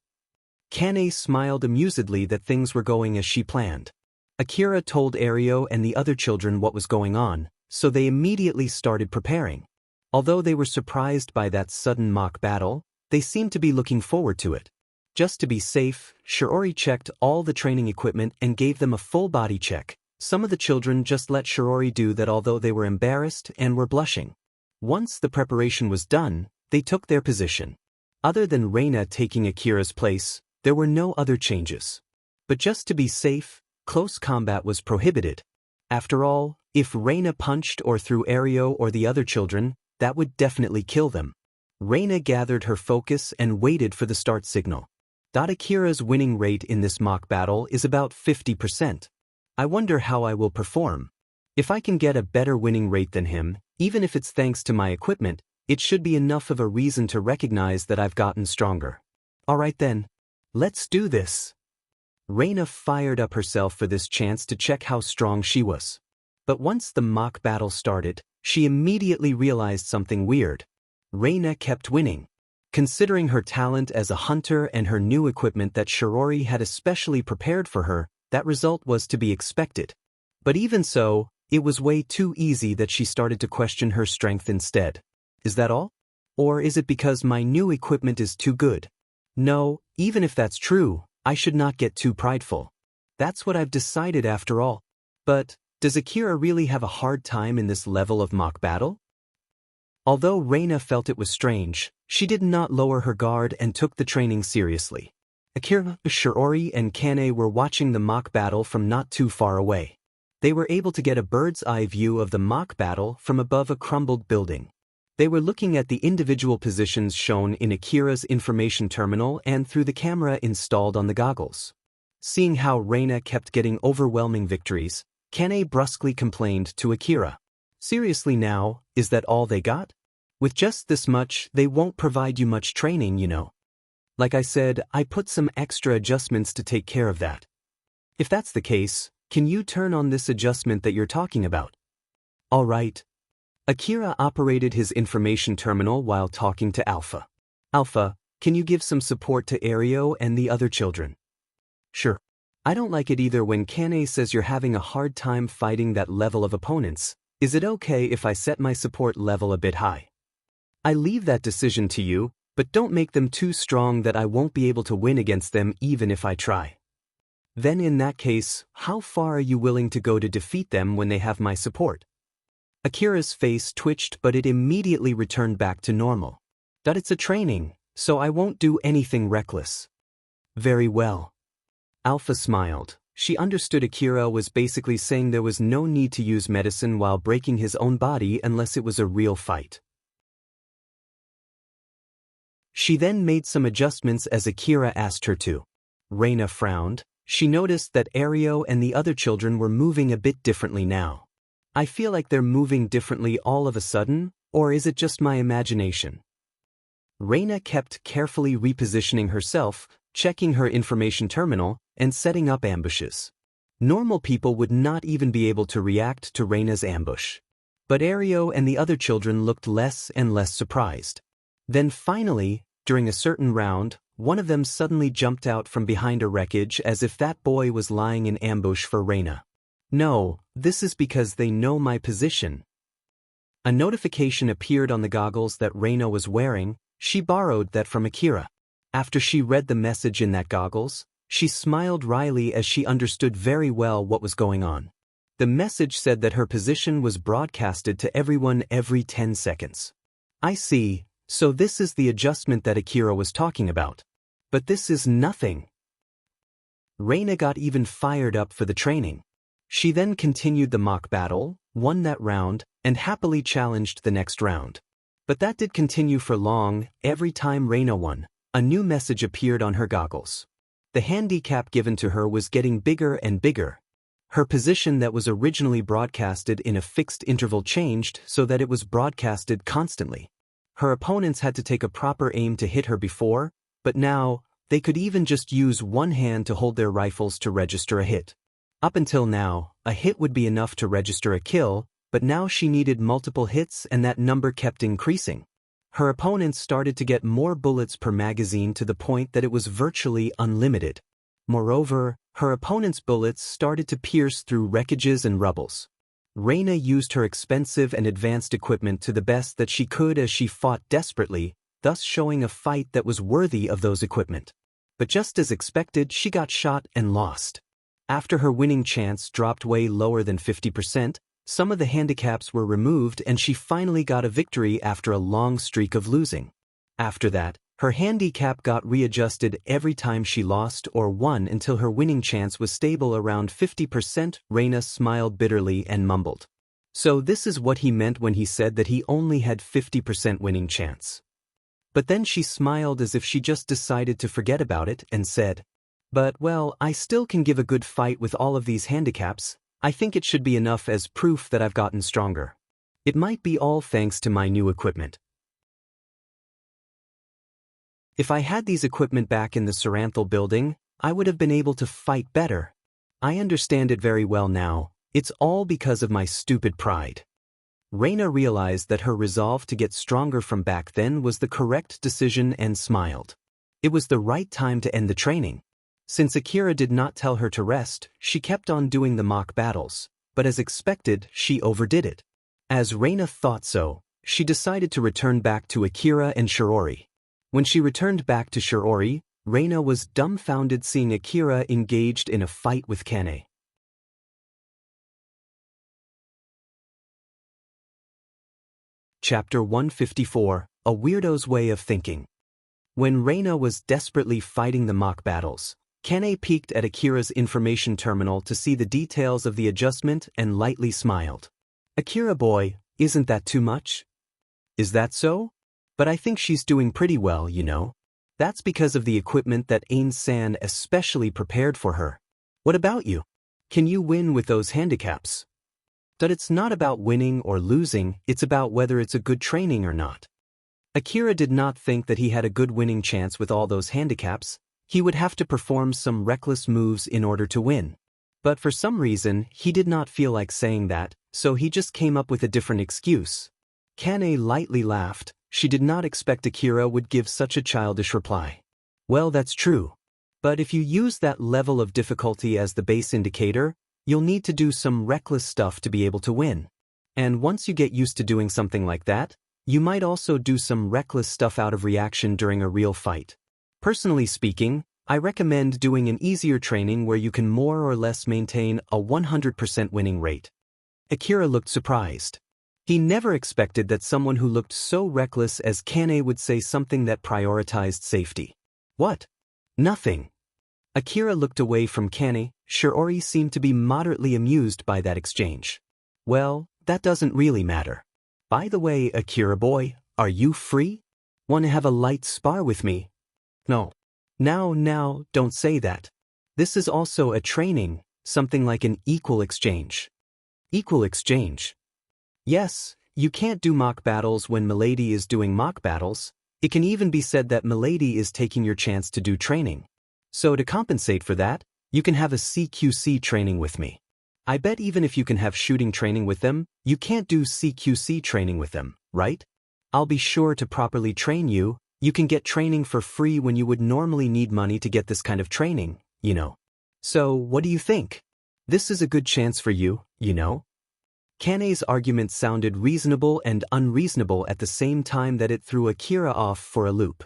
Kane smiled amusedly that things were going as she planned. Akira told Ario and the other children what was going on, so they immediately started preparing. Although they were surprised by that sudden mock battle, they seemed to be looking forward to it. Just to be safe, Shiori checked all the training equipment and gave them a full body check. Some of the children just let Shiori do that although they were embarrassed and were blushing. Once the preparation was done, they took their position. Other than Reina taking Akira's place, there were no other changes. But just to be safe, close combat was prohibited. After all, if Reina punched or threw Ario or the other children, that would definitely kill them. Reina gathered her focus and waited for the start signal. Akira's winning rate in this mock battle is about 50%. I wonder how I will perform. If I can get a better winning rate than him, even if it's thanks to my equipment, it should be enough of a reason to recognize that I've gotten stronger. Alright then. Let's do this. Reina fired up herself for this chance to check how strong she was. But once the mock battle started, she immediately realized something weird. Reina kept winning. Considering her talent as a hunter and her new equipment that Shiori had especially prepared for her, that result was to be expected. But even so, it was way too easy that she started to question her strength instead. Is that all? Or is it because my new equipment is too good? No, even if that's true, I should not get too prideful. That's what I've decided after all. But, does Akira really have a hard time in this level of mock battle? Although Reina felt it was strange, she did not lower her guard and took the training seriously. Akira, Shiori, and Kane were watching the mock battle from not too far away. They were able to get a bird's-eye view of the mock battle from above a crumbled building. They were looking at the individual positions shown in Akira's information terminal and through the camera installed on the goggles. Seeing how Reina kept getting overwhelming victories, Kane brusquely complained to Akira. Seriously now, is that all they got? With just this much, they won't provide you much training, you know. Like I said, I put some extra adjustments to take care of that. If that's the case, can you turn on this adjustment that you're talking about? All right. Akira operated his information terminal while talking to Alpha. Alpha, can you give some support to Ario and the other children? Sure. I don't like it either when Kane says you're having a hard time fighting that level of opponents. Is it okay if I set my support level a bit high? I leave that decision to you, but don't make them too strong that I won't be able to win against them even if I try. Then in that case, how far are you willing to go to defeat them when they have my support? Akira's face twitched but it immediately returned back to normal. That it's a training, so I won't do anything reckless. Very well. Alpha smiled. She understood Akira was basically saying there was no need to use medicine while breaking his own body unless it was a real fight. She then made some adjustments as Akira asked her to. Reina frowned. She noticed that Ario and the other children were moving a bit differently now. I feel like they're moving differently all of a sudden, or is it just my imagination? Reina kept carefully repositioning herself, checking her information terminal, and setting up ambushes. Normal people would not even be able to react to Reina's ambush. But Ario and the other children looked less and less surprised. Then finally, during a certain round, one of them suddenly jumped out from behind a wreckage as if that boy was lying in ambush for Reina. No, this is because they know my position. A notification appeared on the goggles that Reina was wearing. She borrowed that from Akira. After she read the message in that goggles, she smiled wryly as she understood very well what was going on. The message said that her position was broadcasted to everyone every 10 seconds. I see, so this is the adjustment that Akira was talking about. But this is nothing. Reina got even fired up for the training. She then continued the mock battle, won that round, and happily challenged the next round. But that did continue for long. Every time Reina won, a new message appeared on her goggles. The handicap given to her was getting bigger and bigger. Her position that was originally broadcasted in a fixed interval changed so that it was broadcasted constantly. Her opponents had to take a proper aim to hit her before, but now, they could even just use one hand to hold their rifles to register a hit. Up until now, a hit would be enough to register a kill, but now she needed multiple hits and that number kept increasing. Her opponents started to get more bullets per magazine to the point that it was virtually unlimited. Moreover, her opponent's bullets started to pierce through wreckages and rubbles. Reina used her expensive and advanced equipment to the best that she could as she fought desperately, thus showing a fight that was worthy of those equipment. But just as expected, she got shot and lost. After her winning chance dropped way lower than 50%, some of the handicaps were removed and she finally got a victory after a long streak of losing. After that, her handicap got readjusted every time she lost or won until her winning chance was stable around 50%. Reina smiled bitterly and mumbled. So this is what he meant when he said that he only had 50% winning chance. But then she smiled as if she just decided to forget about it and said, "But well, I still can give a good fight with all of these handicaps. I think it should be enough as proof that I've gotten stronger. It might be all thanks to my new equipment. If I had these equipment back in the Saranthal building, I would have been able to fight better. I understand it very well now. It's all because of my stupid pride." Reina realized that her resolve to get stronger from back then was the correct decision and smiled. It was the right time to end the training. Since Akira did not tell her to rest, she kept on doing the mock battles, but as expected, she overdid it. As Reina thought so, she decided to return back to Akira and Shiori. When she returned back to Shiori, Reina was dumbfounded seeing Akira engaged in a fight with Kane. Chapter 154, A Weirdo's Way of Thinking. When Reina was desperately fighting the mock battles, Kane peeked at Akira's information terminal to see the details of the adjustment and lightly smiled. "Akira boy, isn't that too much?" "Is that so? But I think she's doing pretty well, you know. That's because of the equipment that Ain-san especially prepared for her. What about you? Can you win with those handicaps?" But it's not about winning or losing, it's about whether it's a good training or not. Akira did not think that he had a good winning chance with all those handicaps. He would have to perform some reckless moves in order to win. But for some reason, he did not feel like saying that, so he just came up with a different excuse. Kane lightly laughed. She did not expect Akira would give such a childish reply. "Well, that's true. But if you use that level of difficulty as the base indicator, you'll need to do some reckless stuff to be able to win. And once you get used to doing something like that, you might also do some reckless stuff out of reaction during a real fight. Personally speaking, I recommend doing an easier training where you can more or less maintain a 100% winning rate." Akira looked surprised. He never expected that someone who looked so reckless as Kane would say something that prioritized safety. "What? Nothing." Akira looked away from Kane. Shiori seemed to be moderately amused by that exchange. "Well, that doesn't really matter. By the way, Akira boy, are you free? Want to have a light spar with me?" "No. Now, don't say that. This is also a training, something like an equal exchange." "Equal exchange?" "Yes, you can't do mock battles when Milady is doing mock battles. It can even be said that Milady is taking your chance to do training. So to compensate for that, you can have a CQC training with me. I bet even if you can have shooting training with them, you can't do CQC training with them, right? I'll be sure to properly train you. You can get training for free when you would normally need money to get this kind of training, you know. So what do you think? This is a good chance for you, you know." Kane's argument sounded reasonable and unreasonable at the same time that it threw Akira off for a loop.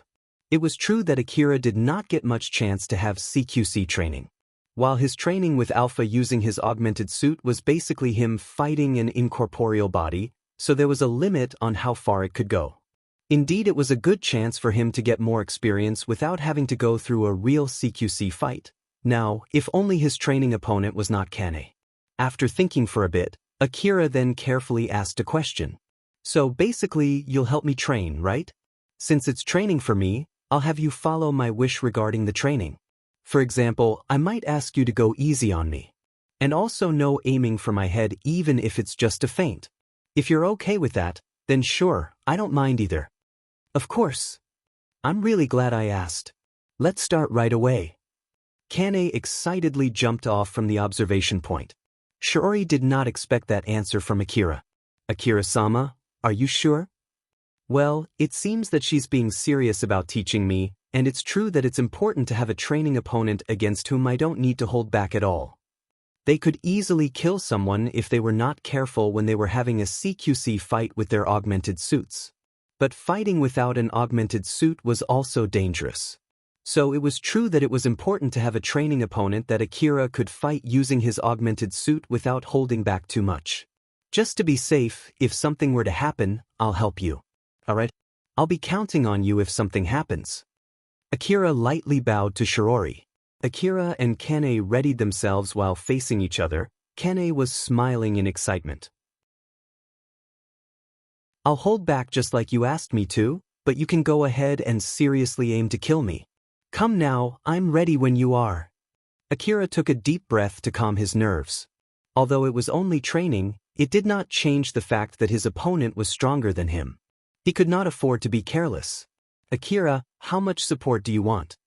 It was true that Akira did not get much chance to have CQC training. While his training with Alpha using his augmented suit was basically him fighting an incorporeal body, so there was a limit on how far it could go. Indeed, it was a good chance for him to get more experience without having to go through a real CQC fight. Now, if only his training opponent was not Kane. After thinking for a bit, Akira then carefully asked a question. "So basically, you'll help me train, right? Since it's training for me, I'll have you follow my wish regarding the training. For example, I might ask you to go easy on me. And also no aiming for my head even if it's just a feint. If you're okay with that, then sure, I don't mind either." "Of course. I'm really glad I asked. Let's start right away." Kane excitedly jumped off from the observation point. Shiori did not expect that answer from Akira. "Akira-sama, are you sure?" Well, it seems that she's being serious about teaching me, and it's true that it's important to have a training opponent against whom I don't need to hold back at all. They could easily kill someone if they were not careful when they were having a CQC fight with their augmented suits. But fighting without an augmented suit was also dangerous. So it was true that it was important to have a training opponent that Akira could fight using his augmented suit without holding back too much. Just to be safe, if something were to happen, I'll help you. Alright? I'll be counting on you if something happens. Akira lightly bowed to Shirori. Akira and Kane readied themselves while facing each other. Kane was smiling in excitement. I'll hold back just like you asked me to, but you can go ahead and seriously aim to kill me. Come now, I'm ready when you are. Akira took a deep breath to calm his nerves. Although it was only training, it did not change the fact that his opponent was stronger than him. He could not afford to be careless. Akira, how much support do you want?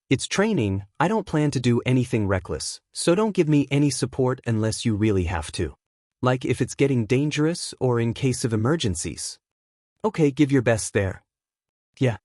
It's training, I don't plan to do anything reckless, so don't give me any support unless you really have to. Like if it's getting dangerous or in case of emergencies. Okay, give your best there. Yeah.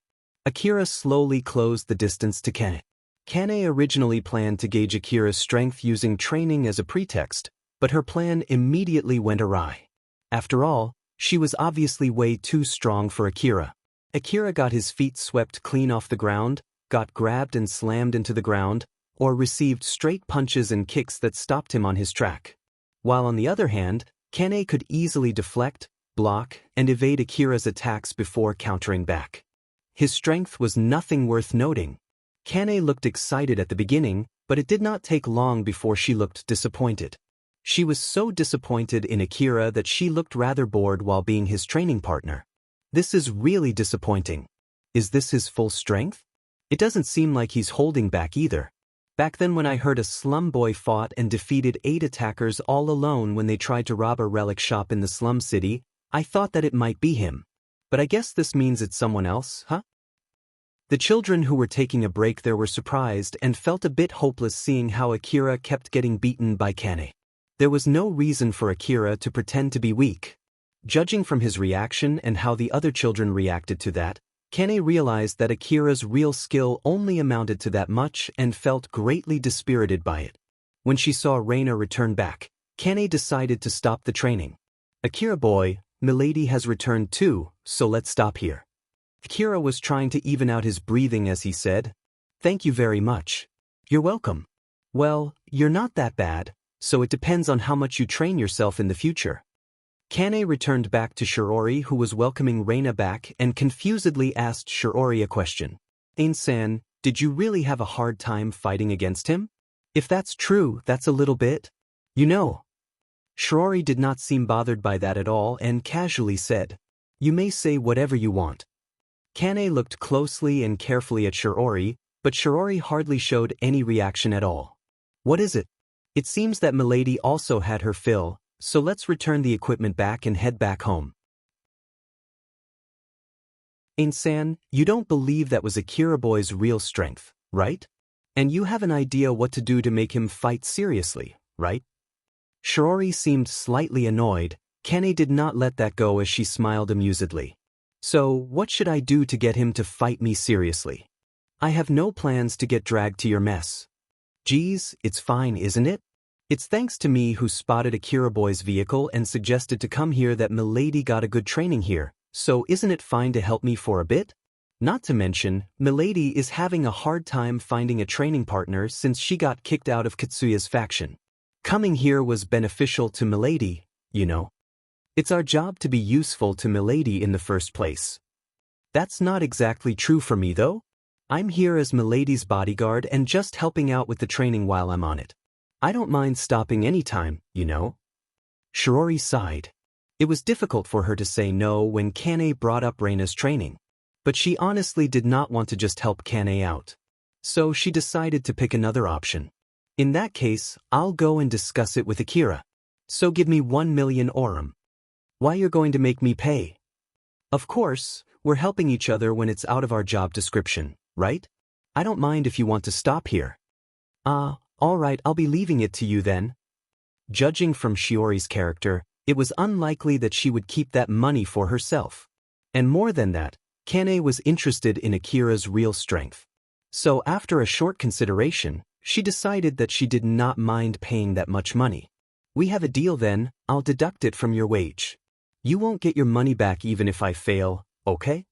Akira slowly closed the distance to Kane. Kane originally planned to gauge Akira's strength using training as a pretext, but her plan immediately went awry. After all, she was obviously way too strong for Akira. Akira got his feet swept clean off the ground, got grabbed and slammed into the ground, or received straight punches and kicks that stopped him on his track. While on the other hand, Kane could easily deflect, block, and evade Akira's attacks before countering back. His strength was nothing worth noting. Kane looked excited at the beginning, but it did not take long before she looked disappointed. She was so disappointed in Akira that she looked rather bored while being his training partner. This is really disappointing. Is this his full strength? It doesn't seem like he's holding back either. Back then when I heard a slum boy fought and defeated 8 attackers all alone when they tried to rob a relic shop in the slum city, I thought that it might be him. But I guess this means it's someone else, huh? The children who were taking a break there were surprised and felt a bit hopeless seeing how Akira kept getting beaten by Kane. There was no reason for Akira to pretend to be weak. Judging from his reaction and how the other children reacted to that, Kane realized that Akira's real skill only amounted to that much and felt greatly dispirited by it. When she saw Reina return back, Kane decided to stop the training. Akira boy, Milady has returned too, so let's stop here. Akira was trying to even out his breathing as he said, "Thank you very much." "You're welcome." "Well, you're not that bad, so it depends on how much you train yourself in the future." Kane returned back to Shirori who was welcoming Reina back and confusedly asked Shirori a question. "Ain-san, did you really have a hard time fighting against him? If that's true, that's a little bit. You know." Shirori did not seem bothered by that at all and casually said, "You may say whatever you want." Kane looked closely and carefully at Shirori, but Shirori hardly showed any reaction at all. "What is it?" "It seems that Milady also had her fill, so let's return the equipment back and head back home." "Ain-san, you don't believe that was Akira boy's real strength, right? And you have an idea what to do to make him fight seriously, right?" Shirori seemed slightly annoyed. Kane did not let that go as she smiled amusedly. "So, what should I do to get him to fight me seriously? I have no plans to get dragged to your mess." "Geez, it's fine, isn't it? It's thanks to me who spotted Akira boy's vehicle and suggested to come here that Milady got a good training here, so isn't it fine to help me for a bit? Not to mention, Milady is having a hard time finding a training partner since she got kicked out of Katsuya's faction. Coming here was beneficial to Milady, you know. It's our job to be useful to Milady in the first place." "That's not exactly true for me though. I'm here as Milady's bodyguard and just helping out with the training while I'm on it. I don't mind stopping anytime, you know." Shirori sighed. It was difficult for her to say no when Kane brought up Reina's training. But she honestly did not want to just help Kane out. So she decided to pick another option. "In that case, I'll go and discuss it with Akira. So give me 1 million orum." "Why you're going to make me pay?" "Of course, we're helping each other when it's out of our job description, right? I don't mind if you want to stop here." All right, I'll be leaving it to you then." Judging from Shiori's character, it was unlikely that she would keep that money for herself. And more than that, Kane was interested in Akira's real strength. So after a short consideration, she decided that she did not mind paying that much money. We have a deal then, I'll deduct it from your wage. You won't get your money back even if I fail, okay?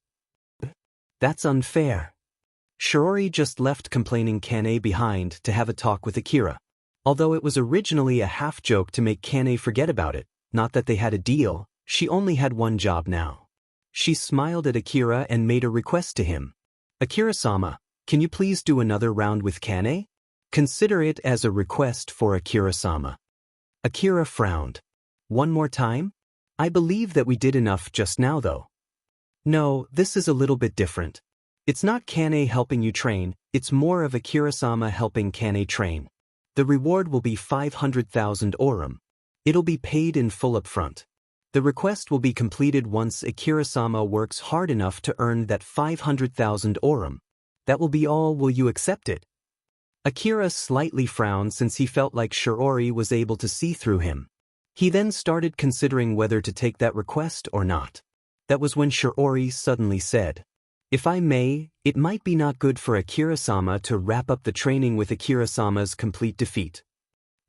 That's unfair. Shiori just left complaining Kane behind to have a talk with Akira. Although it was originally a half-joke to make Kane forget about it, not that they had a deal, she only had one job now. She smiled at Akira and made a request to him. Akira-sama, can you please do another round with Kane? Consider it as a request for Akira-sama. Akira frowned. One more time? I believe that we did enough just now though. No, this is a little bit different. It's not Kane helping you train, it's more of Akira-sama helping Kane train. The reward will be 500,000 orum. It'll be paid in full upfront. The request will be completed once Akira-sama works hard enough to earn that 500,000 orum. That will be all. Will you accept it? Akira slightly frowned since he felt like Shiori was able to see through him. He then started considering whether to take that request or not. That was when Shiori suddenly said, if I may, it might be not good for Akira-sama to wrap up the training with Akira-sama's complete defeat.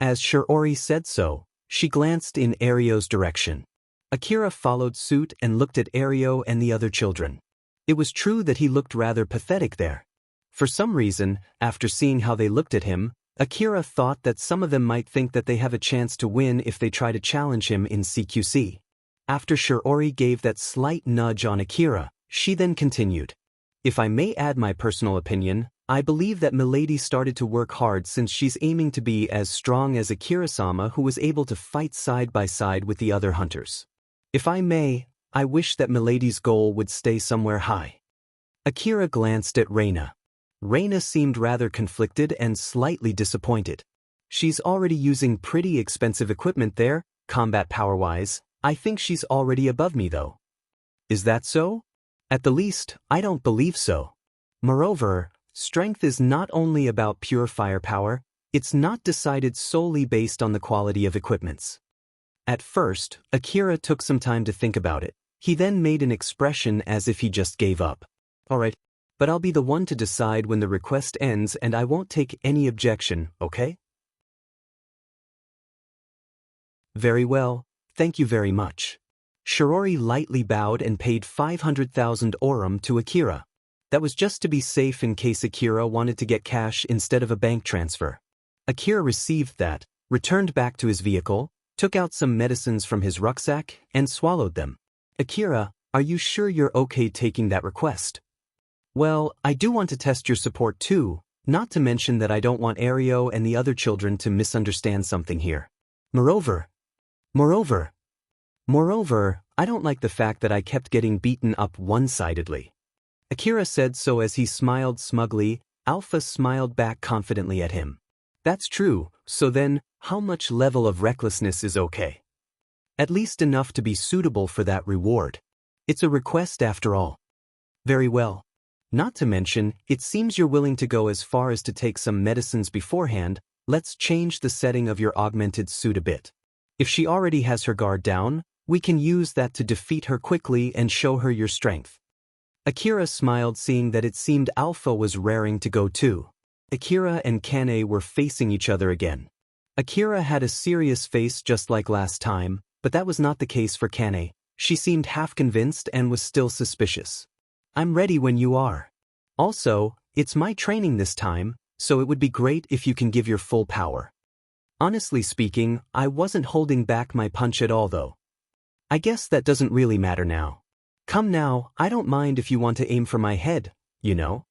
As Shiori said so, she glanced in Ario's direction. Akira followed suit and looked at Ario and the other children. It was true that he looked rather pathetic there. For some reason, after seeing how they looked at him, Akira thought that some of them might think that they have a chance to win if they try to challenge him in CQC. After Shiori gave that slight nudge on Akira, she then continued. If I may add my personal opinion, I believe that Milady started to work hard since she's aiming to be as strong as Akira-sama, who was able to fight side by side with the other hunters. If I may, I wish that Milady's goal would stay somewhere high. Akira glanced at Reina. Reina seemed rather conflicted and slightly disappointed. She's already using pretty expensive equipment there, combat power-wise. I think she's already above me though. Is that so? At the least, I don't believe so. Moreover, strength is not only about pure firepower, it's not decided solely based on the quality of equipments. At first, Akira took some time to think about it. He then made an expression as if he just gave up. Alright, but I'll be the one to decide when the request ends and I won't take any objection, okay? Very well, thank you very much. Shiori lightly bowed and paid 500,000 orum to Akira. That was just to be safe in case Akira wanted to get cash instead of a bank transfer. Akira received that, returned back to his vehicle, took out some medicines from his rucksack, and swallowed them. Akira, are you sure you're okay taking that request? Well, I do want to test your support too, not to mention that I don't want Ario and the other children to misunderstand something here. Moreover, I don't like the fact that I kept getting beaten up one-sidedly. Akira said so as he smiled smugly. Alpha smiled back confidently at him. That's true, so then, how much level of recklessness is okay? At least enough to be suitable for that reward. It's a request after all. Very well. Not to mention, it seems you're willing to go as far as to take some medicines beforehand. Let's change the setting of your augmented suit a bit. If she already has her guard down, we can use that to defeat her quickly and show her your strength. Akira smiled, seeing that it seemed Alpha was raring to go too. Akira and Kane were facing each other again. Akira had a serious face just like last time, but that was not the case for Kane. She seemed half convinced and was still suspicious. I'm ready when you are. Also, it's my training this time, so it would be great if you can give your full power. Honestly speaking, I wasn't holding back my punch at all though. I guess that doesn't really matter now. Come now, I don't mind if you want to aim for my head, you know?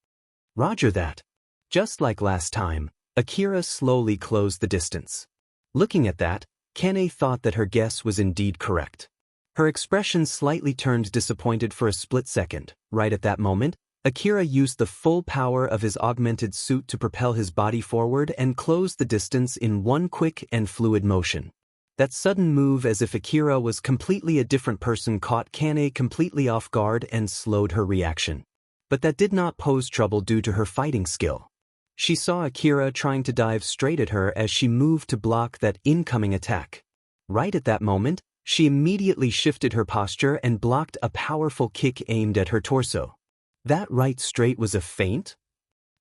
Roger that. Just like last time, Akira slowly closed the distance. Looking at that, Kane thought that her guess was indeed correct. Her expression slightly turned disappointed for a split second. Right at that moment, Akira used the full power of his augmented suit to propel his body forward and close the distance in one quick and fluid motion. That sudden move, as if Akira was completely a different person, caught Kane completely off guard and slowed her reaction. But that did not pose trouble due to her fighting skill. She saw Akira trying to dive straight at her as she moved to block that incoming attack. Right at that moment, She immediately shifted her posture and blocked a powerful kick aimed at her torso. That right straight was a feint?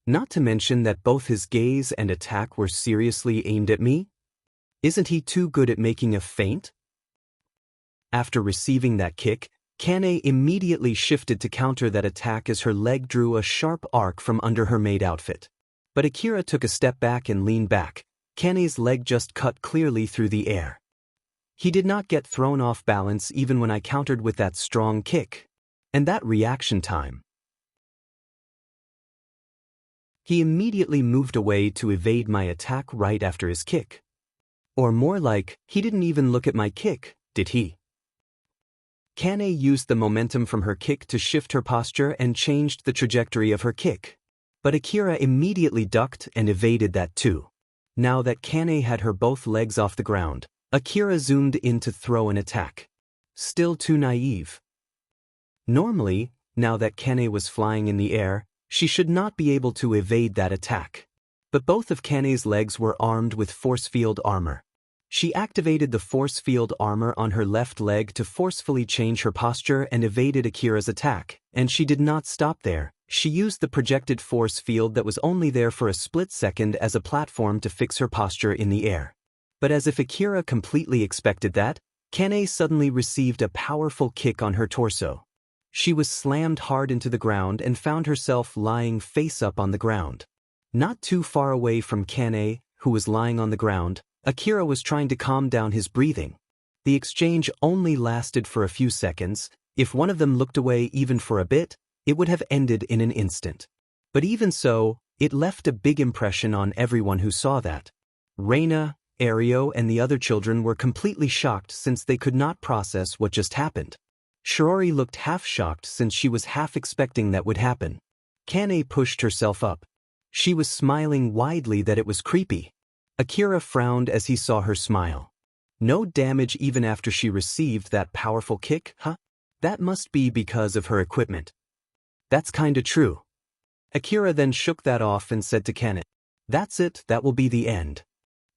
Not to mention that both his gaze and attack were seriously aimed at me? Isn't he too good at making a feint? After receiving that kick, Kane immediately shifted to counter that attack as her leg drew a sharp arc from under her maid outfit. But Akira took a step back and leaned back. Kane's leg just cut clearly through the air. He did not get thrown off balance even when I countered with that strong kick. And that reaction time. He immediately moved away to evade my attack right after his kick. Or more like, he didn't even look at my kick, did he? Kane used the momentum from her kick to shift her posture and changed the trajectory of her kick. But Akira immediately ducked and evaded that too. Now that Kane had her both legs off the ground, Akira zoomed in to throw an attack. Still too naive. Normally, now that Kane was flying in the air, she should not be able to evade that attack. But both of Kane's legs were armed with force field armor. She activated the force field armor on her left leg to forcefully change her posture and evaded Akira's attack, and she did not stop there. She used the projected force field that was only there for a split second as a platform to fix her posture in the air. But as if Akira completely expected that, Kane suddenly received a powerful kick on her torso. She was slammed hard into the ground and found herself lying face up on the ground. Not too far away from Kane, who was lying on the ground, Akira was trying to calm down his breathing. The exchange only lasted for a few seconds. If one of them looked away even for a bit, it would have ended in an instant. But even so, it left a big impression on everyone who saw that. Reina, Ario, and the other children were completely shocked since they could not process what just happened. Shiori looked half shocked since she was half expecting that would happen. Kane pushed herself up. She was smiling widely that it was creepy. Akira frowned as he saw her smile. No damage even after she received that powerful kick, huh? That must be because of her equipment. That's kinda true. Akira then shook that off and said to Kane, "That's it, that will be the end."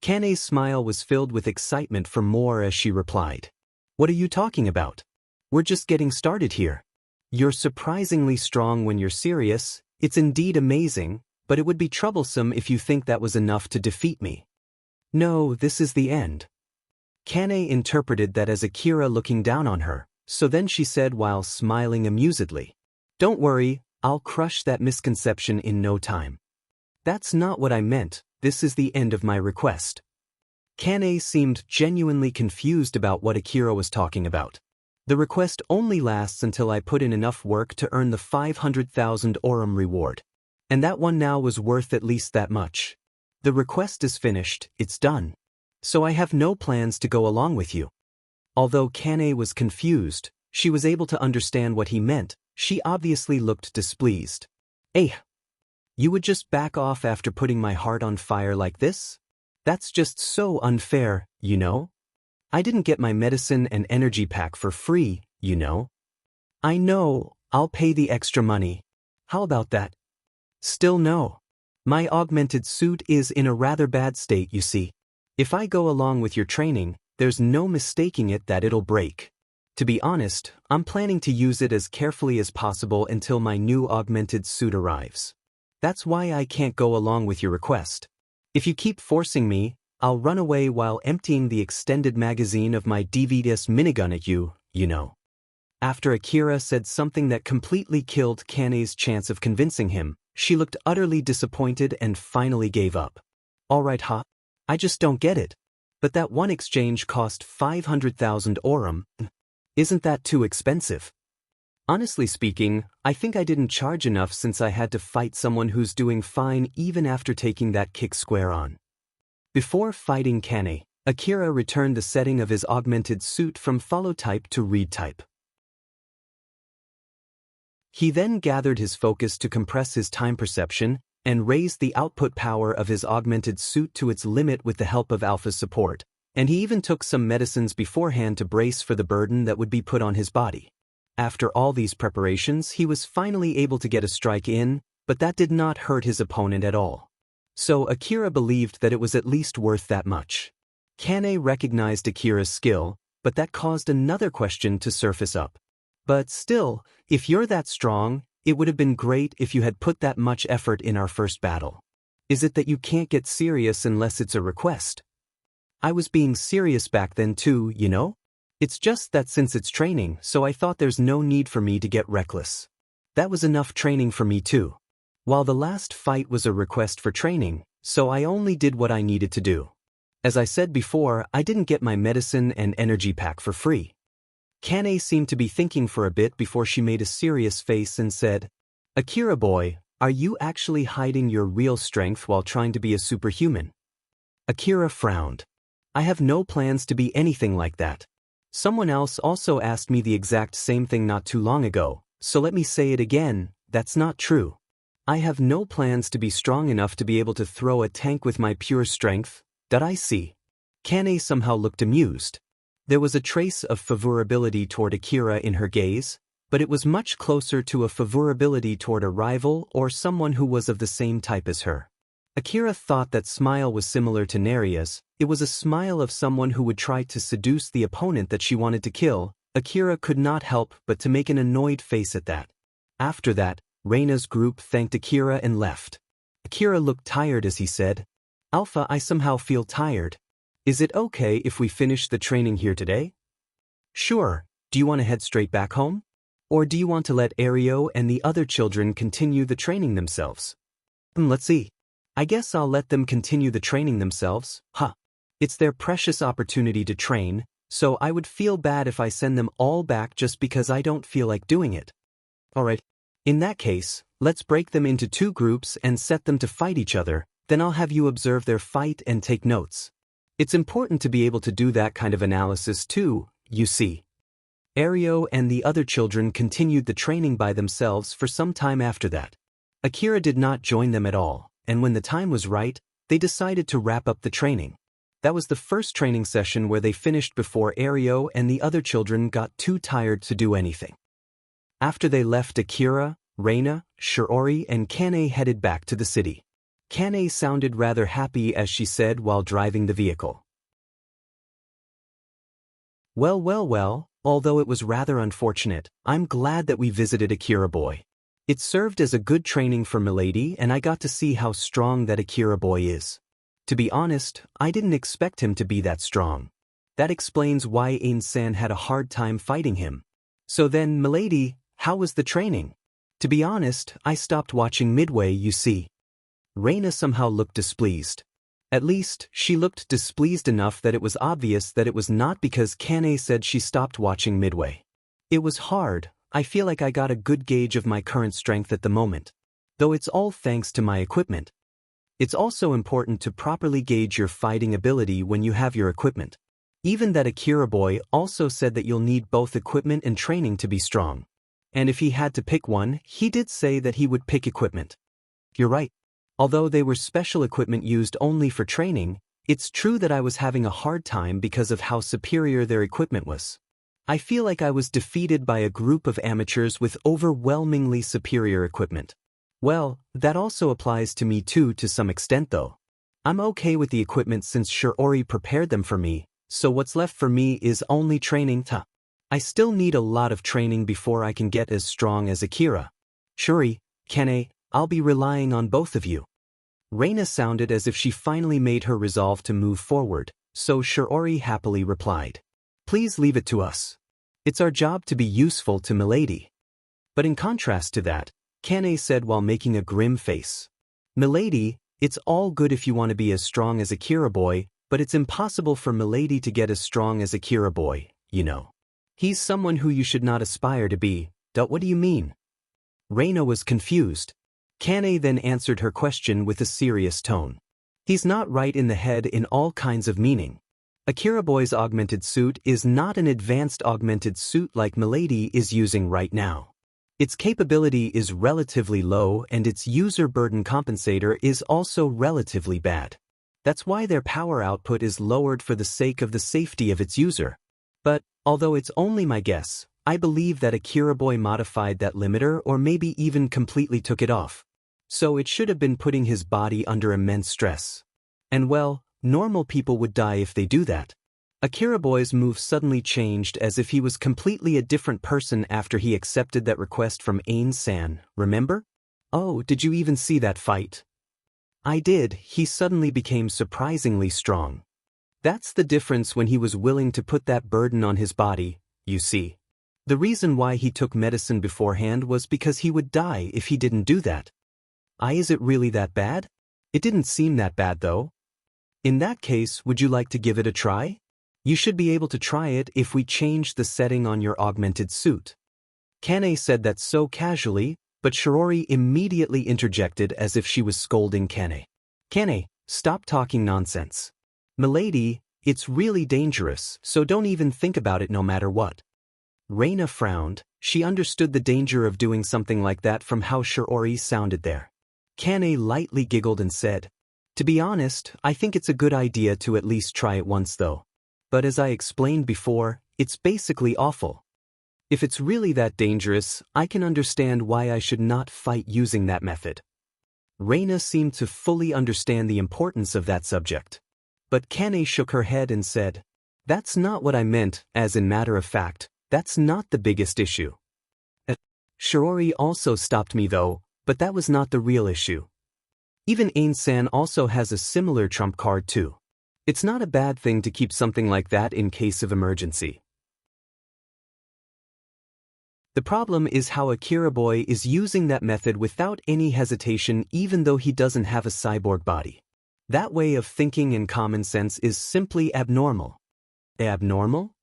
Kane's smile was filled with excitement for more as she replied, "What are you talking about? We're just getting started here. You're surprisingly strong when you're serious. It's indeed amazing, but it would be troublesome if you think that was enough to defeat me." "No, this is the end." Kane interpreted that as Akira looking down on her, so then she said while smiling amusedly, "Don't worry, I'll crush that misconception in no time." "That's not what I meant, this is the end of my request." Kane seemed genuinely confused about what Akira was talking about. "The request only lasts until I put in enough work to earn the 500,000 Aurum reward. And that one now was worth at least that much. The request is finished, it's done. So I have no plans to go along with you." Although Kane was confused, she was able to understand what he meant. She obviously looked displeased. "Eh? You would just back off after putting my heart on fire like this? That's just so unfair, you know? I didn't get my medicine and energy pack for free, you know? I know, I'll pay the extra money. How about that?" "Still no. My augmented suit is in a rather bad state, you see. If I go along with your training, there's no mistaking it that it'll break. To be honest, I'm planning to use it as carefully as possible until my new augmented suit arrives. That's why I can't go along with your request. If you keep forcing me, I'll run away while emptying the extended magazine of my DVDS minigun at you, you know." After Akira said something that completely killed Kane's chance of convincing him, she looked utterly disappointed and finally gave up. "All right, huh? I just don't get it. But that one exchange cost 500,000 Aurum. Isn't that too expensive?" "Honestly speaking, I think I didn't charge enough since I had to fight someone who's doing fine even after taking that kick square on." Before fighting Kane, Akira returned the setting of his augmented suit from follow type to read type. He then gathered his focus to compress his time perception and raised the output power of his augmented suit to its limit with the help of Alpha's support, and he even took some medicines beforehand to brace for the burden that would be put on his body. After all these preparations, he was finally able to get a strike in, but that did not hurt his opponent at all. So Akira believed that it was at least worth that much. Kane recognized Akira's skill, but that caused another question to surface up. But still, if you're that strong, it would have been great if you had put that much effort in our first battle. Is it that you can't get serious unless it's a request? I was being serious back then too, you know? It's just that since it's training, so I thought there's no need for me to get reckless. That was enough training for me too. While the last fight was a request for training, so I only did what I needed to do. As I said before, I didn't get my medicine and energy pack for free. Kane seemed to be thinking for a bit before she made a serious face and said, Akira boy, are you actually hiding your real strength while trying to be a superhuman? Akira frowned. I have no plans to be anything like that. Someone else also asked me the exact same thing not too long ago, so let me say it again, that's not true. I have no plans to be strong enough to be able to throw a tank with my pure strength, that I see. Kane somehow looked amused. There was a trace of favorability toward Akira in her gaze, but it was much closer to a favorability toward a rival or someone who was of the same type as her. Akira thought that smile was similar to Neria's. It was a smile of someone who would try to seduce the opponent that she wanted to kill. Akira could not help but to make an annoyed face at that. After that, Reina's group thanked Akira and left. Akira looked tired as he said, Alpha, I somehow feel tired. Is it okay if we finish the training here today? Sure. Do you want to head straight back home? Or do you want to let Ario and the other children continue the training themselves? Let's see. I guess I'll let them continue the training themselves, huh? It's their precious opportunity to train, so I would feel bad if I send them all back just because I don't feel like doing it. Alright. In that case, let's break them into 2 groups and set them to fight each other, then I'll have you observe their fight and take notes. It's important to be able to do that kind of analysis too, you see. Ario and the other children continued the training by themselves for some time after that. Akira did not join them at all, and when the time was right, they decided to wrap up the training. That was the first training session where they finished before Ario and the other children got too tired to do anything. After they left, Akira, Reina, Shiori and Kane headed back to the city. Kane sounded rather happy as she said while driving the vehicle. Well, although it was rather unfortunate, I'm glad that we visited Akira boy. It served as a good training for Milady and I got to see how strong that Akira boy is. To be honest, I didn't expect him to be that strong. That explains why Ain-san had a hard time fighting him. So then, Milady, how was the training? To be honest, I stopped watching midway, you see. Reina somehow looked displeased. At least, she looked displeased enough that it was obvious that it was not because Kane said she stopped watching midway. It was hard. I feel like I got a good gauge of my current strength at the moment. Though it's all thanks to my equipment. It's also important to properly gauge your fighting ability when you have your equipment. Even that Akira boy also said that you'll need both equipment and training to be strong. And if he had to pick one, he did say that he would pick equipment. You're right. Although they were special equipment used only for training, it's true that I was having a hard time because of how superior their equipment was. I feel like I was defeated by a group of amateurs with overwhelmingly superior equipment. Well, that also applies to me too to some extent though. I'm okay with the equipment since Shiori prepared them for me, so what's left for me is only training. I still need a lot of training before I can get as strong as Akira. Shiori, Kane, I'll be relying on both of you. Reina sounded as if she finally made her resolve to move forward, so Shiori happily replied. Please leave it to us. It's our job to be useful to Milady. But in contrast to that, Kane said while making a grim face. Milady, it's all good if you want to be as strong as Akira boy, but it's impossible for Milady to get as strong as Akira boy, you know. He's someone who you should not aspire to be. What do you mean? Reina was confused. Kane then answered her question with a serious tone. He's not right in the head in all kinds of meaning. Akira boy's augmented suit is not an advanced augmented suit like Milady is using right now. Its capability is relatively low and its user burden compensator is also relatively bad. That's why their power output is lowered for the sake of the safety of its user. But, although it's only my guess, I believe that Akira boy modified that limiter or maybe even completely took it off. So it should have been putting his body under immense stress. And well, normal people would die if they do that. Akira Boy's move suddenly changed as if he was completely a different person after he accepted that request from Ain-san, remember? Oh, did you even see that fight? I did. He suddenly became surprisingly strong. That's the difference when he was willing to put that burden on his body, you see. The reason why he took medicine beforehand was because he would die if he didn't do that. Is it really that bad? It didn't seem that bad though. In that case, would you like to give it a try? You should be able to try it if we change the setting on your augmented suit. Kane said that so casually, but Shirori immediately interjected as if she was scolding Kane. Kane, stop talking nonsense. Milady, it's really dangerous, so don't even think about it no matter what. Reina frowned. She understood the danger of doing something like that from how Shirori sounded there. Kane lightly giggled and said, to be honest, I think it's a good idea to at least try it once though. But as I explained before, it's basically awful. If it's really that dangerous, I can understand why I should not fight using that method. Reina seemed to fully understand the importance of that subject. But Kane shook her head and said, that's not what I meant, as in matter of fact, that's not the biggest issue. Shirori also stopped me though, but that was not the real issue. Even Ain-san also has a similar trump card too. It's not a bad thing to keep something like that in case of emergency. The problem is how Akira Boy is using that method without any hesitation even though he doesn't have a cyborg body. That way of thinking and common sense is simply abnormal. Abnormal?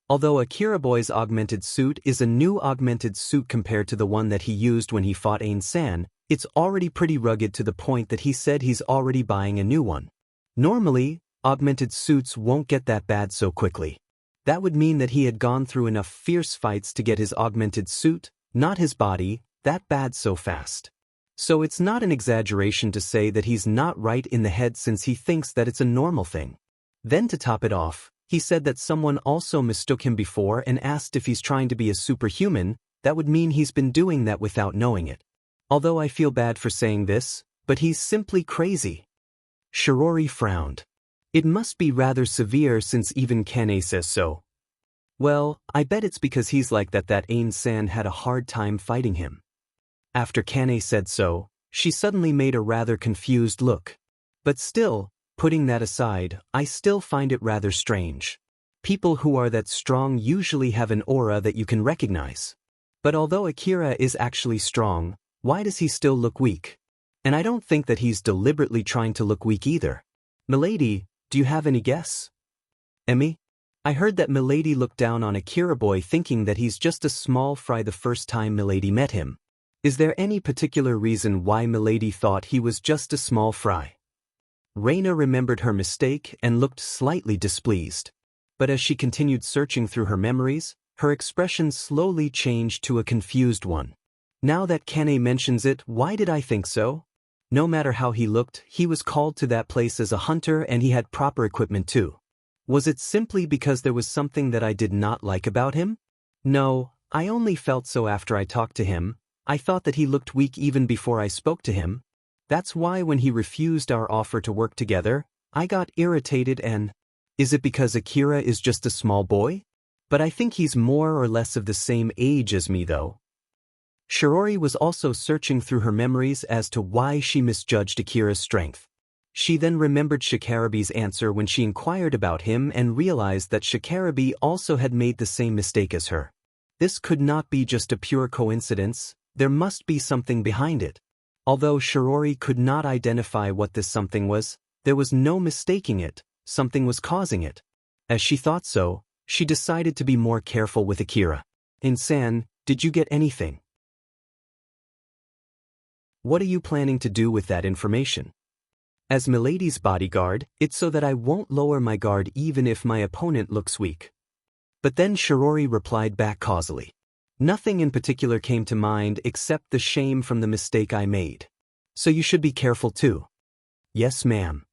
Although Akira Boy's augmented suit is a new augmented suit compared to the one that he used when he fought Ain-san, it's already pretty rugged to the point that he said he's already buying a new one. Normally, augmented suits won't get that bad so quickly. That would mean that he had gone through enough fierce fights to get his augmented suit, not his body, that bad so fast. So it's not an exaggeration to say that he's not right in the head since he thinks that it's a normal thing. Then to top it off, he said that someone also mistook him before and asked if he's trying to be a superhuman. That would mean he's been doing that without knowing it. Although I feel bad for saying this, but he's simply crazy. Shirori frowned. It must be rather severe since even Kane says so. Well, I bet it's because he's like that Ain-san had a hard time fighting him. After Kane said so, she suddenly made a rather confused look. But still, putting that aside, I still find it rather strange. People who are that strong usually have an aura that you can recognize. But although Akira is actually strong, why does he still look weak? And I don't think that he's deliberately trying to look weak either. Milady, do you have any guess? Emmy? I heard that Milady looked down on Akira Boy thinking that he's just a small fry the first time Milady met him. Is there any particular reason why Milady thought he was just a small fry? Reina remembered her mistake and looked slightly displeased. But as she continued searching through her memories, her expression slowly changed to a confused one. Now that Kane mentions it, why did I think so? No matter how he looked, he was called to that place as a hunter and he had proper equipment too. Was it simply because there was something that I did not like about him? No, I only felt so after I talked to him. I thought that he looked weak even before I spoke to him. That's why when he refused our offer to work together, I got irritated and... Is it because Akira is just a small boy? But I think he's more or less of the same age as me though. Shirori was also searching through her memories as to why she misjudged Akira's strength. She then remembered Shikarabe's answer when she inquired about him and realized that Shikarabe also had made the same mistake as her. This could not be just a pure coincidence, there must be something behind it. Although Shirori could not identify what this something was, there was no mistaking it, something was causing it. As she thought so, she decided to be more careful with Akira. Ain-san, did you get anything? What are you planning to do with that information? As Milady's bodyguard, it's so that I won't lower my guard even if my opponent looks weak. But then Shirori replied back causally. Nothing in particular came to mind except the shame from the mistake I made. So you should be careful too. Yes, ma'am.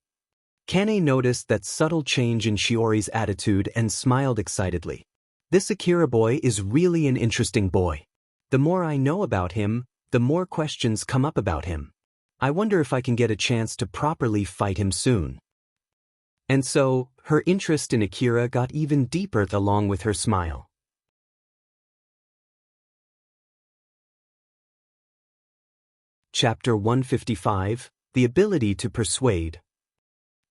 Kane noticed that subtle change in Shiori's attitude and smiled excitedly. This Akira boy is really an interesting boy. The more I know about him, the more questions come up about him. I wonder if I can get a chance to properly fight him soon. And so, her interest in Akira got even deeper along with her smile. Chapter 155, The Ability to Persuade.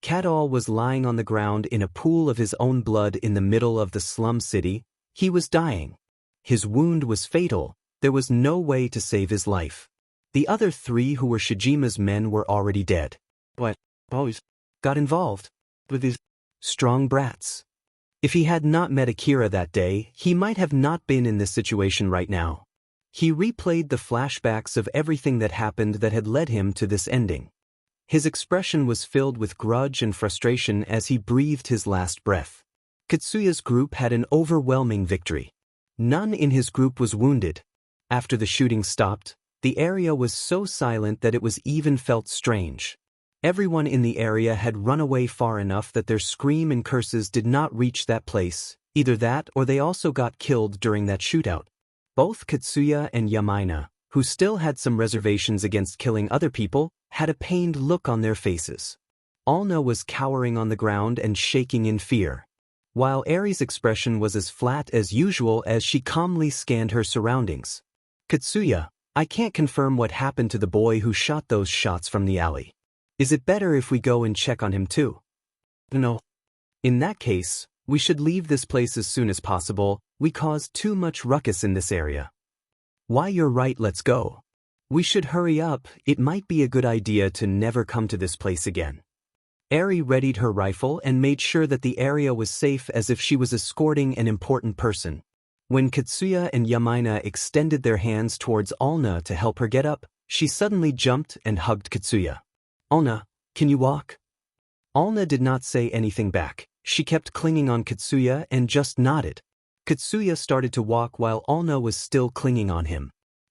Kadal was lying on the ground in a pool of his own blood in the middle of the slum city. He was dying. His wound was fatal. There was no way to save his life. The other 3 who were Shijima's men were already dead. But always got involved with these strong brats. If he had not met Akira that day, he might have not been in this situation right now. He replayed the flashbacks of everything that happened that had led him to this ending. His expression was filled with grudge and frustration as he breathed his last breath. Katsuya's group had an overwhelming victory. None in his group was wounded. After the shooting stopped, the area was so silent that it was even felt strange. Everyone in the area had run away far enough that their scream and curses did not reach that place, either that or they also got killed during that shootout. Both Katsuya and Yamaina, who still had some reservations against killing other people, had a pained look on their faces. Alna was cowering on the ground and shaking in fear, while Eri's expression was as flat as usual as she calmly scanned her surroundings. Katsuya, I can't confirm what happened to the boy who shot those shots from the alley. Is it better if we go and check on him too? No. In that case, we should leave this place as soon as possible. We caused too much ruckus in this area. Why, you're right, let's go. We should hurry up. It might be a good idea to never come to this place again. Eri readied her rifle and made sure that the area was safe as if she was escorting an important person. When Katsuya and Yamaina extended their hands towards Alna to help her get up, she suddenly jumped and hugged Katsuya. Alna, can you walk? Alna did not say anything back. She kept clinging on Katsuya and just nodded. Katsuya started to walk while Alna was still clinging on him.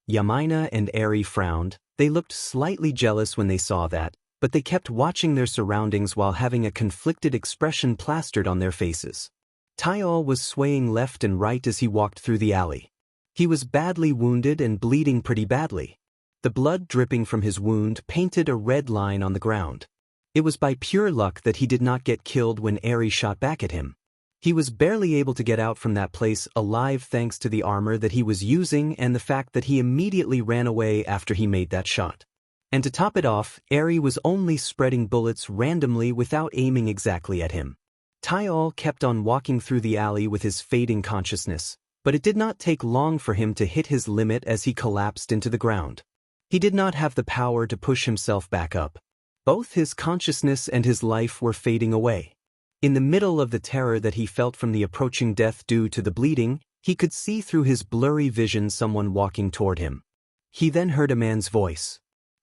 Yamaina and Eri frowned. They looked slightly jealous when they saw that, but they kept watching their surroundings while having a conflicted expression plastered on their faces. Taial was swaying left and right as he walked through the alley. He was badly wounded and bleeding pretty badly. The blood dripping from his wound painted a red line on the ground. It was by pure luck that he did not get killed when Eri shot back at him. He was barely able to get out from that place alive thanks to the armor that he was using and the fact that he immediately ran away after he made that shot. And to top it off, Eri was only spreading bullets randomly without aiming exactly at him. Taial kept on walking through the alley with his fading consciousness, but it did not take long for him to hit his limit as he collapsed into the ground. He did not have the power to push himself back up. Both his consciousness and his life were fading away. In the middle of the terror that he felt from the approaching death due to the bleeding, he could see through his blurry vision someone walking toward him. He then heard a man's voice.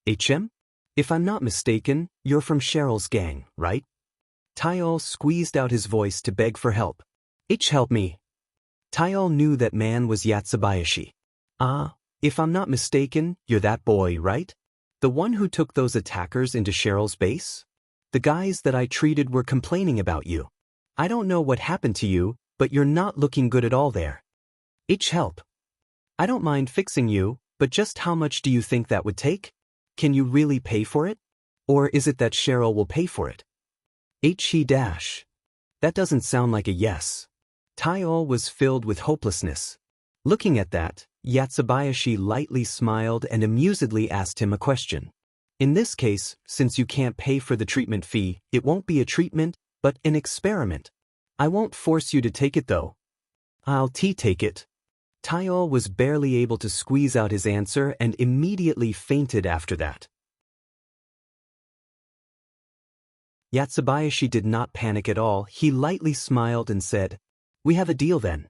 HM? If I'm not mistaken, you're from Cheryl's gang, right? Taial squeezed out his voice to beg for help. Help me. Taial knew that man was Yatsubayashi. If I'm not mistaken, you're that boy, right? The one who took those attackers into Cheryl's base? The guys that I treated were complaining about you. I don't know what happened to you, but you're not looking good at all there. Help. I don't mind fixing you, but just how much do you think that would take? Can you really pay for it? Or is it that Cheryl will pay for it? That doesn't sound like a yes. Taial was filled with hopelessness. Looking at that, Yatsubayashi lightly smiled and amusedly asked him a question. In this case, since you can't pay for the treatment fee, it won't be a treatment, but an experiment. I won't force you to take it though. I'll take it. Taial was barely able to squeeze out his answer and immediately fainted after that. Yatsubayashi did not panic at all. He lightly smiled and said, "We have a deal then."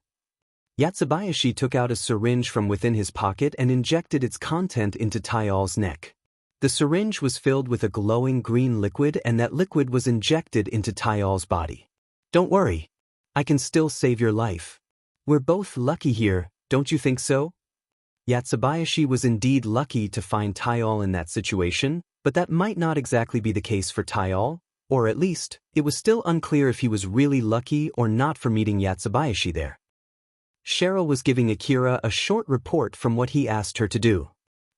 Yatsubayashi took out a syringe from within his pocket and injected its content into Taial's neck. The syringe was filled with a glowing green liquid and that liquid was injected into Taial's body. Don't worry. I can still save your life. We're both lucky here, don't you think so? Yatsubayashi was indeed lucky to find Taial in that situation, but that might not exactly be the case for Taial, or at least, it was still unclear if he was really lucky or not for meeting Yatsubayashi there. Cheryl was giving Akira a short report from what he asked her to do.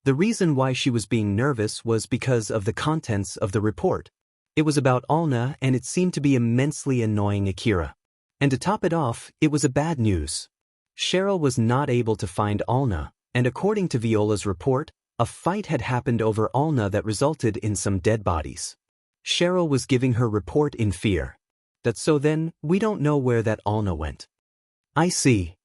The reason why she was being nervous was because of the contents of the report. It was about Alna and it seemed to be immensely annoying Akira. And to top it off, it was a bad news. Cheryl was not able to find Alna, and according to Viola's report, a fight had happened over Alna that resulted in some dead bodies. Cheryl was giving her report in fear. That's so then, we don't know where that Alna went. I see.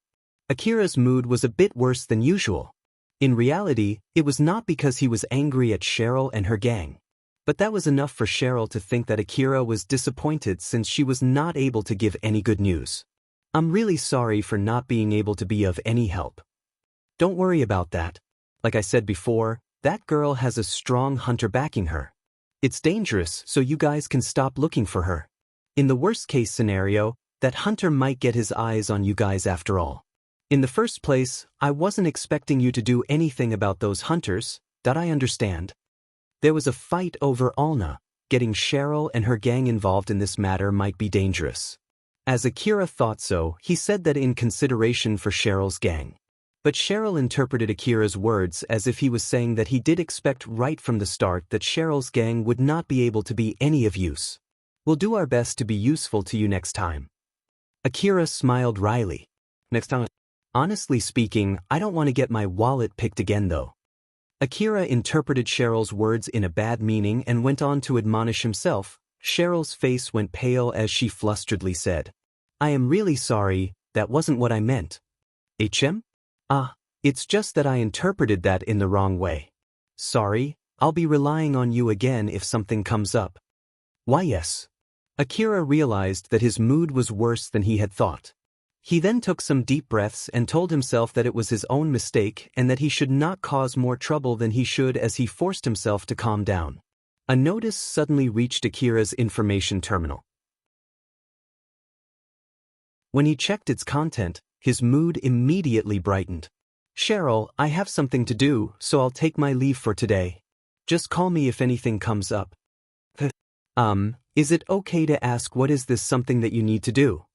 Akira's mood was a bit worse than usual. In reality, it was not because he was angry at Cheryl and her gang. But that was enough for Cheryl to think that Akira was disappointed since she was not able to give any good news. I'm really sorry for not being able to be of any help. Don't worry about that. Like I said before, that girl has a strong hunter backing her. It's dangerous, so you guys can stop looking for her. In the worst-case scenario, that hunter might get his eyes on you guys after all. In the first place, I wasn't expecting you to do anything about those hunters, that I understand. There was a fight over Alna. Getting Cheryl and her gang involved in this matter might be dangerous. As Akira thought so, he said that in consideration for Cheryl's gang. But Cheryl interpreted Akira's words as if he was saying that he did expect right from the start that Cheryl's gang would not be able to be any of use. We'll do our best to be useful to you next time. Akira smiled wryly. Next time? Honestly speaking, I don't want to get my wallet picked again though. Akira interpreted Cheryl's words in a bad meaning and went on to admonish himself. Cheryl's face went pale as she flusteredly said, I am really sorry, that wasn't what I meant. HM? It's just that I interpreted that in the wrong way. Sorry, I'll be relying on you again if something comes up. Why yes. Akira realized that his mood was worse than he had thought. He then took some deep breaths and told himself that it was his own mistake and that he should not cause more trouble than he should as he forced himself to calm down. A notice suddenly reached Akira's information terminal. When he checked its content, his mood immediately brightened. Cheryl, I have something to do, so I'll take my leave for today. Just call me if anything comes up. Is it okay to ask what is this something that you need to do?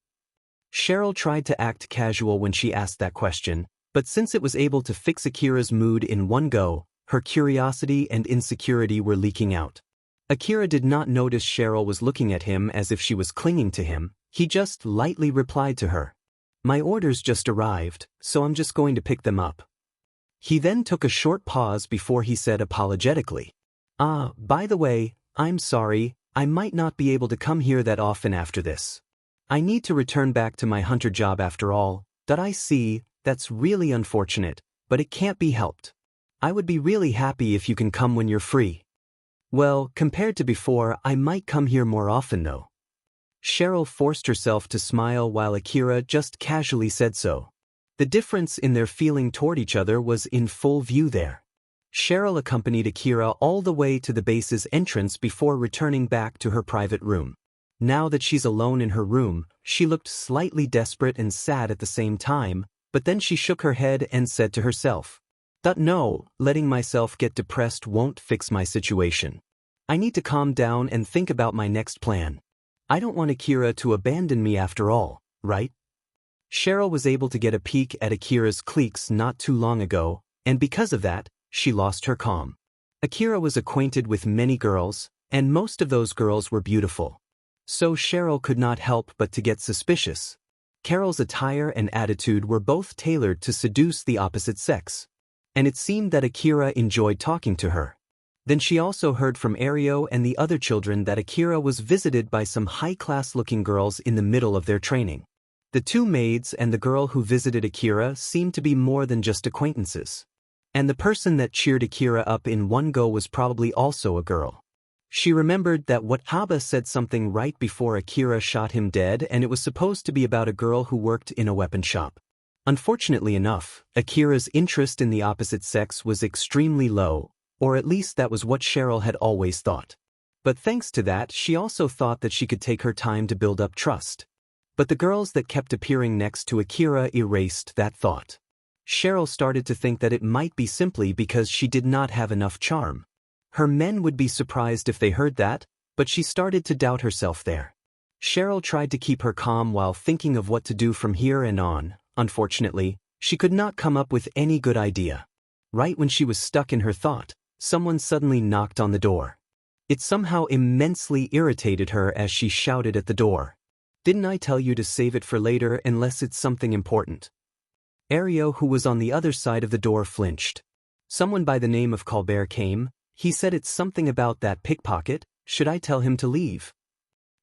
Cheryl tried to act casual when she asked that question, but since it was able to fix Akira's mood in one go, her curiosity and insecurity were leaking out. Akira did not notice Cheryl was looking at him as if she was clinging to him. He just lightly replied to her. My orders just arrived, so I'm just going to pick them up. He then took a short pause before he said apologetically. By the way, I'm sorry, I might not be able to come here that often after this. I need to return back to my hunter job after all. That I see, that's really unfortunate, but it can't be helped. I would be really happy if you can come when you're free. Well, compared to before, I might come here more often though. Cheryl forced herself to smile while Akira just casually said so. The difference in their feeling toward each other was in full view there. Cheryl accompanied Akira all the way to the base's entrance before returning back to her private room. Now that she's alone in her room, she looked slightly desperate and sad at the same time, but then she shook her head and said to herself, No, letting myself get depressed won't fix my situation. I need to calm down and think about my next plan. I don't want Akira to abandon me after all, right? Cheryl was able to get a peek at Akira's cliques not too long ago, and because of that, she lost her calm. Akira was acquainted with many girls, and most of those girls were beautiful. So Cheryl could not help but to get suspicious. Carol's attire and attitude were both tailored to seduce the opposite sex. And it seemed that Akira enjoyed talking to her. Then she also heard from Ario and the other children that Akira was visited by some high-class-looking girls in the middle of their training. The two maids and the girl who visited Akira seemed to be more than just acquaintances. And the person that cheered Akira up in one go was probably also a girl. She remembered that what Haba said something right before Akira shot him dead, and it was supposed to be about a girl who worked in a weapon shop. Unfortunately enough, Akira's interest in the opposite sex was extremely low, or at least that was what Cheryl had always thought. But thanks to that, she also thought that she could take her time to build up trust. But the girls that kept appearing next to Akira erased that thought. Cheryl started to think that it might be simply because she did not have enough charm. Her men would be surprised if they heard that, but she started to doubt herself there. Cheryl tried to keep her calm while thinking of what to do from here and on. Unfortunately, she could not come up with any good idea. Right when she was stuck in her thought, someone suddenly knocked on the door. It somehow immensely irritated her as she shouted at the door. "Didn't I tell you to save it for later unless it's something important?" Ario, who was on the other side of the door, flinched. "Someone by the name of Colbert came. He said it's something about that pickpocket. Should I tell him to leave?"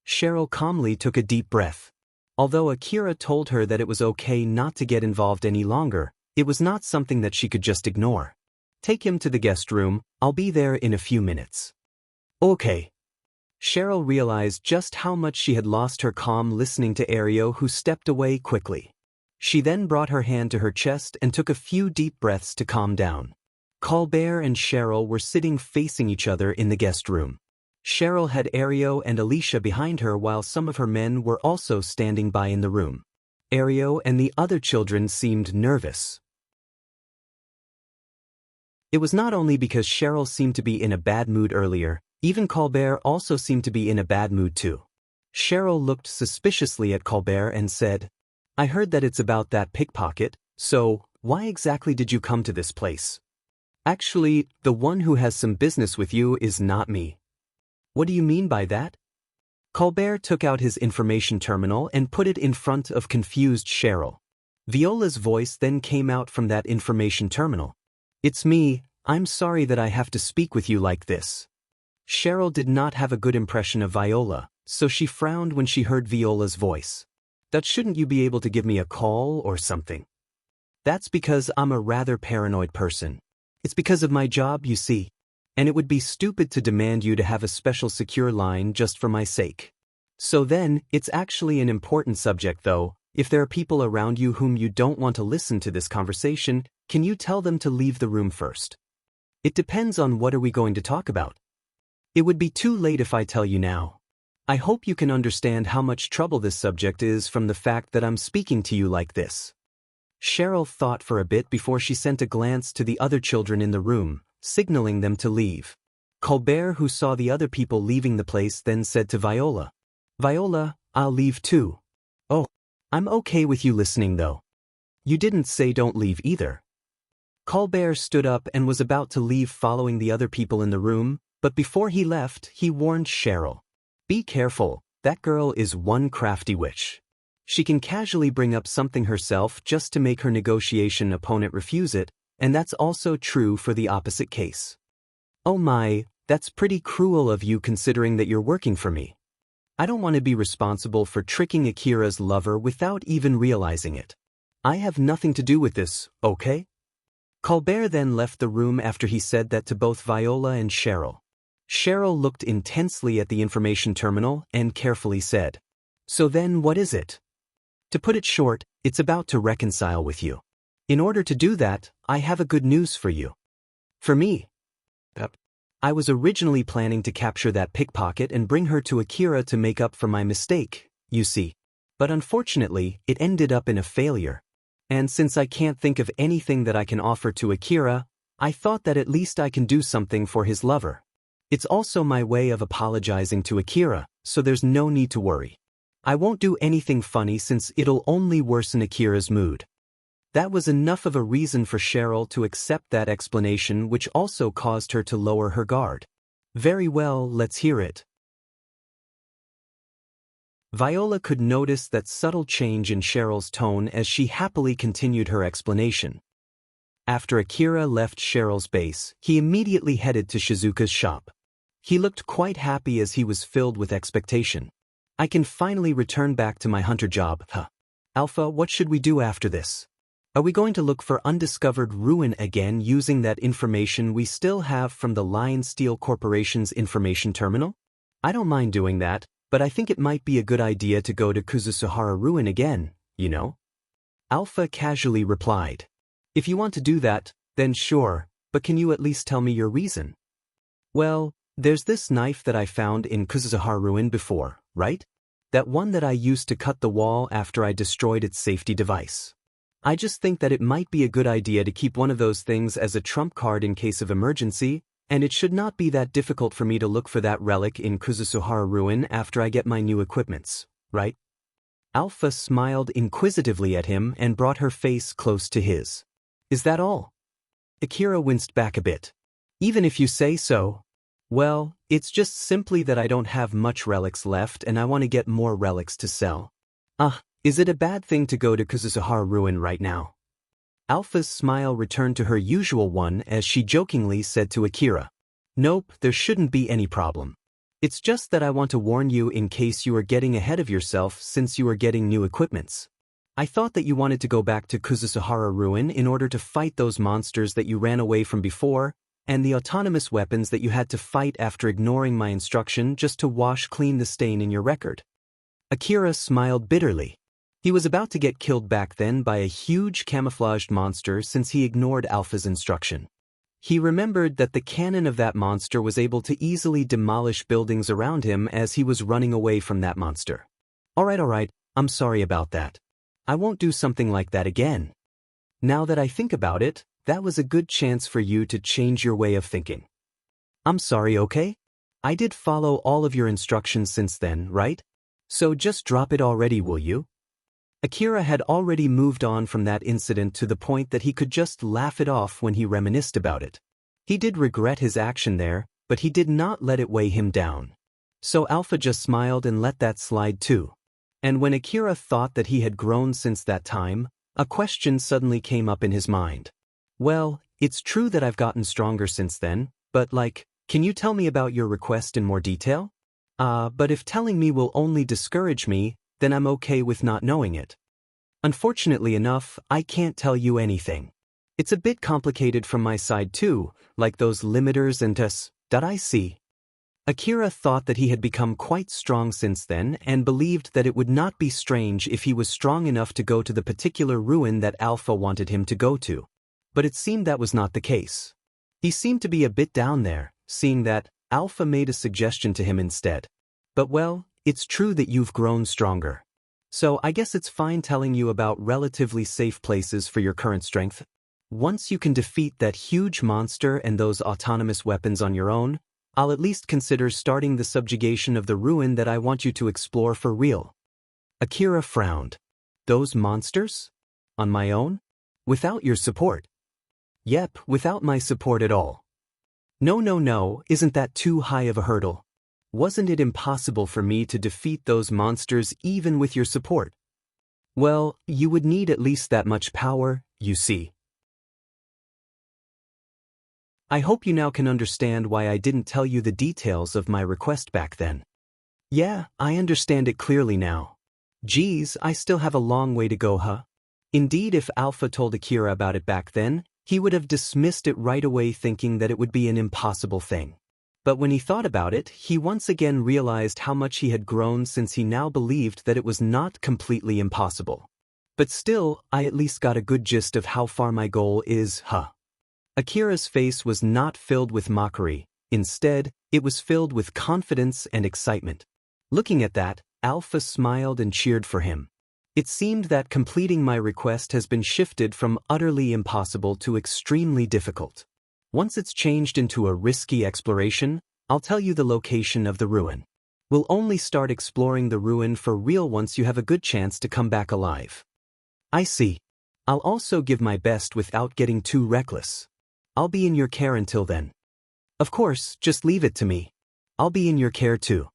Cheryl calmly took a deep breath. Although Akira told her that it was okay not to get involved any longer, it was not something that she could just ignore. "Take him to the guest room. I'll be there in a few minutes." "Okay." Cheryl realized just how much she had lost her calm listening to Ario, who stepped away quickly. She then brought her hand to her chest and took a few deep breaths to calm down. Colbert and Cheryl were sitting facing each other in the guest room. Cheryl had Ario and Alicia behind her while some of her men were also standing by in the room. Ario and the other children seemed nervous. It was not only because Cheryl seemed to be in a bad mood earlier, even Colbert also seemed to be in a bad mood too. Cheryl looked suspiciously at Colbert and said, "I heard that it's about that pickpocket, so why exactly did you come to this place?" "Actually, the one who has some business with you is not me." "What do you mean by that?" Colbert took out his information terminal and put it in front of confused Cheryl. Viola's voice then came out from that information terminal. "It's me. I'm sorry that I have to speak with you like this." Cheryl did not have a good impression of Viola, so she frowned when she heard Viola's voice. "That shouldn't you be able to give me a call or something?" "That's because I'm a rather paranoid person. It's because of my job, you see. And it would be stupid to demand you to have a special secure line just for my sake." "So then, it's actually an important subject though. If there are people around you whom you don't want to listen to this conversation, can you tell them to leave the room first?" "It depends on what are we going to talk about." "It would be too late if I tell you now. I hope you can understand how much trouble this subject is from the fact that I'm speaking to you like this." Cheryl thought for a bit before she sent a glance to the other children in the room, signaling them to leave. Colbert, who saw the other people leaving the place, then said to Viola, "Viola, I'll leave too." "Oh, I'm okay with you listening though. You didn't say don't leave either." Colbert stood up and was about to leave following the other people in the room, but before he left, he warned Cheryl, "Be careful, that girl is one crafty witch. She can casually bring up something herself just to make her negotiation opponent refuse it, and that's also true for the opposite case." "Oh my, that's pretty cruel of you considering that you're working for me. I don't want to be responsible for tricking Akira's lover without even realizing it. I have nothing to do with this, okay?" Colbert then left the room after he said that to both Viola and Cheryl. Cheryl looked intensely at the information terminal and carefully said, "So then what is it?" "To put it short, it's about to reconcile with you. In order to do that, I have a good news for you." "For me?" "Yep. I was originally planning to capture that pickpocket and bring her to Akira to make up for my mistake, you see. But unfortunately, it ended up in a failure. And since I can't think of anything that I can offer to Akira, I thought that at least I can do something for his lover. It's also my way of apologizing to Akira, so there's no need to worry. I won't do anything funny since it'll only worsen Akira's mood." That was enough of a reason for Cheryl to accept that explanation, which also caused her to lower her guard. "Very well, let's hear it." Viola could notice that subtle change in Cheryl's tone as she happily continued her explanation. After Akira left Cheryl's base, he immediately headed to Shizuka's shop. He looked quite happy as he was filled with expectation. "I can finally return back to my hunter job, huh? Alpha, what should we do after this? Are we going to look for undiscovered ruin again using that information we still have from the Lion Steel Corporation's information terminal? I don't mind doing that, but I think it might be a good idea to go to Kuzusuhara Ruin again, you know?" Alpha casually replied. "If you want to do that, then sure, but can you at least tell me your reason?" "Well, there's this knife that I found in Kuzusuhara Ruin before, right? That one that I used to cut the wall after I destroyed its safety device. I just think that it might be a good idea to keep one of those things as a trump card in case of emergency, and it should not be that difficult for me to look for that relic in Kuzusuhara Ruin after I get my new equipments, right?" Alpha smiled inquisitively at him and brought her face close to his. "Is that all?" Akira winced back a bit. "Even if you say so." Well, it's just simply that I don't have much relics left and I want to get more relics to sell. Is it a bad thing to go to Kuzuhara Ruin right now? Alpha's smile returned to her usual one as she jokingly said to Akira. Nope, there shouldn't be any problem. It's just that I want to warn you in case you are getting ahead of yourself since you are getting new equipments. I thought that you wanted to go back to Kuzuhara Ruin in order to fight those monsters that you ran away from before, and the autonomous weapons that you had to fight after ignoring my instruction just to wash clean the stain in your record. Akira smiled bitterly. He was about to get killed back then by a huge camouflaged monster since he ignored Alpha's instruction. He remembered that the cannon of that monster was able to easily demolish buildings around him as he was running away from that monster. Alright, I'm sorry about that. I won't do something like that again. Now that I think about it, that was a good chance for you to change your way of thinking. I'm sorry, okay? I did follow all of your instructions since then, right? So just drop it already, will you? Akira had already moved on from that incident to the point that he could just laugh it off when he reminisced about it. He did regret his action there, but he did not let it weigh him down. So Alpha just smiled and let that slide too. And when Akira thought that he had grown since that time, a question suddenly came up in his mind. Well, it's true that I've gotten stronger since then, but can you tell me about your request in more detail? But if telling me will only discourage me, then I'm okay with not knowing it. Unfortunately enough, I can't tell you anything. It's a bit complicated from my side too, like those limiters and tests that I see. Akira thought that he had become quite strong since then and believed that it would not be strange if he was strong enough to go to the particular ruin that Alpha wanted him to go to. But it seemed that was not the case. He seemed to be a bit down there, seeing that Alpha made a suggestion to him instead. But well, it's true that you've grown stronger. So I guess it's fine telling you about relatively safe places for your current strength. Once you can defeat that huge monster and those autonomous weapons on your own, I'll at least consider starting the subjugation of the ruin that I want you to explore for real. Akira frowned. Those monsters? On my own? Without your support? Yep, without my support at all. No, isn't that too high of a hurdle? Wasn't it impossible for me to defeat those monsters even with your support? Well, you would need at least that much power, you see. I hope you now can understand why I didn't tell you the details of my request back then. Yeah, I understand it clearly now. Geez, I still have a long way to go, huh? Indeed, if Alpha told Akira about it back then, he would have dismissed it right away thinking that it would be an impossible thing. But when he thought about it, he once again realized how much he had grown since he now believed that it was not completely impossible. But still, I at least got a good gist of how far my goal is, huh? Akira's face was not filled with mockery. Instead, it was filled with confidence and excitement. Looking at that, Alpha smiled and cheered for him. It seemed that completing my request has been shifted from utterly impossible to extremely difficult. Once it's changed into a risky exploration, I'll tell you the location of the ruin. We'll only start exploring the ruin for real once you have a good chance to come back alive. I see. I'll also give my best without getting too reckless. I'll be in your care until then. Of course, just leave it to me. I'll be in your care too.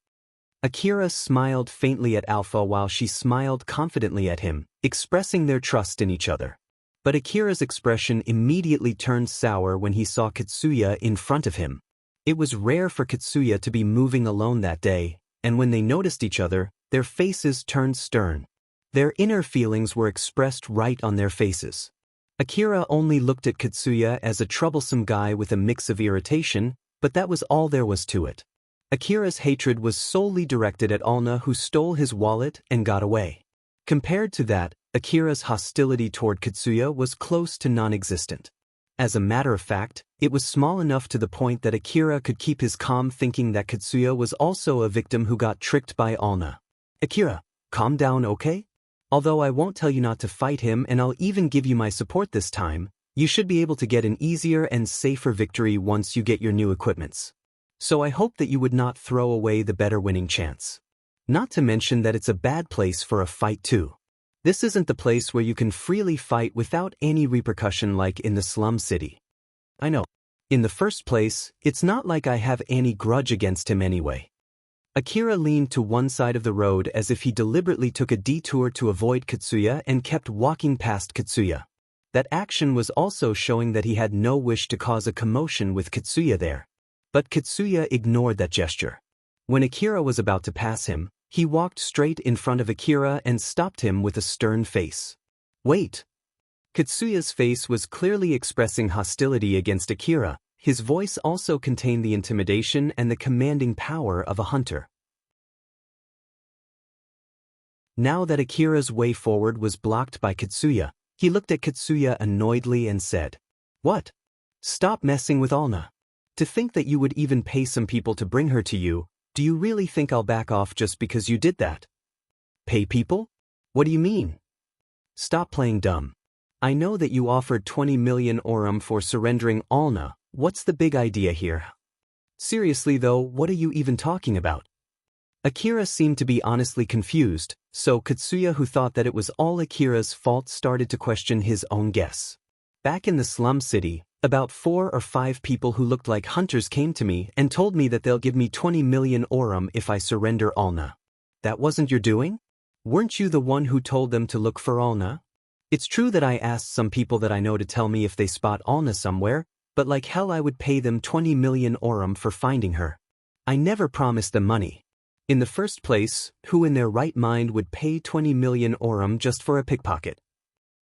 Akira smiled faintly at Alpha while she smiled confidently at him, expressing their trust in each other. But Akira's expression immediately turned sour when he saw Katsuya in front of him. It was rare for Katsuya to be moving alone that day, and when they noticed each other, their faces turned stern. Their inner feelings were expressed right on their faces. Akira only looked at Katsuya as a troublesome guy with a mix of irritation, but that was all there was to it. Akira's hatred was solely directed at Alna, who stole his wallet and got away. Compared to that, Akira's hostility toward Katsuya was close to non-existent. As a matter of fact, it was small enough to the point that Akira could keep his calm thinking that Katsuya was also a victim who got tricked by Alna. Akira, calm down, okay? Although I won't tell you not to fight him and I'll even give you my support this time, you should be able to get an easier and safer victory once you get your new equipments. So I hope that you would not throw away the better winning chance. Not to mention that it's a bad place for a fight too. This isn't the place where you can freely fight without any repercussion like in the slum city. I know. In the first place, it's not like I have any grudge against him anyway. Akira leaned to one side of the road as if he deliberately took a detour to avoid Katsuya and kept walking past Katsuya. That action was also showing that he had no wish to cause a commotion with Katsuya there. But Katsuya ignored that gesture. When Akira was about to pass him, he walked straight in front of Akira and stopped him with a stern face. "Wait!" Katsuya's face was clearly expressing hostility against Akira. His voice also contained the intimidation and the commanding power of a hunter. Now that Akira's way forward was blocked by Katsuya, he looked at Katsuya annoyedly and said, "What? Stop messing with Alna. To think that you would even pay some people to bring her to you, do you really think I'll back off just because you did that?" "Pay people? What do you mean?" "Stop playing dumb. I know that you offered 20 million orum for surrendering Alna. What's the big idea here? Seriously though, what are you even talking about?" Akira seemed to be honestly confused, so Katsuya, who thought that it was all Akira's fault, started to question his own guess. "Back in the slum city, about 4 or 5 people who looked like hunters came to me and told me that they'll give me 20 million orum if I surrender Alna. That wasn't your doing? Weren't you the one who told them to look for Alna? It's true that I asked some people that I know to tell me if they spot Alna somewhere, but like hell I would pay them 20 million orum for finding her. I never promised them money. In the first place, who in their right mind would pay 20 million orum just for a pickpocket?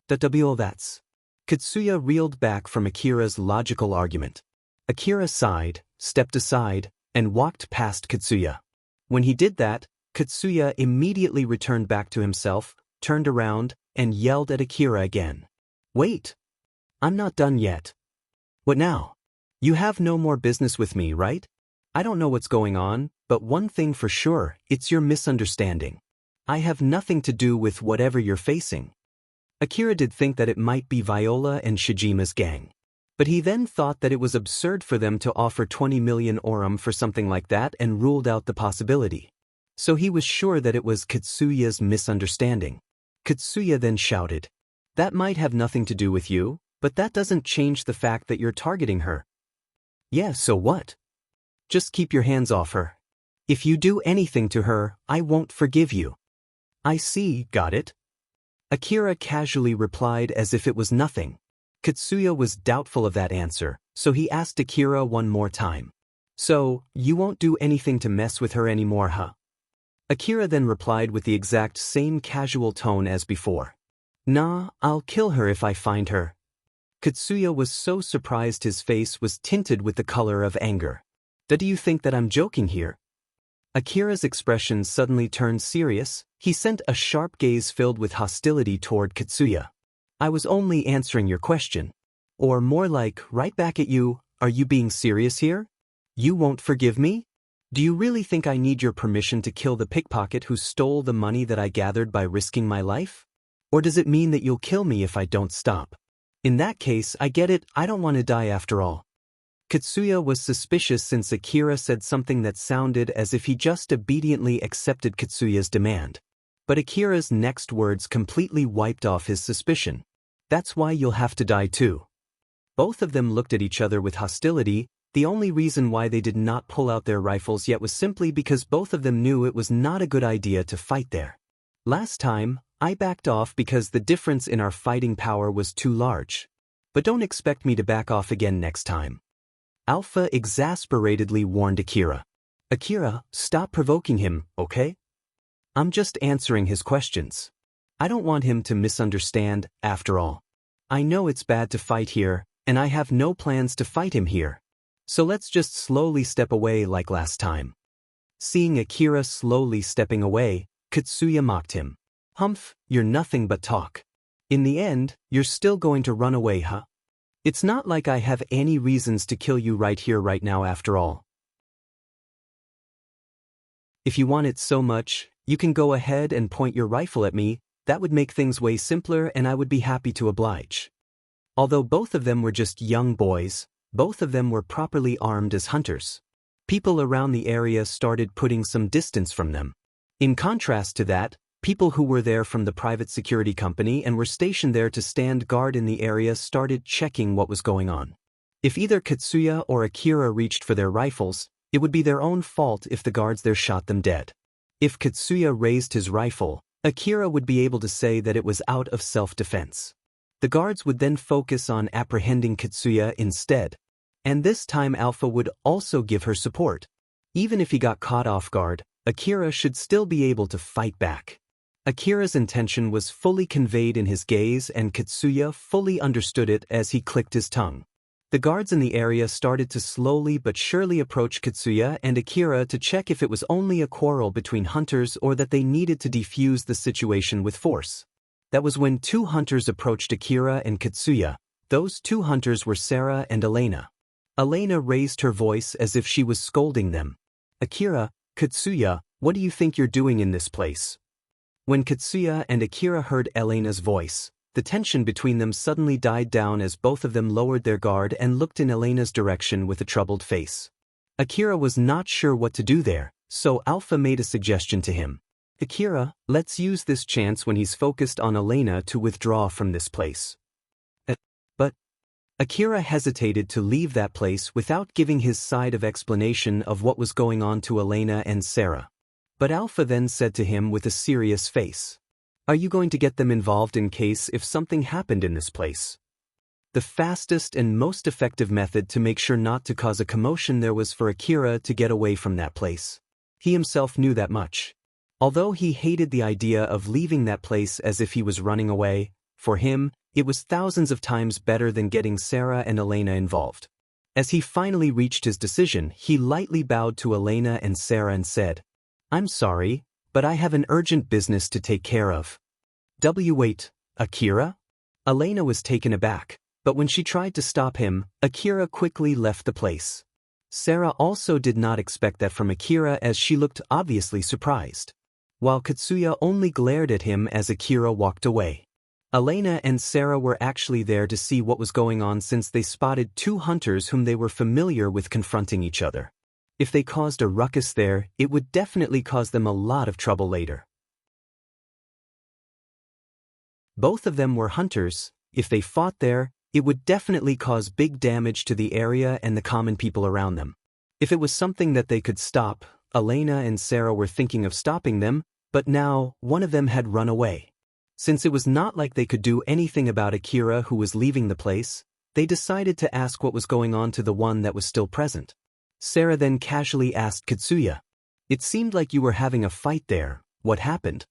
That's. Katsuya reeled back from Akira's logical argument. Akira sighed, stepped aside, and walked past Katsuya. When he did that, Katsuya immediately returned back to himself, turned around, and yelled at Akira again. "Wait! I'm not done yet." "What now? You have no more business with me, right? I don't know what's going on, but one thing for sure, it's your misunderstanding. I have nothing to do with whatever you're facing." Akira did think that it might be Viola and Shijima's gang. But he then thought that it was absurd for them to offer 20 million orum for something like that and ruled out the possibility. So he was sure that it was Katsuya's misunderstanding. Katsuya then shouted, "That might have nothing to do with you, but that doesn't change the fact that you're targeting her." "Yeah, so what? Just keep your hands off her. If you do anything to her, I won't forgive you." "I see, got it?" Akira casually replied as if it was nothing. Katsuya was doubtful of that answer, so he asked Akira one more time. "So, you won't do anything to mess with her anymore, huh?" Akira then replied with the exact same casual tone as before. "Nah, I'll kill her if I find her." Katsuya was so surprised his face was tinted with the color of anger. "Do you think that I'm joking here?" Akira's expression suddenly turned serious. He sent a sharp gaze filled with hostility toward Katsuya. "I was only answering your question. Or more like, right back at you, are you being serious here? You won't forgive me? Do you really think I need your permission to kill the pickpocket who stole the money that I gathered by risking my life? Or does it mean that you'll kill me if I don't stop? In that case, I get it, I don't want to die after all." Katsuya was suspicious since Akira said something that sounded as if he just obediently accepted Katsuya's demand. But Akira's next words completely wiped off his suspicion. "That's why you'll have to die too." Both of them looked at each other with hostility. The only reason why they did not pull out their rifles yet was simply because both of them knew it was not a good idea to fight there. "Last time, I backed off because the difference in our fighting power was too large. But don't expect me to back off again next time." Alpha exasperatedly warned Akira. "Akira, stop provoking him, okay? I'm just answering his questions. I don't want him to misunderstand, after all. I know it's bad to fight here, and I have no plans to fight him here. So let's just slowly step away like last time." Seeing Akira slowly stepping away, Katsuya mocked him. "Humph, you're nothing but talk. In the end, you're still going to run away, huh? It's not like I have any reasons to kill you right here right now after all. If you want it so much, you can go ahead and point your rifle at me. That would make things way simpler and I would be happy to oblige." Although both of them were just young boys, both of them were properly armed as hunters. People around the area started putting some distance from them. In contrast to that, people who were there from the private security company and were stationed there to stand guard in the area started checking what was going on. If either Katsuya or Akira reached for their rifles, it would be their own fault if the guards there shot them dead. If Katsuya raised his rifle, Akira would be able to say that it was out of self-defense. The guards would then focus on apprehending Katsuya instead. And this time Alpha would also give her support. Even if he got caught off guard, Akira should still be able to fight back. Akira's intention was fully conveyed in his gaze, and Katsuya fully understood it as he clicked his tongue. The guards in the area started to slowly but surely approach Katsuya and Akira to check if it was only a quarrel between hunters or that they needed to defuse the situation with force. That was when two hunters approached Akira and Katsuya. Those two hunters were Sarah and Elena. Elena raised her voice as if she was scolding them. "Akira, Katsuya, what do you think you're doing in this place?" When Katsuya and Akira heard Elena's voice, the tension between them suddenly died down as both of them lowered their guard and looked in Elena's direction with a troubled face. Akira was not sure what to do there, so Alpha made a suggestion to him. "Akira, let's use this chance when he's focused on Elena to withdraw from this place." But Akira hesitated to leave that place without giving his side of explanation of what was going on to Elena and Sarah. But Alpha then said to him with a serious face, "Are you going to get them involved in case if something happened in this place?" The fastest and most effective method to make sure not to cause a commotion there was for Akira to get away from that place. He himself knew that much. Although he hated the idea of leaving that place as if he was running away, for him, it was thousands of times better than getting Sarah and Elena involved. As he finally reached his decision, he lightly bowed to Elena and Sarah and said, "I'm sorry, but I have an urgent business to take care of." Wait, Akira? Elena was taken aback, but when she tried to stop him, Akira quickly left the place. Sarah also did not expect that from Akira as she looked obviously surprised, while Katsuya only glared at him as Akira walked away. Elena and Sarah were actually there to see what was going on since they spotted two hunters whom they were familiar with confronting each other. If they caused a ruckus there, it would definitely cause them a lot of trouble later. Both of them were hunters. If they fought there, it would definitely cause big damage to the area and the common people around them. If it was something that they could stop, Elena and Sarah were thinking of stopping them, but now one of them had run away. Since it was not like they could do anything about Akira who was leaving the place, they decided to ask what was going on to the one that was still present. Sarah then casually asked Katsuya, "It seemed like you were having a fight there. What happened?"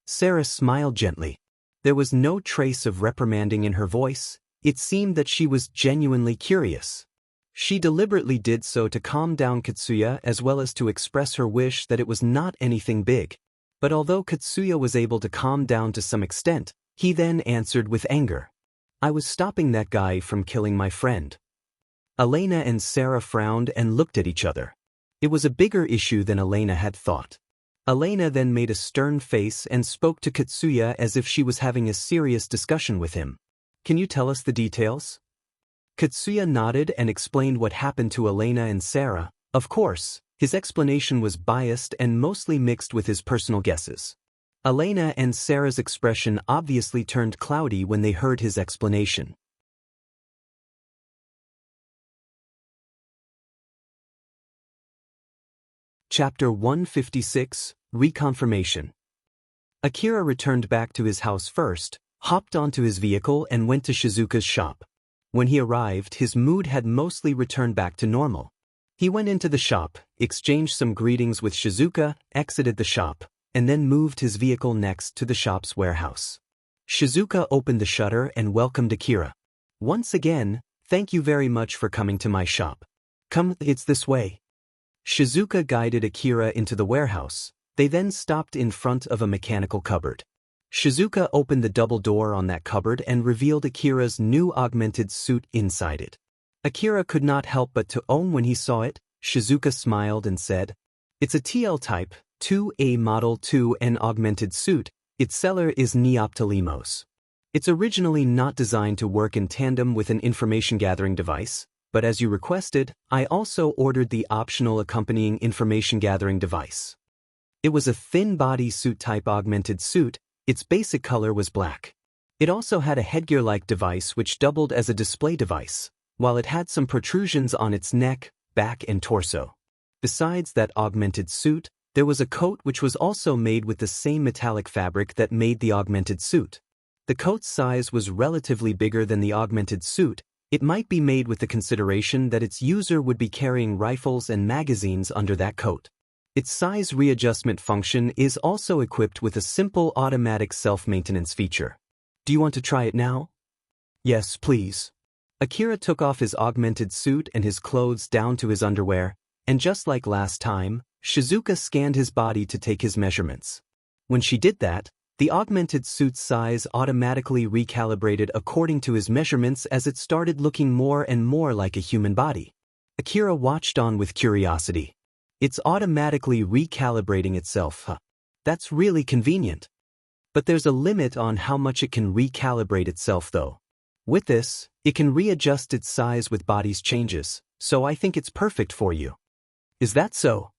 Sarah smiled gently. There was no trace of reprimanding in her voice. It seemed that she was genuinely curious. She deliberately did so to calm down Katsuya as well as to express her wish that it was not anything big. But although Katsuya was able to calm down to some extent, he then answered with anger, "I was stopping that guy from killing my friend." Elena and Sarah frowned and looked at each other. It was a bigger issue than Elena had thought. Elena then made a stern face and spoke to Katsuya as if she was having a serious discussion with him. "Can you tell us the details?" Katsuya nodded and explained what happened to Elena and Sarah. Of course, his explanation was biased and mostly mixed with his personal guesses. Elena and Sarah's expression obviously turned cloudy when they heard his explanation. Chapter 156, Reconfirmation. Akira returned back to his house first, hopped onto his vehicle and went to Shizuka's shop. When he arrived, his mood had mostly returned back to normal. He went into the shop, exchanged some greetings with Shizuka, exited the shop, and then moved his vehicle next to the shop's warehouse. Shizuka opened the shutter and welcomed Akira. "Once again, thank you very much for coming to my shop. Come, it's this way." Shizuka guided Akira into the warehouse. They then stopped in front of a mechanical cupboard. Shizuka opened the double door on that cupboard and revealed Akira's new augmented suit inside it. Akira could not help but to own when he saw it. Shizuka smiled and said, "It's a TL Type 2A Model 2N augmented suit. Its seller is Neoptolimos. It's originally not designed to work in tandem with an information gathering device, but as you requested, I also ordered the optional accompanying information gathering device." It was a thin body suit type augmented suit. Its basic color was black. It also had a headgear-like device which doubled as a display device. while it had some protrusions on its neck, back and torso. Besides that augmented suit, there was a coat which was also made with the same metallic fabric that made the augmented suit. The coat's size was relatively bigger than the augmented suit. It might be made with the consideration that its user would be carrying rifles and magazines under that coat. Its size readjustment function is also equipped with a simple automatic self-maintenance feature. Do you want to try it now? Yes, please. Akira took off his augmented suit and his clothes down to his underwear, and just like last time, Shizuka scanned his body to take his measurements. When she did that, the augmented suit's size automatically recalibrated according to his measurements as it started looking more and more like a human body. Akira watched on with curiosity. It's automatically recalibrating itself, huh? That's really convenient. But there's a limit on how much it can recalibrate itself though. With this, it can readjust its size with body's changes, so I think it's perfect for you. Is that so?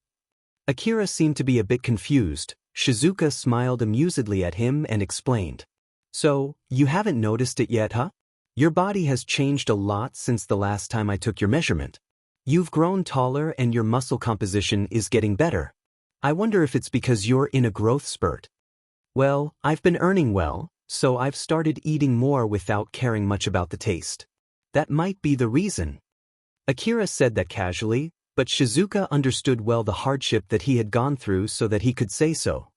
Akira seemed to be a bit confused. Shizuka smiled amusedly at him and explained. So, you haven't noticed it yet, huh? Your body has changed a lot since the last time I took your measurement. You've grown taller and your muscle composition is getting better. I wonder if it's because you're in a growth spurt. Well, I've been earning well, so I've started eating more without caring much about the taste. That might be the reason. Akira said that casually, but Shizuka understood well the hardship that he had gone through so that he could say so.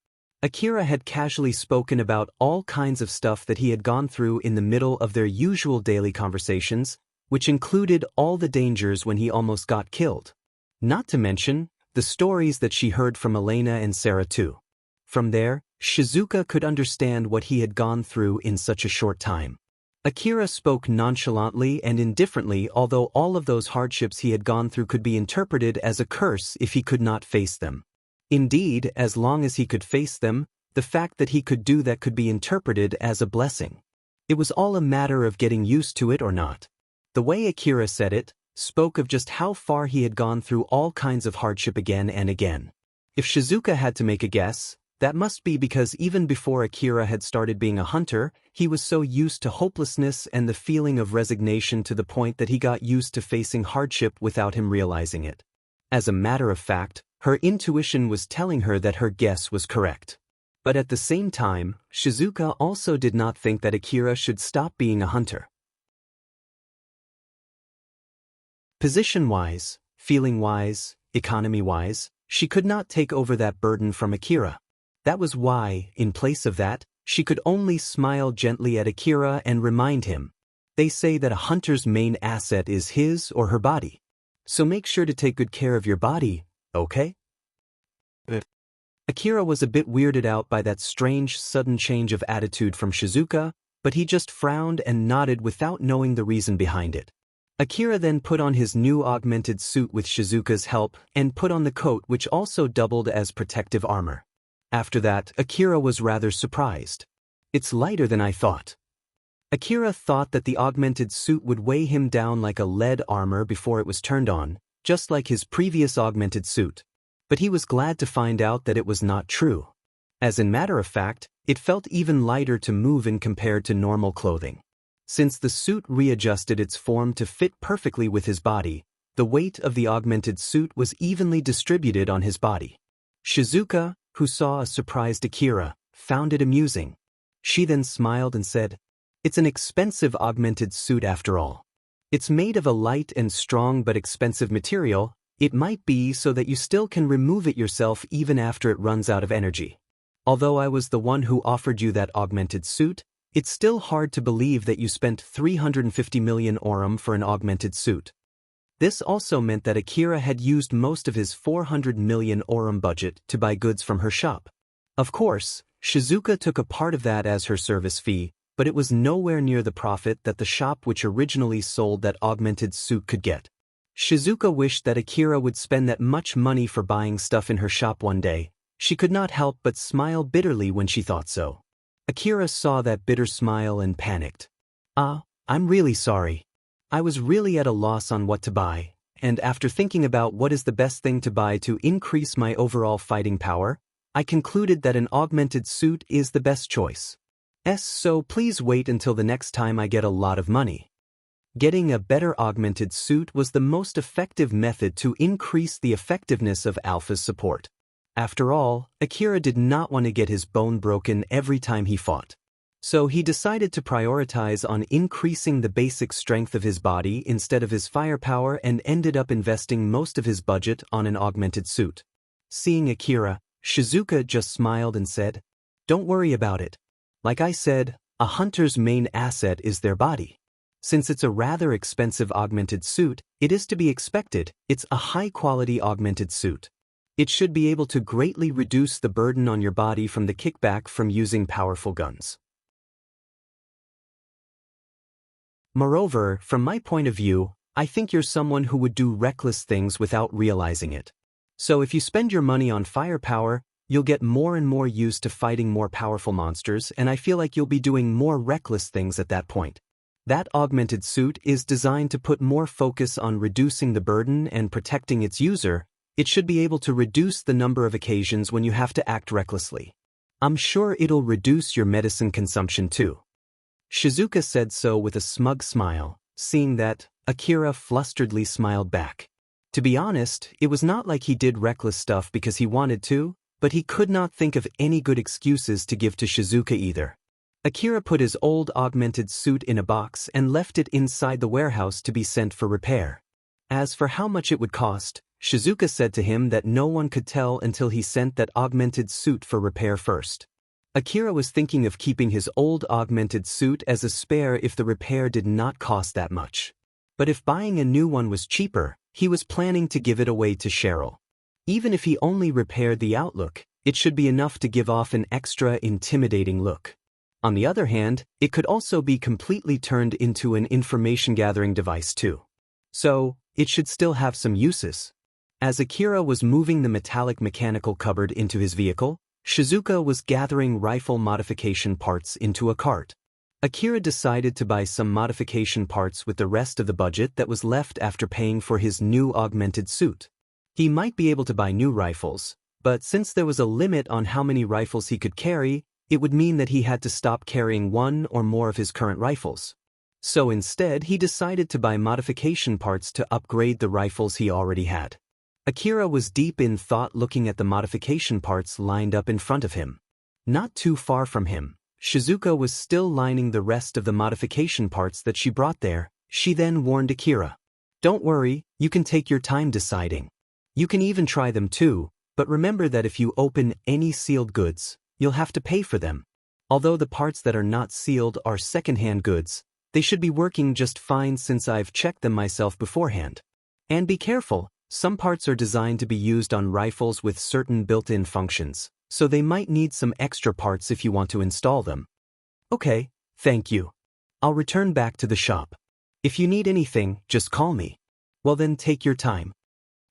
Akira had casually spoken about all kinds of stuff that he had gone through in the middle of their usual daily conversations, which included all the dangers when he almost got killed. Not to mention, the stories that she heard from Elena and Sarah too. From there, Shizuka could understand what he had gone through in such a short time. Akira spoke nonchalantly and indifferently, although all of those hardships he had gone through could be interpreted as a curse if he could not face them. Indeed, as long as he could face them, the fact that he could do that could be interpreted as a blessing. It was all a matter of getting used to it or not. The way Akira said it, spoke of just how far he had gone through all kinds of hardship again and again. If Shizuka had to make a guess, that must be because even before Akira had started being a hunter, he was so used to hopelessness and the feeling of resignation to the point that he got used to facing hardship without him realizing it. As a matter of fact, her intuition was telling her that her guess was correct. But at the same time, Shizuka also did not think that Akira should stop being a hunter. Position-wise, feeling-wise, economy-wise, she could not take over that burden from Akira. That was why, in place of that, she could only smile gently at Akira and remind him. They say that a hunter's main asset is his or her body. So make sure to take good care of your body, okay? Akira was a bit weirded out by that strange, sudden change of attitude from Shizuka, but he just frowned and nodded without knowing the reason behind it. Akira then put on his new augmented suit with Shizuka's help and put on the coat which also doubled as protective armor. After that, Akira was rather surprised. It's lighter than I thought. Akira thought that the augmented suit would weigh him down like a lead armor before it was turned on, just like his previous augmented suit. But he was glad to find out that it was not true. As a matter of fact, it felt even lighter to move in compared to normal clothing. Since the suit readjusted its form to fit perfectly with his body, the weight of the augmented suit was evenly distributed on his body. Shizuka, who saw a surprised Akira, found it amusing. She then smiled and said, "It's an expensive augmented suit after all. It's made of a light and strong but expensive material. It might be so that you still can remove it yourself even after it runs out of energy. Although I was the one who offered you that augmented suit, it's still hard to believe that you spent 350 million orum for an augmented suit." This also meant that Akira had used most of his 400 million orum budget to buy goods from her shop. Of course, Shizuka took a part of that as her service fee, but it was nowhere near the profit that the shop which originally sold that augmented suit could get. Shizuka wished that Akira would spend that much money for buying stuff in her shop one day. She could not help but smile bitterly when she thought so. Akira saw that bitter smile and panicked. I'm really sorry. I was really at a loss on what to buy, and after thinking about what is the best thing to buy to increase my overall fighting power, I concluded that an augmented suit is the best choice. So please wait until the next time I get a lot of money. Getting a better augmented suit was the most effective method to increase the effectiveness of Alpha's support. After all, Akira did not want to get his bone broken every time he fought. So he decided to prioritize on increasing the basic strength of his body instead of his firepower and ended up investing most of his budget on an augmented suit. Seeing Akira, Shizuka just smiled and said, "Don't worry about it. Like I said, a hunter's main asset is their body. Since it's a rather expensive augmented suit, it is to be expected it's a high-quality augmented suit. It should be able to greatly reduce the burden on your body from the kickback from using powerful guns. Moreover, from my point of view, I think you're someone who would do reckless things without realizing it. So if you spend your money on firepower, you'll get more and more used to fighting more powerful monsters, and I feel like you'll be doing more reckless things at that point. That augmented suit is designed to put more focus on reducing the burden and protecting its user. It should be able to reduce the number of occasions when you have to act recklessly. I'm sure it'll reduce your medicine consumption too." Shizuka said so with a smug smile, seeing that, Akira flusteredly smiled back. To be honest, it was not like he did reckless stuff because he wanted to, but he could not think of any good excuses to give to Shizuka either. Akira put his old augmented suit in a box and left it inside the warehouse to be sent for repair. As for how much it would cost, Shizuka said to him that no one could tell until he sent that augmented suit for repair first. Akira was thinking of keeping his old augmented suit as a spare if the repair did not cost that much. But if buying a new one was cheaper, he was planning to give it away to Cheryl. Even if he only repaired the outlook, it should be enough to give off an extra intimidating look. On the other hand, it could also be completely turned into an information-gathering device too. So, it should still have some uses. As Akira was moving the metallic mechanical cupboard into his vehicle, Shizuka was gathering rifle modification parts into a cart. Akira decided to buy some modification parts with the rest of the budget that was left after paying for his new augmented suit. He might be able to buy new rifles, but since there was a limit on how many rifles he could carry, it would mean that he had to stop carrying one or more of his current rifles. So instead, he decided to buy modification parts to upgrade the rifles he already had. Akira was deep in thought looking at the modification parts lined up in front of him. Not too far from him, Shizuka was still lining the rest of the modification parts that she brought there. She then warned Akira, "Don't worry, you can take your time deciding. You can even try them too, but remember that if you open any sealed goods, you'll have to pay for them. Although the parts that are not sealed are second-hand goods, they should be working just fine since I've checked them myself beforehand. And be careful. Some parts are designed to be used on rifles with certain built-in functions, so they might need some extra parts if you want to install them." "Okay, thank you. I'll return back to the shop. If you need anything, just call me." "Well then take your time."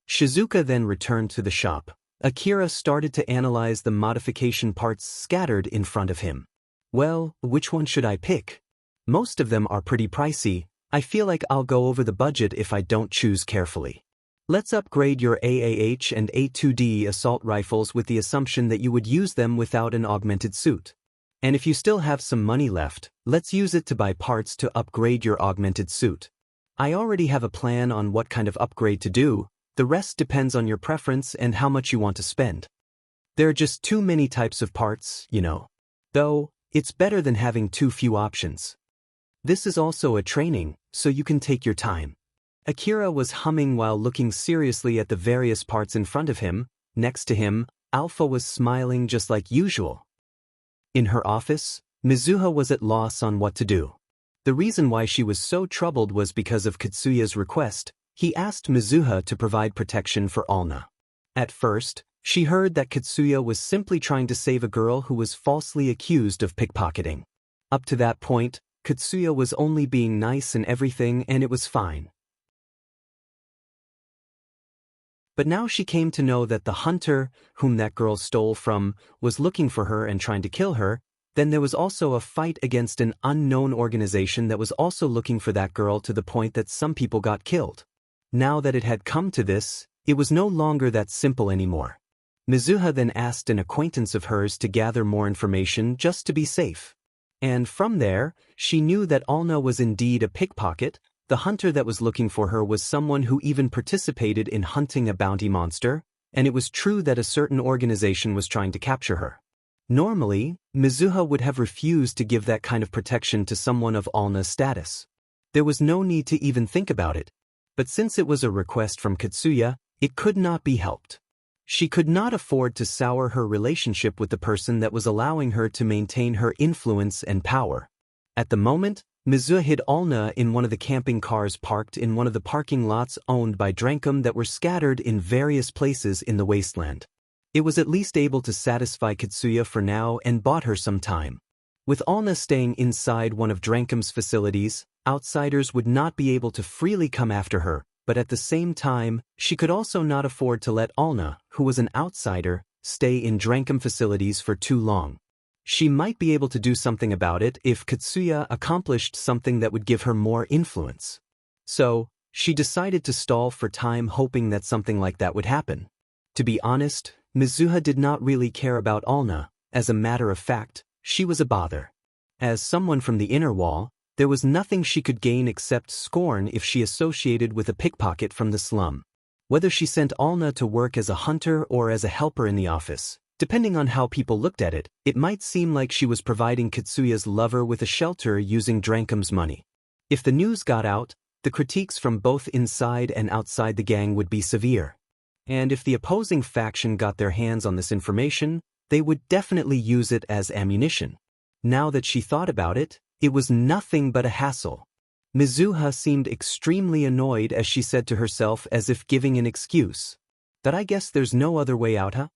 Shizuka then returned to the shop. Akira started to analyze the modification parts scattered in front of him. "Well, which one should I pick? Most of them are pretty pricey. I feel like I'll go over the budget if I don't choose carefully. Let's upgrade your AAH and A2D assault rifles with the assumption that you would use them without an augmented suit. And if you still have some money left, let's use it to buy parts to upgrade your augmented suit. I already have a plan on what kind of upgrade to do. The rest depends on your preference and how much you want to spend. There are just too many types of parts, you know. Though, it's better than having too few options. This is also a training, so you can take your time." Akira was humming while looking seriously at the various parts in front of him. Next to him, Alpha was smiling just like usual. In her office, Mizuha was at loss on what to do. The reason why she was so troubled was because of Katsuya's request. He asked Mizuha to provide protection for Alna. At first, she heard that Katsuya was simply trying to save a girl who was falsely accused of pickpocketing. Up to that point, Katsuya was only being nice and everything, and it was fine. But now she came to know that the hunter, whom that girl stole from, was looking for her and trying to kill her. Then there was also a fight against an unknown organization that was also looking for that girl to the point that some people got killed. Now that it had come to this, it was no longer that simple anymore. Mizuha then asked an acquaintance of hers to gather more information just to be safe. And from there, she knew that Alna was indeed a pickpocket, The hunter that was looking for her was someone who even participated in hunting a bounty monster, and it was true that a certain organization was trying to capture her. Normally, Mizuha would have refused to give that kind of protection to someone of Alna's status. There was no need to even think about it. But since it was a request from Katsuya, it could not be helped. She could not afford to sour her relationship with the person that was allowing her to maintain her influence and power. At the moment, Mizuha hid Alna in one of the camping cars parked in one of the parking lots owned by Drankum that were scattered in various places in the wasteland. It was at least able to satisfy Katsuya for now and bought her some time. With Alna staying inside one of Drankum's facilities, outsiders would not be able to freely come after her, but at the same time, she could also not afford to let Alna, who was an outsider, stay in Drankum facilities for too long. She might be able to do something about it if Katsuya accomplished something that would give her more influence. So, she decided to stall for time, hoping that something like that would happen. To be honest, Mizuha did not really care about Alna. As a matter of fact, she was a bother. As someone from the inner wall, there was nothing she could gain except scorn if she associated with a pickpocket from the slum. Whether she sent Alna to work as a hunter or as a helper in the office, depending on how people looked at it, it might seem like she was providing Katsuya's lover with a shelter using Drankum's money. If the news got out, the critiques from both inside and outside the gang would be severe. And if the opposing faction got their hands on this information, they would definitely use it as ammunition. Now that she thought about it, it was nothing but a hassle. Mizuha seemed extremely annoyed as she said to herself, as if giving an excuse, "That I guess there's no other way out, huh?"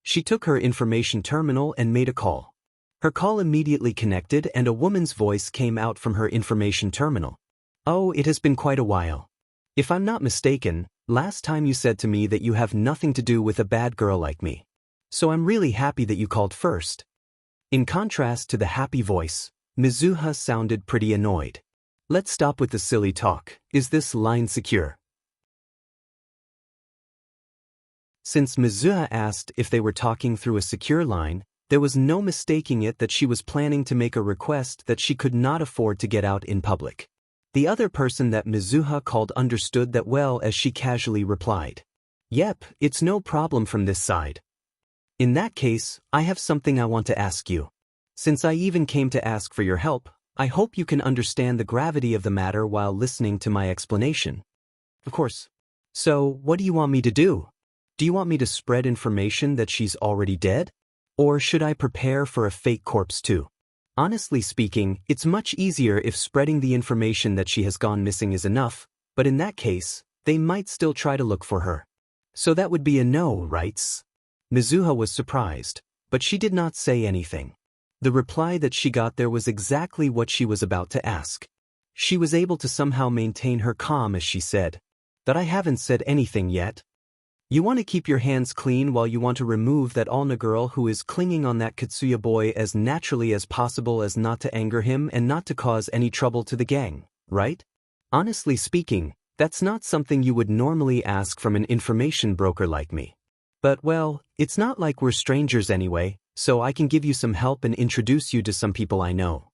She took her information terminal and made a call. Her call immediately connected and a woman's voice came out from her information terminal. "Oh, it has been quite a while. If I'm not mistaken, last time you said to me that you have nothing to do with a bad girl like me. So I'm really happy that you called first." In contrast to the happy voice, Mizuha sounded pretty annoyed. "Let's stop with the silly talk. Is this line secure?" Since Mizuha asked if they were talking through a secure line, there was no mistaking it that she was planning to make a request that she could not afford to get out in public. The other person that Mizuha called understood that well as she casually replied, "Yep, it's no problem from this side. In that case, I have something I want to ask you. Since I even came to ask for your help, I hope you can understand the gravity of the matter while listening to my explanation." "Of course. So, what do you want me to do? Do you want me to spread information that she's already dead? Or should I prepare for a fake corpse too? Honestly speaking, it's much easier if spreading the information that she has gone missing is enough, but in that case, they might still try to look for her. So that would be a no, right?" Mizuha was surprised, but she did not say anything. The reply that she got there was exactly what she was about to ask. She was able to somehow maintain her calm as she said, "That I haven't said anything yet. You want to keep your hands clean while you want to remove that Alna girl who is clinging on that Katsuya boy as naturally as possible as not to anger him and not to cause any trouble to the gang, right? Honestly speaking, that's not something you would normally ask from an information broker like me. But well, it's not like we're strangers anyway, so I can give you some help and introduce you to some people I know."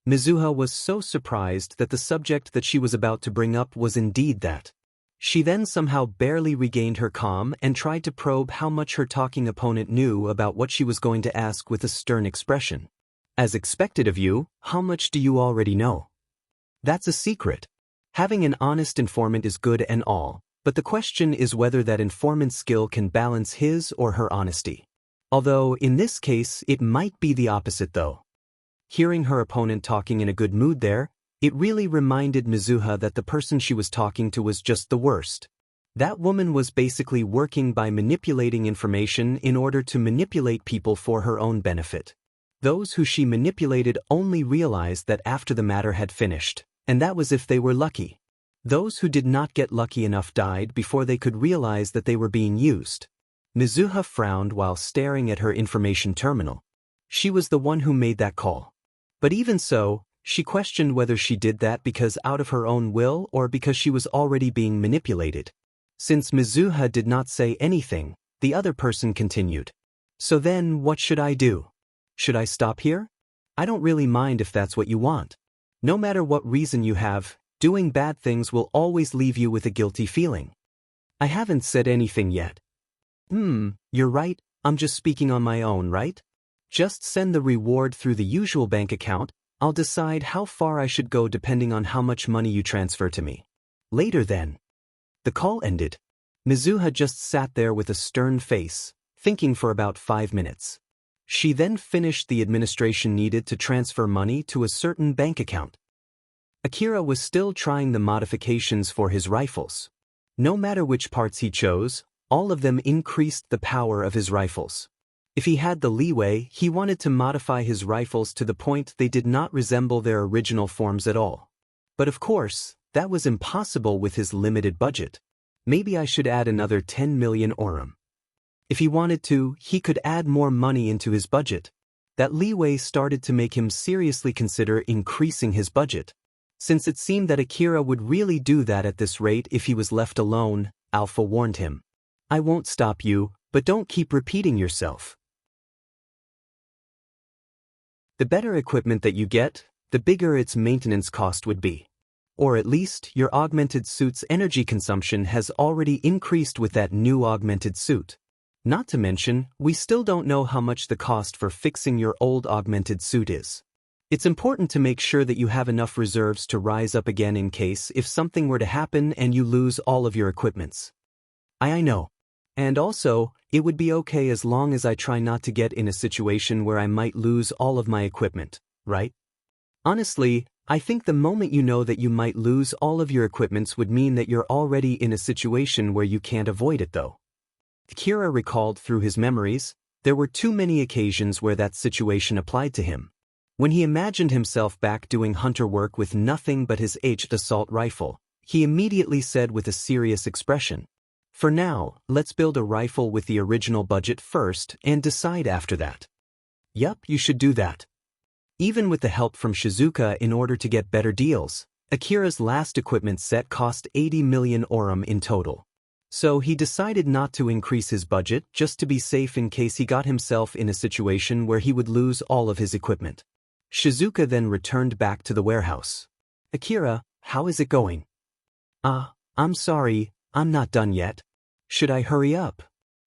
Mizuha was so surprised that the subject that she was about to bring up was indeed that. She then somehow barely regained her calm and tried to probe how much her talking opponent knew about what she was going to ask with a stern expression. "As expected of you, how much do you already know?" "That's a secret. Having an honest informant is good and all, but the question is whether that informant's skill can balance his or her honesty. Although, in this case, it might be the opposite though." Hearing her opponent talking in a good mood there, it really reminded Mizuha that the person she was talking to was just the worst. That woman was basically working by manipulating information in order to manipulate people for her own benefit. Those who she manipulated only realized that after the matter had finished, and that was if they were lucky. Those who did not get lucky enough died before they could realize that they were being used. Mizuha frowned while staring at her information terminal. She was the one who made that call. But even so, she questioned whether she did that because out of her own will or because she was already being manipulated. Since Mizuha did not say anything, the other person continued. "So then, what should I do? Should I stop here? I don't really mind if that's what you want. No matter what reason you have, Doing bad things will always leave you with a guilty feeling. I haven't said anything yet. You're right, I'm just speaking on my own, right? Just send the reward through the usual bank account. I'll decide how far I should go depending on how much money you transfer to me. Later then. The call ended. Mizuha just sat there with a stern face, thinking for about 5 minutes. She then finished the administration needed to transfer money to a certain bank account. Akira was still trying the modifications for his rifles. No matter which parts he chose, all of them increased the power of his rifles. If he had the leeway, he wanted to modify his rifles to the point they did not resemble their original forms at all. But of course, that was impossible with his limited budget. Maybe I should add another 10 million orum. If he wanted to, he could add more money into his budget. That leeway started to make him seriously consider increasing his budget. Since it seemed that Akira would really do that at this rate if he was left alone, Alpha warned him. I won't stop you, but don't keep repeating yourself. The better equipment that you get, the bigger its maintenance cost would be. Or at least, your augmented suit's energy consumption has already increased with that new augmented suit. Not to mention, we still don't know how much the cost for fixing your old augmented suit is. It's important to make sure that you have enough reserves to rise up again in case if something were to happen and you lose all of your equipments. I know. And also, it would be okay as long as I try not to get in a situation where I might lose all of my equipment, right? Honestly, I think the moment you know that you might lose all of your equipments would mean that you're already in a situation where you can't avoid it though. Akira recalled through his memories, there were too many occasions where that situation applied to him. When he imagined himself back doing hunter work with nothing but his assault rifle, he immediately said with a serious expression, "For now, let's build a rifle with the original budget first and decide after that." Yup, you should do that. Even with the help from Shizuka in order to get better deals, Akira's last equipment set cost 80 million orum in total. So he decided not to increase his budget just to be safe in case he got himself in a situation where he would lose all of his equipment. Shizuka then returned back to the warehouse. Akira, how is it going? I'm sorry, I'm not done yet. Should I hurry up?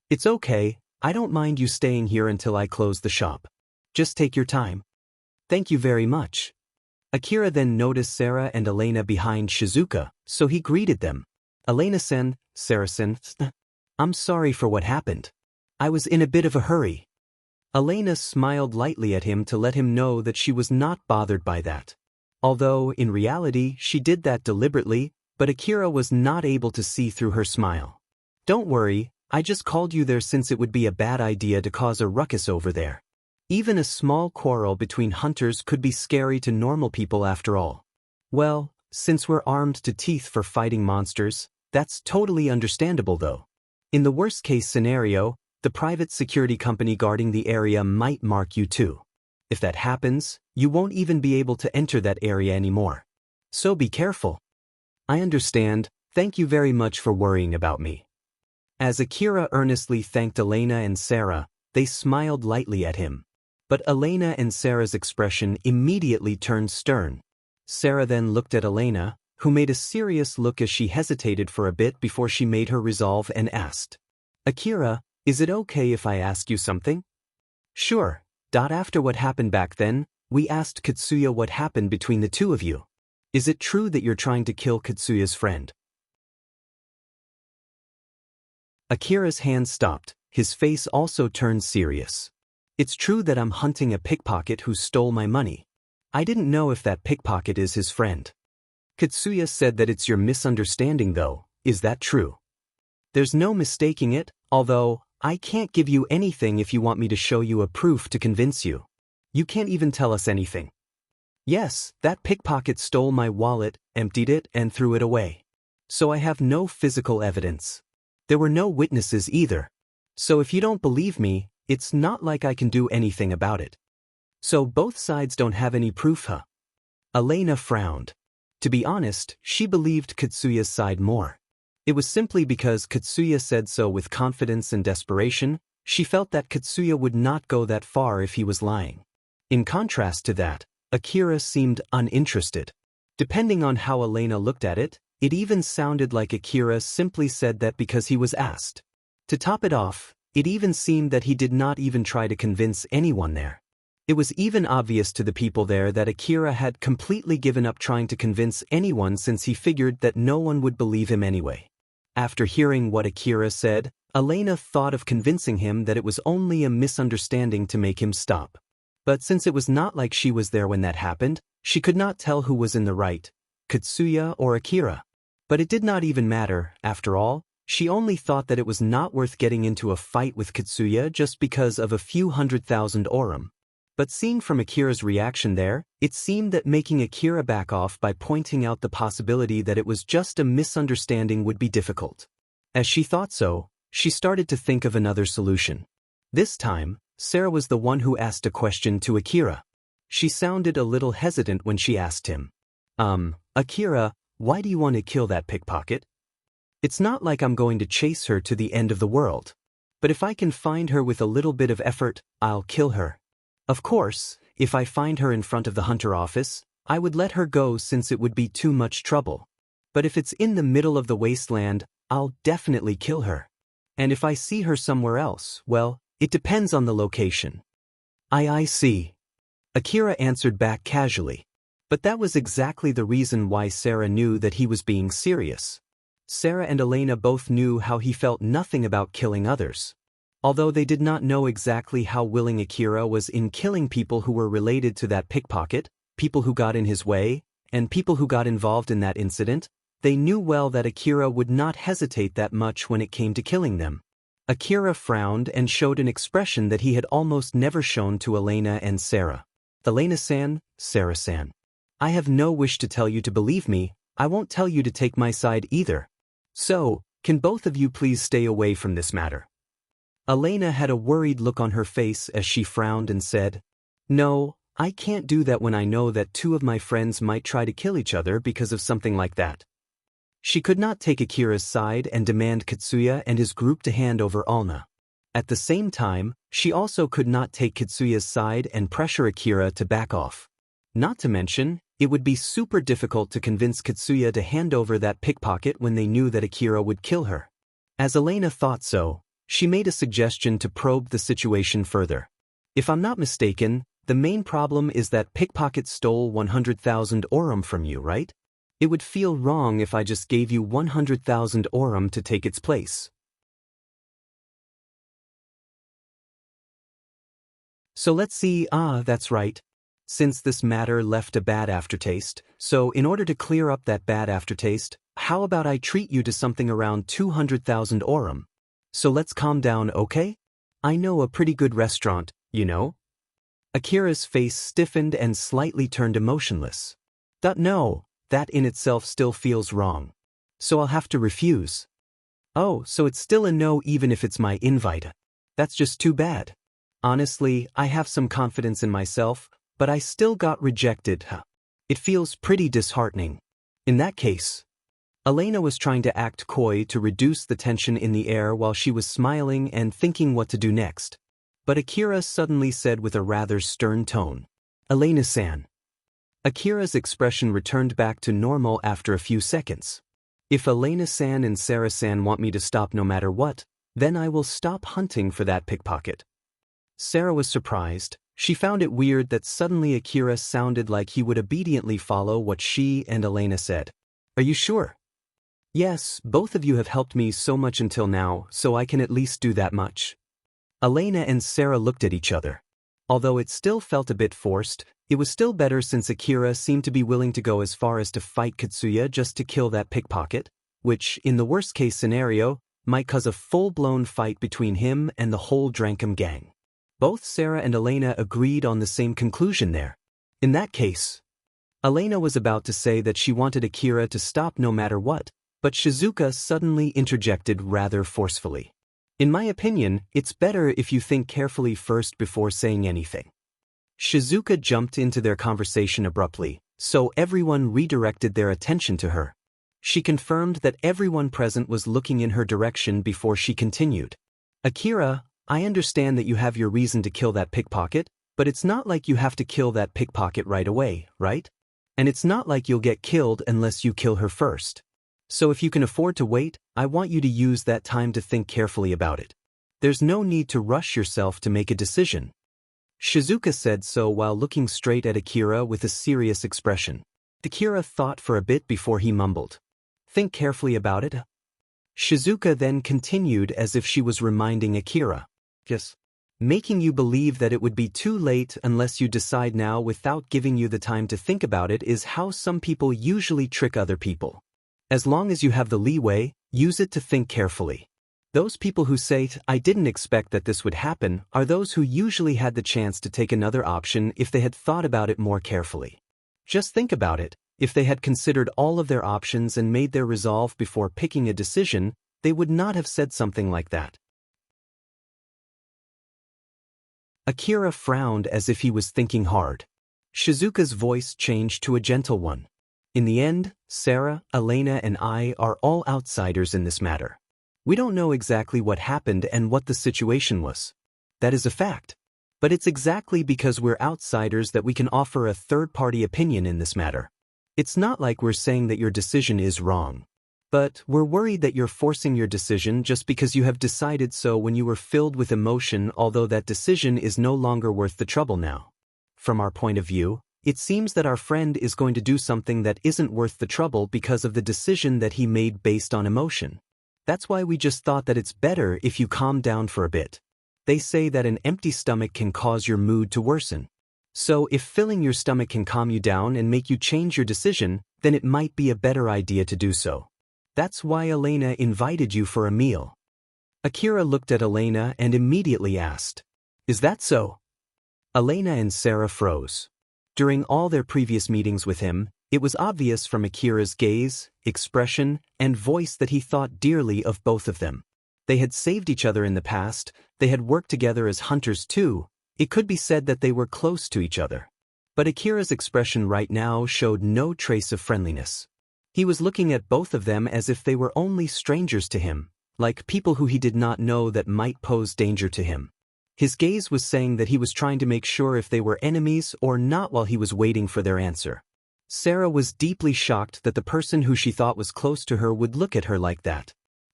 It's okay, I don't mind you staying here until I close the shop. Just take your time. Thank you very much. Akira then noticed Sarah and Elena behind Shizuka, so he greeted them. Elena-sen, Sarah-sen, I'm sorry for what happened. I was in a bit of a hurry. Elena smiled lightly at him to let him know that she was not bothered by that. Although, in reality, she did that deliberately, but Akira was not able to see through her smile. Don't worry, I just called you there since it would be a bad idea to cause a ruckus over there. Even a small quarrel between hunters could be scary to normal people after all. Well, since we're armed to teeth for fighting monsters, that's totally understandable though. In the worst-case scenario, the private security company guarding the area might mark you too. If that happens, you won't even be able to enter that area anymore. So be careful. I understand, thank you very much for worrying about me. As Akira earnestly thanked Elena and Sarah, they smiled lightly at him. But Elena and Sarah's expression immediately turned stern. Sarah then looked at Elena, who made a serious look as she hesitated for a bit before she made her resolve and asked, Akira, is it okay if I ask you something? Sure. After what happened back then, we asked Katsuya what happened between the two of you. Is it true that you're trying to kill Katsuya's friend? Akira's hand stopped, his face also turned serious. It's true that I'm hunting a pickpocket who stole my money. I didn't know if that pickpocket is his friend. Katsuya said that it's your misunderstanding though, is that true? There's no mistaking it, although, I can't give you anything if you want me to show you a proof to convince you. You can't even tell us anything. Yes, that pickpocket stole my wallet, emptied it, and threw it away. So I have no physical evidence. There were no witnesses either. So if you don't believe me, it's not like I can do anything about it. So both sides don't have any proof, huh? Elena frowned. To be honest, she believed Katsuya's side more. It was simply because Katsuya said so with confidence and desperation, she felt that Katsuya would not go that far if he was lying. In contrast to that, Akira seemed uninterested. Depending on how Elena looked at it, it even sounded like Akira simply said that because he was asked. To top it off, it even seemed that he did not even try to convince anyone there. It was even obvious to the people there that Akira had completely given up trying to convince anyone since he figured that no one would believe him anyway. After hearing what Akira said, Elena thought of convincing him that it was only a misunderstanding to make him stop. But since it was not like she was there when that happened, she could not tell who was in the right, Katsuya or Akira. But it did not even matter, after all. She only thought that it was not worth getting into a fight with Katsuya just because of a few 100,000 orum. But seeing from Akira's reaction there, it seemed that making Akira back off by pointing out the possibility that it was just a misunderstanding would be difficult. As she thought so, she started to think of another solution. This time, Sarah was the one who asked a question to Akira. She sounded a little hesitant when she asked him. Akira, why do you want to kill that pickpocket? It's not like I'm going to chase her to the end of the world. But if I can find her with a little bit of effort, I'll kill her. Of course, if I find her in front of the hunter office, I would let her go since it would be too much trouble. But if it's in the middle of the wasteland, I'll definitely kill her. And if I see her somewhere else, well, it depends on the location. I see. Akira answered back casually. But that was exactly the reason why Sarah knew that he was being serious. Sarah and Elena both knew how he felt nothing about killing others. Although they did not know exactly how willing Akira was in killing people who were related to that pickpocket, people who got in his way, and people who got involved in that incident, they knew well that Akira would not hesitate that much when it came to killing them. Akira frowned and showed an expression that he had almost never shown to Elena and Sarah. Elena-san, Sarah-san. I have no wish to tell you to believe me, I won't tell you to take my side either. So, can both of you please stay away from this matter? Elena had a worried look on her face as she frowned and said, No, I can't do that when I know that two of my friends might try to kill each other because of something like that. She could not take Akira's side and demand Katsuya and his group to hand over Alna. At the same time, she also could not take Katsuya's side and pressure Akira to back off. Not to mention, it would be super difficult to convince Katsuya to hand over that pickpocket when they knew that Akira would kill her. As Elena thought so, she made a suggestion to probe the situation further. If I'm not mistaken, the main problem is that pickpocket stole 100,000 orum from you, right? It would feel wrong if I just gave you 100,000 orum to take its place. So let's see, that's right. Since this matter left a bad aftertaste, so in order to clear up that bad aftertaste, how about I treat you to something around 200,000 orum? So let's calm down, okay? I know a pretty good restaurant, you know? Akira's face stiffened and slightly turned emotionless. No, that in itself still feels wrong. So I'll have to refuse. Oh, so it's still a no even if it's my invite. That's just too bad. Honestly, I have some confidence in myself, but I still got rejected. It feels pretty disheartening. In that case, Elena was trying to act coy to reduce the tension in the air while she was smiling and thinking what to do next. But Akira suddenly said with a rather stern tone, Elena-san. Akira's expression returned back to normal after a few seconds. If Elena-san and Sarah-san want me to stop no matter what, then I will stop hunting for that pickpocket. Sarah was surprised. She found it weird that suddenly Akira sounded like he would obediently follow what she and Elena said. Are you sure? Yes, both of you have helped me so much until now, so I can at least do that much. Elena and Sarah looked at each other. Although it still felt a bit forced, it was still better since Akira seemed to be willing to go as far as to fight Katsuya just to kill that pickpocket, which, in the worst-case scenario, might cause a full-blown fight between him and the whole Drankum gang. Both Sarah and Elena agreed on the same conclusion there. In that case, Elena was about to say that she wanted Akira to stop no matter what, but Shizuka suddenly interjected rather forcefully. In my opinion, it's better if you think carefully first before saying anything. Shizuka jumped into their conversation abruptly, so everyone redirected their attention to her. She confirmed that everyone present was looking in her direction before she continued. Akira, I understand that you have your reason to kill that pickpocket, but it's not like you have to kill that pickpocket right away, right? And it's not like you'll get killed unless you kill her first. So if you can afford to wait, I want you to use that time to think carefully about it. There's no need to rush yourself to make a decision. Shizuka said so while looking straight at Akira with a serious expression. Akira thought for a bit before he mumbled. Think carefully about it. Shizuka then continued as if she was reminding Akira. Yes. Making you believe that it would be too late unless you decide now without giving you the time to think about it is how some people usually trick other people. As long as you have the leeway, use it to think carefully. Those people who say, I didn't expect that this would happen, are those who usually had the chance to take another option if they had thought about it more carefully. Just think about it. If they had considered all of their options and made their resolve before picking a decision, they would not have said something like that. Akira frowned as if he was thinking hard. Shizuka's voice changed to a gentle one. In the end, Sarah, Elena, and I are all outsiders in this matter. We don't know exactly what happened and what the situation was. That is a fact. But it's exactly because we're outsiders that we can offer a third-party opinion in this matter. It's not like we're saying that your decision is wrong. But we're worried that you're forcing your decision just because you have decided so when you were filled with emotion, although that decision is no longer worth the trouble now. From our point of view, it seems that our friend is going to do something that isn't worth the trouble because of the decision that he made based on emotion. That's why we just thought that it's better if you calm down for a bit. They say that an empty stomach can cause your mood to worsen. So if filling your stomach can calm you down and make you change your decision, then it might be a better idea to do so. That's why Elena invited you for a meal. Akira looked at Elena and immediately asked, Is that so? Elena and Sarah froze. During all their previous meetings with him, it was obvious from Akira's gaze, expression, and voice that he thought dearly of both of them. They had saved each other in the past, they had worked together as hunters too. It could be said that they were close to each other. But Akira's expression right now showed no trace of friendliness. He was looking at both of them as if they were only strangers to him, like people who he did not know that might pose danger to him. His gaze was saying that he was trying to make sure if they were enemies or not while he was waiting for their answer. Sarah was deeply shocked that the person who she thought was close to her would look at her like that.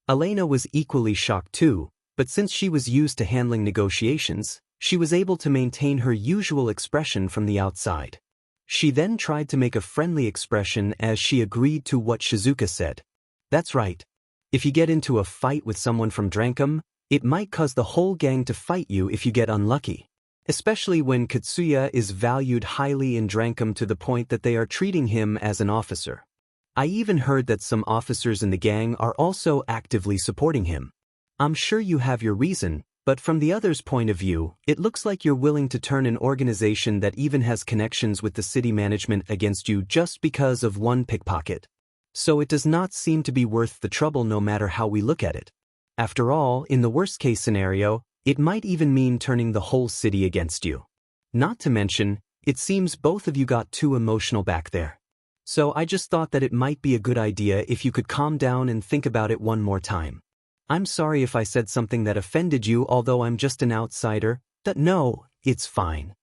Elena was equally shocked too, but since she was used to handling negotiations, she was able to maintain her usual expression from the outside. She then tried to make a friendly expression as she agreed to what Shizuka said. That's right. If you get into a fight with someone from Drankum, it might cause the whole gang to fight you if you get unlucky. Especially when Katsuya is valued highly in Drankum to the point that they are treating him as an officer. I even heard that some officers in the gang are also actively supporting him. I'm sure you have your reason, but from the other's point of view, it looks like you're willing to turn an organization that even has connections with the city management against you just because of one pickpocket. So it does not seem to be worth the trouble no matter how we look at it. After all, in the worst-case scenario, it might even mean turning the whole city against you. Not to mention, it seems both of you got too emotional back there. So I just thought that it might be a good idea if you could calm down and think about it one more time. I'm sorry if I said something that offended you, although I'm just an outsider. No, it's fine.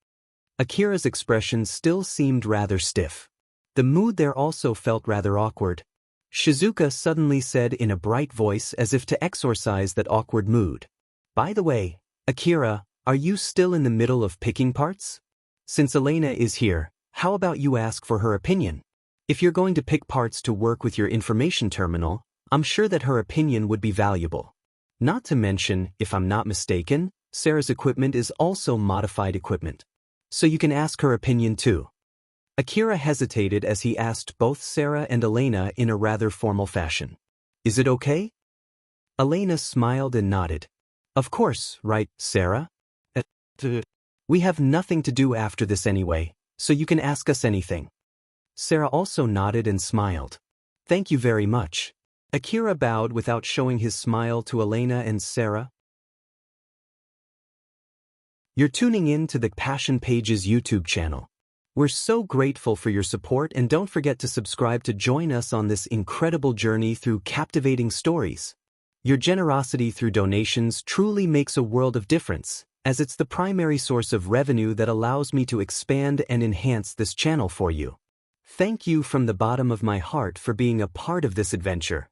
Akira's expression still seemed rather stiff. The mood there also felt rather awkward. Shizuka suddenly said in a bright voice as if to exorcise that awkward mood. By the way, Akira, are you still in the middle of picking parts? Since Elena is here, how about you ask for her opinion? If you're going to pick parts to work with your information terminal, I'm sure that her opinion would be valuable. Not to mention, if I'm not mistaken, Sarah's equipment is also modified equipment. So you can ask her opinion too. Akira hesitated as he asked both Sarah and Elena in a rather formal fashion. Is it okay? Elena smiled and nodded. Of course, right, Sarah? We have nothing to do after this anyway, so you can ask us anything. Sarah also nodded and smiled. Thank you very much. Akira bowed without showing his smile to Elena and Sarah. You're tuning in to the Passion Pages YouTube channel. We're so grateful for your support, and don't forget to subscribe to join us on this incredible journey through captivating stories. Your generosity through donations truly makes a world of difference, as it's the primary source of revenue that allows me to expand and enhance this channel for you. Thank you from the bottom of my heart for being a part of this adventure.